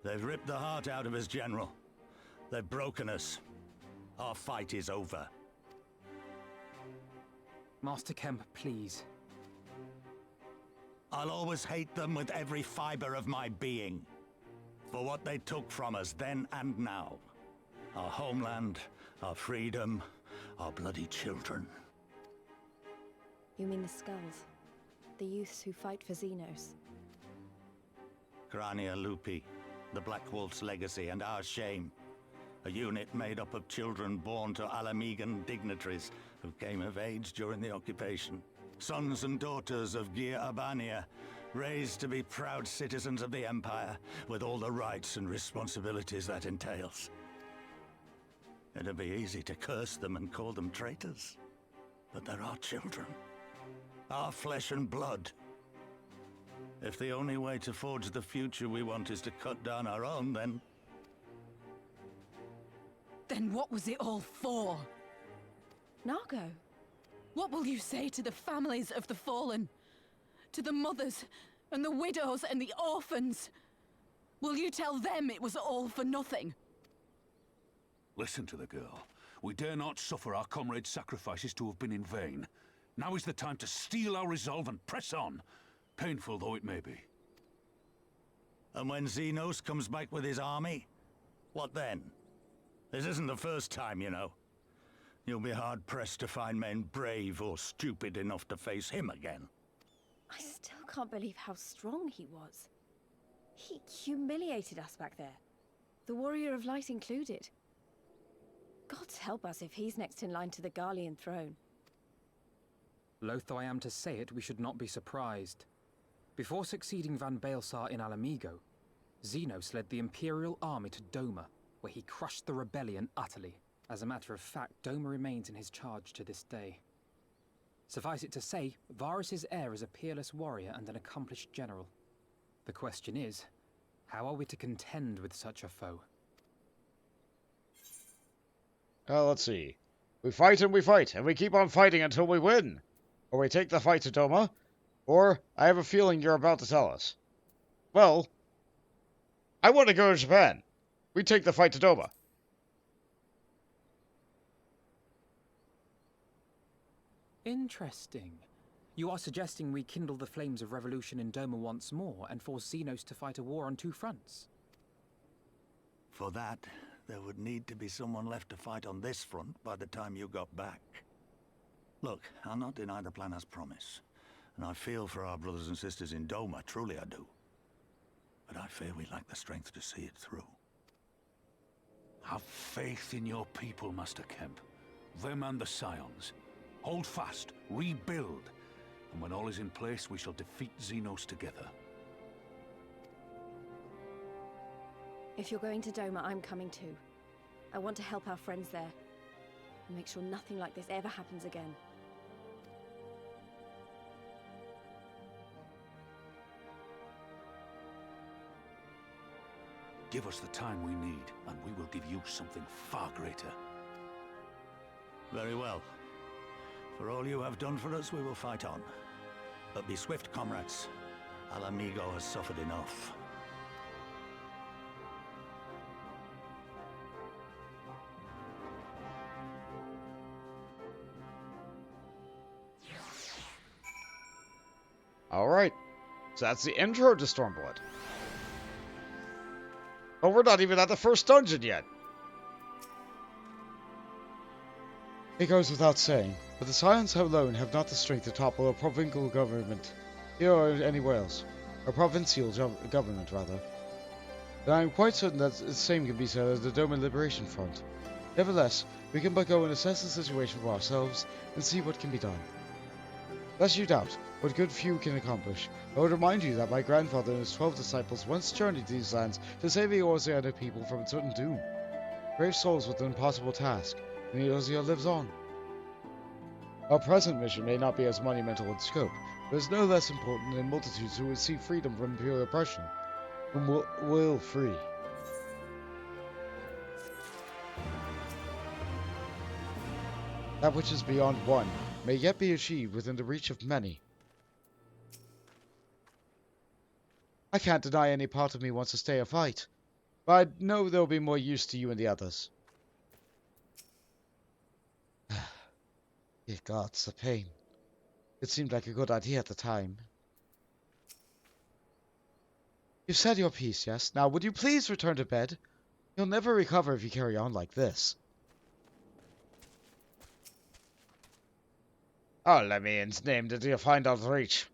They've ripped the heart out of us, General. They've broken us. Our fight is over. Master Kemp, please. I'll always hate them with every fiber of my being. For what they took from us then and now. Our homeland, our freedom, our bloody children. You mean the Skulls? The youths who fight for Xenos? Grania Lupi, the Black Wolf's legacy and our shame. A unit made up of children born to Alamegan dignitaries who came of age during the occupation. Sons and daughters of Gir Abania, raised to be proud citizens of the Empire, with all the rights and responsibilities that entails. It'd be easy to curse them and call them traitors, but they're our children. Our flesh and blood. If the only way to forge the future we want is to cut down our own, then... Then what was it all for? Nargo? What will you say to the families of the fallen? To the mothers, and the widows, and the orphans? Will you tell them it was all for nothing? Listen to the girl. We dare not suffer our comrades' sacrifices to have been in vain. Now is the time to steel our resolve and press on, painful though it may be. And when Xenos comes back with his army, what then? This isn't the first time, you know. You'll be hard-pressed to find men brave or stupid enough to face him again. I still can't believe how strong he was. He humiliated us back there. The Warrior of Light included. Gods help us if he's next in line to the Garlean throne. Loath though I am to say it, we should not be surprised. Before succeeding Van Baelsar in Alamigo, Xenos led the Imperial army to Doma, where he crushed the rebellion utterly. As a matter of fact, Doma remains in his charge to this day. Suffice it to say, Varus's heir is a peerless warrior and an accomplished general. The question is, how are we to contend with such a foe? Let's see. We fight, and we keep on fighting until we win. Or we take the fight to Doma, or I have a feeling you're about to tell us. Well, I want to go to Japan. We take the fight to Doma. Interesting. You are suggesting we kindle the flames of revolution in Doma once more and force Xenos to fight a war on two fronts? For that, there would need to be someone left to fight on this front by the time you got back. Look, I'll not deny the plan as promised, and I feel for our brothers and sisters in Doma, truly I do. But I fear we lack the strength to see it through. Have faith in your people, Master Kemp. Them and the Scions. Hold fast, rebuild, and when all is in place, we shall defeat Xenos together. If you're going to Doma, I'm coming too. I want to help our friends there, and make sure nothing like this ever happens again. Give us the time we need, and we will give you something far greater. Very well. For all you have done for us, we will fight on. But be swift, comrades. Alamigo has suffered enough. Alright, so that's the intro to Stormblood. But we're not even at the first dungeon yet. It goes without saying, but the Scions alone have not the strength to topple a provincial government, here or anywhere else, or provincial government rather. And I am quite certain that the same can be said of the Doma Liberation Front. Nevertheless, we can but go and assess the situation for ourselves and see what can be done. Lest you doubt what good few can accomplish, I would remind you that my grandfather and his 12 disciples once journeyed to these lands to save the Eorzea people from certain doom. Brave souls with an impossible task, and Eorzea lives on. Our present mission may not be as monumental in scope, but is no less important than multitudes who would seek freedom from imperial oppression, whom will free. That which is beyond one may yet be achieved within the reach of many. I can't deny any part of me wants to stay a fight, But I know there'll be more use to you and the others. Good gods, the pain. It seemed like a good idea at the time. You've said your piece, yes? Now, would you please return to bed? You'll never recover if you carry on like this. Oh, let me in's name did you find out reach?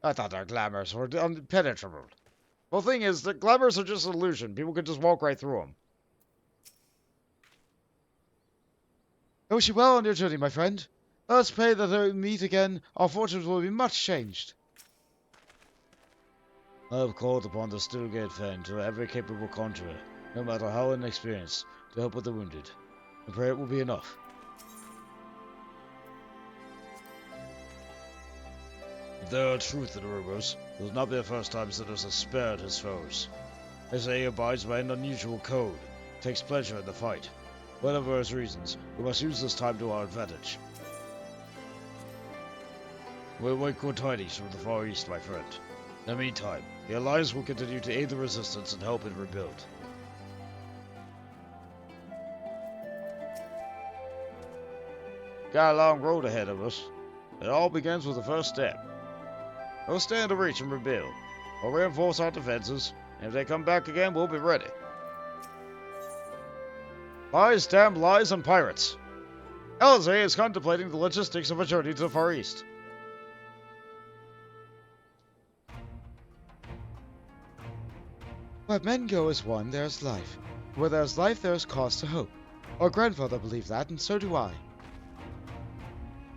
I thought our glamours were impenetrable. Well, thing is, the glamours are just an illusion. People could just walk right through them. I wish you well on your journey, my friend. Let us pray that when we meet again, our fortunes will be much changed. I have called upon the Stillgate Fen to every capable conjurer, no matter how inexperienced, to help with the wounded. I pray it will be enough. If there are truth in rumors, it will not be the first time Sinners has spared his foes. They say he abides by an unusual code, takes pleasure in the fight. Whatever his reasons, we must use this time to our advantage. We'll wait good tidings from the Far East, my friend. In the meantime, the Alliance will continue to aid the Resistance and help it rebuild. Got a long road ahead of us. It all begins with the first step. We'll stand to reach and rebuild. We'll reinforce our defenses, and if they come back again, we'll be ready. Lies, damn lies, and pirates. Elzay is contemplating the logistics of a journey to the Far East. Where men go as one, there is life. Where there is life, there is cause to hope. Our grandfather believed that, and so do I.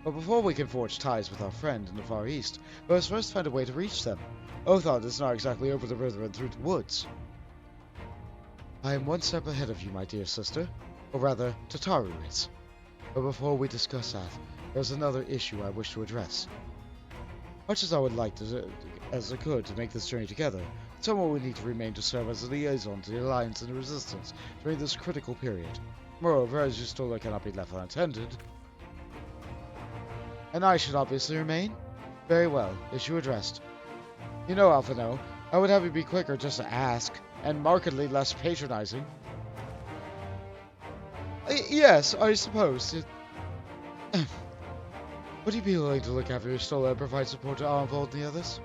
But before we can forge ties with our friend in the Far East, we must first find a way to reach them. Othard is not exactly over the river and through the woods. I am one step ahead of you, my dear sister. Or rather, Tataru is. But before we discuss that, there's another issue I wish to address. Much as I would like as I could to make this journey together, someone would need to remain to serve as a liaison to the Alliance and the Resistance during this critical period. Moreover, as your story cannot be left unattended, and I should obviously remain? Very well, issue addressed. You know, Alphino, I would have you be quicker just to ask, and markedly less patronizing. Yes, I suppose. Would you be willing to look after your stolo and provide support to Armvold and the others?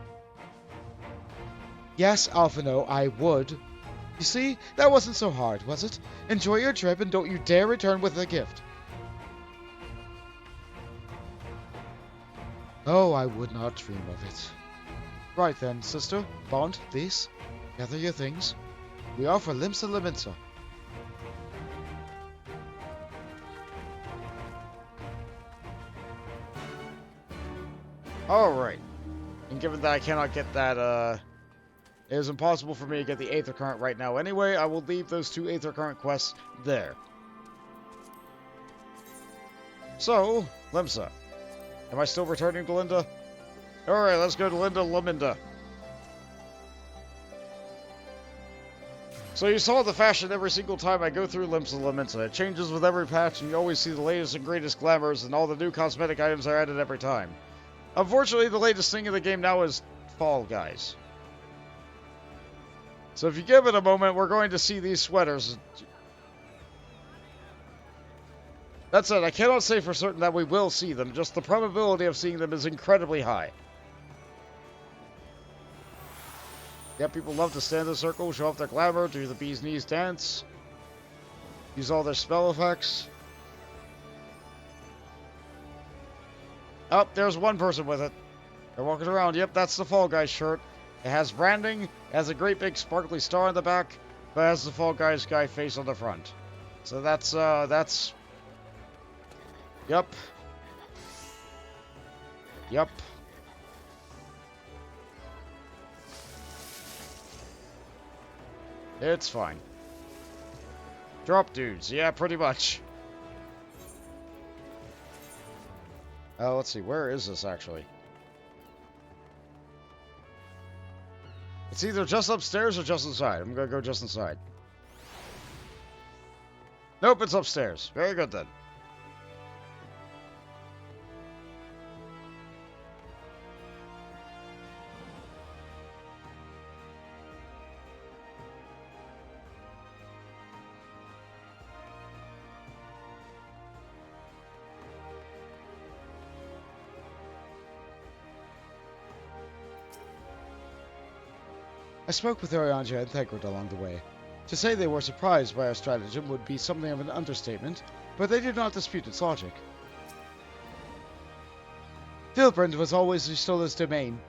Yes, Alphino, I would. You see, that wasn't so hard, was it? Enjoy your trip and don't you dare return with a gift. Oh, I would not dream of it. Right then, sister, Bond, please, gather your things. We are for Limsa Laminsa. Alright. And given that I cannot get that, it is impossible for me to get the Aether Current right now anyway, I will leave those 2 Aether Current quests there. So, Limsa. Am I still returning to Linda? Alright, let's go to Linda Laminda. So you saw the fashion every single time I go through Limsa Laminsa. It changes with every patch, and you always see the latest and greatest glamours, and all the new cosmetic items are added every time. Unfortunately, the latest thing in the game now is Fall Guys. So if you give it a moment, we're going to see these sweaters. That said, I cannot say for certain that we will see them, just the probability of seeing them is incredibly high. Yeah, people love to stand in a circle, show off their glamour, do the bee's knees dance, use all their spell effects. Oh, there's one person with it. They're walking around. Yep, that's the Fall Guys shirt. It has branding, it has a great big sparkly star on the back, but it has the Fall Guys guy face on the front. So that's... Yep. Yep. It's fine. Drop dudes. Yeah, pretty much. Let's see. Where is this, actually? It's either just upstairs or just inside. I'm gonna go just inside. Nope, it's upstairs. Very good, then. I spoke with Orianja and Thegrid along the way. To say they were surprised by our stratagem would be something of an understatement, but they did not dispute its logic. Vilbrand was always Ystola's domain.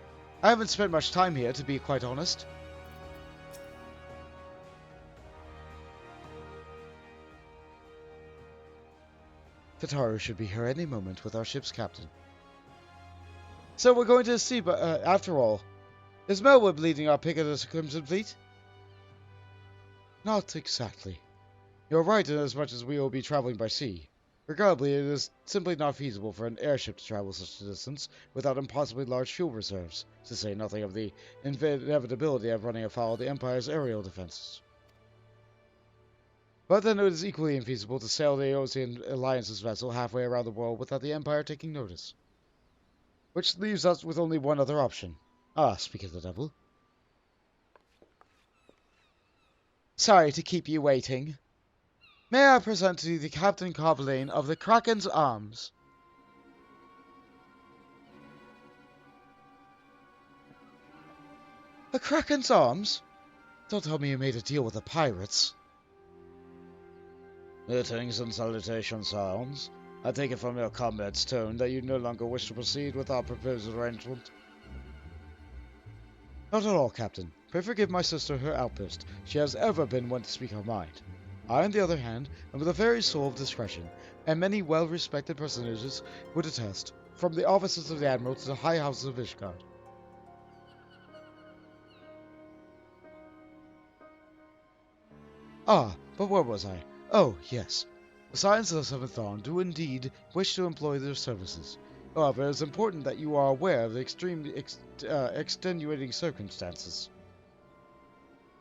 I haven't spent much time here, to be quite honest. Kataru should be here any moment with our ship's captain. So we're going to sea, but after all. Is Melwood leading our pick of the Crimson Fleet? Not exactly. You're right in as much as we will be traveling by sea. Regardless, it is simply not feasible for an airship to travel such a distance without impossibly large fuel reserves, to say nothing of the inevitability of running afoul of the Empire's aerial defenses. But then it is equally infeasible to sail the Ocean Alliance's vessel halfway around the world without the Empire taking notice. Which leaves us with only one other option. Ah, speak of the devil. Sorry to keep you waiting. May I present to you the Captain Cobbleane of the Kraken's Arms? The Kraken's Arms? Don't tell me you made a deal with the pirates. Greetings and salutations, Sounds. I take it from your comrade's tone that you no longer wish to proceed with our proposed arrangement. Not at all, Captain. Pray forgive my sister her outburst. She has ever been one to speak her mind. I, on the other hand, am with a very soul of discretion, and many well-respected personages would attest, from the officers of the Admiral to the high houses of Ishgard. Ah, but where was I? Oh, yes. The Scions of the Seventh Dawn do indeed wish to employ their services. However, it is important that you are aware of the extremely extenuating circumstances.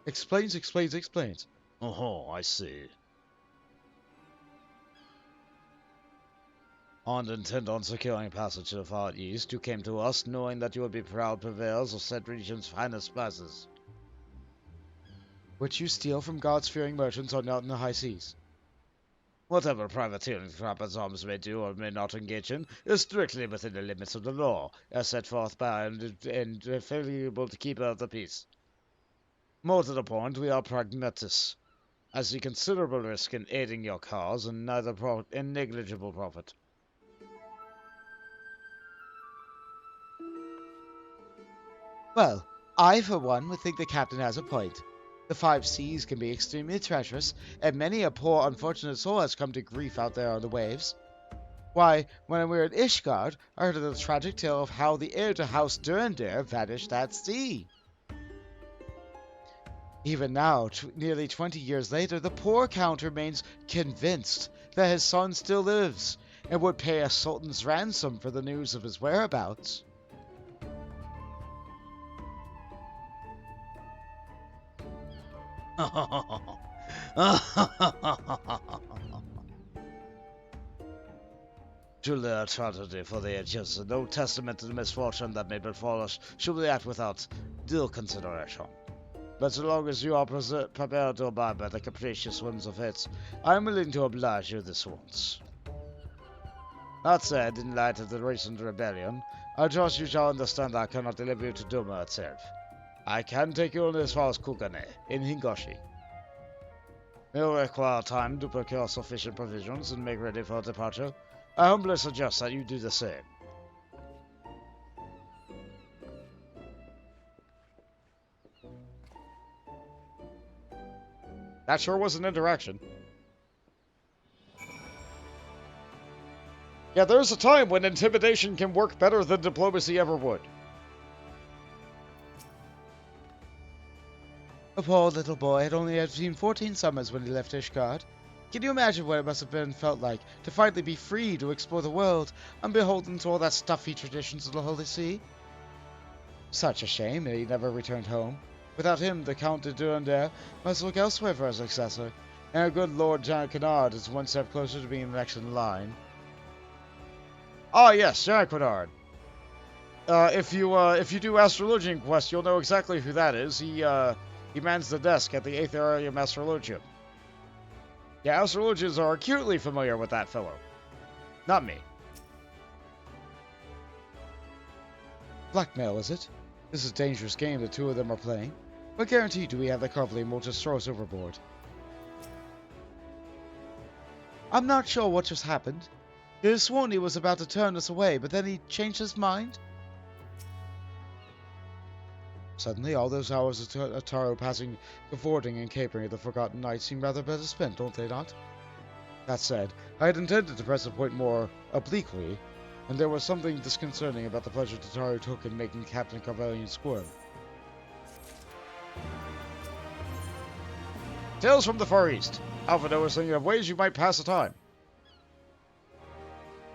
Explains. Oh, I see. And intent on securing passage to the Far East, you came to us knowing that you would be proud purveyors of said region's finest spices. Which you steal from God-fearing merchants out in the high seas. Whatever privateering Kraken's Arms may do or may not engage in is strictly within the limits of the law, as set forth by and favorable to keep of the peace. More to the point, we are pragmatists. I see considerable risk in aiding your cause and negligible profit. Well, I, for one, would think the captain has a point. The five seas can be extremely treacherous, and many a poor unfortunate soul has come to grief out there on the waves. Why, when we were at Ishgard, I heard of the tragic tale of how the heir to House Durandare vanished at sea. Even now, nearly 20 years later, the poor Count remains convinced that his son still lives, and would pay a sultan's ransom for the news of his whereabouts. Truly a tragedy for the ages, and no testament to the misfortune that may befall us should we act without due consideration. But so long as you are prepared to abide by the capricious whims of fate, I am willing to oblige you this once. That said, in light of the recent rebellion, I trust you shall understand that I cannot deliver you to Duma itself. I can take you only as far as Kugane, in Hingoshi. You will require time to procure sufficient provisions and make ready for departure. I humbly suggest that you do the same. That sure was an interaction. Yeah, there's a time when intimidation can work better than diplomacy ever would. The poor little boy had only seen 14 summers when he left Ishgard. Can you imagine what it must have felt like to finally be free to explore the world, unbeholden to all that stuffy traditions of the Holy See? Such a shame that he never returned home. Without him, the Count de Durandare must look elsewhere for a successor, and our good Lord Jean Kennard is one step closer to being the next in line. Ah, yes, Jean Kennard. If you do Astrologian Quest, you'll know exactly who that is. He mans the desk at the 8th Area Astrologium. Yeah, astrologians are acutely familiar with that fellow. Not me. Blackmail, is it? This is a dangerous game the two of them are playing. What guarantee do we have that Carveling won't just throw us overboard? I'm not sure what just happened. He had sworn he was about to turn us away, but then he changed his mind? Suddenly, all those hours of Taro passing, cavorting and capering at the Forgotten Night seem rather better spent, don't they not? That said, I had intended to press the point more obliquely, and there was something disconcerting about the pleasure Tataru took in making Captain Carvelian squirm. Tales from the Far East. Alpha was thinking of ways you might pass the time.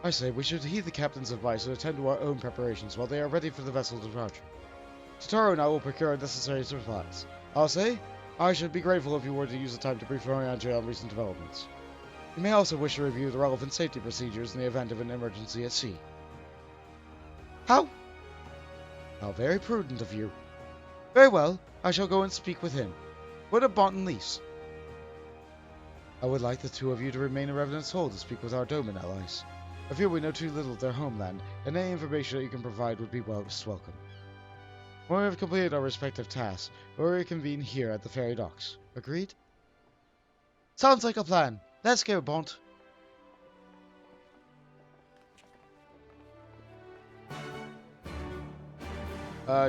I say we should heed the captain's advice and attend to our own preparations while they are ready for the vessel's departure. Tataru and I will procure necessary supplies. I'll say, I should be grateful if you were to use the time to brief Orianji on recent developments. You may also wish to review the relevant safety procedures in the event of an emergency at sea. How very prudent of you. Very well, I shall go and speak with him. What of Bonton Lease? I would like the two of you to remain in Revenant's Hold to speak with our Doman allies. I fear we know too little of their homeland, and any information that you can provide would be most welcome. When we have completed our respective tasks, we'll reconvene here at the ferry docks. Agreed? Sounds like a plan. Let's go, Bont.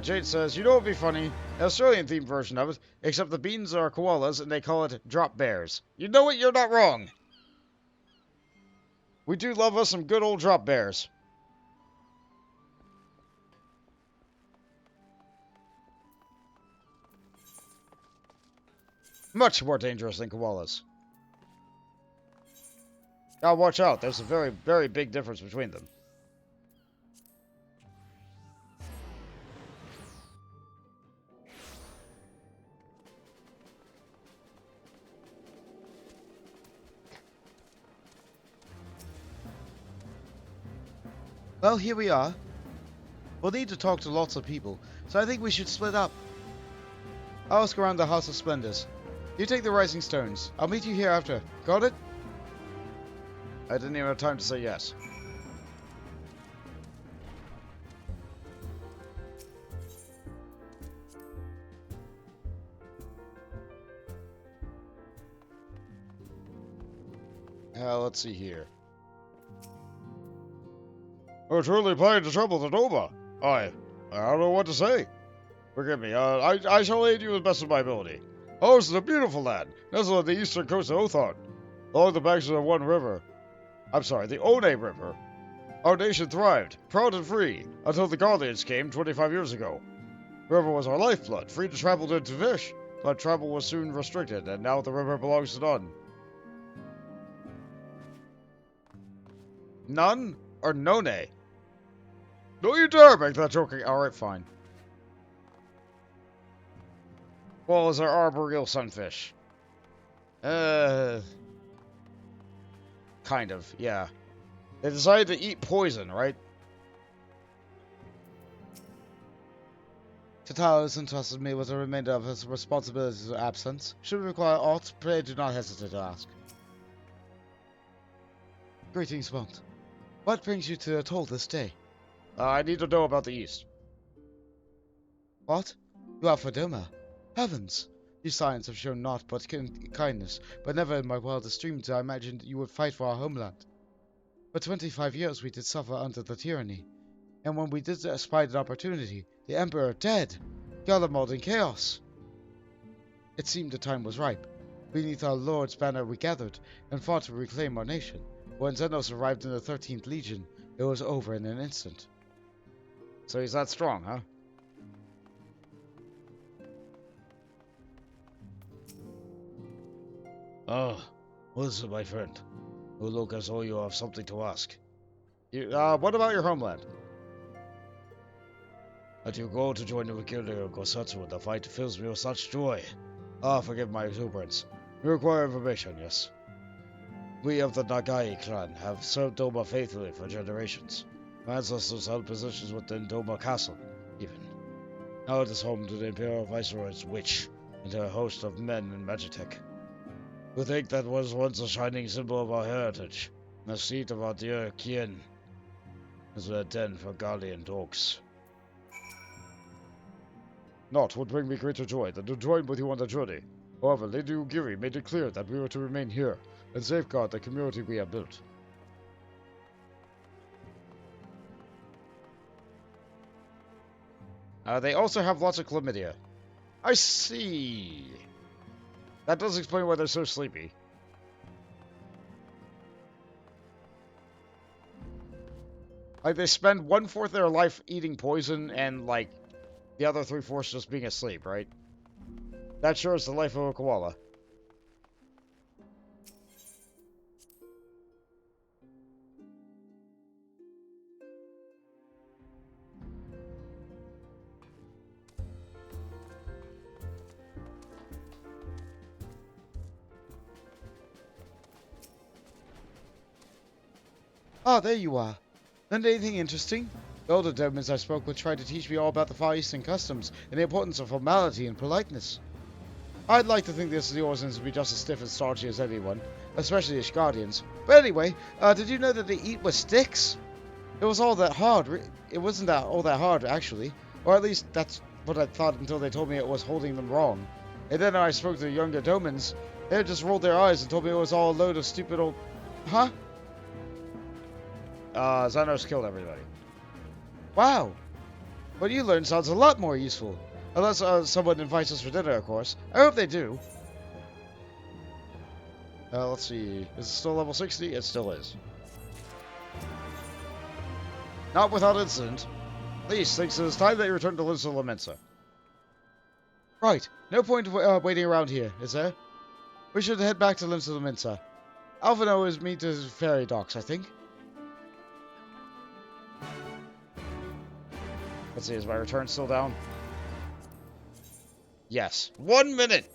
Jade says, you know what would be funny? An Australian-themed version of it, except the beans are koalas and they call it drop bears. You know what? You're not wrong. We do love us some good old drop bears. Much more dangerous than koalas. Now watch out, there's a very, very big difference between them. Well, here we are. We'll need to talk to lots of people, so I think we should split up. I'll ask around the House of Splendors. You take the Rising Stones. I'll meet you here after. Got it? I didn't even have time to say yes. Let's see here. We're truly planning to trouble the Doma. I don't know what to say. Forgive me, I shall aid you as best of my ability. Oh, this is a beautiful land, nestled on the eastern coast of Othon, along the banks of the the One River. Our nation thrived, proud and free, until the Guardians came 25 years ago. The river was our lifeblood, free to travel and to fish, but travel was soon restricted, and now the river belongs to none. None or none? Don't you dare make that joking. Alright, fine. Well, is our arboreal sunfish? Kind of, yeah. They decided to eat poison, right? Tataru has entrusted me with the remainder of his responsibilities or absence. Should we require aught, pray do not hesitate to ask. Greetings, Bont. What brings you to the atoll this day? I need to know about the East. What? You are for Doma? Heavens! You Scions have shown naught but kindness, but never in my wildest dreams did I imagine you would fight for our homeland. For 25 years we did suffer under the tyranny, and when we did spy an opportunity, the Emperor dead, Garlemald in chaos. It seemed the time was ripe. Beneath our Lord's banner we gathered, and fought to reclaim our nation. When Xenos arrived in the 13th Legion, it was over in an instant. So he's that strong, huh? Ah, listen, my friend. You look as though you have something to ask. What about your homeland? That you go to join the Wakilio Gosatsu in the fight fills me with such joy. Ah, forgive my exuberance. You require information, yes? We of the Nagai clan have served Doma faithfully for generations. My ancestors held positions within Doma Castle, even. Now it is home to the Imperial Viceroy's witch, and to a host of men in Magitech. We think that was once a shining symbol of our heritage, and the seat of our dear kin, is a den for guardian dogs. Naught would bring me greater joy than to join with you on the journey. However, Lady Ugiri made it clear that we were to remain here and safeguard the community we have built. They also have lots of chlamydia. I see. That does explain why they're so sleepy. Like, they spend 1/4 of their life eating poison and, like, the other 3/4 just being asleep, right? That sure is the life of a koala. Ah, there you are. Learned anything interesting? The older Domans I spoke with tried to teach me all about the Far Eastern customs and the importance of formality and politeness. I'd like to think this the Orzans would be just as stiff and starchy as anyone, especially the Guardians. But anyway, did you know that they eat with sticks? It was all that hard. It wasn't all that hard, actually. Or at least that's what I thought until they told me it was holding them wrong. And then I spoke to the younger Domans. They just rolled their eyes and told me it was all a load of stupid old... Huh? Xenos killed everybody. Wow. What you learned sounds a lot more useful. Unless someone invites us for dinner, of course. I hope they do. Let's see. Is it still level 60? It still is. Not without incident. Please, thinks it is time that you return to Linsa Lamensa. Right. No point waiting around here, is there? We should head back to Linsa Lamensa. Alvino is me to ferry docks, I think. Let's see, is my return still down? Yes. 1 minute!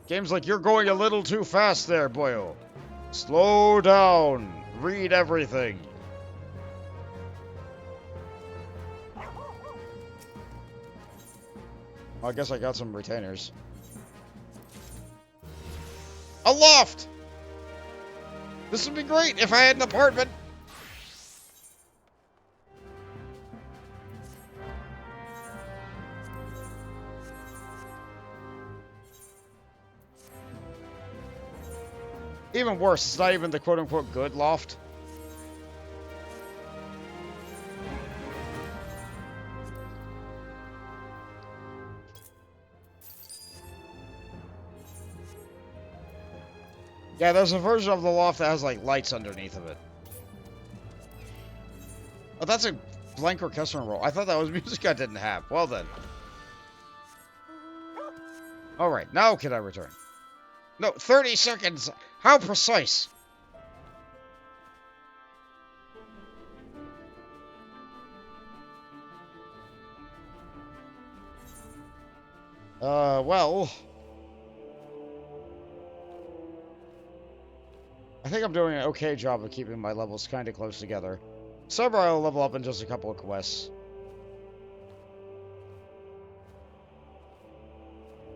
Game's like, you're going a little too fast there, boyo. Slow down. Read everything. Well, I guess I got some retainers. A loft! This would be great if I had an apartment. Even worse, it's not even the quote-unquote good loft. Yeah, there's a version of the loft that has, like, lights underneath of it. Oh, that's a blank orchestral roll. I thought that was music I didn't have. Well then. Alright, now can I return? No, 30 seconds! How precise? Well... I think I'm doing an okay job of keeping my levels kind of close together. Samurai will level up in just a couple of quests.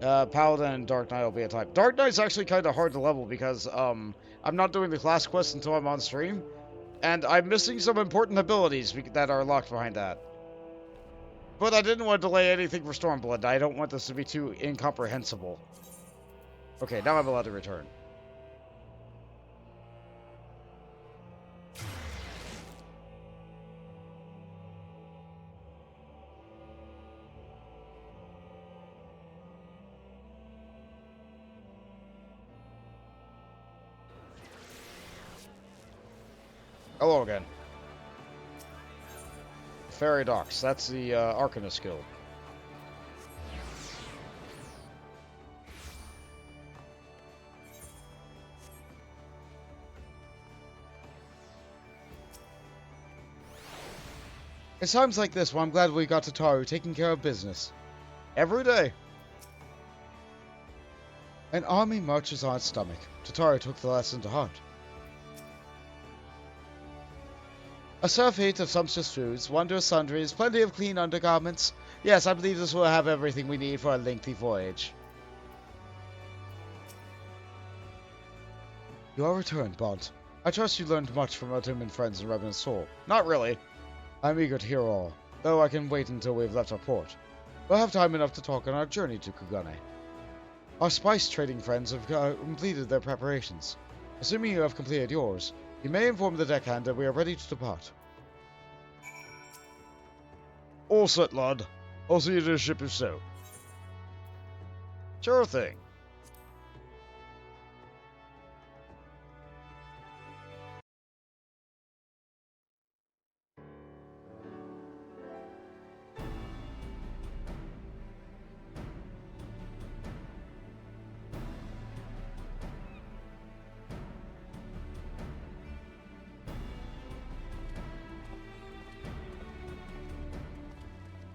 Paladin and Dark Knight will be a type. Dark Knight's actually kind of hard to level because, I'm not doing the class quest until I'm on stream. And I'm missing some important abilities that are locked behind that. But I didn't want to delay anything for Stormblood. I don't want this to be too incomprehensible. Okay, now I'm allowed to return. Hello again. Ferry docks. That's the Arcanist Guild. It's times like this where I'm glad we got Tataru taking care of business. Every day. An army marches on its stomach. Tataru took the lesson to heart. A surfeit of sumptuous foods, wondrous sundries, plenty of clean undergarments. Yes, I believe this will have everything we need for a lengthy voyage. You are returned, Bont. I trust you learned much from our Doman friends in Revenant's Soul. Not really. I'm eager to hear all, though I can wait until we've left our port. we'll have time enough to talk on our journey to Kugane. Our spice trading friends have completed their preparations. Assuming you have completed yours, you may inform the deckhand that we are ready to depart. All set, lad. I'll see you to the ship if so. Sure thing.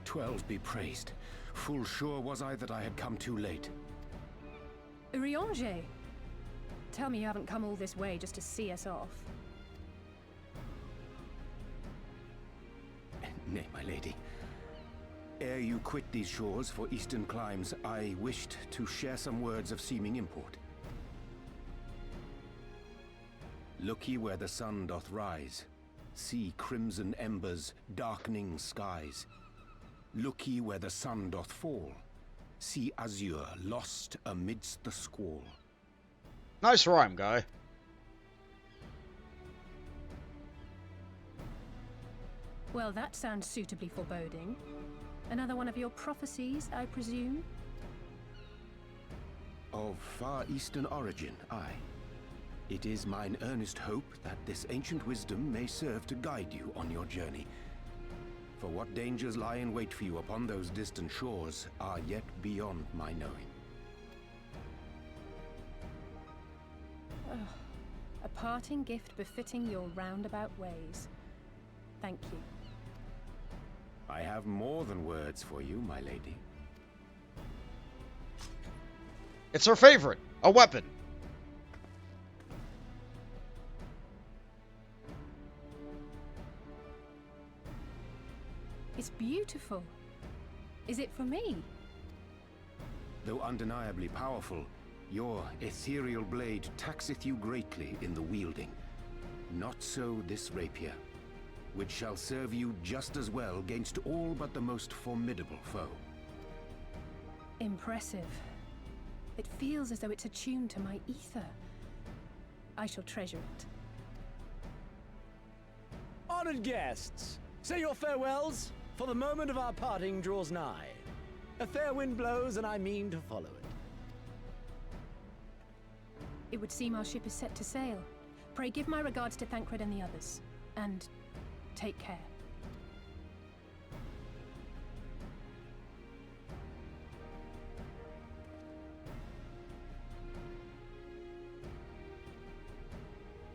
"12 be praised. Full sure was I that I had come too late." Urianger! Tell me you haven't come all this way just to see us off. Nay, my lady. Ere you quit these shores for eastern climes, I wished to share some words of seeming import. Look ye where the sun doth rise. See crimson embers, darkening skies. Look ye where the sun doth fall. See azure lost amidst the squall. Nice rhyme, guy. Well, that sounds suitably foreboding. Another one of your prophecies, I presume? Of far eastern origin, aye. It is mine earnest hope that this ancient wisdom may serve to guide you on your journey. For what dangers lie in wait for you upon those distant shores are yet beyond my knowing. A parting gift befitting your roundabout ways. Thank you. I have more than words for you, my lady. It's her favorite, a weapon. It's beautiful. Is it for me? Though undeniably powerful, your ethereal blade taxeth you greatly in the wielding. Not so this rapier, which shall serve you just as well against all but the most formidable foe. Impressive. It feels as though it's attuned to my ether. I shall treasure it. Honored guests, say your farewells, for the moment of our parting draws nigh. A fair wind blows, and I mean to follow it. It would seem our ship is set to sail. Pray give my regards to Thancred and the others. And take care.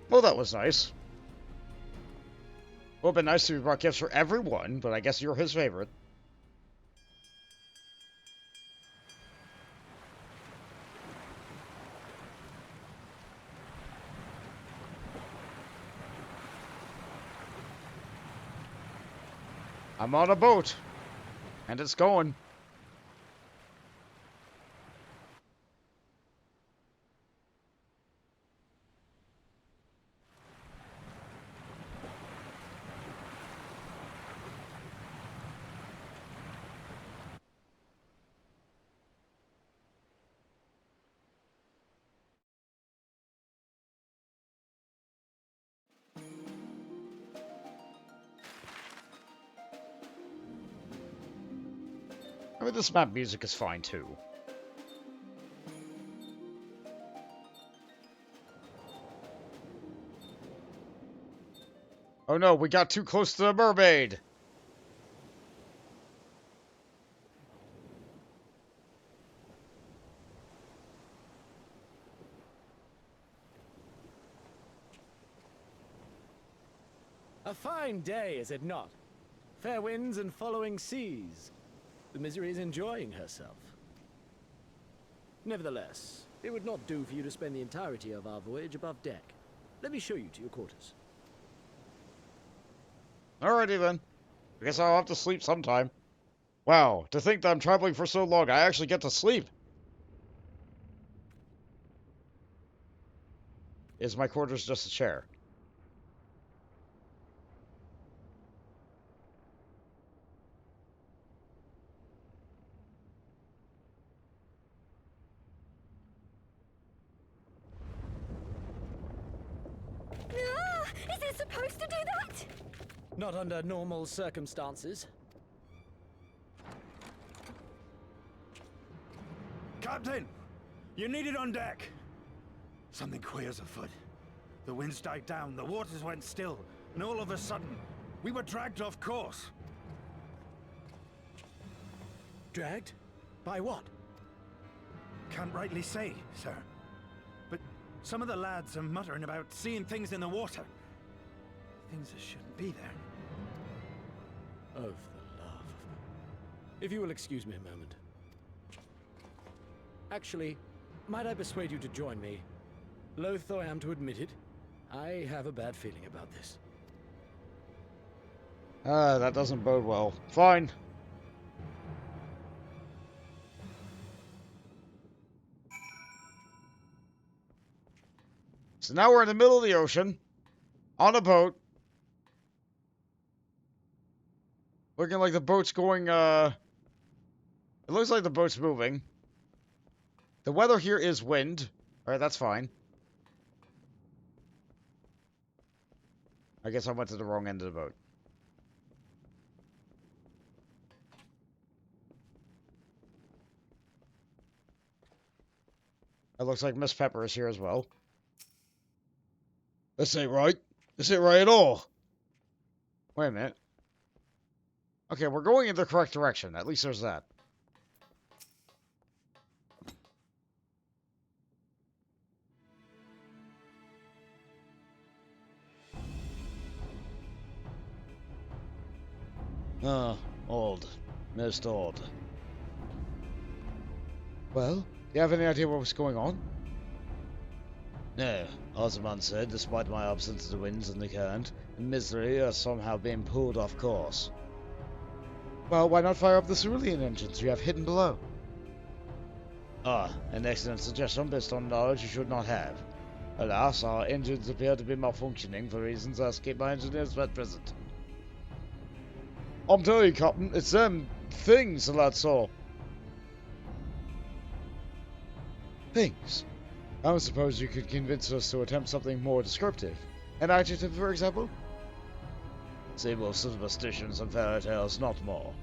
Well, that was nice. Would have been nice if we brought gifts for everyone, but I guess you're his favorite. I'm on a boat, and it's going. I mean, this map music is fine, too. Oh no, we got too close to the mermaid! A fine day, is it not? Fair winds and following seas. The Misery is enjoying herself. Nevertheless, it would not do for you to spend the entirety of our voyage above deck. Let me show you to your quarters. Alrighty then. I guess I'll have to sleep sometime. Wow, to think that I'm traveling for so long, I actually get to sleep. Is my quarters just a chair? we're supposed to do that? Not under normal circumstances. Captain! You need it on deck! Something queer's afoot. The winds died down, the waters went still, and all of a sudden, we were dragged off course. Dragged? By what? Can't rightly say, sir. But some of the lads are muttering about seeing things in the water. Things that shouldn't be there. Oh, for the love of... If you will excuse me a moment. Actually, might I persuade you to join me? Loath though I am to admit it, I have a bad feeling about this. That doesn't bode well. Fine. So now we're in the middle of the ocean, on a boat. Looking like the boat's going, it looks like the boat's moving. The weather here is wind. Alright, that's fine. I guess I went to the wrong end of the boat. It looks like Miss Pepper is here as well. This ain't right. This ain't right at all. Wait a minute. Okay, we're going in the correct direction. At least there's that. Old. Most odd. Well, do you have any idea what's going on? No, Osman said, despite my absence of the winds and the current, the misery are somehow being pulled off course. Well, why not fire up the cerulean engines you have hidden below? Ah, an excellent suggestion based on knowledge you should not have. Alas, our engines appear to be malfunctioning for reasons I escape my engineers at present. I'm telling you, Captain, it's them things the lad saw. Things? I suppose you could convince us to attempt something more descriptive. An adjective, for example? Sable superstitions and fairy tales, not more.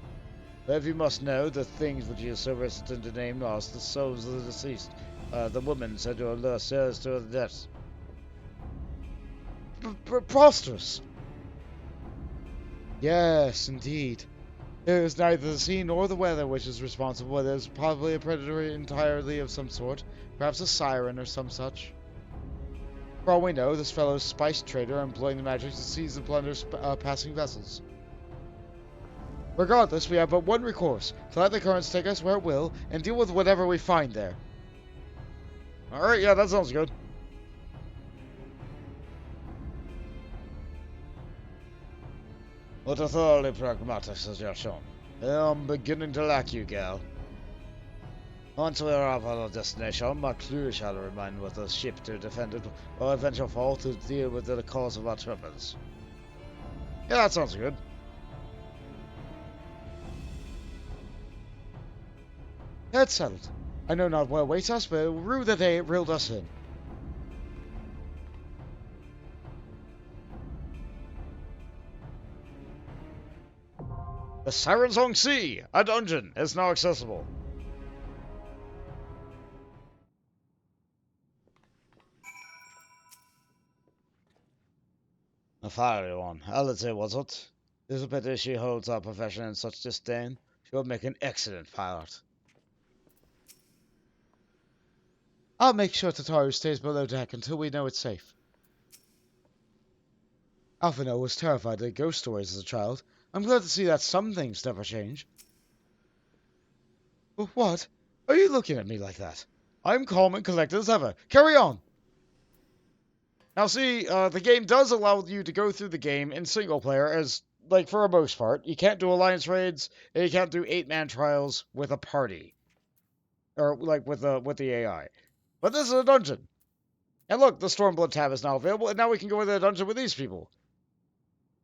But if you must know, the things which you so reticent to name are the souls of the deceased. The woman said to allure sailors to her deaths. Preposterous! Yes, indeed. It is neither the sea nor the weather which is responsible. It is probably a predator entirely of some sort. Perhaps a siren or some such. For all we know, this fellow is a spice trader employing the magic to seize and plunder passing vessels. Regardless, we have but one recourse, to let the currents take us where it will, and deal with whatever we find there. Alright, yeah, that sounds good. What a thoroughly pragmatic suggestion. I'm beginning to like you, gal. Once we arrive at our destination, my crew shall remain with the ship to defend it, or eventual fall to deal with the cause of our troubles. Yeah, that sounds good. That's settled. I know not what awaits us, but rue the day it reeled us in. The Sirensong Sea, a dungeon, is now accessible. A fiery one, I'll say, was it? It's a pity she holds our profession in such disdain. She will make an excellent pilot. I'll make sure Tataru stays below deck until we know it's safe. Alphino was terrified at ghost stories as a child. I'm glad to see that some things never change. What? Are you looking at me like that? I'm calm and collected as ever. Carry on! Now see, the game does allow you to go through the game in single player as, like, for the most part. You can't do alliance raids, and you can't do 8-man trials with a party. Or, like, with the AI. But this is a dungeon. And look, the Stormblood tab is now available, and now we can go into the dungeon with these people.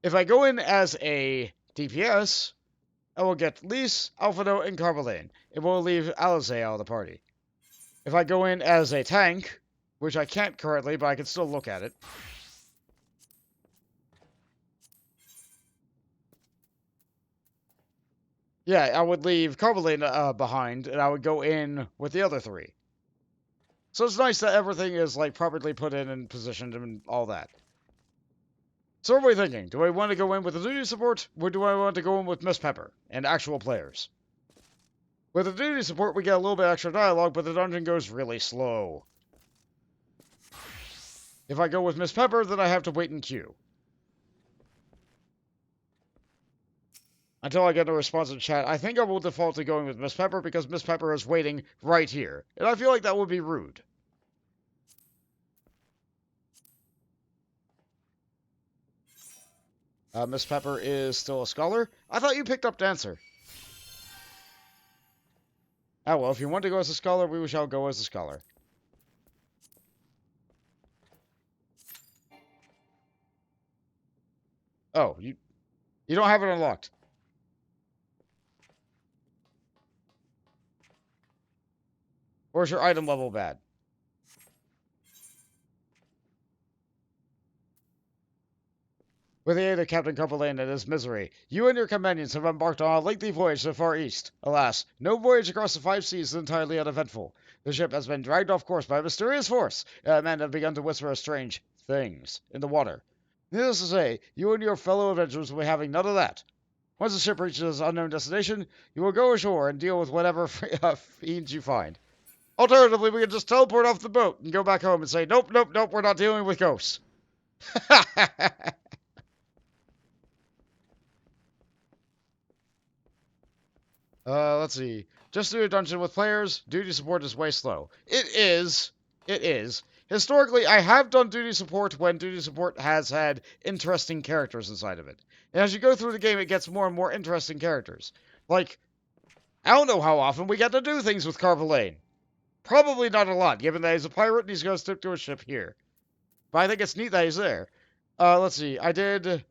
If I go in as a DPS, I will get Lise, Alphino, and Carmelane. It will leave Alice out of the party. If I go in as a tank, which I can't currently, but I can still look at it. Yeah, I would leave Carbolane behind, and I would go in with the other 3. So it's nice that everything is, like, properly put in and positioned and all that. So what are we thinking? Do I want to go in with a duty support, or do I want to go in with Miss Pepper and actual players? With a duty support, we get a little bit extra dialogue, but the dungeon goes really slow. If I go with Miss Pepper, then I have to wait in queue. Until I get a response in chat, I think I will default to going with Miss Pepper because Miss Pepper is waiting right here. And I feel like that would be rude. Miss Pepper is still a scholar? I thought you picked up Dancer. Ah, well, if you want to go as a scholar, we shall go as a scholar. Oh, you don't have it unlocked. Or is your item level bad? With the aid of Captain Carbolane and his misery, you and your companions have embarked on a lengthy voyage to the Far East. Alas, no voyage across the 5 seas is entirely uneventful. The ship has been dragged off course by a mysterious force, and men have begun to whisper strange things in the water. Needless to say, you and your fellow adventurers will be having none of that. Once the ship reaches its unknown destination, you will go ashore and deal with whatever fiends you find. Alternatively, we can just teleport off the boat and go back home and say, nope, nope, nope, we're not dealing with ghosts. Let's see. Just do a dungeon with players. Duty support is way slow. It is. It is. Historically, I have done duty support when duty support has had interesting characters inside of it. And as you go through the game, it gets more and more interesting characters. Like, I don't know how often we get to do things with Carbolane. Probably not a lot, given that he's a pirate and he's going to stick to a ship here. But I think it's neat that he's there. Let's see. I did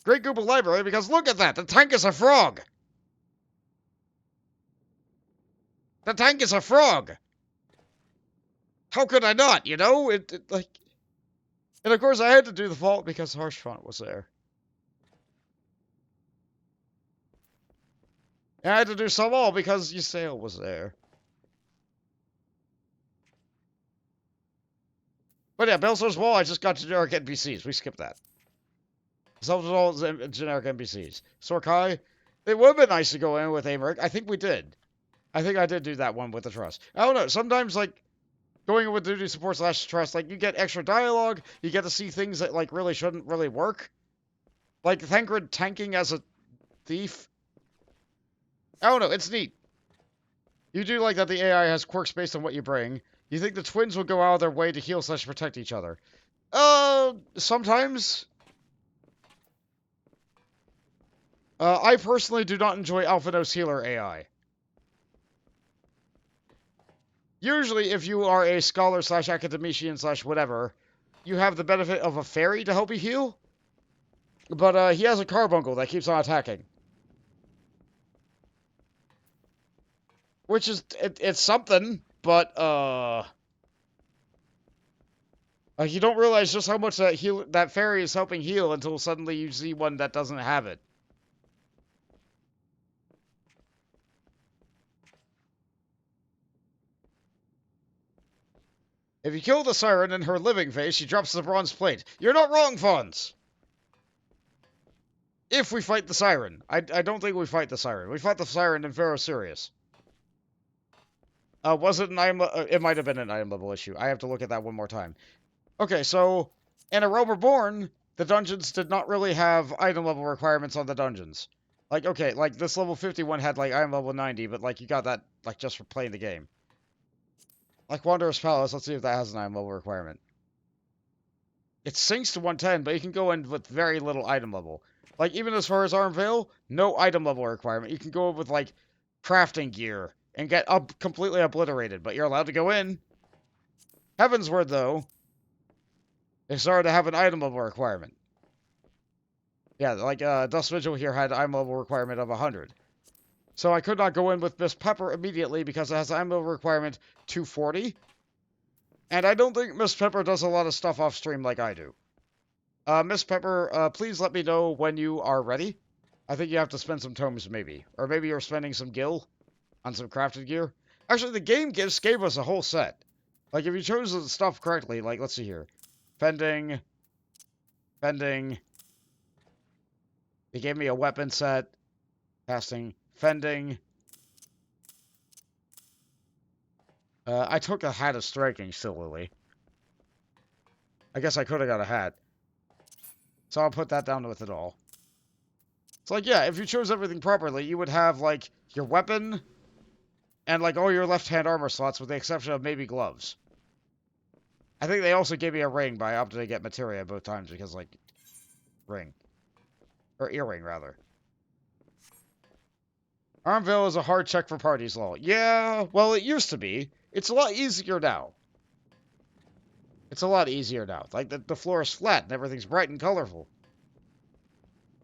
Great Google Library because look at that! The tank is a frog! The tank is a frog! How could I not, you know? Like... And of course I had to do the vault because Harshfont was there. And I had to do some all because Ysayle was there. But yeah, Belsor's Wall, I just got generic NPCs. We skipped that. All generic NPCs. Sorkai, it would have been nice to go in with Americ. I think we did. I think I did do that one with the Trust. I don't know. Sometimes, like, going in with duty support / Trust, like, you get extra dialogue. You get to see things that, like, really shouldn't really work. Like, Thancred tanking as a thief. I don't know. It's neat. You do like that the AI has quirks based on what you bring. You think the twins will go out of their way to heal / protect each other? Sometimes. I personally do not enjoy Alphanos Healer AI. Usually, if you are a scholar / academician / whatever, you have the benefit of a fairy to help you heal. But he has a carbuncle that keeps on attacking. Which is, it's something, but, you don't realize just how much that fairy is helping heal until suddenly you see one that doesn't have it. If you kill the siren in her living phase, she drops the bronze plate. You're not wrong, Fawns! If we fight the siren. I don't think we fight the siren. We fought the siren in Pharaoh Sirius. Was it an item? It might have been an item level issue. I have to look at that one more time. Okay, so in A Realm Reborn, the dungeons did not really have item level requirements on the dungeons. Like, okay, like this level 51 had like item level 90, but like you got that like just for playing the game. Like Wanderer's Palace, let's see if that has an item level requirement. It sinks to 110, but you can go in with very little item level. Like even as far as Armvale, no item level requirement. You can go with like crafting gear and get completely obliterated, but you're allowed to go in. Heavensward, though, they started to have an item level requirement. Yeah, like, Dust Vigil here had an item level requirement of 100. So I could not go in with Miss Pepper immediately because it has an item level requirement 240. And I don't think Miss Pepper does a lot of stuff off stream like I do. Miss Pepper, please let me know when you are ready. I think you have to spend some tomes, maybe. Or maybe you're spending some gil on some crafted gear. Actually, the game just gave us a whole set. Like, if you chose the stuff correctly, like, let's see here. Fending. Fending. They gave me a weapon set. Casting. Fending. I took a hat of striking, sillily. I guess I could have got a hat. So I'll put that down with it all. It's like, yeah, if you chose everything properly, you would have, like, your weapon and, like, all your left-hand armor slots with the exception of maybe gloves. I think they also gave me a ring, but I opted to get materia both times because, like, ring. Or earring, rather. Armville is a hard check for parties, lol. Yeah, well, it used to be. It's a lot easier now. It's a lot easier now. Like, the floor is flat and everything's bright and colorful.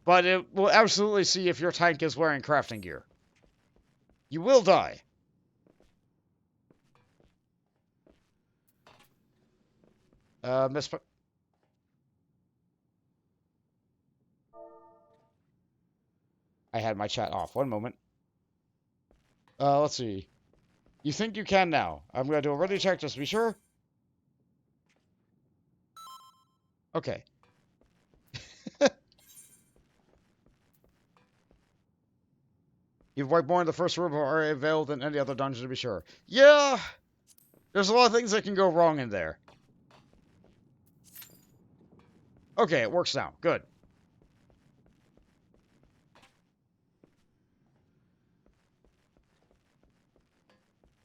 But it will absolutely see if your tank is wearing crafting gear. You will die. I had my chat off. One moment. Let's see. You think you can now? I'm going to do a ready check just to be sure. Okay. You've wiped more in the first room of RA Vale than any other dungeon to be sure. Yeah! There's a lot of things that can go wrong in there. Okay, it works now. Good.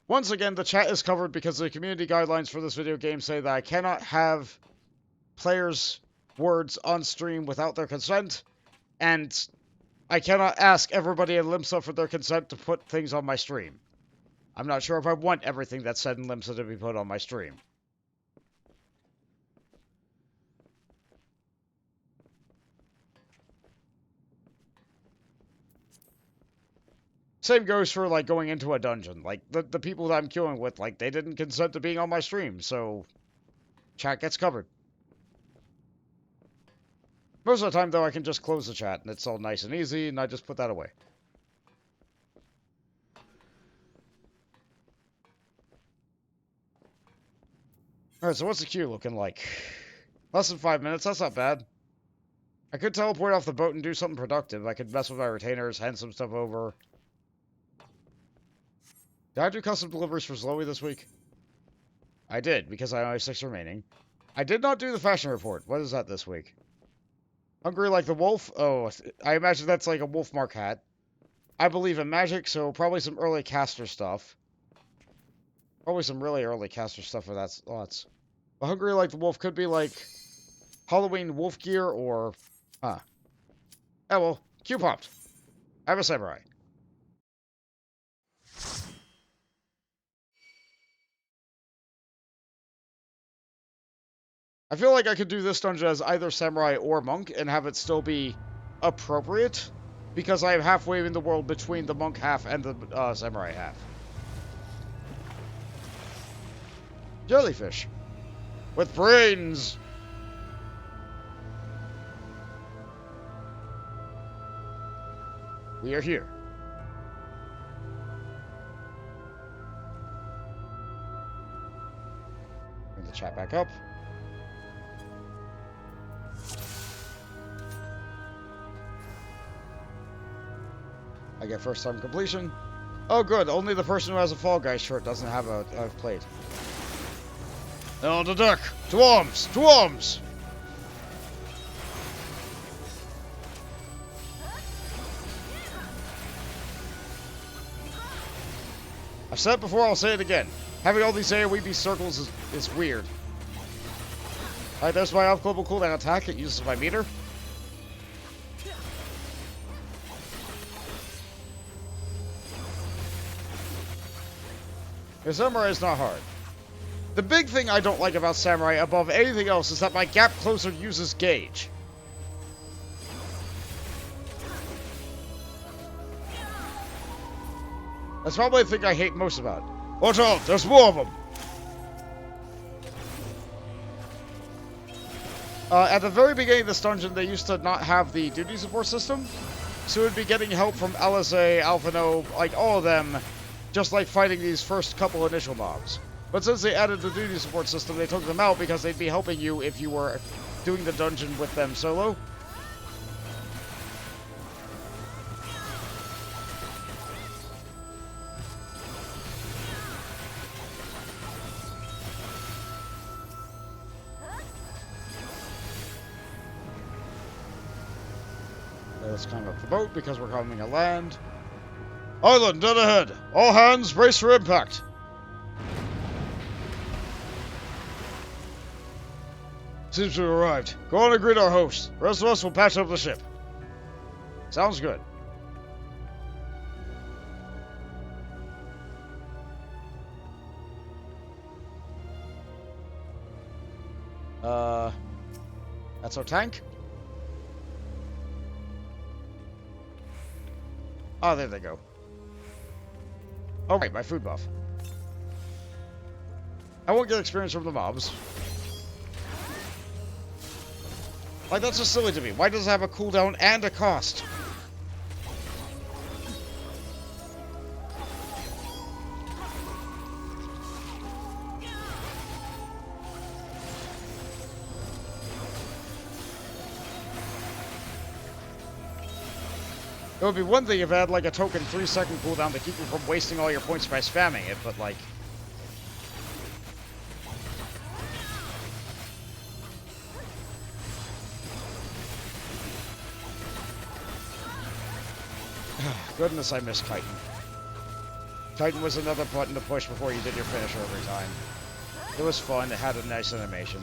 Once again, the chat is covered because the community guidelines for this video game say that I cannot have players' words on stream without their consent, and I cannot ask everybody in Limsa for their consent to put things on my stream. I'm not sure if I want everything that's said in Limsa to be put on my stream. Same goes for, like, going into a dungeon. Like, the people that I'm queuing with, like, they didn't consent to being on my stream, so chat gets covered. Most of the time, though, I can just close the chat, and it's all nice and easy, and I just put that away. Alright, so what's the queue looking like? Less than 5 minutes, that's not bad. I could teleport off the boat and do something productive. I could mess with my retainers, hand some stuff over. Did I do custom deliveries for Zoe this week? I did, because I only have 6 remaining. I did not do the fashion report. What is that this week? Hungry like the wolf? Oh, I imagine that's like a wolf mark hat. I believe in magic, so probably some early caster stuff. Probably some really early caster stuff for that lots. But Hungry like the wolf could be like Halloween wolf gear or... Huh. Oh well, Q popped. I have a samurai. I feel like I could do this dungeon as either samurai or monk and have it still be appropriate, because I am halfway in the world between the monk half and the samurai half. Jellyfish. With brains! We are here. Bring the chat back up. I get first time completion. Oh good, only the person who has a Fall Guys shirt doesn't have a plate. On the deck! To arms! To arms! I've said it before, I'll say it again. Having all these AoE circles is weird. Alright, there's my off-global cooldown attack. It uses my meter. The samurai is not hard. The big thing I don't like about samurai above anything else is that my gap closer uses gauge. That's probably the thing I hate most about it. Watch out, there's more of them! At the very beginning of this dungeon, they used to not have the duty support system. So we'd be getting help from LSA, Alphano, like all of them, just like fighting these first couple initial mobs. But since they added the duty support system, they took them out because they'd be helping you if you were doing the dungeon with them solo. Let's climb up the boat because we're coming to land. Island dead ahead! All hands brace for impact! Seems to have arrived. Go on and greet our host. The rest of us will patch up the ship. Sounds good. That's our tank? Oh, there they go. Oh, right, my food buff. I won't get experience from the mobs. Like, that's just silly to me. Why does it have a cooldown and a cost? It would be one thing if it had, like, a token 3-second cooldown to keep you from wasting all your points by spamming it, but, like... Goodness, I miss Chitin. Chitin was another button to push before you did your finisher every time. It was fun, it had a nice animation.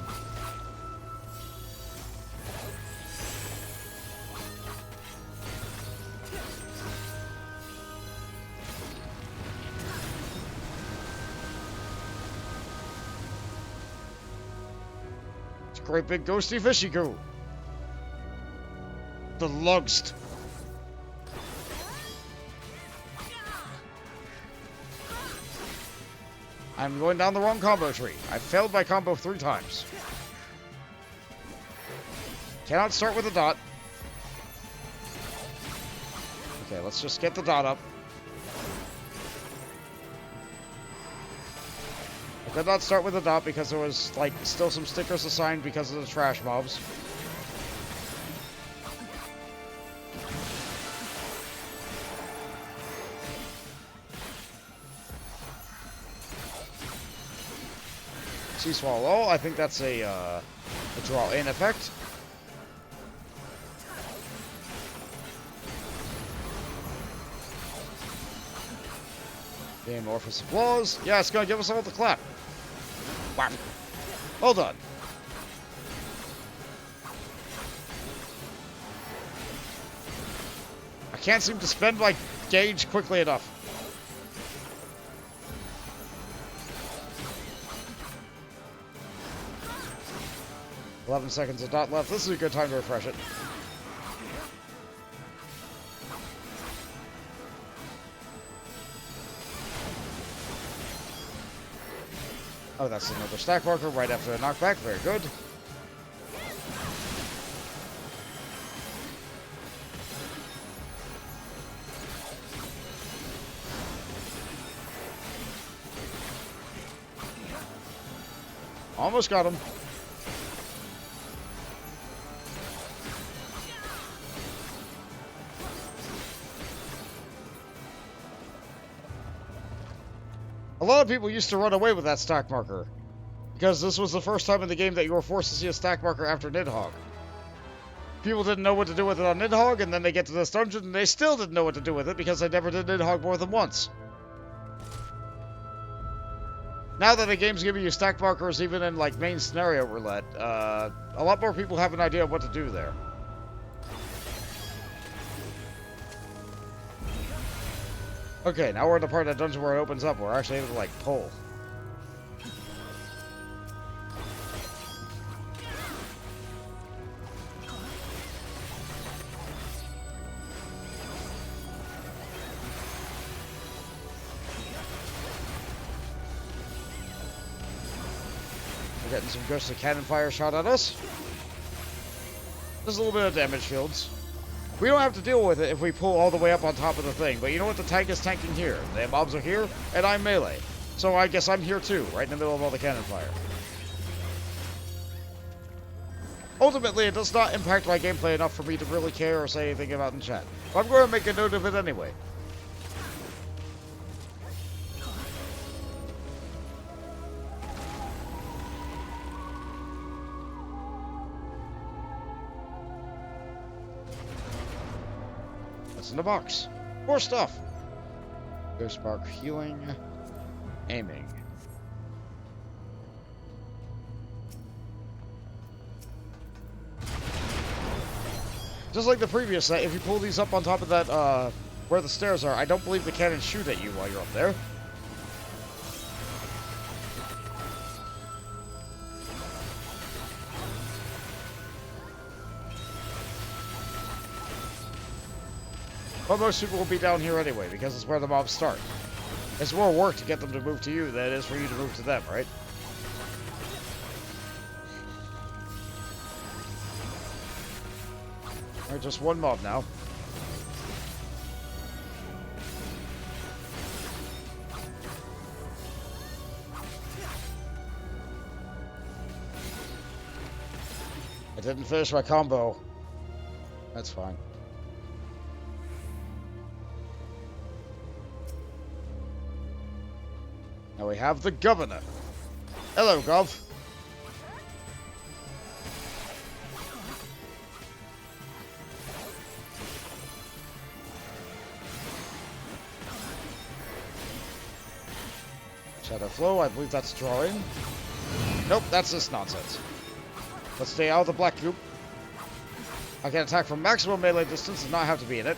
Great big ghosty fishy goo. The lugst. I'm going down the wrong combo tree. I failed my combo 3 times. Cannot start with a dot. Okay, let's just get the dot up. I did not start with a dot because there was, like, still some stickers assigned because of the trash mobs. Sea Swallow, I think that's a draw-in effect. Game Orpheus applause. Yeah, it's gonna give us all the clap. Wow. Well done. I can't seem to spend my gauge quickly enough. $11 seconds of dot left. This is a good time to refresh it. Oh, that's another stack marker right after the knockback. Very good. Almost got him. A lot of people used to run away with that stack marker, because this was the first time in the game that you were forced to see a stack marker after Nidhogg. People didn't know what to do with it on Nidhogg, and then they get to this dungeon, and they still didn't know what to do with it, because they never did Nidhogg more than once. Now that the game's giving you stack markers even in, like, main scenario roulette, a lot more people have an idea of what to do there. Okay, now we're in the part of the dungeon where it opens up. We're actually able to, like, pull. We're getting some ghosts of cannon fire shot at us. Just a little bit of damage fields. We don't have to deal with it if we pull all the way up on top of the thing, but you know what? The tank is tanking here. The mobs are here, and I'm melee. So I guess I'm here too, right in the middle of all the cannon fire. Ultimately, it does not impact my gameplay enough for me to really care or say anything about in chat. But I'm going to make a note of it anyway. What's in the box? More stuff! Ghost Spark healing. Aiming. Just like the previous set, if you pull these up on top of that, where the stairs are, I don't believe the cannons shoot at you while you're up there. But most people will be down here anyway, because it's where the mobs start. It's more work to get them to move to you than it is for you to move to them, right? Alright, just one mob now. I didn't finish my combo. That's fine. Now we have the governor. Hello, Gov. Shadow flow, I believe that's drawing. Nope, that's just nonsense. Let's stay out of the black goop. I can attack from maximum melee distance and not have to be in it.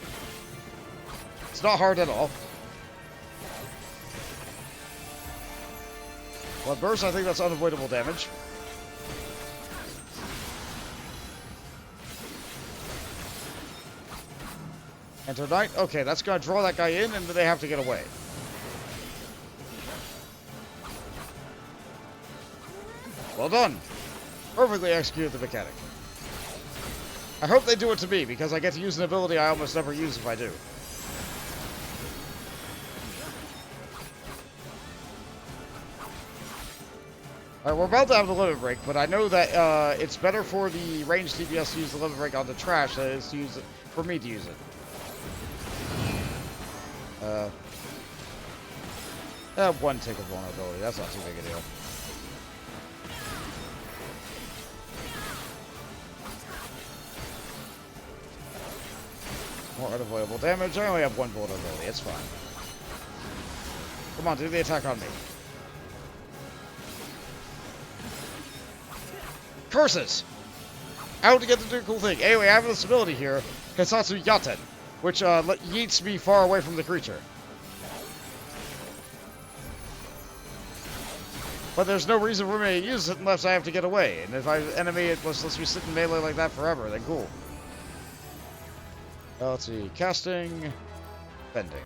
It's not hard at all. Blood burst, I think that's unavoidable damage. Enter Knight. Okay, that's gonna draw that guy in, and then they have to get away. Well done. Perfectly executed the mechanic. I hope they do it to me, because I get to use an ability I almost never use if I do. Alright, we're about to have the limit break, but I know that it's better for the ranged DPS to use the limit break on the trash than it is to use it for me to use it. One tick of vulnerability. That's not too big a deal. More unavoidable damage. I only have one vulnerability. It's fine. Come on, do the attack on me. Curses! Out to get to do a cool thing. Anyway, I have this ability here, Hisatsu Yaten, which yeets me far away from the creature. But there's no reason for me to use it unless I have to get away. And if I enemy it lets me sit in melee like that forever, then cool. Let's see. Casting. Bending.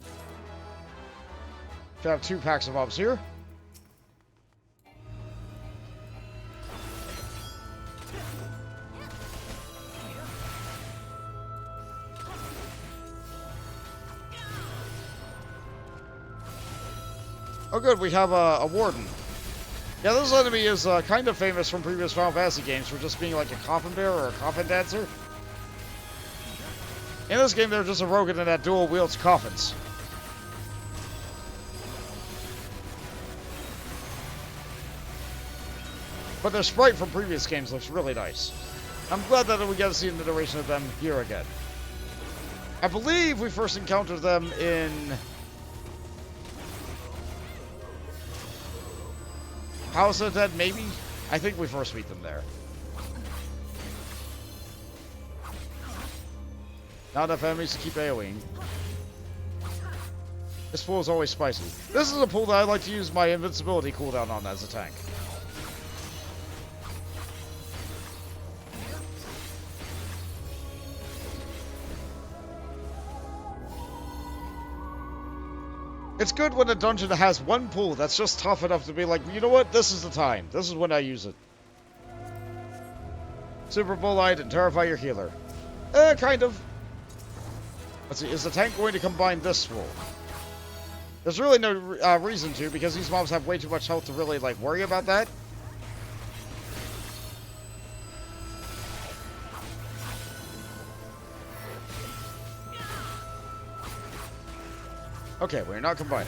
Should have 2 packs of mobs here. Oh good, we have a warden. Yeah, this enemy is kind of famous from previous Final Fantasy games for just being like a coffin bearer or a coffin dancer. In this game, they're just a Rogan that dual wields coffins. But their sprite from previous games looks really nice. I'm glad that we get to see an iteration of them here again. I believe we first encountered them in House of the Dead, maybe? I think we first meet them there. Not enough enemies to keep AoEing. This pool is always spicy. This is a pool that I like to use my invincibility cooldown on as a tank. It's good when a dungeon has one pool that's just tough enough to be like, you know what, this is the time. This is when I use it. Super Bullite and Terrify your healer. Kind of. Let's see, is the tank going to combine this full? There's really no reason to, because these mobs have way too much health to really, like, worry about that. Okay, we're not combining.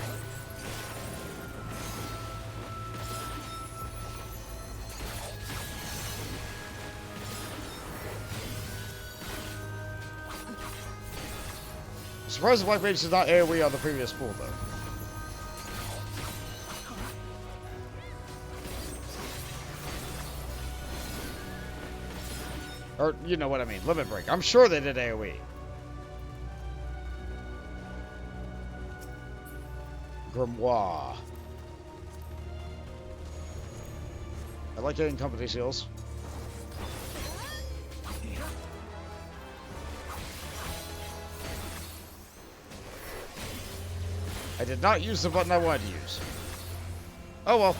I'm surprised the Black Mage is not AoE on the previous pool, though. Or, you know what I mean, Limit Break. I'm sure they did AoE. Grimoire. I like getting company seals. I did not use the button I wanted to use. Oh well.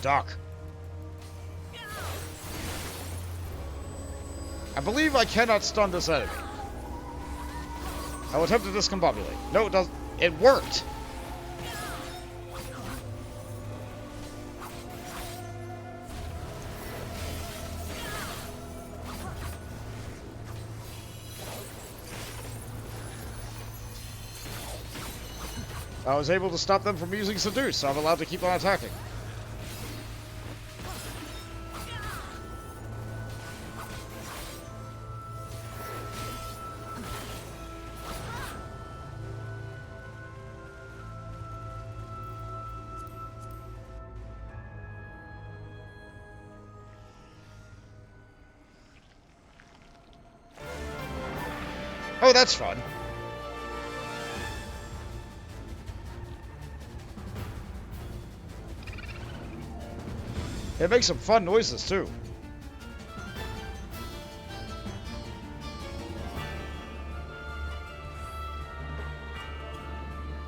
Doc. I believe I cannot stun this enemy. I will attempt to discombobulate. No, it doesn't. It worked. I was able to stop them from using Seduce, so I'm allowed to keep on attacking. Oh, that's fun. It makes some fun noises, too.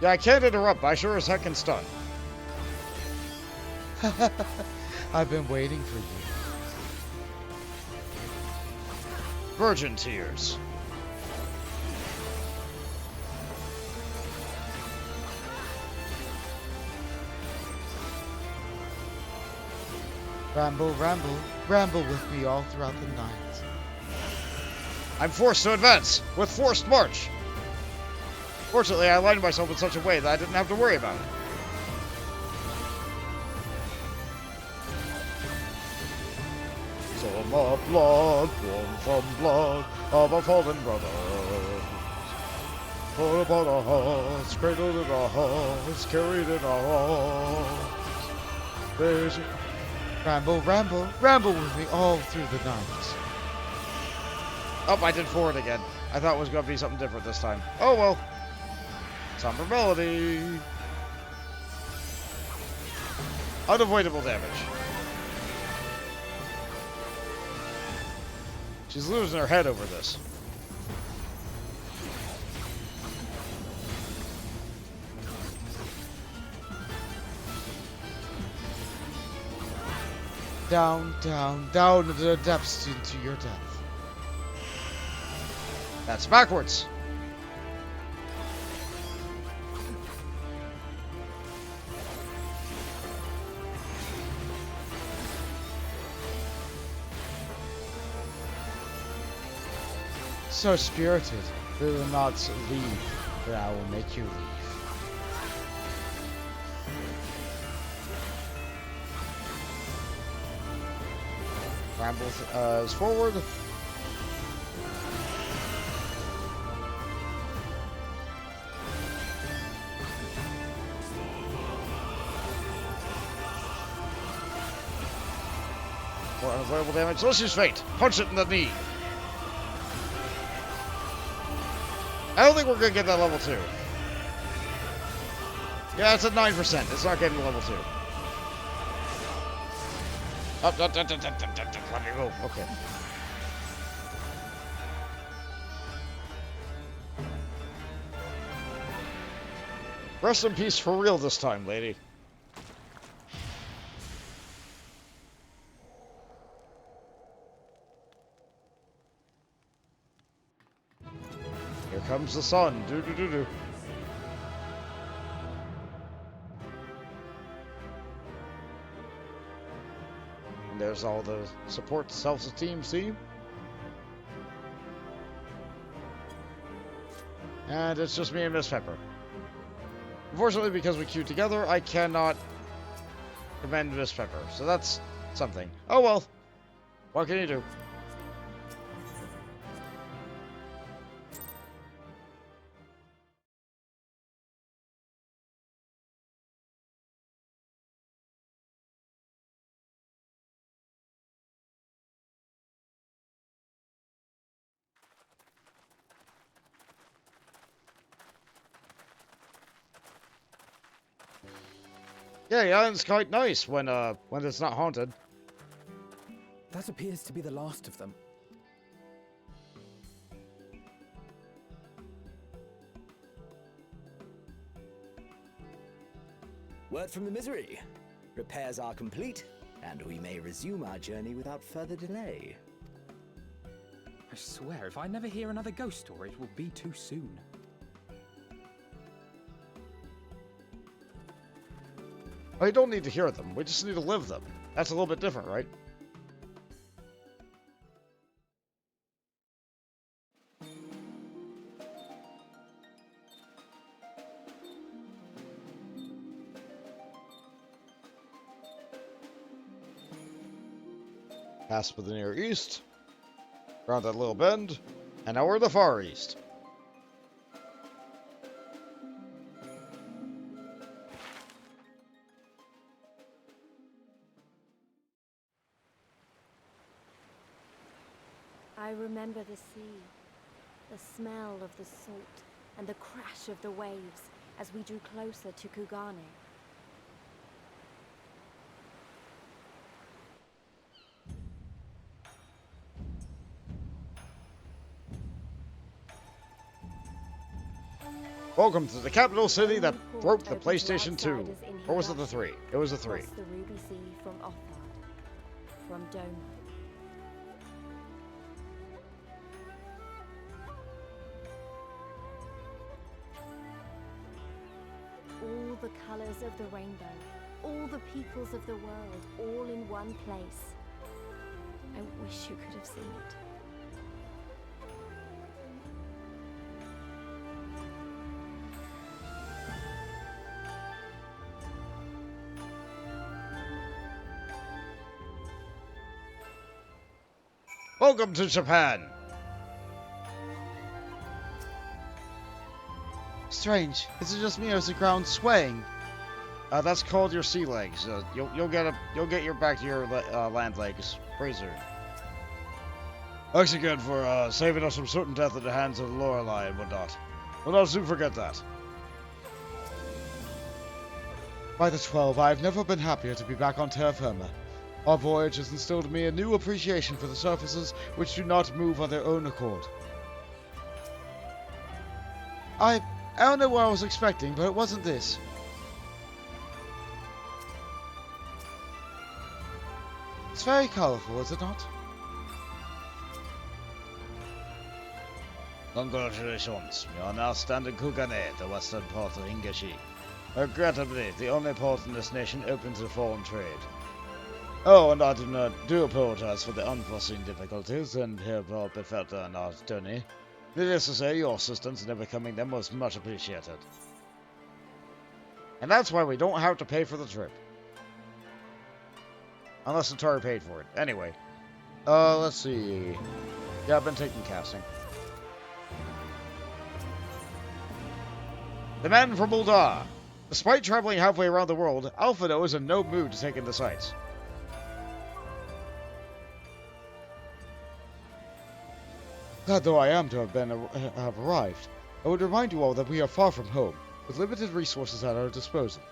Yeah, I can't interrupt, but I sure as heck can stun. I've been waiting for you. Virgin tears. Ramble, ramble, ramble with me all throughout the night. I'm forced to advance with forced march. Fortunately, I aligned myself in such a way that I didn't have to worry about it. So my blood, born from blood of a fallen brother. Put upon our hearts, cradled in our hearts, carried in our arms. Ramble, ramble, ramble with me all through the night. Oh, I did forward again. I thought it was going to be something different this time. Oh well. Somber melody. Unavoidable damage. She's losing her head over this. Down, down, down into the depths into your death. That's backwards. So spirited, we will not leave, but I will make you leave. Ramble is forward. For unavoidable damage, let's use Fate. Punch it in the knee. I don't think we're gonna get that level 2. Yeah, it's at 9%. It's not getting to level 2. Up, let me go. Okay. Rest in peace for real this time, lady. comes the sun. Do-do-do-do. And there's all the support self-esteem team. And it's just me and Miss Pepper. Unfortunately, because we queued together, I cannot commend Miss Pepper. So that's something. Oh well. What can you do? Yeah, the island's quite nice when it's not haunted. That appears to be the last of them. Word from the Misery. Repairs are complete, and we may resume our journey without further delay. I swear, if I never hear another ghost story, it will be too soon. Well, you don't need to hear them. We just need to live them. That's a little bit different, right? Past with the Near East. Around that little bend. And now we're in the Far East. I remember the sea, the smell of the salt, and the crash of the waves as we drew closer to Shirogane. Welcome to the capital city that broke the PlayStation 2. Or was it the 3? It was the 3. The Ruby Sea from Othard, from Doma. All the colors of the rainbow, all the peoples of the world, all in one place. I wish you could have seen it. Welcome to Japan! Strange. Is it just me or is the ground swaying? That's called your sea legs. You'll get your back to your land legs pretty soon. Thanks again for saving us from certain death at the hands of the Lorelei and whatnot. We'll not soon forget that. By the 12, I have never been happier to be back on terra firma. Our voyage has instilled in me a new appreciation for the surfaces which do not move on their own accord. I don't know what I was expecting, but it wasn't this. It's very colorful, is it not? Congratulations, you are now standing Shirogane, the western port of Higashi. Regrettably, the only port in this nation open to foreign trade. Oh, and I do apologize for the unforeseen difficulties and have befell on our journey. Needless to say, your assistance in overcoming them was much appreciated. And that's why we don't have to pay for the trip. Unless Atari paid for it. Anyway. Let's see. Yeah, I've been taking casting. The man from Uldar. Despite traveling halfway around the world, Alphado is in no mood to take in the sights. Glad though I am to have arrived, I would remind you all that we are far from home, with limited resources at our disposal.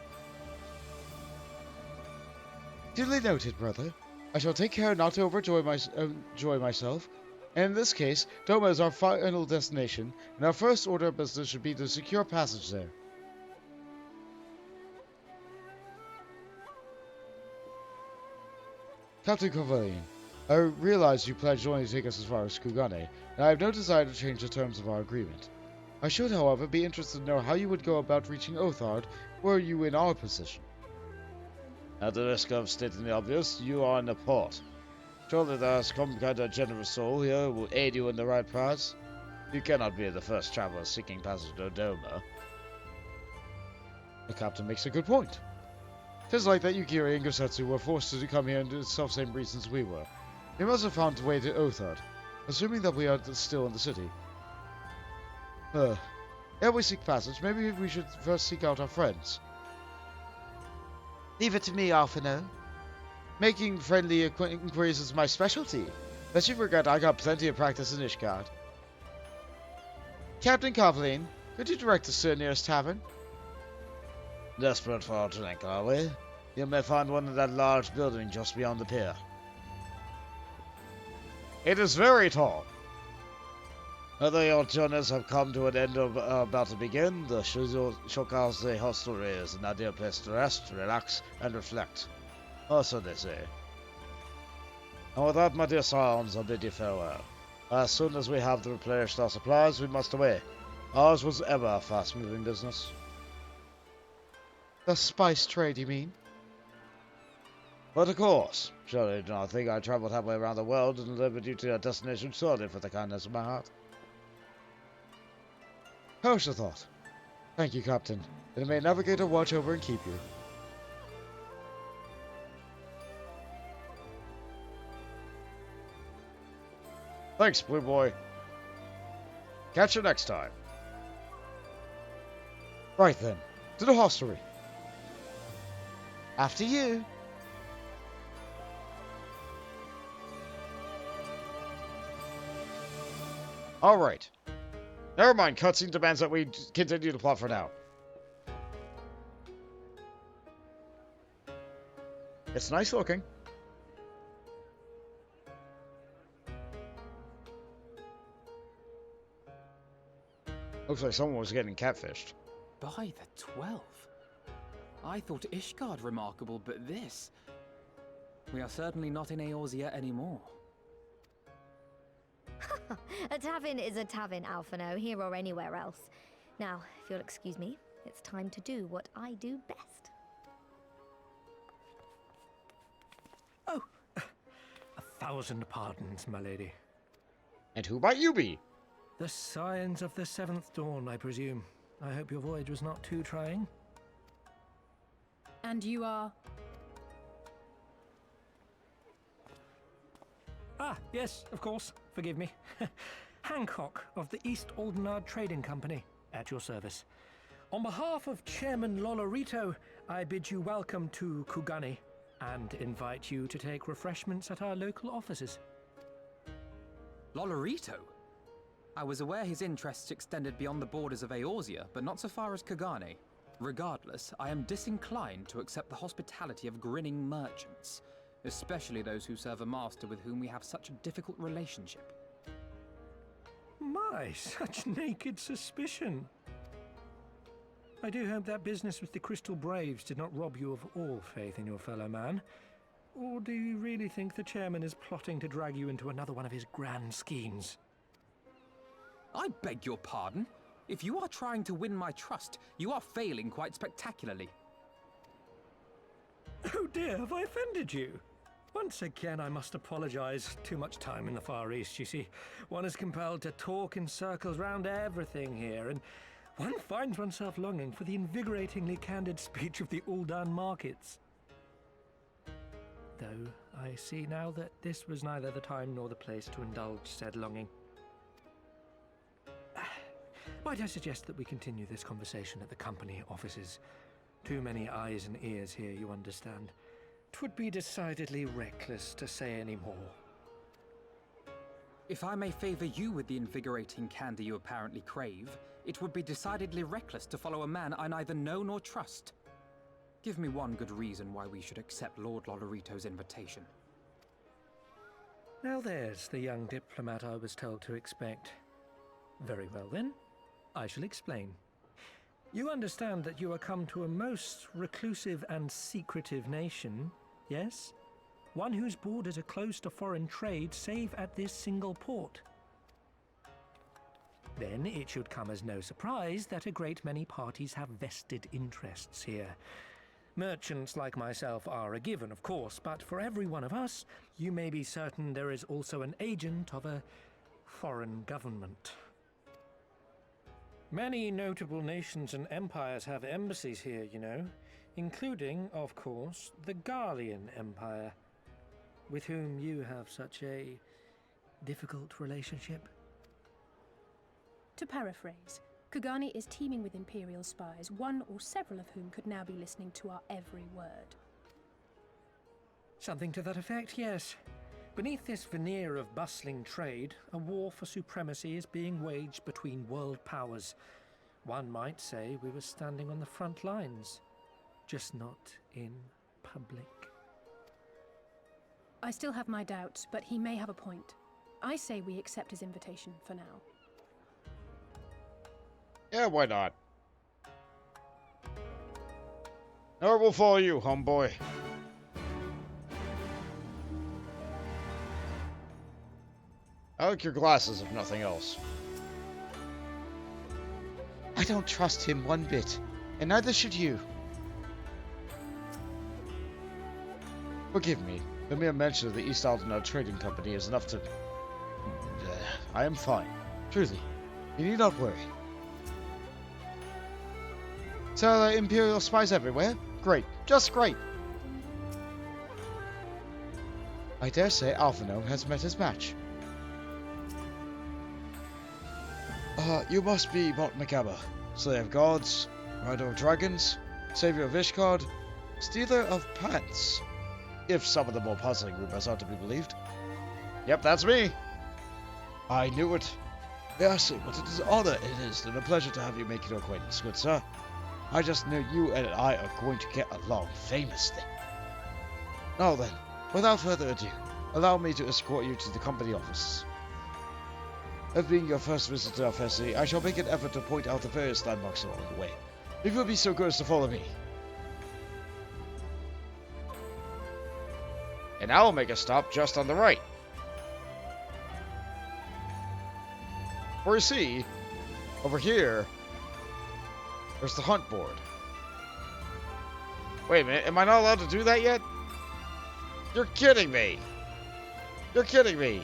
Duly noted, brother. I shall take care not to overjoy myself, and in this case, Doma is our final destination, and our first order of business should be to secure passage there. Captain Corvellian, I realize you pledged only to take us as far as Shirogane, and I have no desire to change the terms of our agreement. I should, however, be interested to know how you would go about reaching Othard were you in our position. At the risk of stating the obvious, you are in the port. Surely there has some kind of generous soul here who will aid you in the right path. You cannot be the first traveler seeking passage to Doma. The captain makes a good point. 'Tis like that Yukiri and Gosetsu were forced to come here for the self-same reasons we were. We must have found a way to Othard, assuming that we are still in the city. Ere we seek passage, maybe we should first seek out our friends. Leave it to me, Alphino. Making friendly inquiries is my specialty. Lest you forget, I got plenty of practice in Ishgard. Captain Coplane, could you direct us to the nearest tavern? Desperate for a drink, are we? You may find one in that large building just beyond the pier. It is very tall. Whether your journeys have come to an end or are about to begin, the Shirogane hostelry is an ideal place to rest, relax, and reflect. Or so they say. And with that, my dear scions, I bid you farewell. As soon as we have replenished our supplies, we must away. Ours was ever a fast-moving business. The spice trade, you mean? But of course. Surely you do not think I traveled halfway around the world and delivered you to your destination solely for the kindness of my heart? How's the thought? Thank you, Captain. And may Navigator watch over and keep you. Thanks, Blue Boy. Catch you next time. Right then, to the hostelry. After you. Alright. Never mind, cutscene demands that we continue the plot for now. It's nice looking. Looks like someone was getting catfished. By the 12. I thought Ishgard remarkable, but this... We are certainly not in Eorzea anymore. A tavern is a tavern, Alphino, here or anywhere else. Now, if you'll excuse me, it's time to do what I do best. Oh, 1,000 pardons, my lady. And who might you be? The Scions of the Seventh Dawn, I presume. I hope your voyage was not too trying. And you are? Ah, yes, of course. Forgive me. Hancock of the East Aldenard Trading Company, at your service. On behalf of Chairman Lolorito, I bid you welcome to Kugane and invite you to take refreshments at our local offices. Lolorito? I was aware his interests extended beyond the borders of Eorzea, but not so far as Kugane. Regardless, I am disinclined to accept the hospitality of grinning merchants, especially those who serve a master with whom we have such a difficult relationship. My, such naked suspicion. I do hope that business with the Crystal Braves did not rob you of all faith in your fellow man. Or do you really think the chairman is plotting to drag you into another one of his grand schemes? I beg your pardon? If you are trying to win my trust, you are failing quite spectacularly. Oh dear, have I offended you? Once again, I must apologize. Too much time in the Far East, you see. One is compelled to talk in circles round everything here, and one finds oneself longing for the invigoratingly candid speech of the Uldan markets. Though I see now that this was neither the time nor the place to indulge said longing. Might I suggest that we continue this conversation at the company offices? Too many eyes and ears here, you understand. 'Twould be decidedly reckless to say any more. If I may favor you with the invigorating candy you apparently crave, it would be decidedly reckless to follow a man I neither know nor trust. Give me one good reason why we should accept Lord Lolorito's invitation. Now there's the young diplomat I was told to expect. Very well then, I shall explain. You understand that you are come to a most reclusive and secretive nation, yes? One whose borders are closed to foreign trade save at this single port. Then it should come as no surprise that a great many parties have vested interests here. Merchants like myself are a given, of course, but for every one of us, you may be certain there is also an agent of a foreign government. Many notable nations and empires have embassies here, you know, including, of course, the Garlean Empire, with whom you have such a difficult relationship. To paraphrase, Kugani is teeming with Imperial spies, one or several of whom could now be listening to our every word. Something to that effect, yes. Beneath this veneer of bustling trade, a war for supremacy is being waged between world powers. One might say we were standing on the front lines, just not in public. I still have my doubts, but he may have a point. I say we accept his invitation for now. Yeah, why not? Nor will follow you, homeboy. I like your glasses, if nothing else. I don't trust him one bit, and neither should you. Forgive me. The mere mention of the East Aldernau Trading Company is enough to... I am fine. Truly. You need not worry. So are there Imperial spies everywhere? Great. Just great. I dare say Alphino has met his match. You must be McGammar, Slayer of Gods, Rider of Dragons, Savior of Ishgard, Stealer of Pants, if some of the more puzzling rumors are to be believed. Yep, that's me. I knew it. Yes, but it is an honor it is and a pleasure to have you make your acquaintance, good sir. I just know you and I are going to get along famously. Now then, without further ado, allow me to escort you to the company office. As being your first visit to our facility, I shall make an effort to point out the various landmarks along the way. If you'll be so good as to follow me. And I'll make a stop just on the right. For you see, over here, there's the hunt board. Wait a minute, am I not allowed to do that yet? You're kidding me! You're kidding me!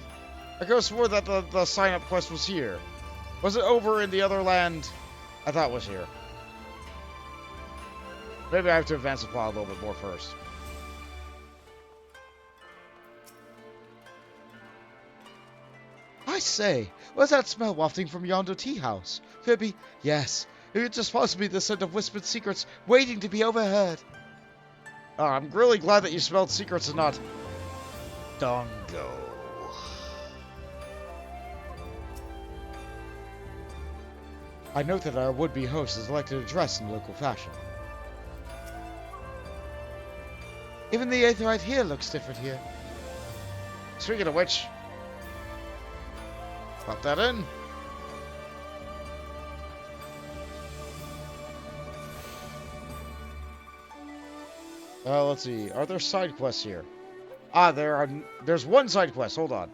I could have swore that the sign-up quest was here. Was it over in the other land? I thought it was here. Maybe I have to advance the plot a little bit more first. I say, what's that smell wafting from yonder tea house? Could it be? Yes. It could just possibly be the scent of whispered secrets waiting to be overheard. Oh, I'm really glad that you smelled secrets and not... Dongo. I note that our would-be host is elected to dress in local fashion. Even the Aetherite here looks different here. Speaking of which... Pop that in. Let's see. Are there side quests here? Ah, there's one side quest. Hold on.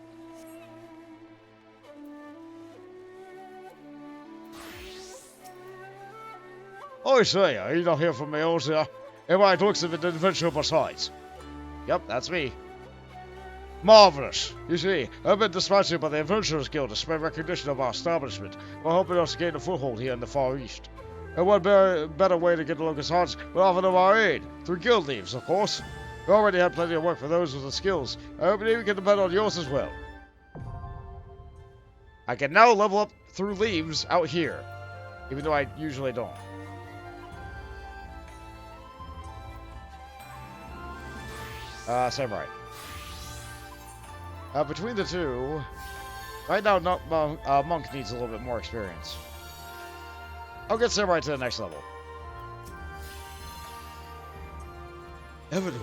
I say, are you not here from me, Ozia? Everybody looks of an adventure besides. Yep, that's me. Marvelous. You see, I've been dispatched by the Adventurers Guild to spread recognition of our establishment while helping us gain a foothold here in the Far East. And what better way to get the locust hearts but offer them our aid? Through guild leaves, of course. We already have plenty of work for those with the skills. I believe we can depend on yours as well. I can now level up through leaves out here, even though I usually don't. Samurai. Between the two, right now Monk needs a little bit more experience. I'll get Samurai to the next level. Everyone,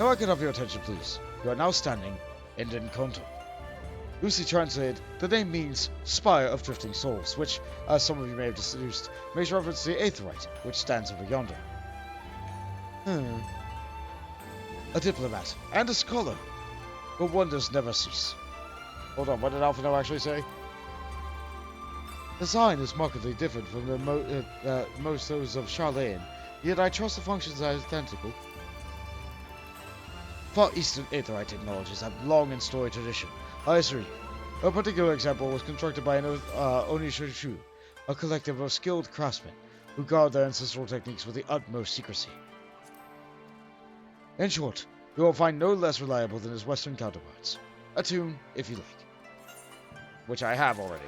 now I can have your attention, please. You are now standing in Dinkonto. Loosely translated, the name means Spire of Drifting Souls, which, as some of you may have deduced, makes reference to the Aetherite, which stands over yonder. A diplomat and a scholar, but wonders never cease. Hold on, what did Alphino actually say? The design is markedly different from most those of Charlene, yet I trust the functions are identical. Far Eastern Aetherite technologies have long and storied tradition. I assure you. A particular example was constructed by an Onishoshu, a collective of skilled craftsmen who guard their ancestral techniques with the utmost secrecy. In short, you will find no less reliable than his Western counterparts. Attune, if you like. Which I have already.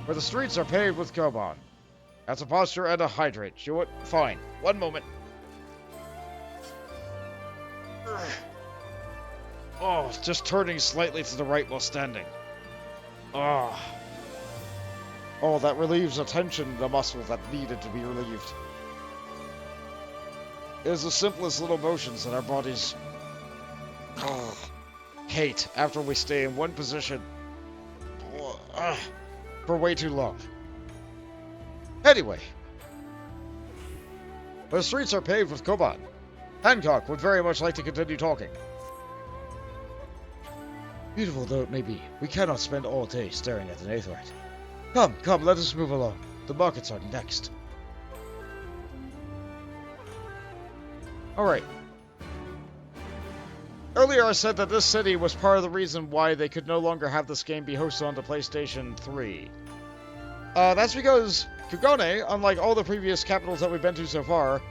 Where the streets are paved with Koban. That's a posture and a hydrate. You would fine. One moment. Oh, just turning slightly to the right while standing. Oh, that relieves a tension in the muscle that needed to be relieved. It is the simplest little motions that our bodies hate after we stay in one position for way too long. Anyway, the streets are paved with Koban. Hancock would very much like to continue talking. Beautiful though it may be, we cannot spend all day staring at an aetherite. Come, let us move along. The markets are next. Alright. Earlier I said that this city was part of the reason why they could no longer have this game be hosted on the PlayStation 3. That's because Shirogane, unlike all the previous capitals that we've been to so far,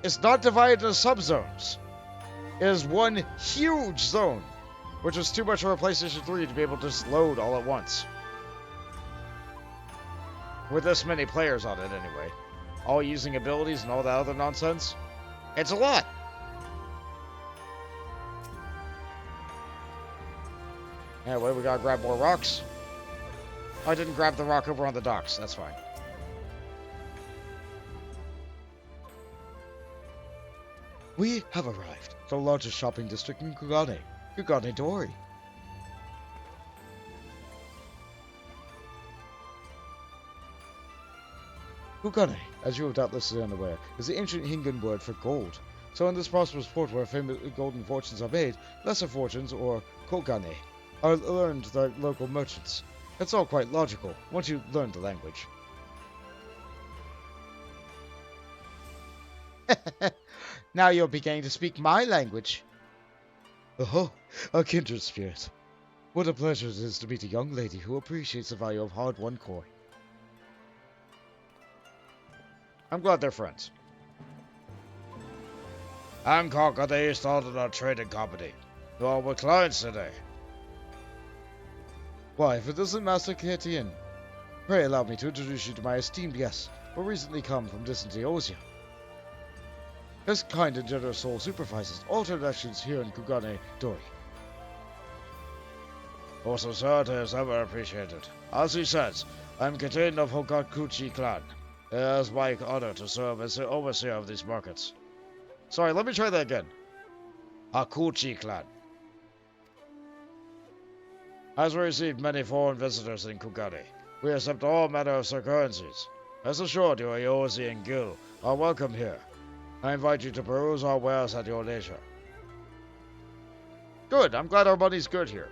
is not divided into subzones. It is one huge zone, which was too much for a PlayStation 3 to be able to just load all at once. With this many players on it anyway. All using abilities and all that other nonsense. It's a lot! Anyway, we gotta grab more rocks. I didn't grab the rock over on the docks, that's fine. We have arrived. The largest shopping district in Shirogane. Shirogane Dori. Shirogane, as you have doubtless been unaware, is the ancient Hingan word for gold. So in this prosperous port where famous golden fortunes are made, lesser fortunes, or kogane, are learned to the local merchants. It's all quite logical, once you learn the language. Now you're beginning to speak my language. Oh, a kindred spirit. What a pleasure it is to meet a young lady who appreciates the value of hard-won coin. I'm glad they're friends. Hancock at the East London Trading Company. You are with clients today. Why, if it isn't Master Ketien. Pray allow me to introduce you to my esteemed guests, who recently come from distant Eosia. His kind and generous soul supervises all transactions here in Shirogane Dori. Your sincerity is ever appreciated. As he says, I am Ketien of Hokakuchi clan. It is my honor to serve as the overseer of these markets. Sorry, let me try that again. Hakuchi clan has received many foreign visitors in Shirogane. We accept all manner of currencies. Rest assured, your Eosi and Gil are welcome here. I invite you to peruse our wares at your leisure. Good, I'm glad our money's good here.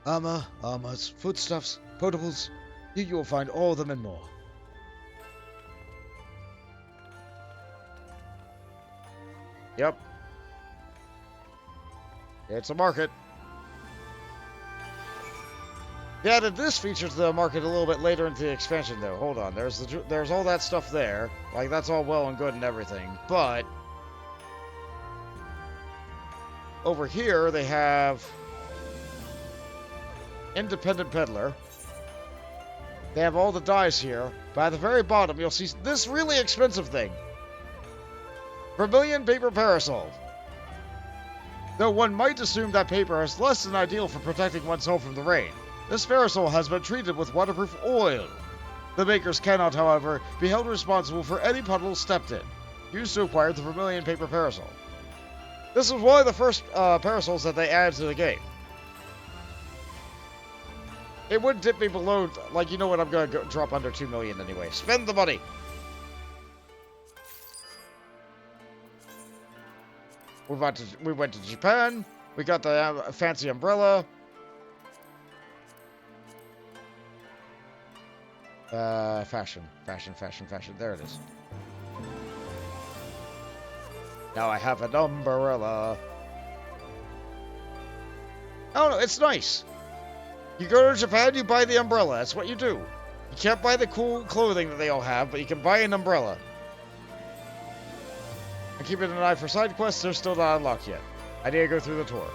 Armors, foodstuffs, potables. Here you will find all of them and more. Yep. It's a market. They added this feature to the market a little bit later into the expansion, though. Hold on, there's all that stuff there. Like, that's all well and good and everything, but over here they have Independent Peddler. They have all the dyes here, but at the very bottom you'll see this really expensive thing. Vermilion paper parasol. Though one might assume that paper is less than ideal for protecting oneself from the rain, this parasol has been treated with waterproof oil. The makers cannot, however, be held responsible for any puddles stepped in, used to acquire the vermilion paper parasol. This was one of the first parasols that they added to the game. It would dip me below, like, you know what, I'm going to drop under 2 million anyway. Spend the money! We went to Japan. We got the fancy umbrella. Fashion. There it is. Now I have an umbrella. Oh no, it's nice. You go to Japan, you buy the umbrella. That's what you do. You can't buy the cool clothing that they all have, but you can buy an umbrella. I'm keeping an eye for side quests. They're still not unlocked yet. I need to go through the tour.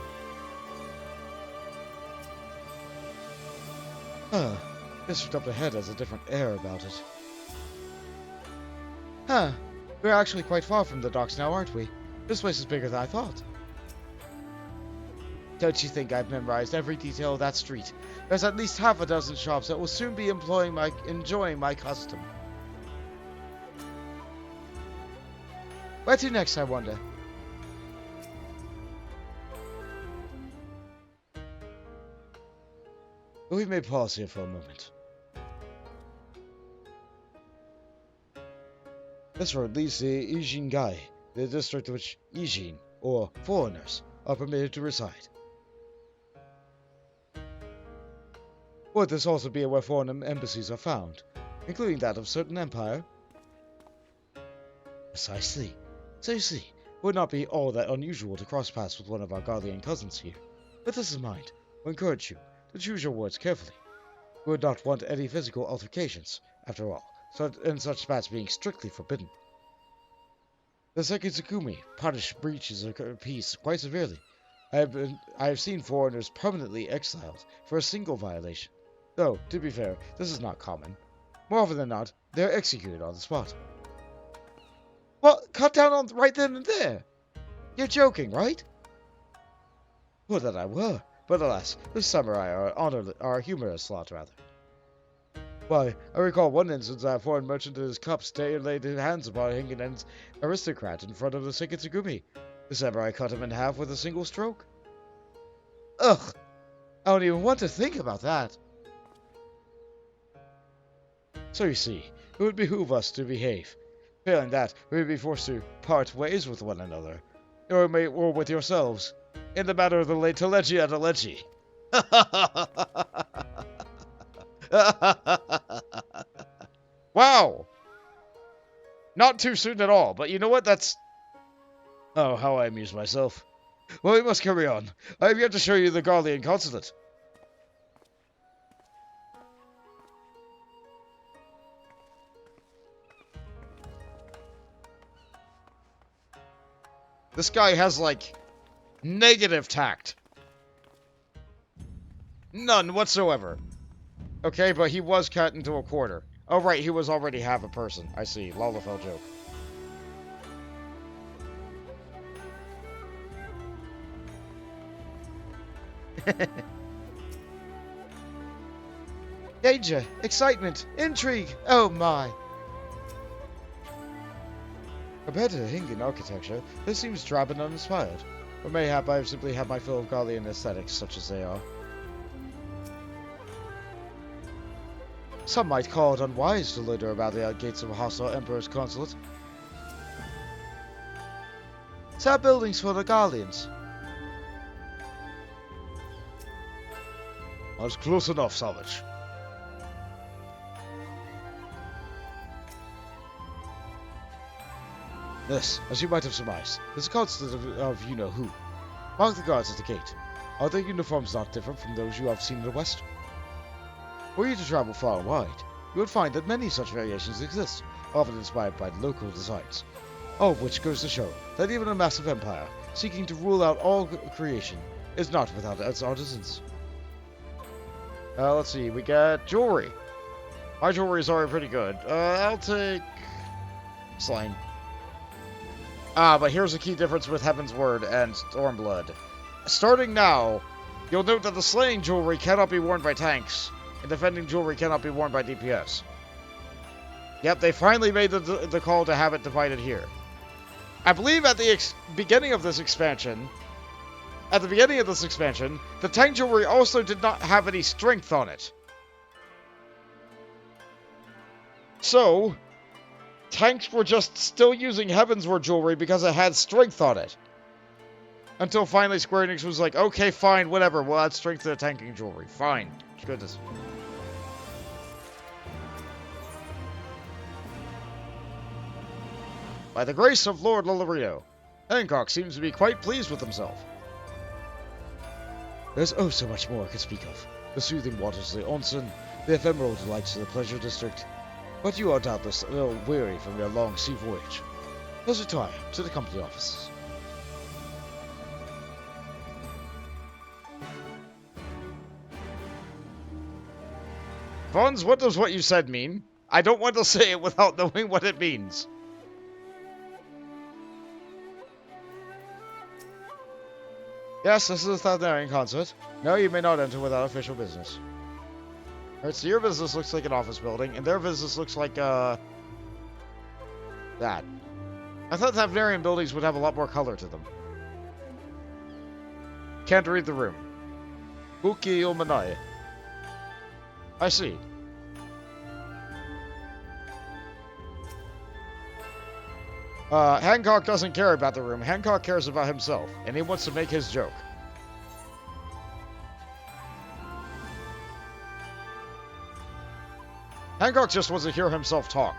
District up ahead has a different air about it. Huh. We're actually quite far from the docks now, aren't we? This place is bigger than I thought. Don't you think I've memorized every detail of that street? There's at least half a dozen shops that will soon be enjoying my custom. Where to next, I wonder? We may pause here for a moment. This road leads to Ijingai, the district in which Ijin, or foreigners, are permitted to reside. Would this also be where foreign embassies are found, including that of certain empire? Precisely. So you see, it would not be all that unusual to cross paths with one of our Guardian cousins here. With this in mind, we encourage you to choose your words carefully. We would not want any physical altercations, after all, and such spats being strictly forbidden. The Sekizukumi punish breaches of peace quite severely. I have seen foreigners permanently exiled for a single violation. Though, to be fair, this is not common. More often than not, they are executed on the spot. Well, cut down on right then and there! You're joking, right? Would that I were, but alas, the samurai are humorous lot, rather. Why, I recall one instance that a foreign merchant and his cups laid his hands upon Hingenen's aristocrat in front of the Sekitsugumi. The samurai cut him in half with a single stroke. Ugh! I don't even want to think about that. So you see, it would behoove us to behave. Failing that, we would be forced to part ways with one another, or with yourselves, in the matter of the late Telechi and Alechi. Wow! Not too soon at all, but you know what? That's... Oh, how I amuse myself. Well, we must carry on. I have yet to show you the Garlean consulate. This guy has, like, negative tact. None whatsoever. Okay, but he was cut into a quarter. Oh, right, he was already half a person. I see. Lalafell joke. Danger, excitement, intrigue. Oh, my. Compared to Hingan architecture, this seems drab and uninspired. Or mayhap I have simply had my fill of Garlean aesthetics, such as they are. Some might call it unwise to loiter about the gates of a hostile Emperor's consulate. Sad buildings for the Garleans. That's close enough, Savage. This, as you might have surmised, is a consulate of you-know-who. Mark the guards at the gate. Are their uniforms not different from those you have seen in the West? Were you to travel far and wide, you would find that many such variations exist, often inspired by local designs. All of which goes to show that even a massive empire, seeking to rule out all creation, is not without its artisans. Let's see, we got jewelry. My jewelry is already pretty good. I'll take... Slain. But here's the key difference with Heaven's Word and Stormblood. Starting now, you'll note that the slaying jewelry cannot be worn by tanks, and defending jewelry cannot be worn by DPS. Yep, they finally made the call to have it divided here. I believe at the beginning of this expansion, the tank jewelry also did not have any strength on it. So, tanks were just still using Heaven's Word jewelry because it had strength on it. Until finally Square Enix was like, okay, fine, whatever, we'll add strength to the tanking jewelry. Fine. Goodness. By the grace of Lord Lolorito, Hancock seems to be quite pleased with himself. There's oh so much more I could speak of. The soothing waters of the onsen, the ephemeral delights of the pleasure district. But you are doubtless a little weary from your long sea voyage. Let's retire to the company offices. Fons, what does what you said mean? I don't want to say it without knowing what it means. Yes, this is a Thalarian concert. No, you may not enter without official business. Alright, so your business looks like an office building, and their business looks like, that. I thought Thavnarian buildings would have a lot more color to them. Can't read the room. Buki Ilmanai. I see. Hancock doesn't care about the room. Hancock cares about himself, and he wants to make his joke. Hancock just wants to hear himself talk.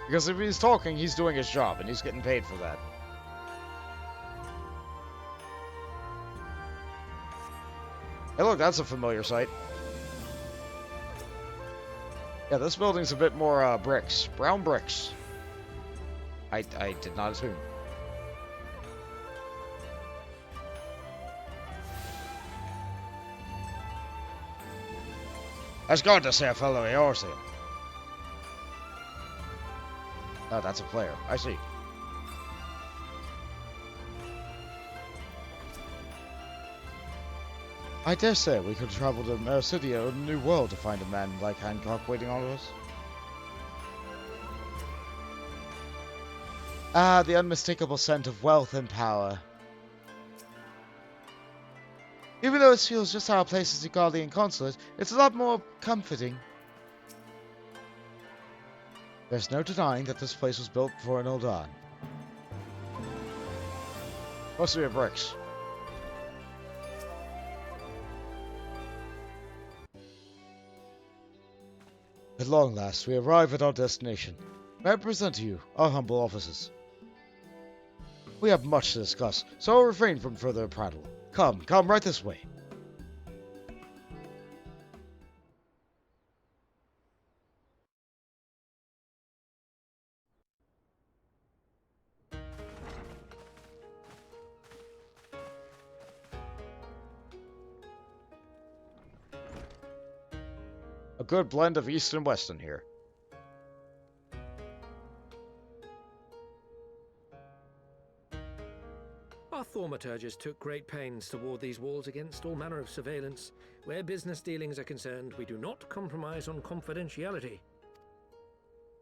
Because if he's talking, he's doing his job, and he's getting paid for that. Hey look, that's a familiar sight. Yeah, this building's a bit more, bricks. Brown bricks. I did not assume. I was going to say a fellow yours here. Oh, that's a player. I see. I dare say we could travel to Mercidia or the New World to find a man like Hancock waiting on us. Ah, the unmistakable scent of wealth and power. Even though it feels just how a place is a Guardian Consulate, it's a lot more comforting. There's no denying that this place was built for an Uldan. Mostly of bricks. At long last, we arrive at our destination. May I present to you our humble offices? We have much to discuss, so I'll refrain from further prattle. Come right this way. A good blend of East and West in here. Our thaumaturges took great pains to ward these walls against all manner of surveillance. Where business dealings are concerned, we do not compromise on confidentiality.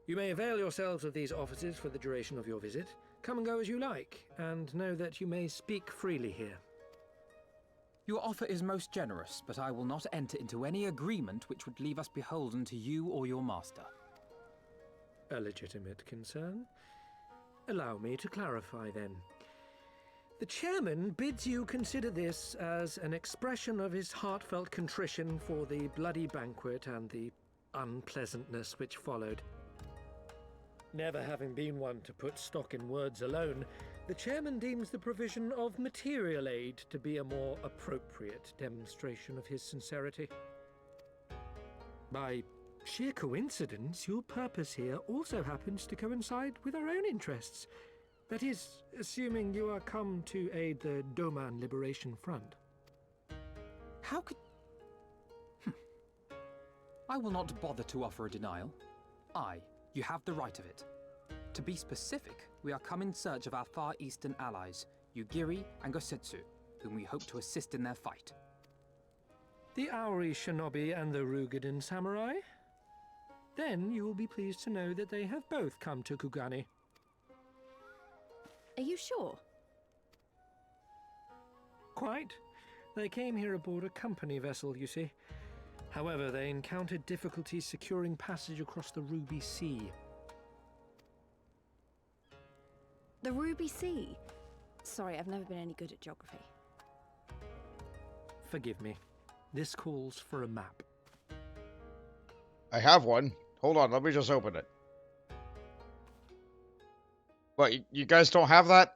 You may avail yourselves of these offices for the duration of your visit. Come and go as you like, and know that you may speak freely here. Your offer is most generous, but I will not enter into any agreement which would leave us beholden to you or your master. A legitimate concern. Allow me to clarify then. The chairman bids you consider this as an expression of his heartfelt contrition for the bloody banquet and the unpleasantness which followed. Never having been one to put stock in words alone, the chairman deems the provision of material aid to be a more appropriate demonstration of his sincerity. By sheer coincidence, your purpose here also happens to coincide with our own interests. That is, assuming you are come to aid the Doman Liberation Front. How could... I will not bother to offer a denial. You have the right of it. To be specific, we are come in search of our Far Eastern allies, Yugiri and Gosetsu, whom we hope to assist in their fight. The Auri Shinobi and the Rugadan Samurai? Then you will be pleased to know that they have both come to Kugane. Are you sure? Quite. They came here aboard a company vessel, you see. However, they encountered difficulties securing passage across the Ruby Sea. The Ruby Sea? Sorry, I've never been any good at geography. Forgive me. This calls for a map. I have one. Hold on, let me just open it. What, you guys don't have that?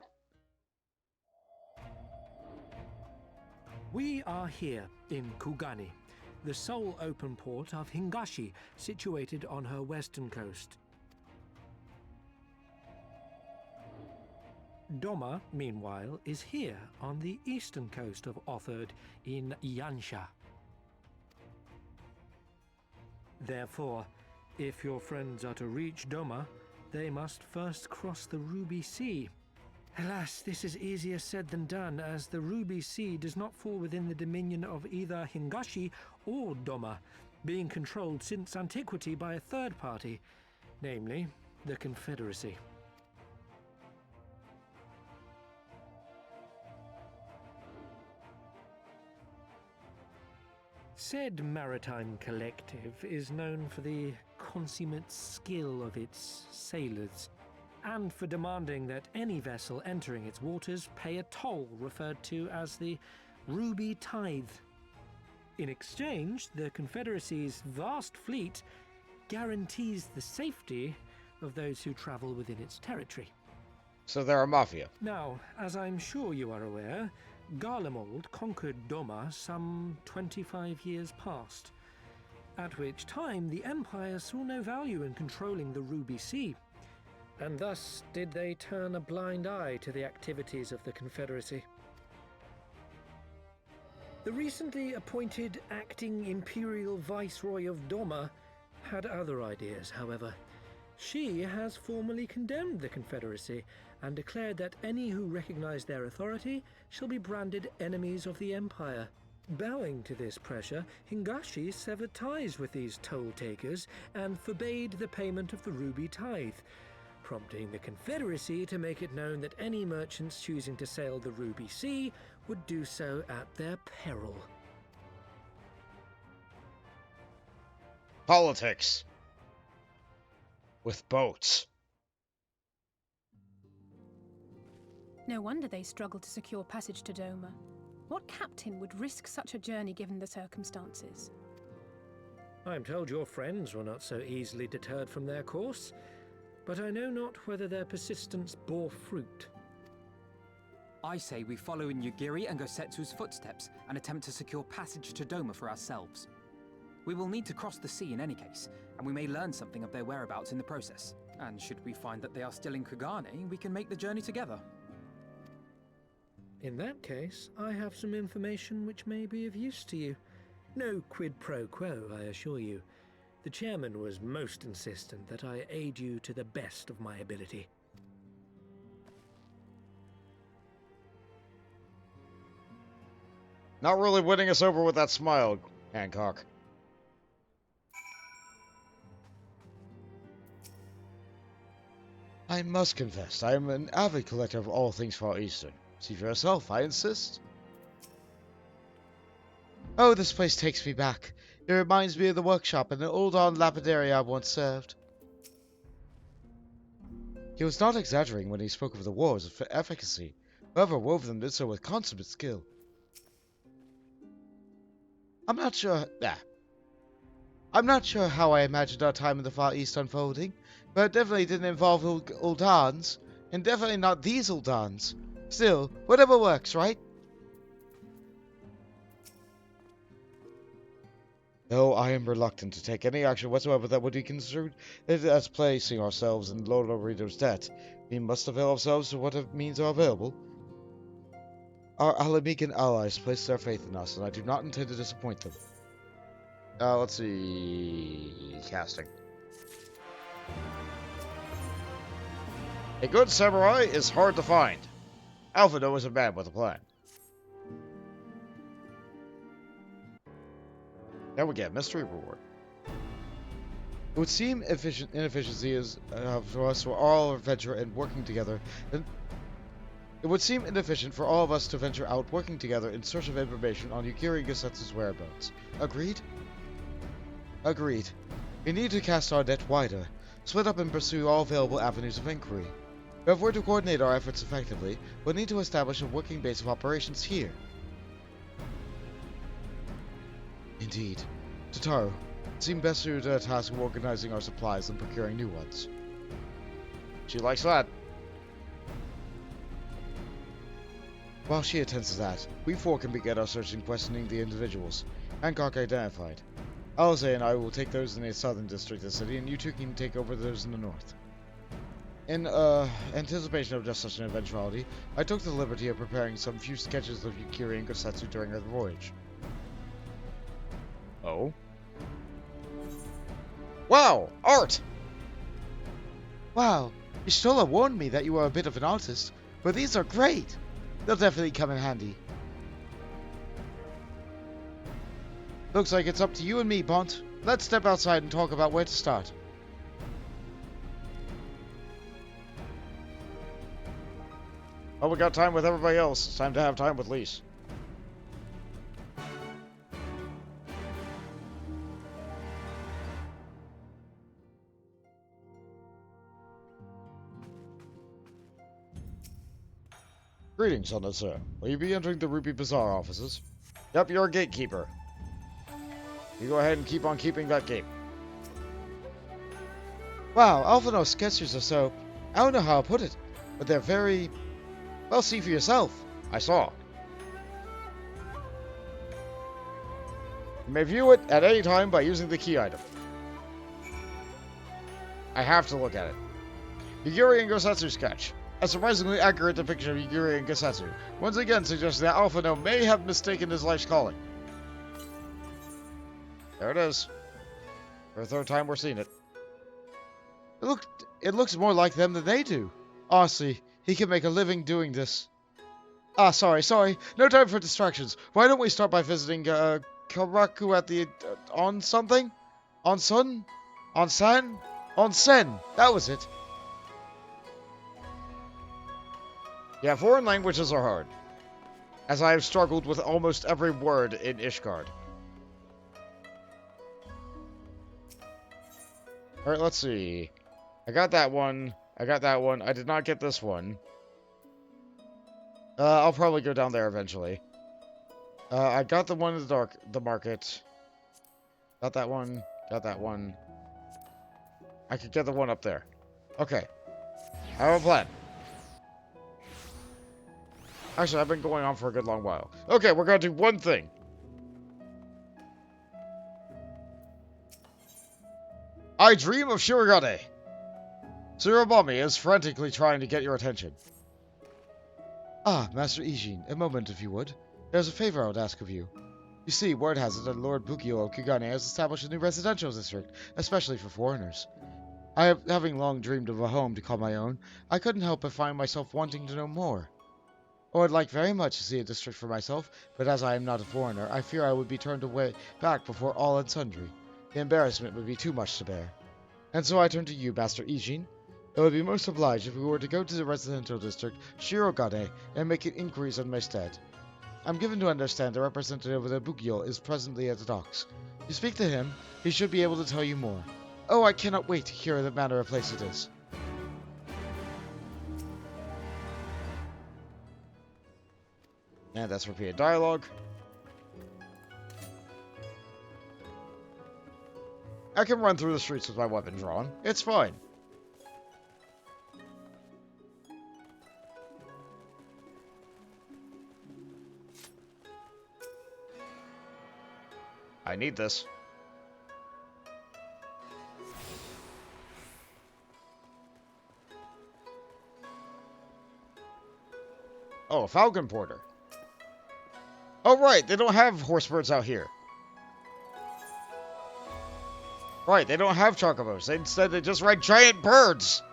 We are here in Kugane, the sole open port of Hingashi, situated on her western coast. Doma, meanwhile, is here on the eastern coast of Otherd in Yansha. Therefore, if your friends are to reach Doma, they must first cross the Ruby Sea. Alas, this is easier said than done, as the Ruby Sea does not fall within the dominion of either Hingashi or Doma, being controlled since antiquity by a third party, namely the Confederacy. Said maritime collective is known for the consummate skill of its sailors, and for demanding that any vessel entering its waters pay a toll referred to as the Ruby Tithe. In exchange, the Confederacy's vast fleet guarantees the safety of those who travel within its territory. So they're a mafia. Now, as I'm sure you are aware, Garlemald conquered Doma some 25 years past, at which time the Empire saw no value in controlling the Ruby Sea, and thus did they turn a blind eye to the activities of the Confederacy. The recently appointed acting Imperial Viceroy of Doma had other ideas, however. She has formally condemned the Confederacy and declared that any who recognize their authority shall be branded enemies of the Empire. Bowing to this pressure, Hingashi severed ties with these toll-takers and forbade the payment of the Ruby Tithe, prompting the Confederacy to make it known that any merchants choosing to sail the Ruby Sea would do so at their peril. Politics. With boats. No wonder they struggled to secure passage to Doma. What captain would risk such a journey given the circumstances? I am told your friends were not so easily deterred from their course, but I know not whether their persistence bore fruit. I say we follow in Yugiri and Gosetsu's footsteps and attempt to secure passage to Doma for ourselves. We will need to cross the sea in any case, and we may learn something of their whereabouts in the process. And should we find that they are still in Kugane, we can make the journey together. In that case, I have some information which may be of use to you. No quid pro quo, I assure you. The chairman was most insistent that I aid you to the best of my ability. Not really winning us over with that smile, Hancock. I must confess, I am an avid collector of all things Far Eastern. See for yourself, I insist. Oh, this place takes me back. It reminds me of the workshop and an old-on lapidary I once served. He was not exaggerating when he spoke of the wars of efficacy. Whoever wove them did so with consummate skill. I'm not sure how I imagined our time in the Far East unfolding, but it definitely didn't involve Uldans, and definitely not these Uldans. Still, whatever works, right? Though I am reluctant to take any action whatsoever that would be construed as placing ourselves in Lord Lorito's debt, we must avail ourselves to what means are available. Our Alamigan allies place their faith in us, and I do not intend to disappoint them. Let's see... casting. A good samurai is hard to find. Alphino is a man with a plan. Now we get mystery reward. It would seem inefficiency is for us for all venture and working together. It would seem inefficient for all of us to venture out working together in search of information on Yukiri Gosetsu's whereabouts. Agreed? Agreed. We need to cast our net wider, split up and pursue all available avenues of inquiry. But if we're to coordinate our efforts effectively, we'll need to establish a working base of operations here. Indeed. Tataru, it seemed best suited to the task of organizing our supplies and procuring new ones. She likes that. While she attends to that, we four can begin our search and questioning the individuals. Hancock identified. Alice and I will take those in the southern district of the city, and you two can take over those in the north. In anticipation of just such an eventuality, I took the liberty of preparing some few sketches of Yukiri and Gosetsu during our voyage. Oh? Wow! Art! Wow, Ishtola warned me that you are a bit of an artist, but these are great! They'll definitely come in handy. Looks like it's up to you and me, Bont. Let's step outside and talk about where to start. Well, we got time with everybody else. It's time to have time with Lise. Greetings, honored sir. Will you be entering the Ruby Bazaar offices? Yep, you're a gatekeeper. You go ahead and keep on keeping that gate. Wow, Alphino's sketches are so... I don't know how to put it, but they're very... Well, see for yourself. I saw. You may view it at any time by using the key item. I have to look at it. Yugiri and Gosetsu sketch. A surprisingly accurate depiction of Yugiri and Gosetsu, once again suggesting that Alphino may have mistaken his life's calling. There it is. For the third time we're seeing it. It looks more like them than they do. Honestly, he can make a living doing this. Ah, sorry. No time for distractions. Why don't we start by visiting, Karaku at the, on something? Onsen? Onsen? Onsen! That was it. Yeah, foreign languages are hard. As I have struggled with almost every word in Ishgard. Alright, let's see. I got that one. I did not get this one. I'll probably go down there eventually. I got the one in the market. Got that one. I could get the one up there. Okay. I have a plan. Actually, I've been going on for a good long while. Okay, we're gonna do one thing. I dream of Shirogane. Surabami is frantically trying to get your attention. Ah, Master Ijin, a moment if you would. There's a favor I would ask of you. You see, word has it that Lord Bukio of Kugane has established a new residential district, especially for foreigners. Having long dreamed of a home to call my own, I couldn't help but find myself wanting to know more. Oh, I'd like very much to see a district for myself, but as I am not a foreigner, I fear I would be turned away back before all and sundry. The embarrassment would be too much to bear. And so I turn to you, Master Ijin. It would be most obliged if we were to go to the residential district, Shirogane, and make inquiries on my stead. I'm given to understand the representative of the Bukio is presently at the docks. You speak to him, he should be able to tell you more. Oh, I cannot wait to hear the manner of place it is. And that's repeated dialogue. I can run through the streets with my weapon drawn. It's fine. I need this. Oh, a falcon porter. Oh, right, they don't have horsebirds out here. Right, they don't have chocobos. Instead, they just ride giant birds.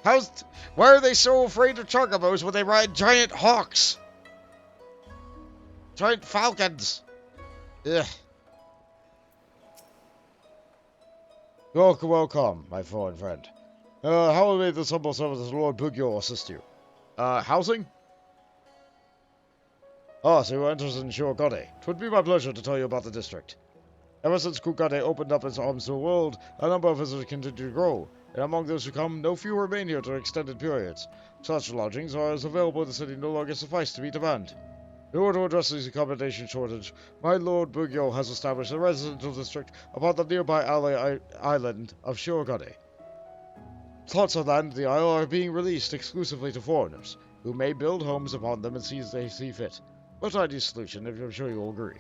Why are they so afraid of chocobos when they ride giant hawks? Giant falcons. Ugh. Welcome, my foreign friend. How may this humble servant of Lord Bugyo assist you? Housing? Ah, so you're interested in Shirogane. 'Twould be my pleasure to tell you about the district. Ever since Kugane opened up its arms to the world, a number of visitors continue to grow, and among those who come, no few remain here for extended periods. Such lodgings are as available in the city no longer suffice to meet demand. In order to address the accommodation shortage, my Lord Bugyo has established a residential district upon the nearby island of Shirogane. Plots of land in the isle are being released exclusively to foreigners, who may build homes upon them as they see fit. What an ideal solution, if I'm sure you will agree.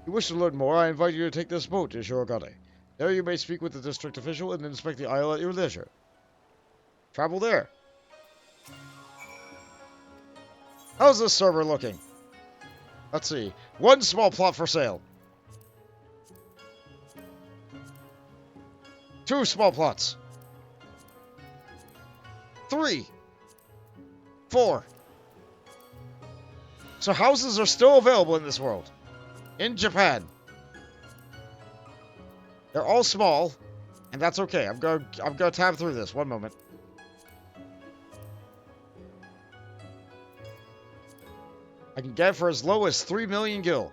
If you wish to learn more, I invite you to take this boat to Shirogane. There you may speak with the district official and inspect the isle at your leisure. Travel there. How's this server looking? Let's see. 1 small plot for sale. 2 small plots. 3. 4. So houses are still available in this world. In Japan. They're all small, and that's okay. I'm gonna tab through this. One moment. I can get for as low as 3 million gil.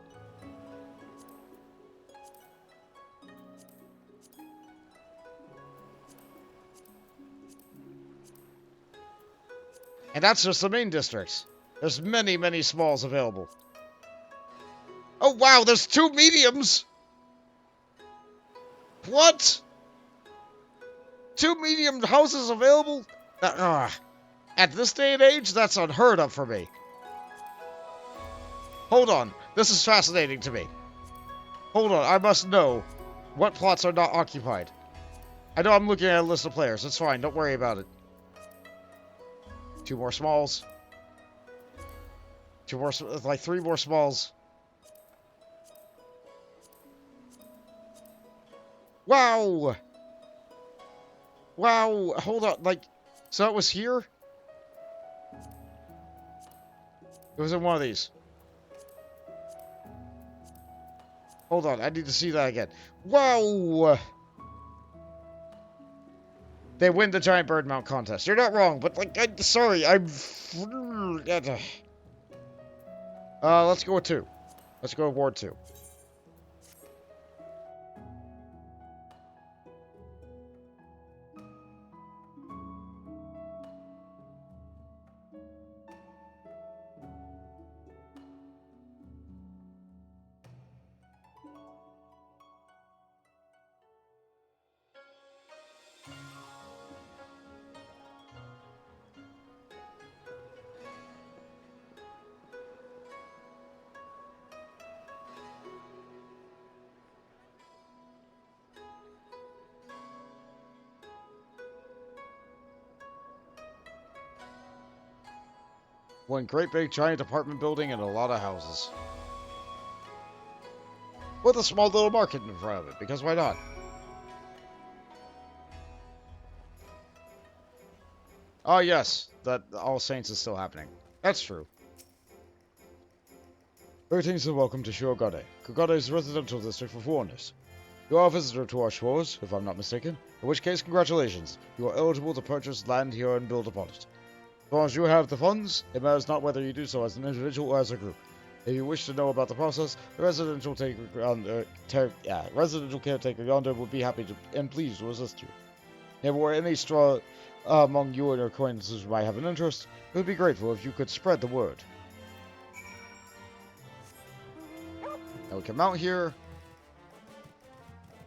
And that's just the main districts. There's many, many smalls available. Oh wow, there's 2 mediums! What? 2 medium houses available? At this day and age, that's unheard of for me. Hold on, this is fascinating to me. Hold on, I must know what plots are not occupied. I know I'm looking at a list of players, it's fine, don't worry about it. 2 more smalls. 2 more, like 3 more smalls. Wow! Wow, hold on, like, so it was here? It was in one of these. Hold on, I need to see that again. Wow! They win the giant bird mount contest. You're not wrong, but like, sorry, I'm... let's go with 2. Let's go with Ward 2. One great big giant apartment building and a lot of houses. With a small little market in front of it, because why not? Oh yes, that All Saints is still happening. That's true. Greetings and welcome to Shirogane, Kogane's residential district for foreigners. You are a visitor to our shores, if I'm not mistaken, in which case congratulations, you are eligible to purchase land here and build upon it. As long as you have the funds, it matters not whether you do so as an individual or as a group. If you wish to know about the process, the residential caretaker yonder would be happy to and pleased to assist you. If there were any straw among you and your acquaintances who might have an interest, it would be grateful if you could spread the word. Now we come out here.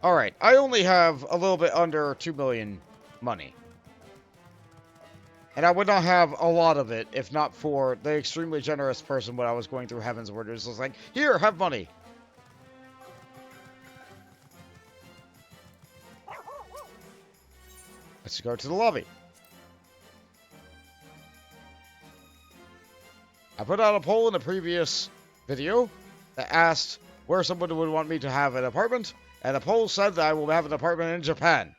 Alright, I only have a little bit under 2 million money. And I would not have a lot of it if not for the extremely generous person when I was going through Heaven's Orders. Was like, here, have money. Let's go to the lobby. I put out a poll in a previous video that asked where someone would want me to have an apartment, and the poll said that I will have an apartment in Japan.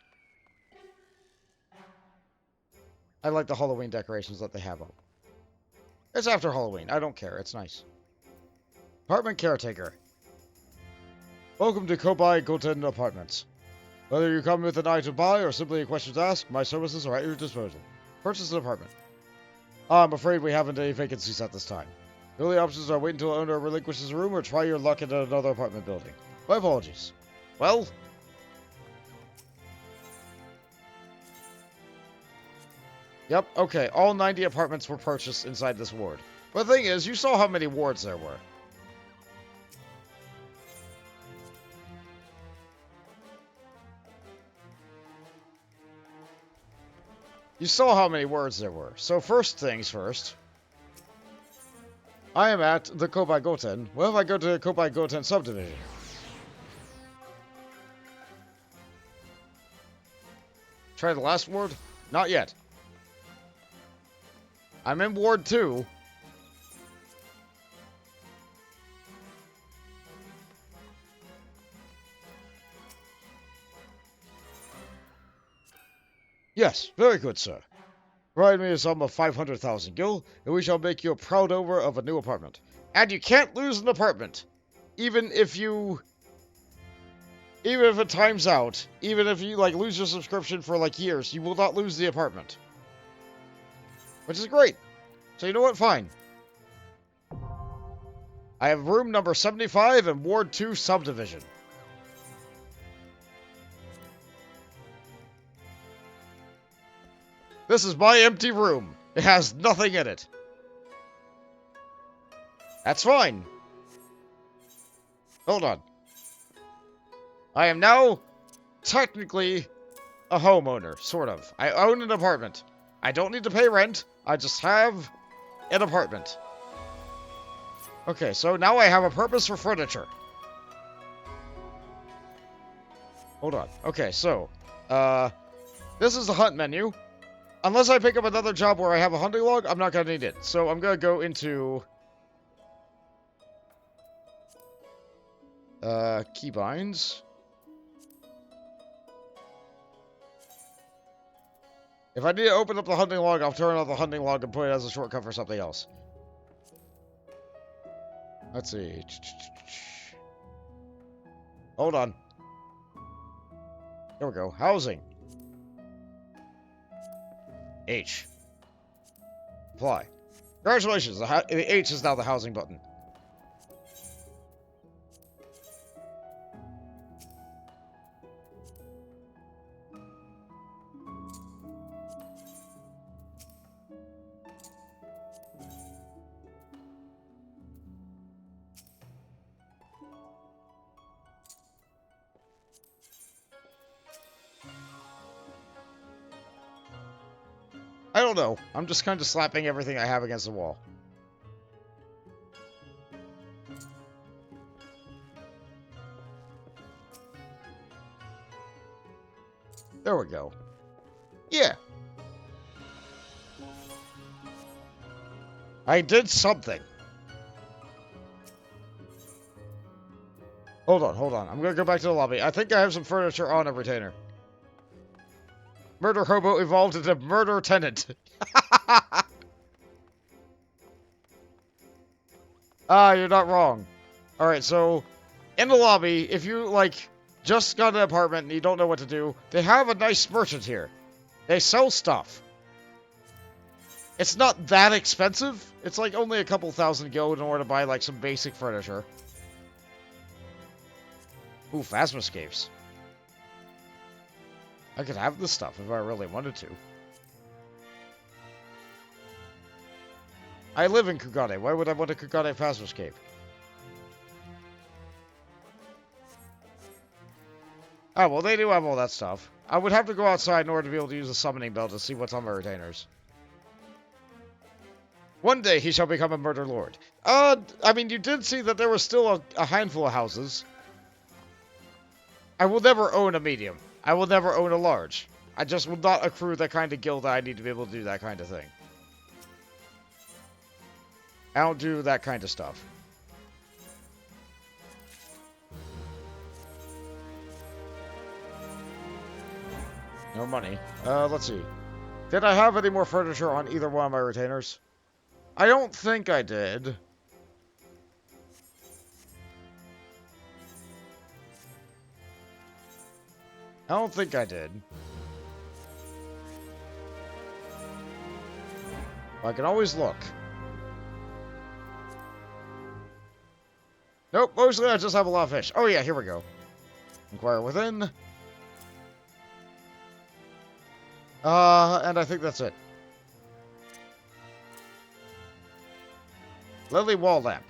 I like the Halloween decorations that they have up. It's after Halloween. I don't care. It's nice. Apartment caretaker. Welcome to Kobai Goten Apartments. Whether you come with an eye to buy or simply a question to ask, my services are at your disposal. Purchase an apartment. I'm afraid we haven't any vacancies at this time. The only options are wait until the owner relinquishes a room or try your luck at another apartment building. My apologies. Well... Yep, okay. All 90 apartments were purchased inside this ward. But the thing is, you saw how many wards there were. You saw how many words there were. So first things first. I am at the Kobai Goten. What if I go to the Kobai Goten subdivision? Try the last ward? Not yet. I'm in Ward 2. Yes, very good, sir. Provide me a sum of 500,000 gil, and we shall make you a proud owner of a new apartment. And you can't lose an apartment. Even if it times out, even if you, like, lose your subscription for, like, years, you will not lose the apartment. Which is great. So you know what? Fine. I have room number 75 in Ward 2 subdivision. This is my empty room. It has nothing in it. That's fine. Hold on. I am now technically a homeowner, sort of. I own an apartment. I don't need to pay rent. I just have an apartment. Okay, so now I have a purpose for furniture. Hold on. Okay, so, this is the hunt menu. Unless I pick up another job where I have a hunting log, I'm not going to need it. So I'm going to go into keybinds. If I need to open up the hunting log, I'll turn on the hunting log and put it as a shortcut for something else. Let's see. Hold on. There we go. Housing. H. Apply. Congratulations, the H is now the housing button. I don't know. I'm just kind of slapping everything I have against the wall. There we go. Yeah. I did something. Hold on. I'm gonna go back to the lobby. I think I have some furniture on a retainer. Murder hobo evolved into murder tenant. Ah, you're not wrong. Alright, so, in the lobby, if you, like, just got an apartment and you don't know what to do, they have a nice merchant here. They sell stuff. It's not that expensive. It's like only a couple thousand gil in order to buy, like, some basic furniture. Ooh, phasmoscapes. I could have this stuff if I really wanted to. I live in Kugane. Why would I want a Kugane phasmoscape? Oh, well, they do have all that stuff. I would have to go outside in order to be able to use the summoning bell to see what's on my retainers. One day he shall become a murder lord. I mean, you did see that there was still a handful of houses. I will never own a medium. I will never own a large. I just will not accrue that kind of gil that I need to be able to do that kind of thing. I don't do that kind of stuff. No money. Let's see. Did I have any more furniture on either one of my retainers? I don't think I did. I don't think I did. I can always look. Nope, mostly I just have a lot of fish. Oh yeah, here we go. Inquire within. And I think that's it. Lily wall lamp.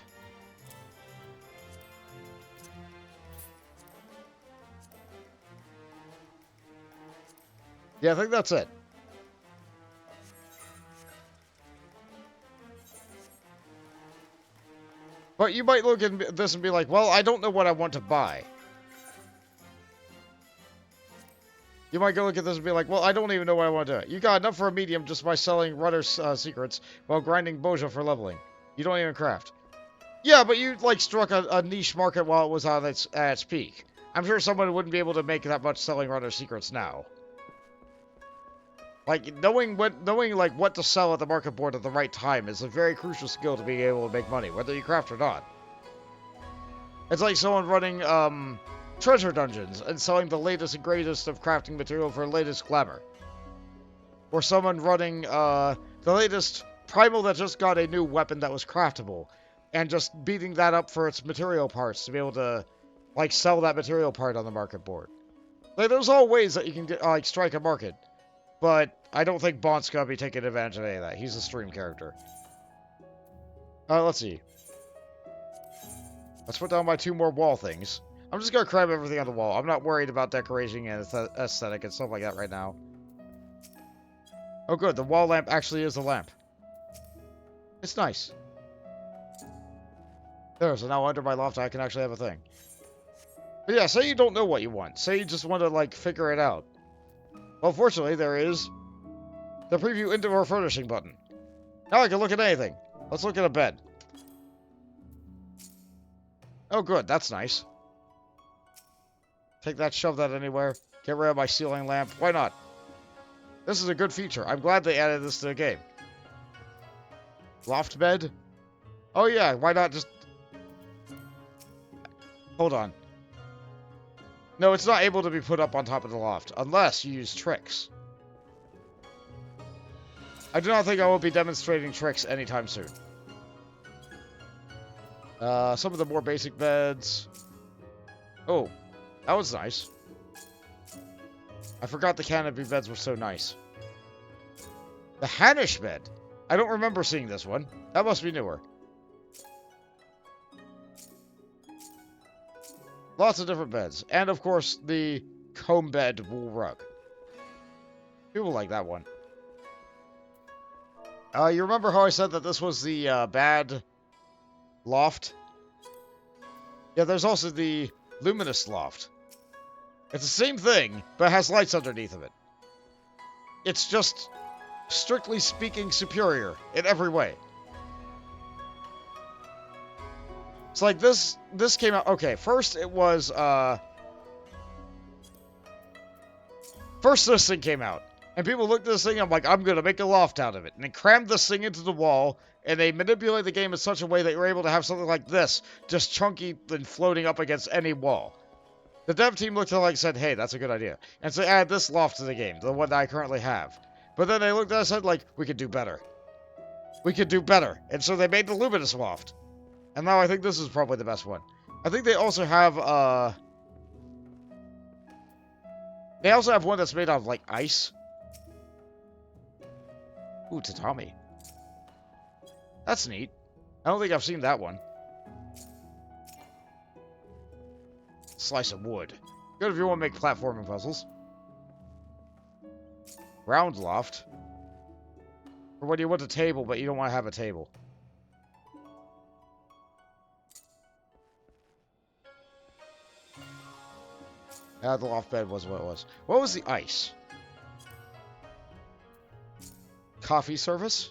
Yeah, I think that's it. But you might look at this and be like, well, I don't know what I want to buy. You might go look at this and be like, well, I don't even know what I want to do. You got enough for a medium just by selling runner's secrets while grinding Boja for leveling. You don't even craft. Yeah, but you, like, struck a niche market while it was at its peak. I'm sure someone wouldn't be able to make that much selling runner's secrets now. Like, knowing like, what to sell at the market board at the right time is a very crucial skill to being able to make money, whether you craft or not. It's like someone running, treasure dungeons and selling the latest and greatest of crafting material for latest glamour. Or someone running the latest primal that just got a new weapon that was craftable and just beating that up for its material parts to be able to like sell that material part on the market board. Like, there's all ways that you can get, like, strike a market, but I don't think Bont's gonna be taking advantage of any of that. He's a stream character. Let's see. Let's put down my 2 more wall things. I'm just gonna grab everything on the wall. I'm not worried about decorating and aesthetic and stuff like that right now. Oh good, the wall lamp actually is a lamp. It's nice. There, so now under my loft I can actually have a thing. But yeah, say you don't know what you want. Say you just want to, like, figure it out. Well, fortunately, there is the preview indoor furnishing button. Now I can look at anything. Let's look at a bed. Oh good, that's nice. Take that, shove that anywhere. Get rid of my ceiling lamp. Why not? This is a good feature. I'm glad they added this to the game. Loft bed? Oh yeah, why not just... Hold on. No, it's not able to be put up on top of the loft, unless you use tricks. I do not think I will be demonstrating tricks anytime soon. Some of the more basic beds. Oh, that was nice. I forgot the canopy beds were so nice. The Hanish bed. I don't remember seeing this one. That must be newer. Lots of different beds. And, of course, the comb bed wool rug. People like that one. You remember how I said that this was the bad loft? Yeah, there's also the luminous loft. It's the same thing, but it has lights underneath of it. It's just, strictly speaking, superior in every way. It's like this came out... Okay, first it was, First this thing came out. And people looked at this thing, I'm like, I'm gonna make a loft out of it. And they crammed this thing into the wall, and they manipulate the game in such a way that you're able to have something like this, just chunky and floating up against any wall. The dev team looked at it like and said, hey, that's a good idea. And so add this loft to the game, the one that I currently have. But then they looked at us and said, like, we could do better. We could do better. And so they made the luminous loft. And now I think this is probably the best one. I think they also have, They also have one that's made out of, like, ice. Ooh, tatami. That's neat. I don't think I've seen that one. Slice of wood. Good if you want to make platforming puzzles. Round loft. Or when you want a table, but you don't want to have a table. The loft bed was what it was. What was the ice? Coffee service?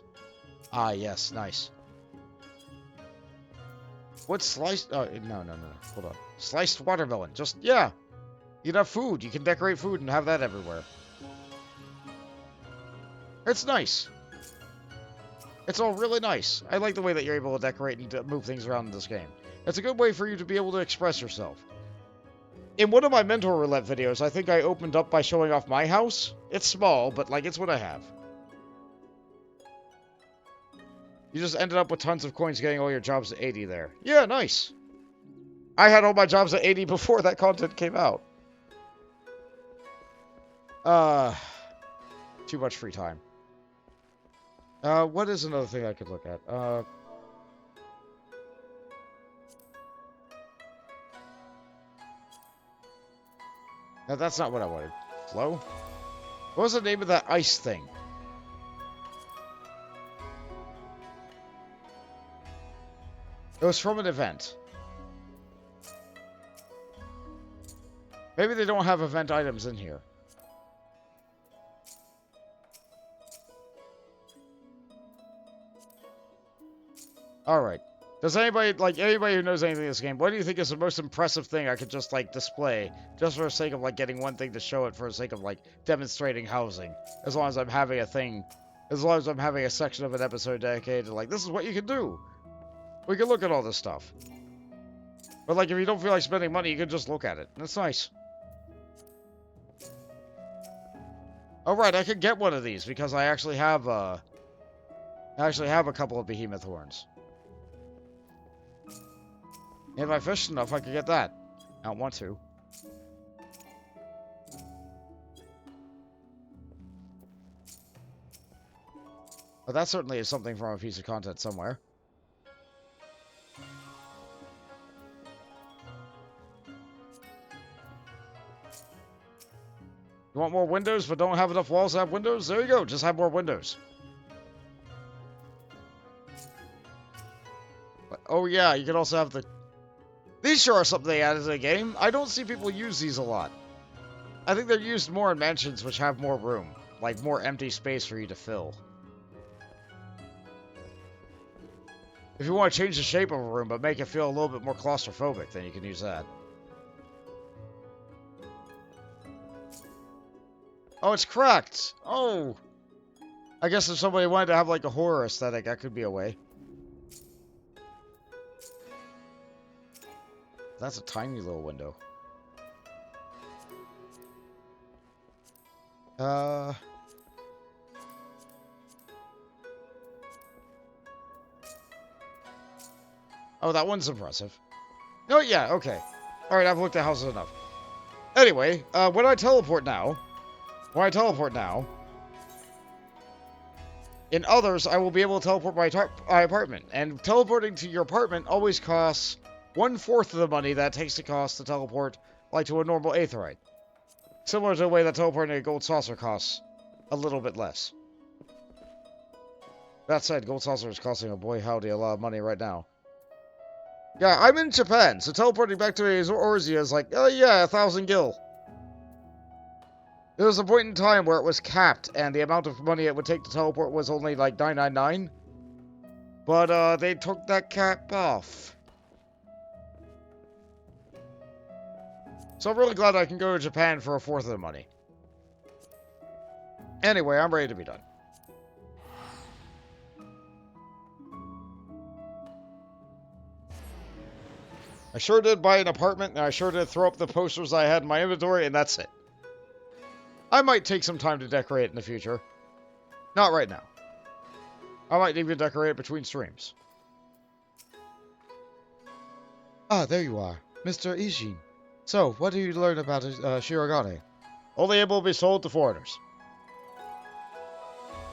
Ah, yes, nice. What sliced... Oh, no. Hold on. Sliced watermelon. Just, yeah. You'd have food. You can decorate food and have that everywhere. It's nice. It's all really nice. I like the way that you're able to decorate and move things around in this game. It's a good way for you to be able to express yourself. In one of my Mentor Roulette videos, I think I opened up by showing off my house. It's small, but, like, it's what I have. You just ended up with tons of coins getting all your jobs at 80 there. Yeah, nice. I had all my jobs at 80 before that content came out. Too much free time. What is another thing I could look at? No, that's not what I wanted. Flow? What was the name of that ice thing? It was from an event. Maybe they don't have event items in here. Alright. Does anybody, like, anybody who knows anything in this game, what do you think is the most impressive thing I could just, like, display? Just for the sake of, like, getting one thing to show it for the sake of, like, demonstrating housing. As long as I'm having a thing, as long as I'm having a section of an episode dedicated to, like, this is what you can do. We can look at all this stuff. But, like, if you don't feel like spending money, you can just look at it. That's nice. Alright, I could get one of these, because I actually have a couple of behemoth horns. If I fished enough, I could get that. I don't want to. But that certainly is something from a piece of content somewhere. You want more windows but don't have enough walls to have windows? There you go, just have more windows. But, oh yeah, you can also have the... These sure are something they added to the game. I don't see people use these a lot. I think they're used more in mansions which have more room. Like, more empty space for you to fill. If you want to change the shape of a room but make it feel a little bit more claustrophobic, then you can use that. Oh, it's cracked! Oh! I guess if somebody wanted to have, like, a horror aesthetic, that could be a way. That's a tiny little window. Oh, that one's impressive. Oh, yeah, okay. Alright, I've looked at houses enough. Anyway, when I teleport now... in others, I will be able to teleport my apartment. And teleporting to your apartment always costs 1/4 of the money that it takes to cost to teleport, like, to a normal aetheryte. Similar to the way that teleporting a gold saucer costs a little bit less. That said, gold saucer is costing a boy howdy a lot of money right now. Yeah, I'm in Japan, so teleporting back to Orzia is like, oh yeah, 1,000 gil. There was a point in time where it was capped, and the amount of money it would take to teleport was only like 999. But, they took that cap off. So I'm really glad I can go to Japan for 1/4 of the money. Anyway, I'm ready to be done. I sure did buy an apartment, and I sure did throw up the posters I had in my inventory, and that's it. I might take some time to decorate it in the future. Not right now. I might even decorate it between streams. Ah, there you are, Mr. Ijin. So, what do you learn about Shirogane? Only able to be sold to foreigners.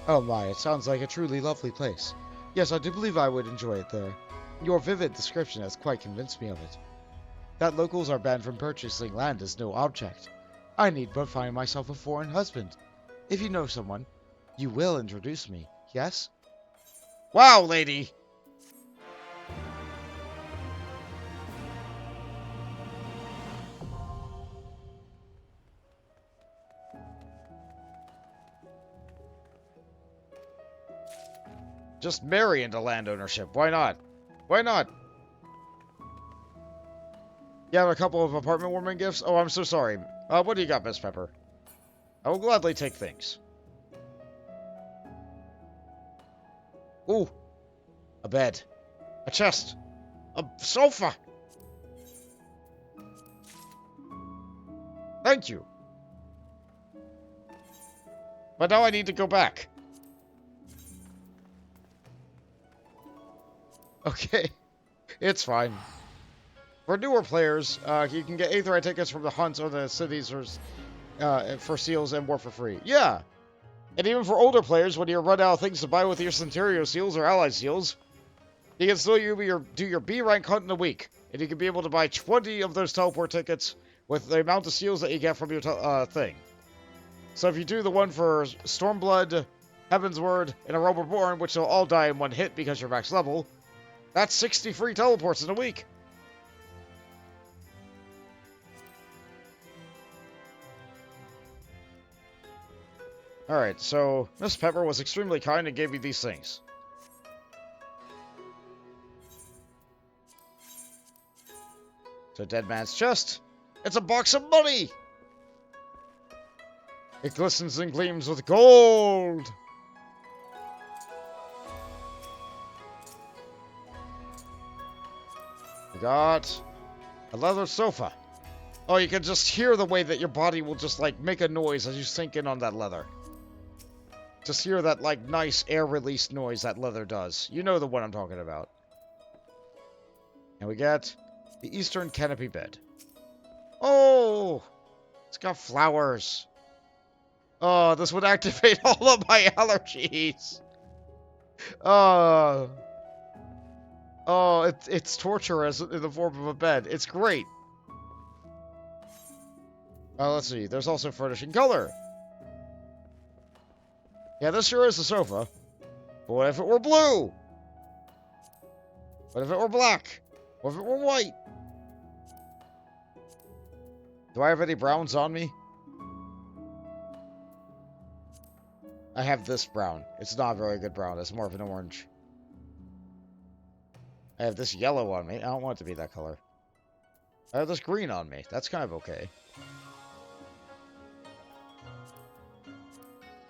Oh my, it sounds like a truly lovely place. Yes, I do believe I would enjoy it there. Your vivid description has quite convinced me of it. That locals are banned from purchasing land is no object. I need but find myself a foreign husband. If you know someone, you will introduce me, yes? Wow, lady! Just marry into land ownership. Why not? Why not? You have a couple of apartment warming gifts? Oh, I'm so sorry. What do you got, Miss Pepper? I will gladly take things. Ooh. A bed. A chest. A sofa. Thank you. But now I need to go back. Okay. It's fine. For newer players, you can get aetheryte tickets from the hunts or the cities or, for seals and more for free. Yeah! And even for older players, when you run out of things to buy with your Centurio seals or Allied seals, you can still do your B rank hunt in a week. And you can be able to buy 20 of those teleport tickets with the amount of seals that you get from your thing. So if you do the one for Stormblood, Heaven's Word, and A Realm Reborn, which will all die in one hit because you're max level, that's 60 free teleports in a week. Alright, so Miss Pepper was extremely kind and gave me these things. So Dead Man's Chest. It's a box of money! It glistens and gleams with gold! We got a leather sofa. Oh, you can just hear the way that your body will just, like, make a noise as you sink in on that leather. Just hear that, like, nice air release noise that leather does. You know the one I'm talking about. And we get the Eastern Canopy Bed. Oh! It's got flowers. Oh, this would activate all of my allergies. Oh, it's torture as in the form of a bed. It's great. Let's see. There's also furnishing color. Yeah, this sure is a sofa. But what if it were blue? What if it were black? What if it were white? Do I have any browns on me? I have this brown. It's not a very good brown. It's more of an orange. I have this yellow on me. I don't want it to be that color. I have this green on me. That's kind of okay.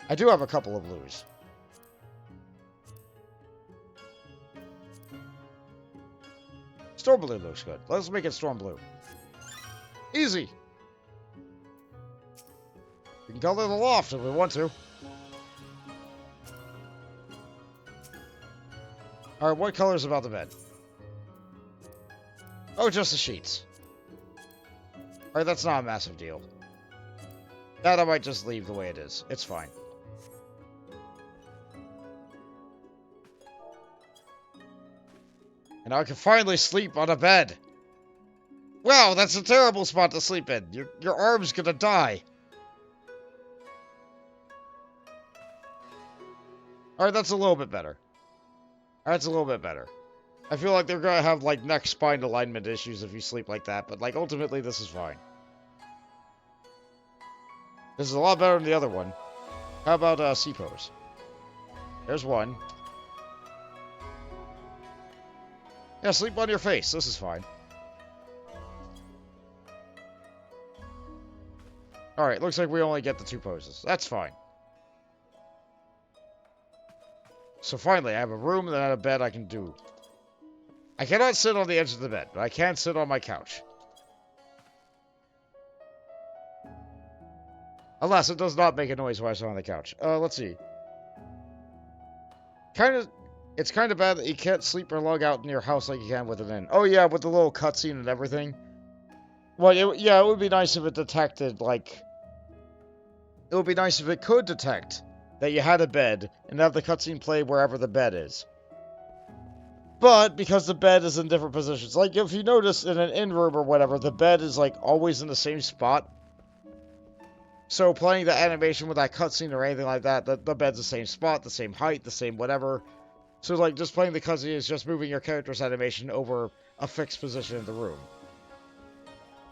I do have a couple of blues. Storm blue looks good. Let's make it storm blue. Easy. We can color the loft if we want to. Alright, what color is about the bed? Oh, just the sheets. Alright, that's not a massive deal. That I might just leave the way it is. It's fine. And now I can finally sleep on a bed. Wow, that's a terrible spot to sleep in. Your arm's gonna die. Alright, that's a little bit better. That's a little bit better. I feel like they're gonna have, like, neck spine alignment issues if you sleep like that, but, like, ultimately this is fine. This is a lot better than the other one. How about, C-pose? There's one. Yeah, sleep on your face. This is fine. Alright, looks like we only get the 2 poses. That's fine. So finally, I have a room and then a bed I can do. I cannot sit on the edge of the bed, but I can sit on my couch. Alas, it does not make a noise when I sit on the couch. Let's see. It's kind of bad that you can't sleep or log out in your house like you can with an inn. Oh yeah, with the little cutscene and everything. Well, yeah, it would be nice if it detected, like... It would be nice if it could detect that you had a bed and have the cutscene play wherever the bed is. But, because the bed is in different positions. Like, if you notice in an inn room or whatever, the bed is, like, always in the same spot. So, playing the animation with that cutscene or anything like that, the bed's the same spot, the same height, the same whatever. So, like, just playing the cutscene is just moving your character's animation over a fixed position in the room.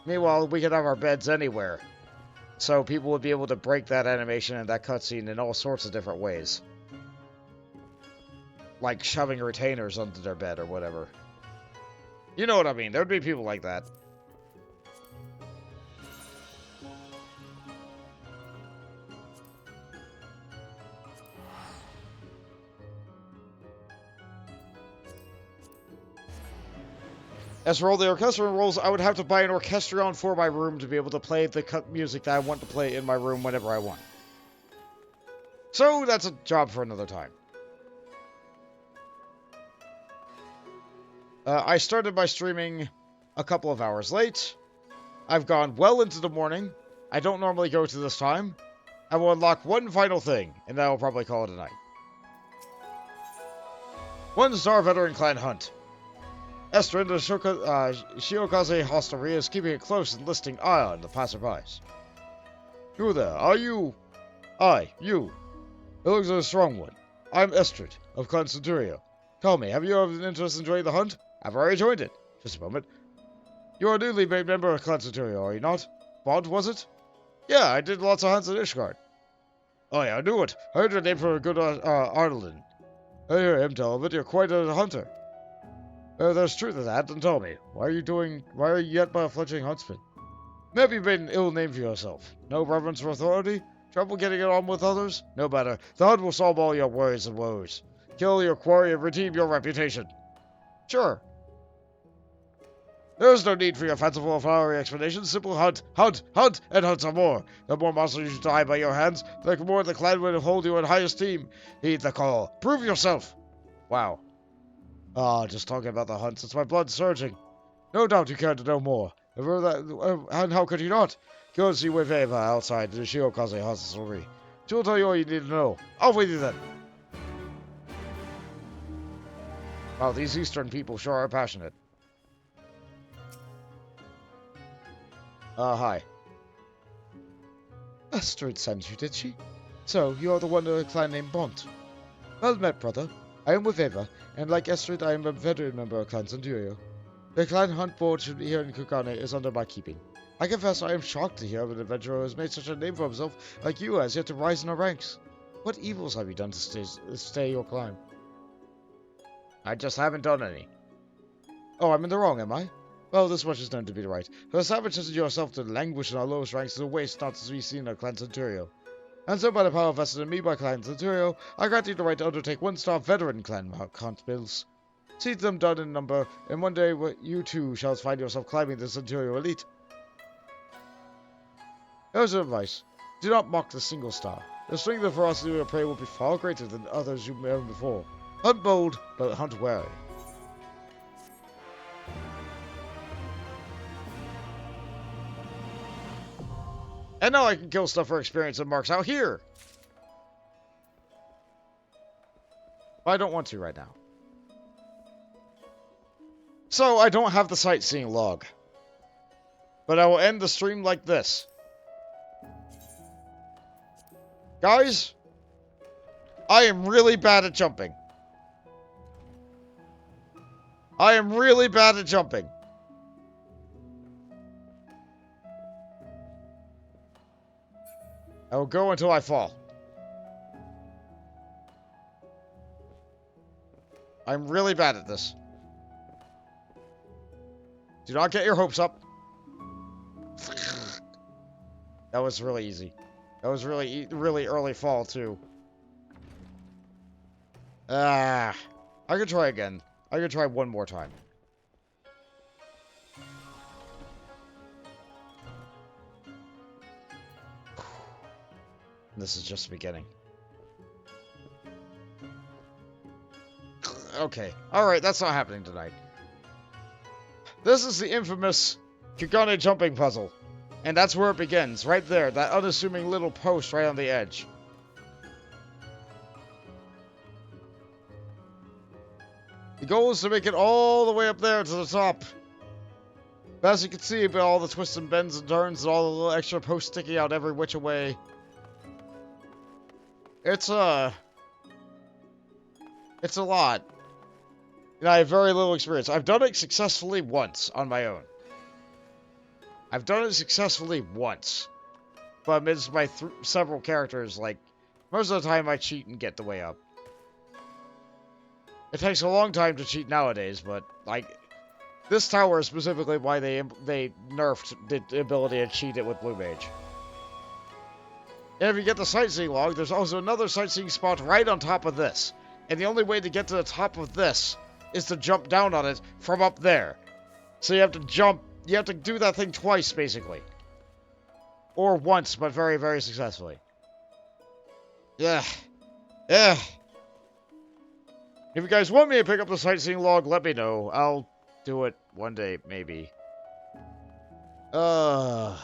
Meanwhile, we could have our beds anywhere. So, people would be able to break that animation and that cutscene in all sorts of different ways. Like shoving retainers under their bed or whatever. You know what I mean. There would be people like that. As for all the orchestral roles, I would have to buy an orchestrion for my room to be able to play the music that I want to play in my room whenever I want. So, that's a job for another time. I started my streaming a couple of hours late. I've gone well into the morning. I don't normally go to this time. I will unlock one final thing, and then I'll probably call it a night. 1-star veteran clan hunt. Estrid, the Shirogane hostelry, is keeping a close and listening eye on the passerbys. You there, are you? Aye, you. It looks like a strong one. I'm Estrid, of Clan Centurio. Tell me, have you ever an interest in joining the hunt? I've already joined it. Just a moment. You're a newly made member of Clan Centurio, are you not? Bond, was it? Yeah, I did lots of hunts in Ishgard. Oh yeah, I knew it. I heard your name from a good Arnoldin. I hear him tell that you're quite a hunter. There's truth to that, then tell me, why are you yet but a fledgling huntsman? Maybe you made an ill name for yourself. No reverence for authority? Trouble getting it on with others? No matter. The hunt will solve all your worries and woes. Kill your quarry and redeem your reputation. Sure. There is no need for your fanciful or flowery explanations. Simple hunt, hunt, hunt, and hunt some more. The more monsters you die by your hands, the more the clan will hold you in high esteem. Heed the call. Prove yourself. Wow. Just talking about the hunts, it's my blood surging. No doubt you care to know more. And how could you not? Go and see Eva outside the Shirogane hostelry. She will tell you all you need to know. Off with you then. Wow, these Eastern people sure are passionate. Hi. Estrid sent you, did she? So, you are the one of a clan named Bont. Well met, brother. I am with Eva, and like Estrid, I am a veteran member of Clan Centurio. The clan hunt board here in Shirogane is under my keeping. I confess I am shocked to hear of an adventurer who has made such a name for himself like you has yet to rise in our ranks. What evils have you done to stay your climb? I just haven't done any. Oh, I'm in the wrong, am I? Well, this much is known to be right. For a savage such as yourself to languish in our lowest ranks is a waste not to be seen in our Clan Centurio. And so by the power vested in me by Clan Centurio, I grant you the right to undertake one-star veteran clan hunt bills. See them done in number, and one day you too shall find yourself climbing the Centurio elite. Here's your advice. Do not mock the single star. The strength and ferocity of your prey will be far greater than others you've known before. Hunt bold, but hunt wary. And now I can kill stuff for experience and marks out here. But I don't want to right now. So I don't have the sightseeing log. But I will end the stream like this. Guys, I am really bad at jumping. I am really bad at jumping. I will go until I fall. I'm really bad at this. Do not get your hopes up. That was really easy. That was really early fall, too. I could try again. I could try one more time. This is just the beginning. Okay. Alright, that's not happening tonight. This is the infamous Shirogane jumping puzzle. And that's where it begins. Right there. That unassuming little post right on the edge. The goal is to make it all the way up there to the top. But as you can see, by all the twists and bends and turns and all the little extra posts sticking out every which way. It's a lot. And I have very little experience. I've done it successfully once on my own. I've done it successfully once. But amidst my several characters, like, most of the time I cheat and get the way up. It takes a long time to cheat nowadays, but, like, this tower is specifically why they nerfed the ability to cheat it with Blue Mage. And if you get the sightseeing log, there's also another sightseeing spot right on top of this. And the only way to get to the top of this is to jump down on it from up there. So you have to jump, you have to do that thing twice, basically. Or once, but very, very successfully. Yeah. Yeah. If you guys want me to pick up the sightseeing log, let me know. I'll do it one day, maybe. So,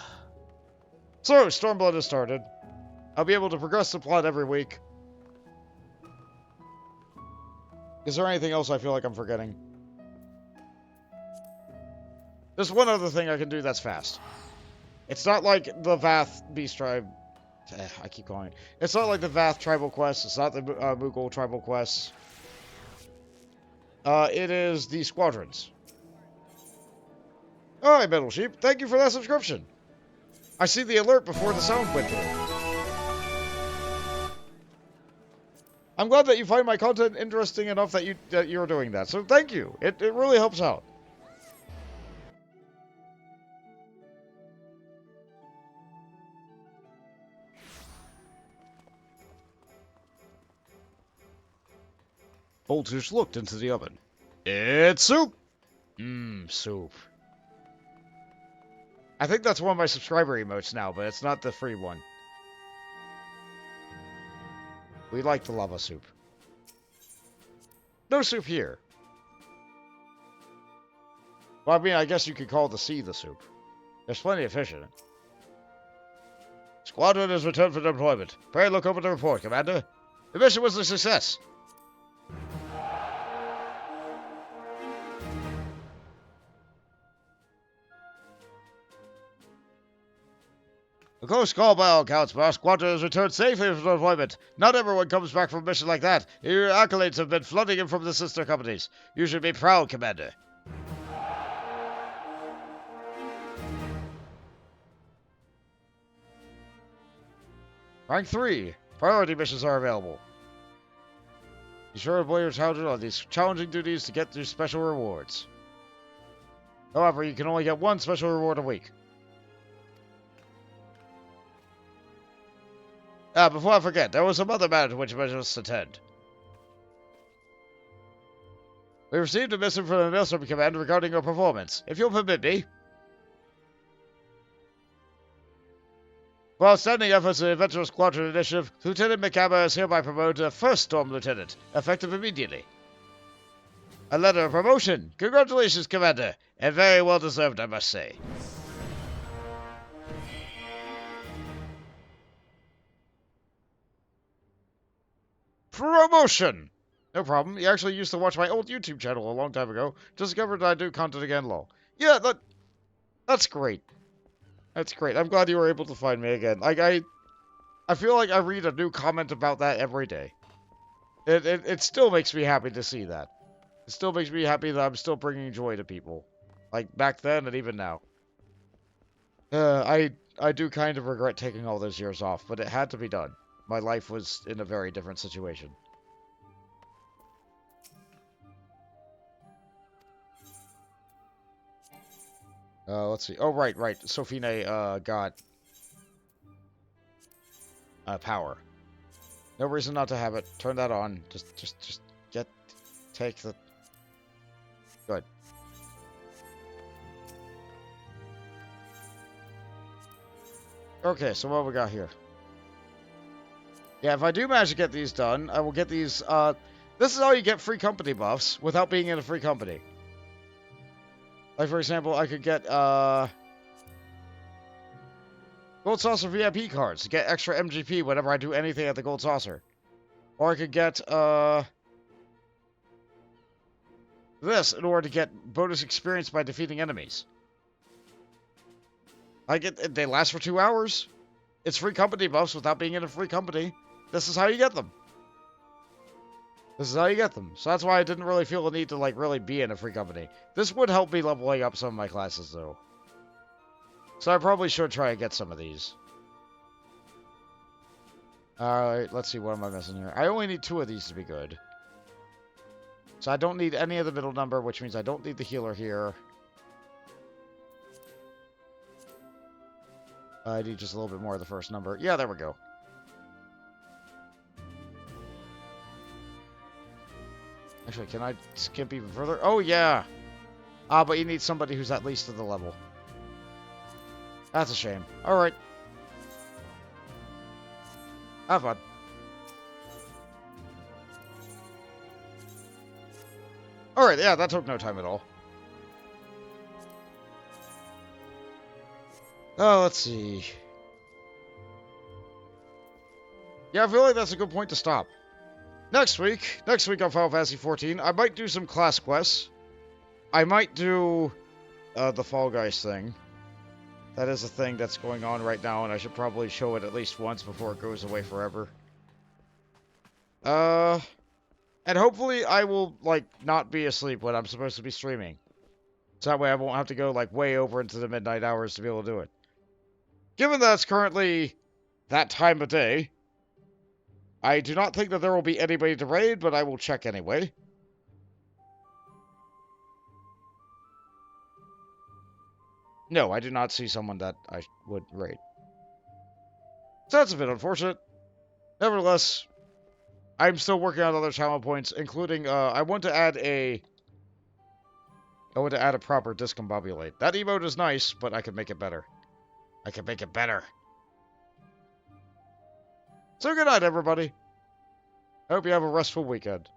Stormblood has started. I'll be able to progress the plot every week. Is there anything else I feel like I'm forgetting? There's one other thing I can do that's fast. It's not like the Vath Beast Tribe. I keep calling it. It's not like the Vath Tribal Quest. It's not the Mughal Tribal Quests. It is the Squadrons. Alright, Metal Sheep. Thank you for that subscription. I see the alert before the sound went through. I'm glad that you find my content interesting enough that you're doing that. So thank you. It really helps out. Boltus looked into the oven. It's soup! Mmm, soup. I think that's one of my subscriber emotes now, but it's not the free one. We like the lava soup. No soup here. Well, I mean, I guess you could call the sea the soup. There's plenty of fish in it. Squadron has returned for deployment. Pray look over the report, Commander. The mission was a success. A close call by all accounts, but our squadron has returned safely from deployment. Not everyone comes back from a mission like that. Your accolades have been flooding in from the sister companies. You should be proud, Commander. Rank 3. Priority missions are available. Be sure to avoid your children on these challenging duties to get your special rewards. However, you can only get one special reward a week. Before I forget, there was some other matter which I must attend. We received a message from the Maelstrom Command regarding your performance. If you'll permit me. For outstanding efforts in the Adventurous Squadron Initiative, Lieutenant McGammar is hereby promoted to First Storm Lieutenant, effective immediately. A letter of promotion! Congratulations, Commander! And very well deserved, I must say. Promotion! No problem. You actually used to watch my old YouTube channel a long time ago. Discovered I do content again, lol. Yeah, that's great. That's great. I'm glad you were able to find me again. Like, I feel like I read a new comment about that every day. It still makes me happy to see that. It still makes me happy that I'm still bringing joy to people. Like, back then and even now. I do kind of regret taking all those years off, but it had to be done. My life was in a very different situation. Let's see. Oh, right. Sophine, got power. No reason not to have it. Turn that on. Just take the... Good. Okay, so what we got here? Yeah, if I do manage to get these done, I will get these, this is how you get free company buffs without being in a free company. Like, for example, I could get, Gold Saucer VIP cards to get extra MGP whenever I do anything at the Gold Saucer. Or I could get, this in order to get bonus experience by defeating enemies. They last for 2 hours. It's free company buffs without being in a free company. This is how you get them. This is how you get them. So that's why I didn't really feel the need to, like, really be in a free company. This would help me leveling up some of my classes, though. So I probably should try and get some of these. Alright, let's see, what am I missing here? I only need 2 of these to be good. So I don't need any of the middle number, which means I don't need the healer here. I need just a little bit more of the first number. Yeah, there we go. Actually, can I skip even further? Oh, yeah! But you need somebody who's at least to the level. That's a shame. Alright. Have fun. Alright, yeah, that took no time at all. Oh, let's see. Yeah, I feel like that's a good point to stop. Next week on Final Fantasy XIV, I might do some class quests. I might do the Fall Guys thing. That is a thing that's going on right now, and I should probably show it at least once before it goes away forever. And hopefully I will, like, not be asleep when I'm supposed to be streaming. So that way I won't have to go, like, way over into the midnight hours to be able to do it. Given that it's currently that time of day, I do not think that there will be anybody to raid, but I will check anyway. No, I do not see someone that I would raid. So that's a bit unfortunate. Nevertheless, I'm still working on other channel points, including, I want to add a proper discombobulate. That emote is nice, but I could make it better. I can make it better. So good night, everybody. I hope you have a restful weekend.